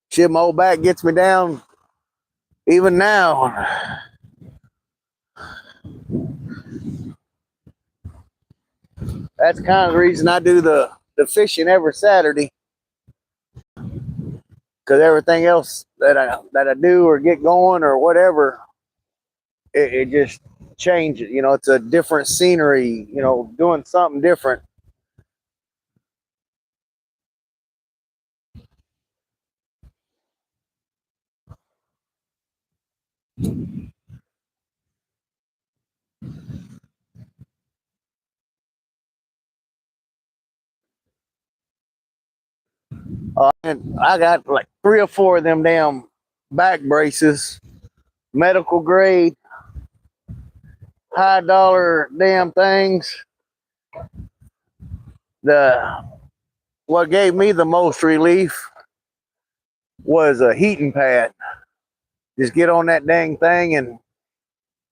Shit, my old back gets me down even now. That's kind of the reason I do the fishing every Saturday. Because everything else that I do or get going or whatever, it just changes. You know, it's a different scenery. You know, doing something different. And I got like 3 or 4 of them damn back braces, medical grade, high dollar damn things. The what gave me the most relief was a heating pad. Just get on that dang thing and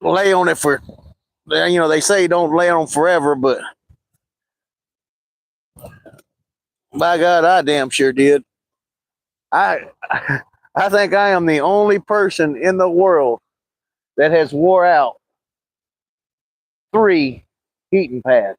lay on it for, you know, they say don't lay on forever, but by God, I damn sure did. I I think I am the only person in the world that has wore out 3 heating pads.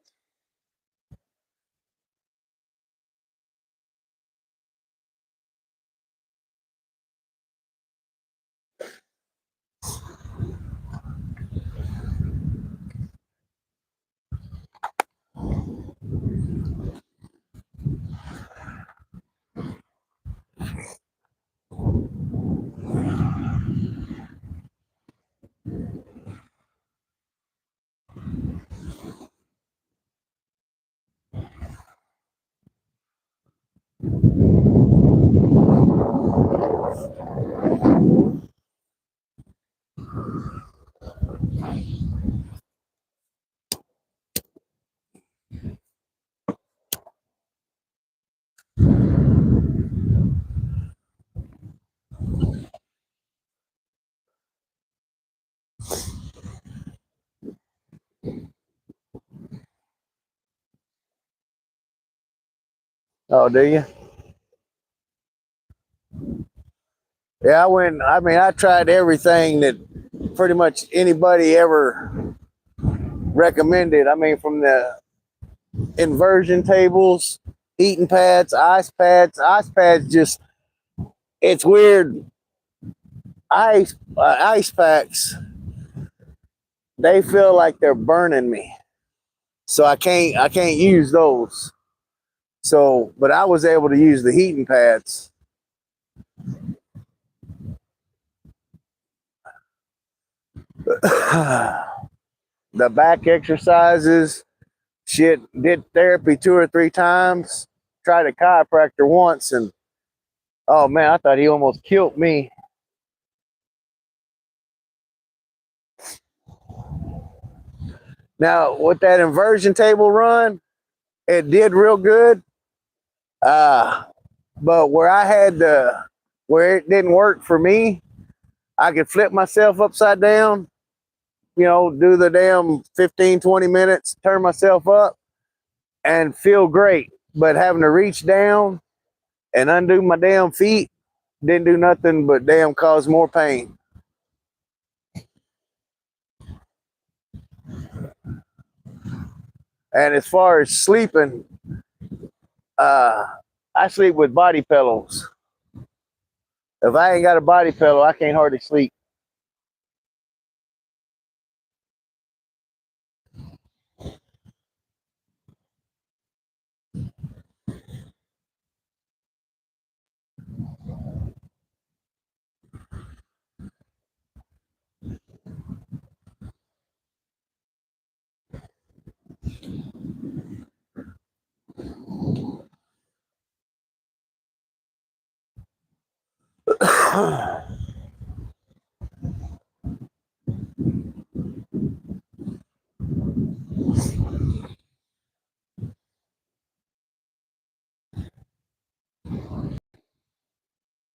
Oh, do you? Yeah, I tried everything that pretty much anybody ever recommended. I mean, from the inversion tables, heating pads, ice pads. Just it's weird. Ice packs. They feel like they're burning me, so I can't use those. So, but I was able to use the heating pads. The back exercises, shit, did therapy 2 or 3 times, tried a chiropractor once, and oh man, I thought he almost killed me. Now, with that inversion table run, it did real good. Uh, but where it didn't work for me, I could flip myself upside down, do the damn 15, 20 minutes, turn myself up and feel great. But having to reach down and undo my damn feet didn't do nothing but damn cause more pain. And as far as sleeping, uh, I sleep with body pillows. If I ain't got a body pillow, I can't hardly sleep.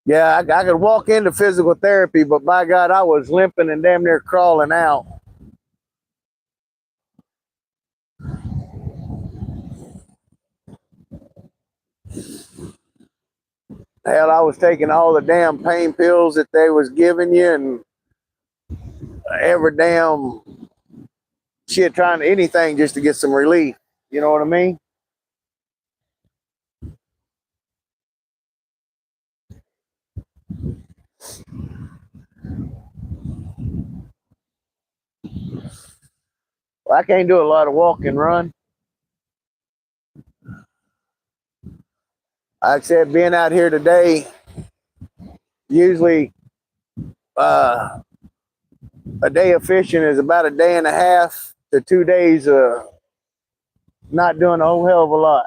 Yeah, I could walk into physical therapy, but by God, I was limping and damn near crawling out. Hell, I was taking all the damn pain pills that they was giving you and every damn shit, trying anything just to get some relief. You know what I mean? Well, I can't do a lot of walk and run. Like I said, being out here today, usually uh, a day of fishing is about a day and a half to 2 days not doing a whole hell of a lot.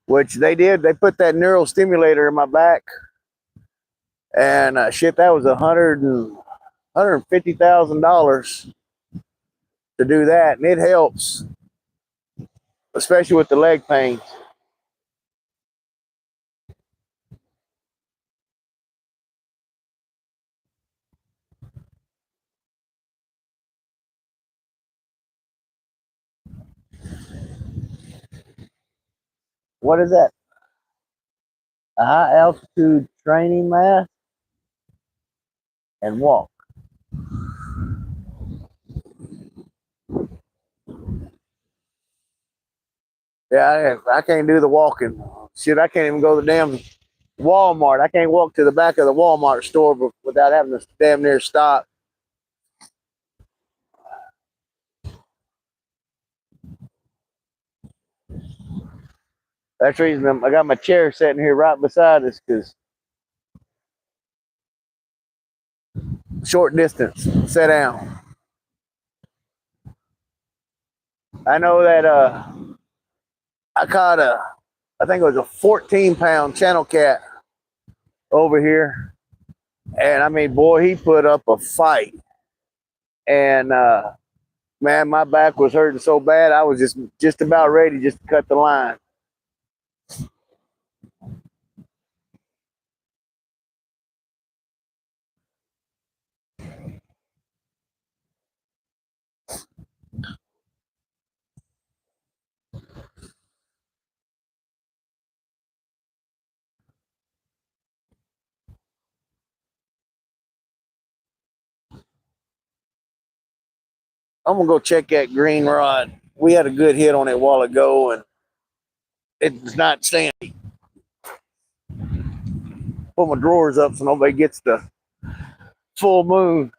Which they did. They put that neural stimulator in my back, and shit, that was $150,000 to do that, and it helps, especially with the leg pain. What is that? A high altitude training mask and walk. Yeah, I can't do the walking. Shit, I can't even go to the damn Walmart. I can't walk to the back of the Walmart store without having to damn near stop. That's the reason I got my chair sitting here right beside us, because short distance, sit down. I know that I caught I think it was a 14-pound channel cat over here. And I mean, boy, he put up a fight. And man, my back was hurting so bad, I was just about ready just to cut the line. I'm gonna go check that green rod. We had a good hit on it a while ago, and it's not standing. Put my drawers up so nobody gets the full moon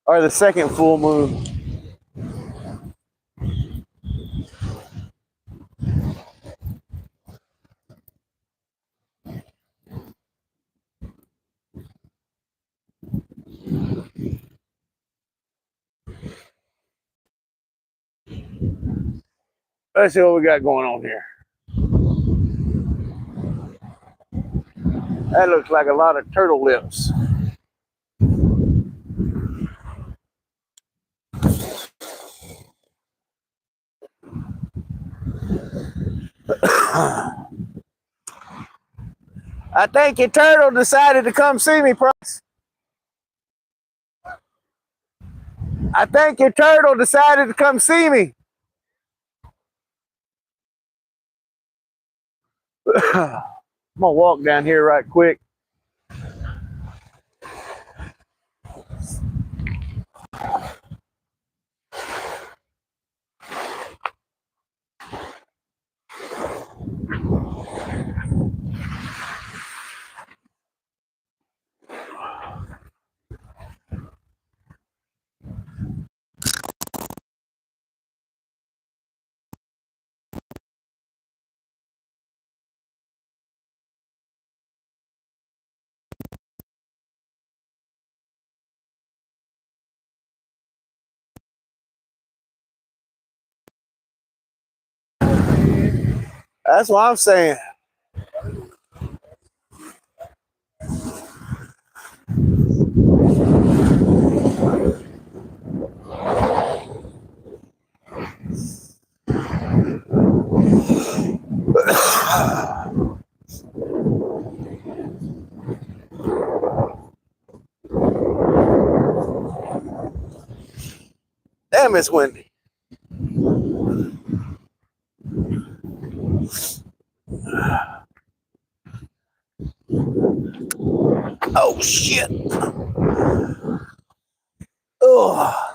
or the second full moon. Let's see what we got going on here. That looks like a lot of turtle lips. I think your turtle decided to come see me, Price. I think your turtle decided to come see me. I'm gonna walk down here right quick. That's what I'm saying. Damn, it's windy. Oh shit. Oh.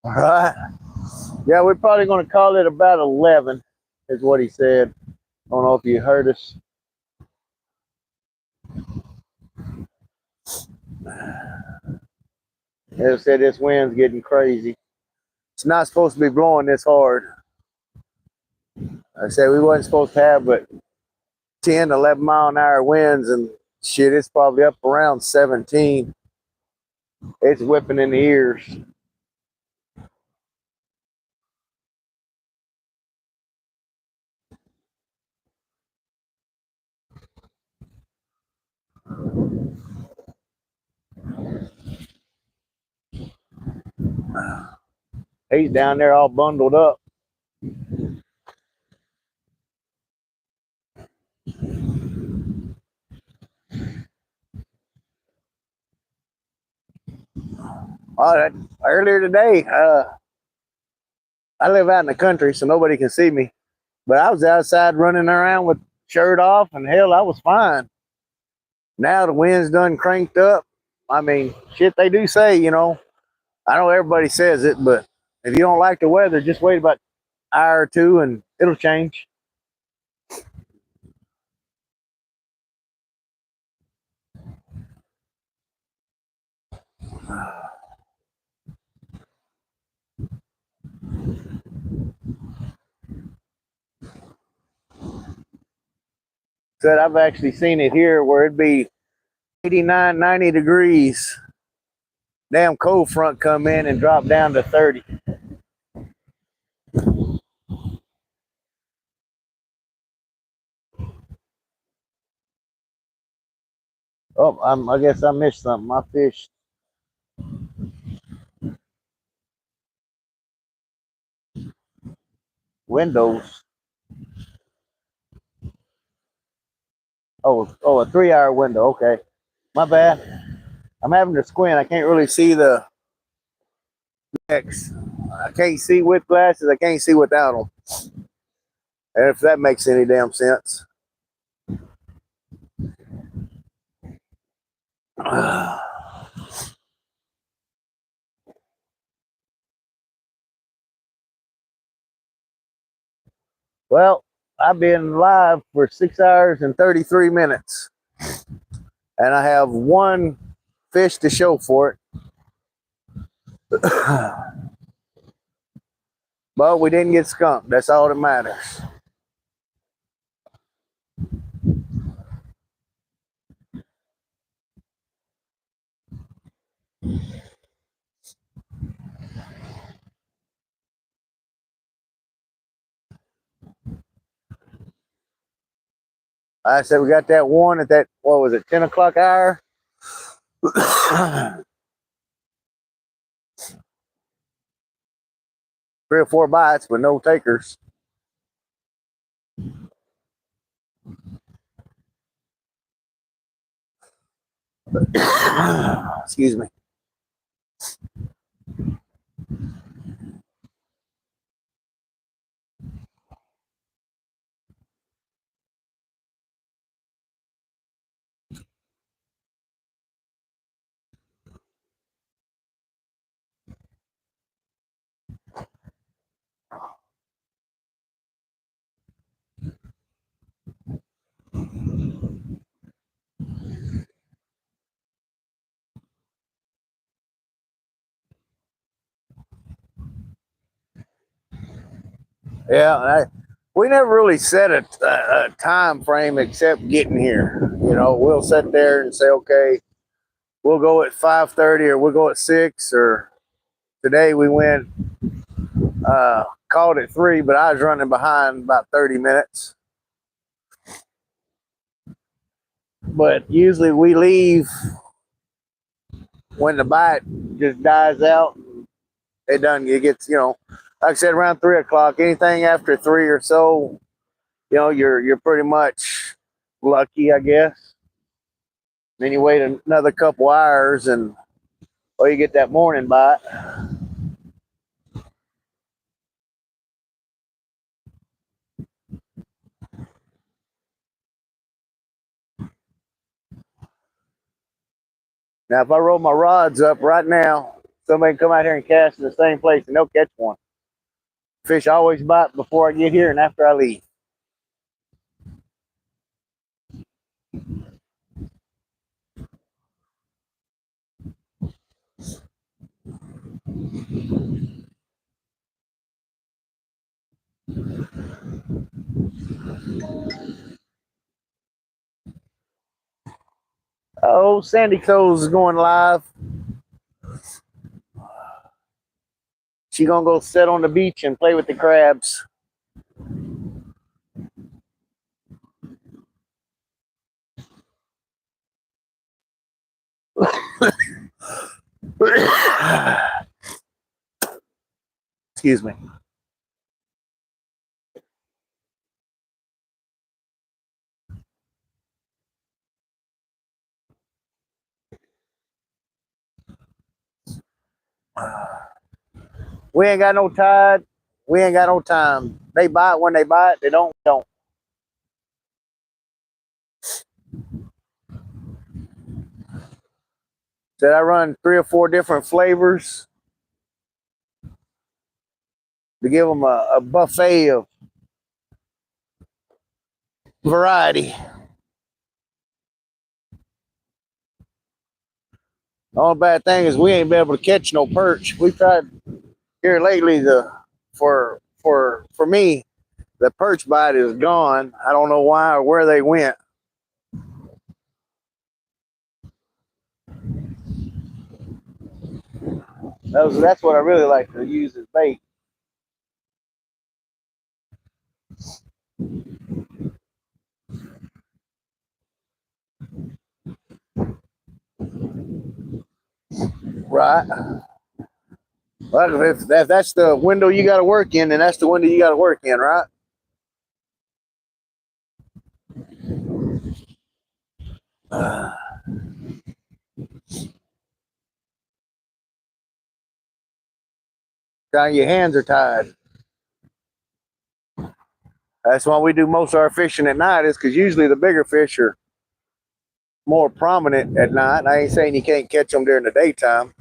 All right. Yeah, we're probably going to call it about 11, is what he said. I don't know if you heard us. They said this wind's getting crazy. It's not supposed to be blowing this hard. I said we wasn't supposed to have but 10, 11 mile an hour winds, and shit, it's probably up around 17. It's whipping in the ears. He's down there all bundled up. All right. Earlier today, I live out in the country, so nobody can see me. But I was outside running around with shirt off, and hell, I was fine. Now the wind's done cranked up. I mean, shit, they do say, you know, I know everybody says it, but if you don't like the weather, just wait about an hour or two and it'll change. Said I've actually seen it here where it'd be 89, 90 degrees. Damn cold front come in and drop down to 30. Oh, I guess I missed something. I fished windows. Oh, a 3 hour window. Okay, my bad. I'm having to squint. I can't really see the X. I can't see with glasses. I can't see without them. If that makes any damn sense. Well, I've been live for 6 hours and 33 minutes, and I have one fish to show for it. But we didn't get skunked. That's all that matters. I said we got that one at that, what was it, 10 o'clock hour? 3 or 4 bites, but no takers. Excuse me. Yeah, we never really set a time frame except getting here. You know, we'll sit there and say, okay, we'll go at 5:30 or we'll go at 6. Or today we went, called at 3, but I was running behind about 30 minutes. But usually we leave when the bite just dies out. It gets, you know, like I said, around 3 o'clock. Anything after 3 or so, you know, you're pretty much lucky, I guess. Then you wait another couple hours and you get that morning bite. Now, if I roll my rods up right now, somebody can come out here and cast in the same place and they'll catch one. Fish always bite before I get here and after I leave. Oh, Sandy Toes is going live. She gonna go sit on the beach and play with the crabs. Excuse me. We ain't got no tide. We ain't got no time. They bite when they bite. They don't. Said I run 3 or 4 different flavors to give them a buffet of variety. The only bad thing is we ain't been able to catch no perch. We tried here lately. For me, the perch bite is gone. I don't know why or where they went. That's what I really like to use as bait. Right. Well, if that's the window you got to work in, then that's the window you got to work in, right? Your hands are tied. That's why we do most of our fishing at night, is because usually the bigger fish are more prominent at night. I ain't saying you can't catch them during the daytime.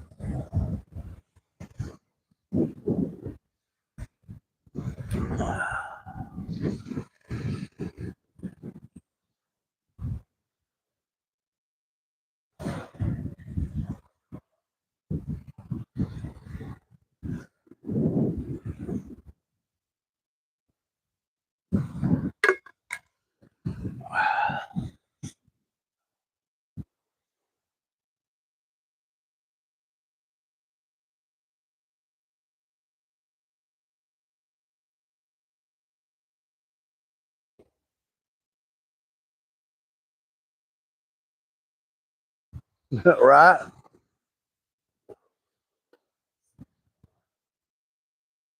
Right?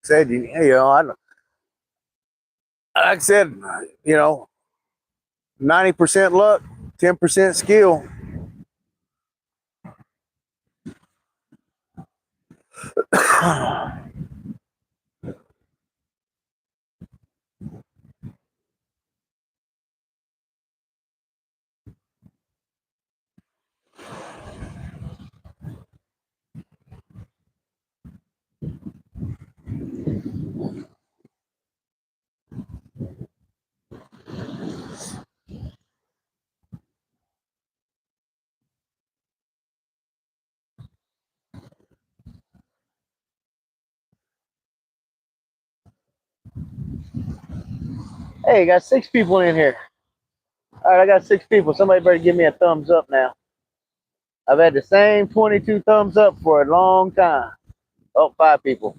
Said like I said, 90% luck, 10% skill. Hey, got 6 people in here. All right, I got 6 people. Somebody better give me a thumbs up now. I've had the same 22 thumbs up for a long time. Oh, 5 people.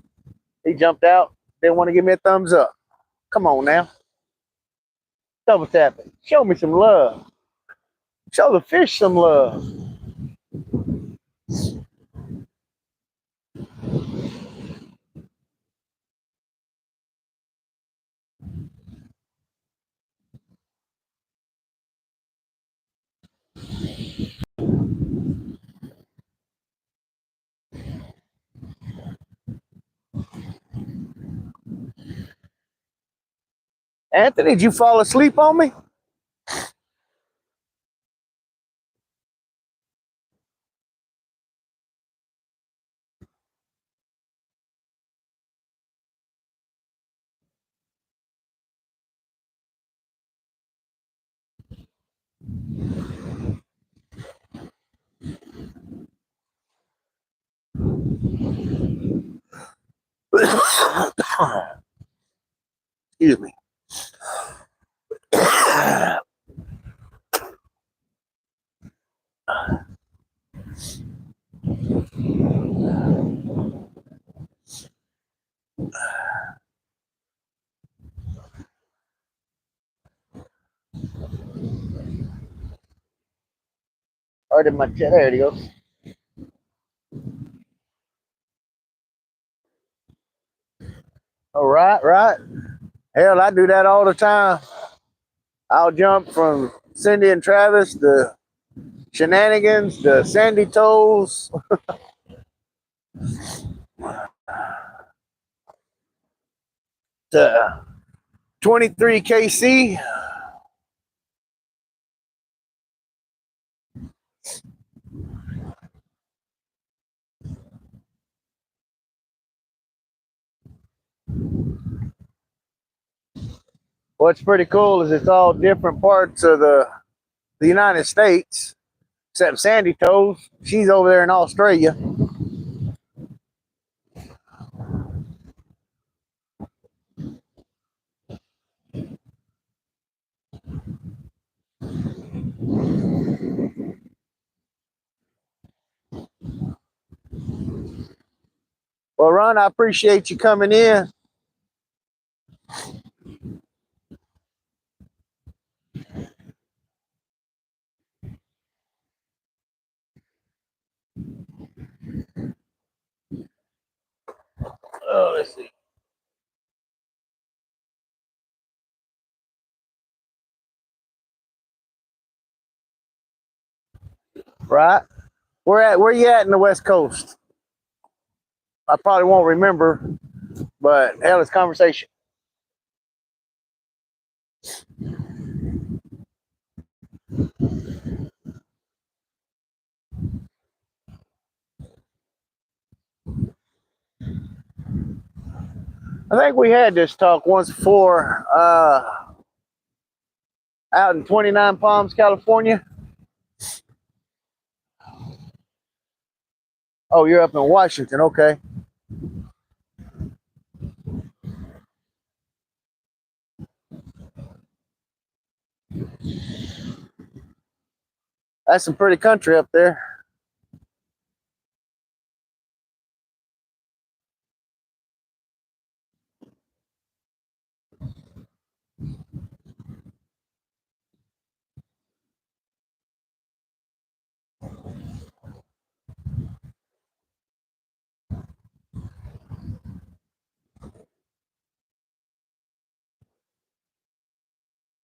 He jumped out. Didn't want to give me a thumbs up. Come on now. Double tap it. Show me some love. Show the fish some love. Anthony, did you fall asleep on me? Excuse me. Or did my there it goes. All right, right. Hell, I do that all the time. I'll jump from Cindy and Travis to Shenanigans to Sandy Toes to 23 KC. What's pretty cool is it's all different parts of the United States, except Sandy Toes. She's over there in Australia. Well, Ron, I appreciate you coming in. Oh, let's see. Right. Where you at in the West Coast? I probably won't remember, but hell, it's conversation. I think we had this talk once before, out in 29 Palms, California. Oh, you're up in Washington. Okay. That's some pretty country up there.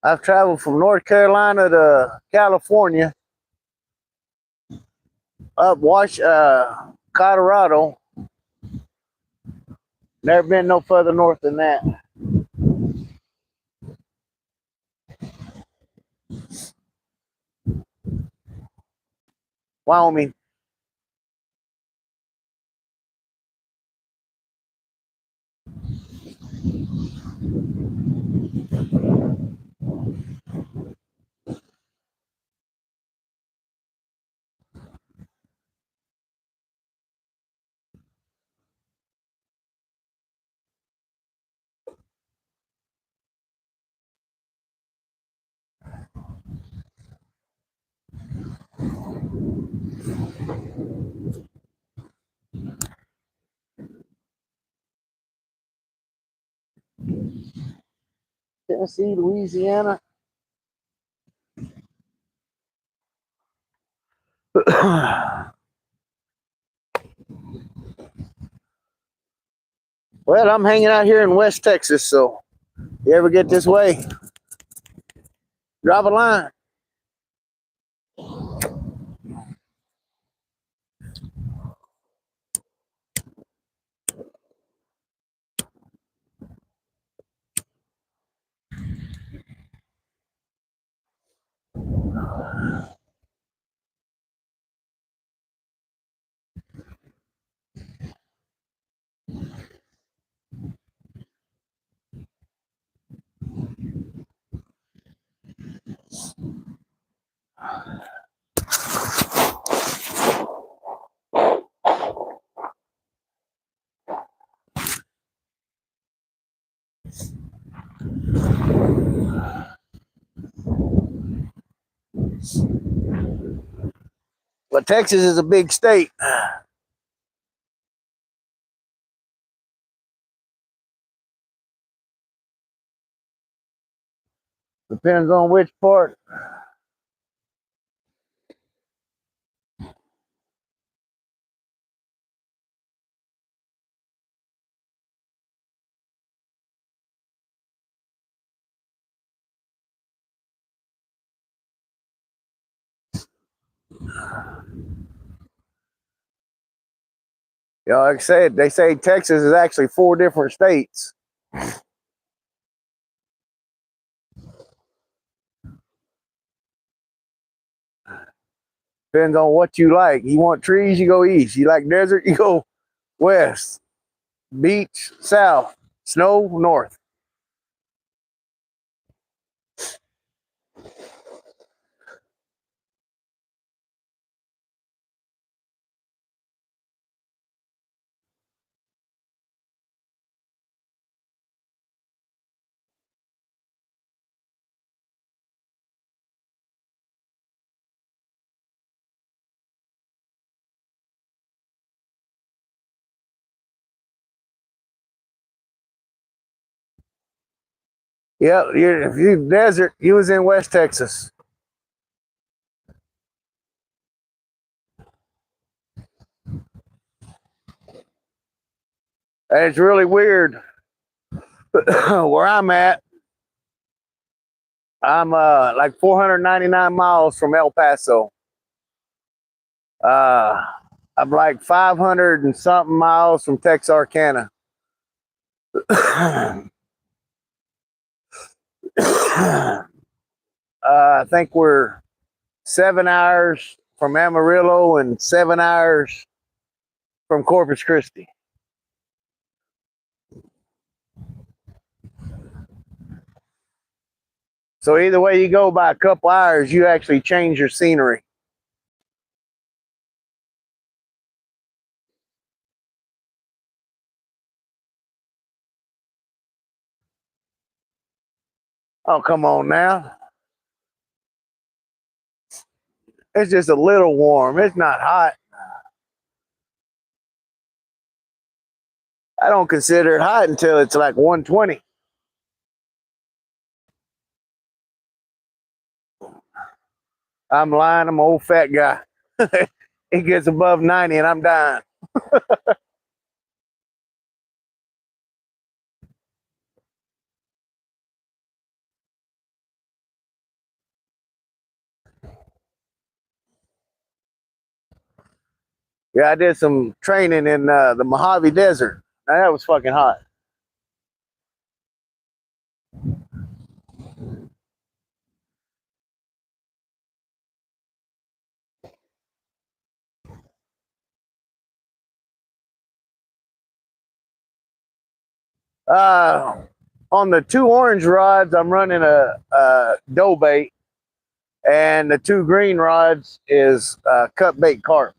I've traveled from North Carolina to California, up Colorado. Never been no further north than that. Wyoming. Tennessee, Louisiana. Well, I'm hanging out here in West Texas, so you ever get this way, drop a line. But Texas is a big state. Depends on which part. You know, like I said, they say Texas is actually 4 different states. Depends on what you like. You want trees, you go east. You like desert, you go west. Beach, south. Snow, north. Yep, if you desert, you was in West Texas. And it's really weird. Where I'm at, I'm like 499 miles from El Paso. I'm like 500 and something miles from Texarkana. I think we're 7 hours from Amarillo and 7 hours from Corpus Christi. So either way you go, by a couple hours, you actually change your scenery. Oh, come on now. It's just a little warm. It's not hot. I don't consider it hot until it's like 120. I'm lying. I'm an old fat guy. It gets above 90 and I'm dying. Yeah, I did some training in the Mojave Desert. Now, that was fucking hot. Uh, on the two orange rods, I'm running a dough bait, and the two green rods is cut bait carp.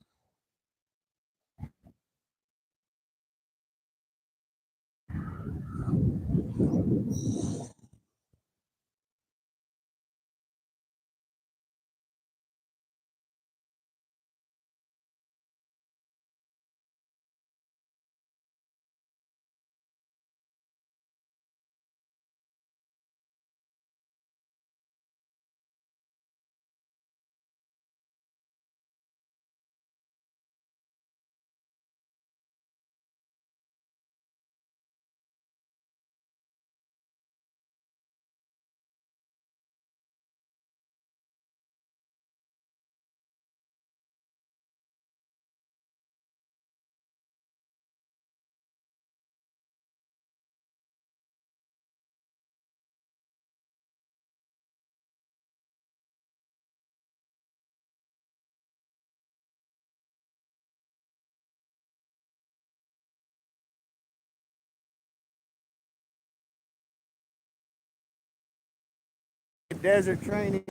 Desert training.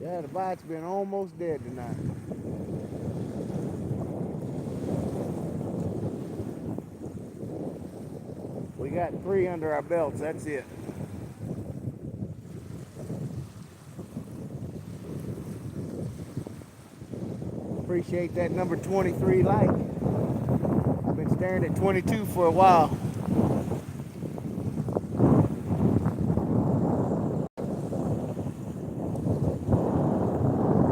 Yeah, the bite's been almost dead tonight. We got 3 under our belts. That's it. Appreciate that number 23 like. I've been staring at 22 for a while.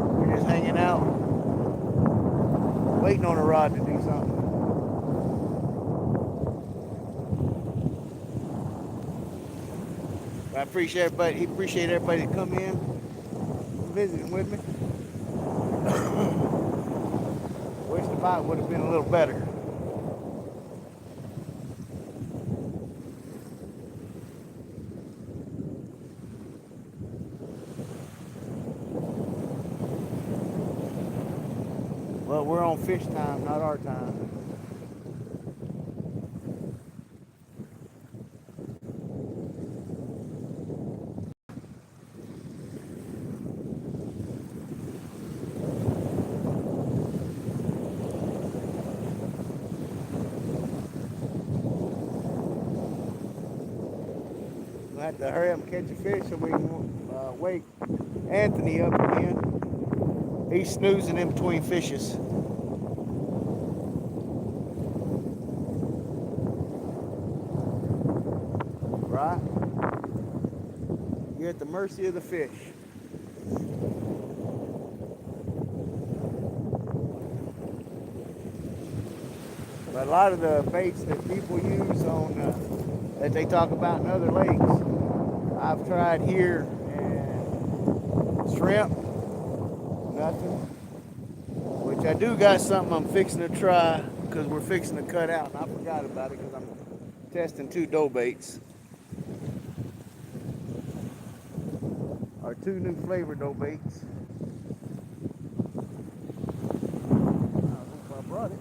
We're just hanging out, waiting on a rod to do something. I appreciate everybody. He appreciate everybody to come in, visiting with me. Wish the bike would have been a little better. But we're on fish time, not our time. We'll have to hurry up and catch a fish so we can wake Anthony up again. He's snoozing in between fishes. Right? You're at the mercy of the fish. But a lot of the baits that people use on that they talk about in other lakes, I've tried here, and shrimp, nothing. Which I do got something I'm fixing to try because we're fixing to cut out, and I forgot about it because I'm testing 2 dough baits. Or 2 new flavor dough baits. I hope I brought it.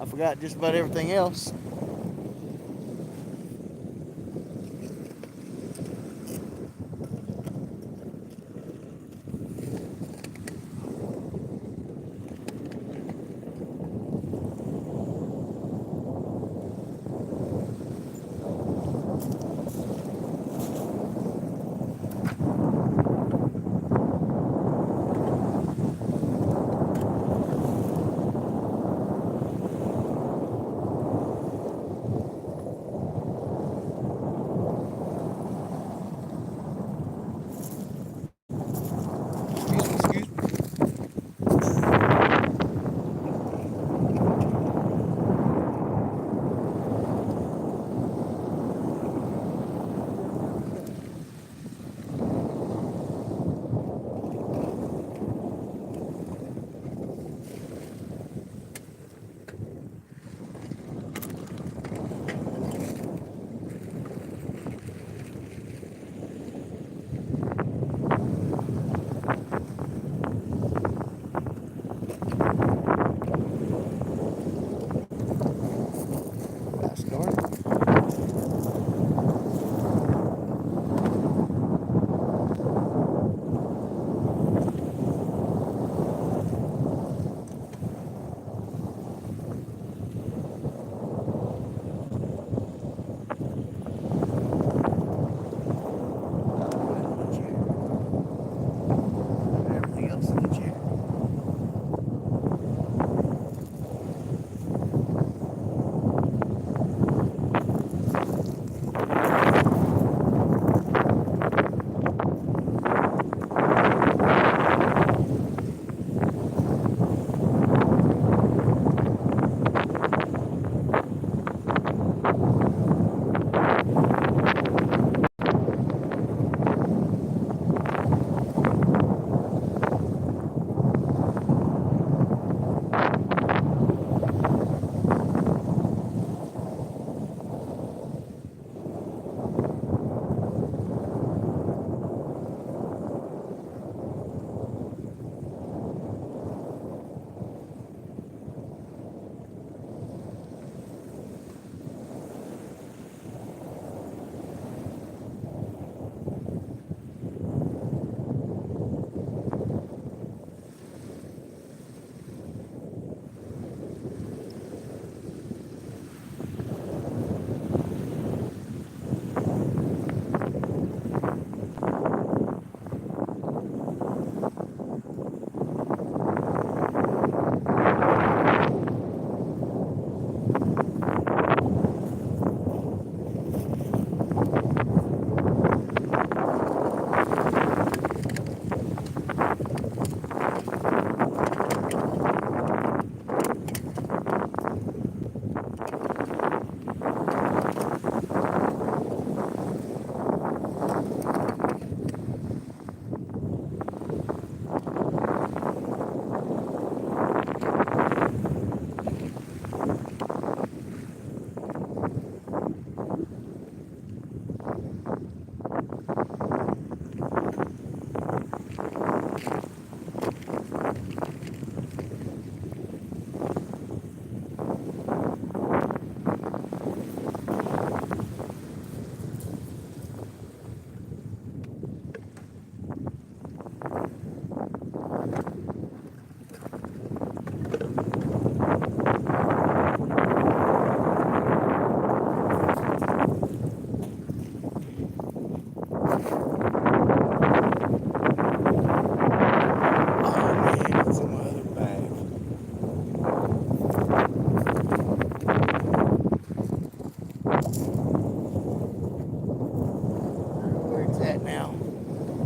I forgot just about everything else.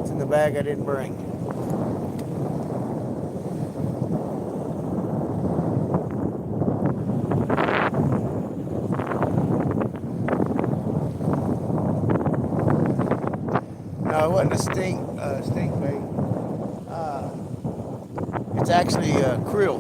It's in the bag I didn't bring. No, it wasn't a stink bait. It's actually krill.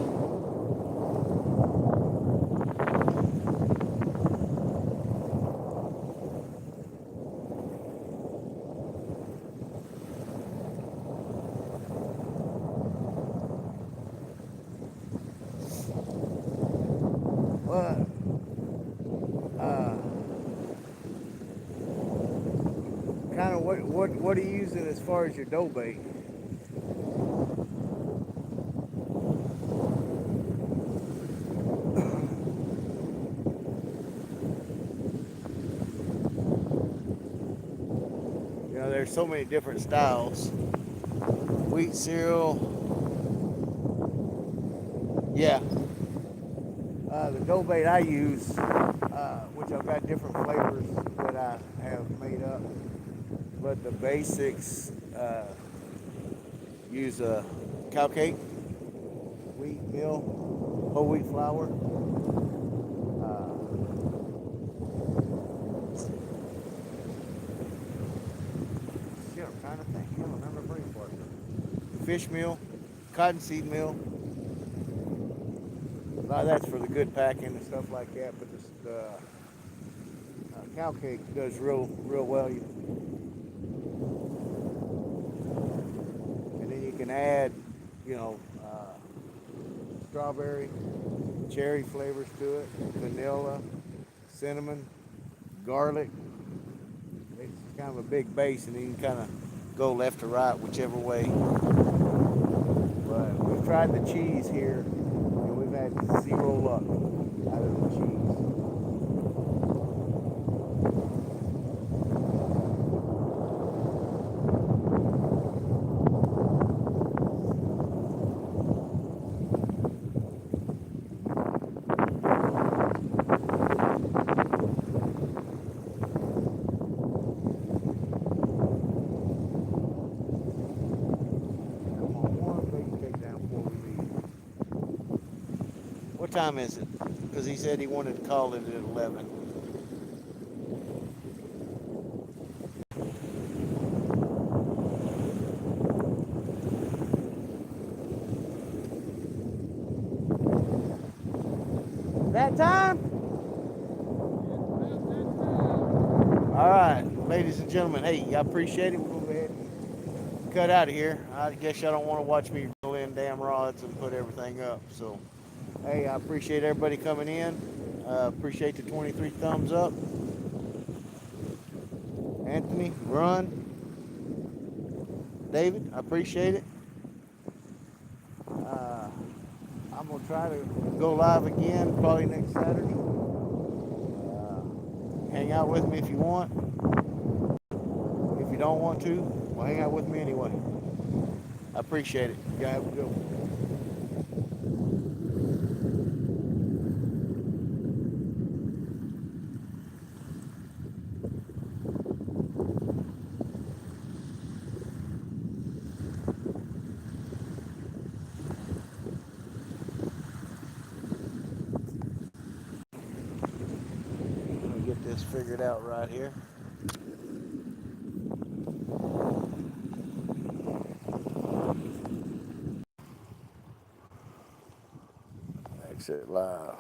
Well, kind of what are you using as far as your dough bait? You know, there's so many different styles. Wheat cereal. Yeah. The dough bait I use, which I've got different flavors that I have made up, but the basics use a cow cake, wheat meal, whole wheat flour. Shit, I'm trying to think. I don't remember brain part. Fish meal, cottonseed meal. A lot of that's for the good packing and stuff like that, but the cow cake does real well. And then you can add, you know, strawberry, cherry flavors to it, vanilla, cinnamon, garlic. It's kind of a big base, and then you can kind of go left or right, whichever way. But we've tried the cheese here, and we've had zero luck out of the cheese. What time is it? Because he said he wanted to call it at 11. That time? All right, ladies and gentlemen. Hey, I appreciate it. We're going to go ahead and cut out of here. I guess y'all don't want to watch me go in damn rods and put everything up. So, hey, I appreciate everybody coming in. Appreciate the 23 thumbs up. Anthony, Ron, David, I appreciate it. I'm going to try to go live again probably next Saturday. Hang out with me if you want. If you don't want to, well, hang out with me anyway. I appreciate it. You guys have a good one. Get this figured out right here. Exit live.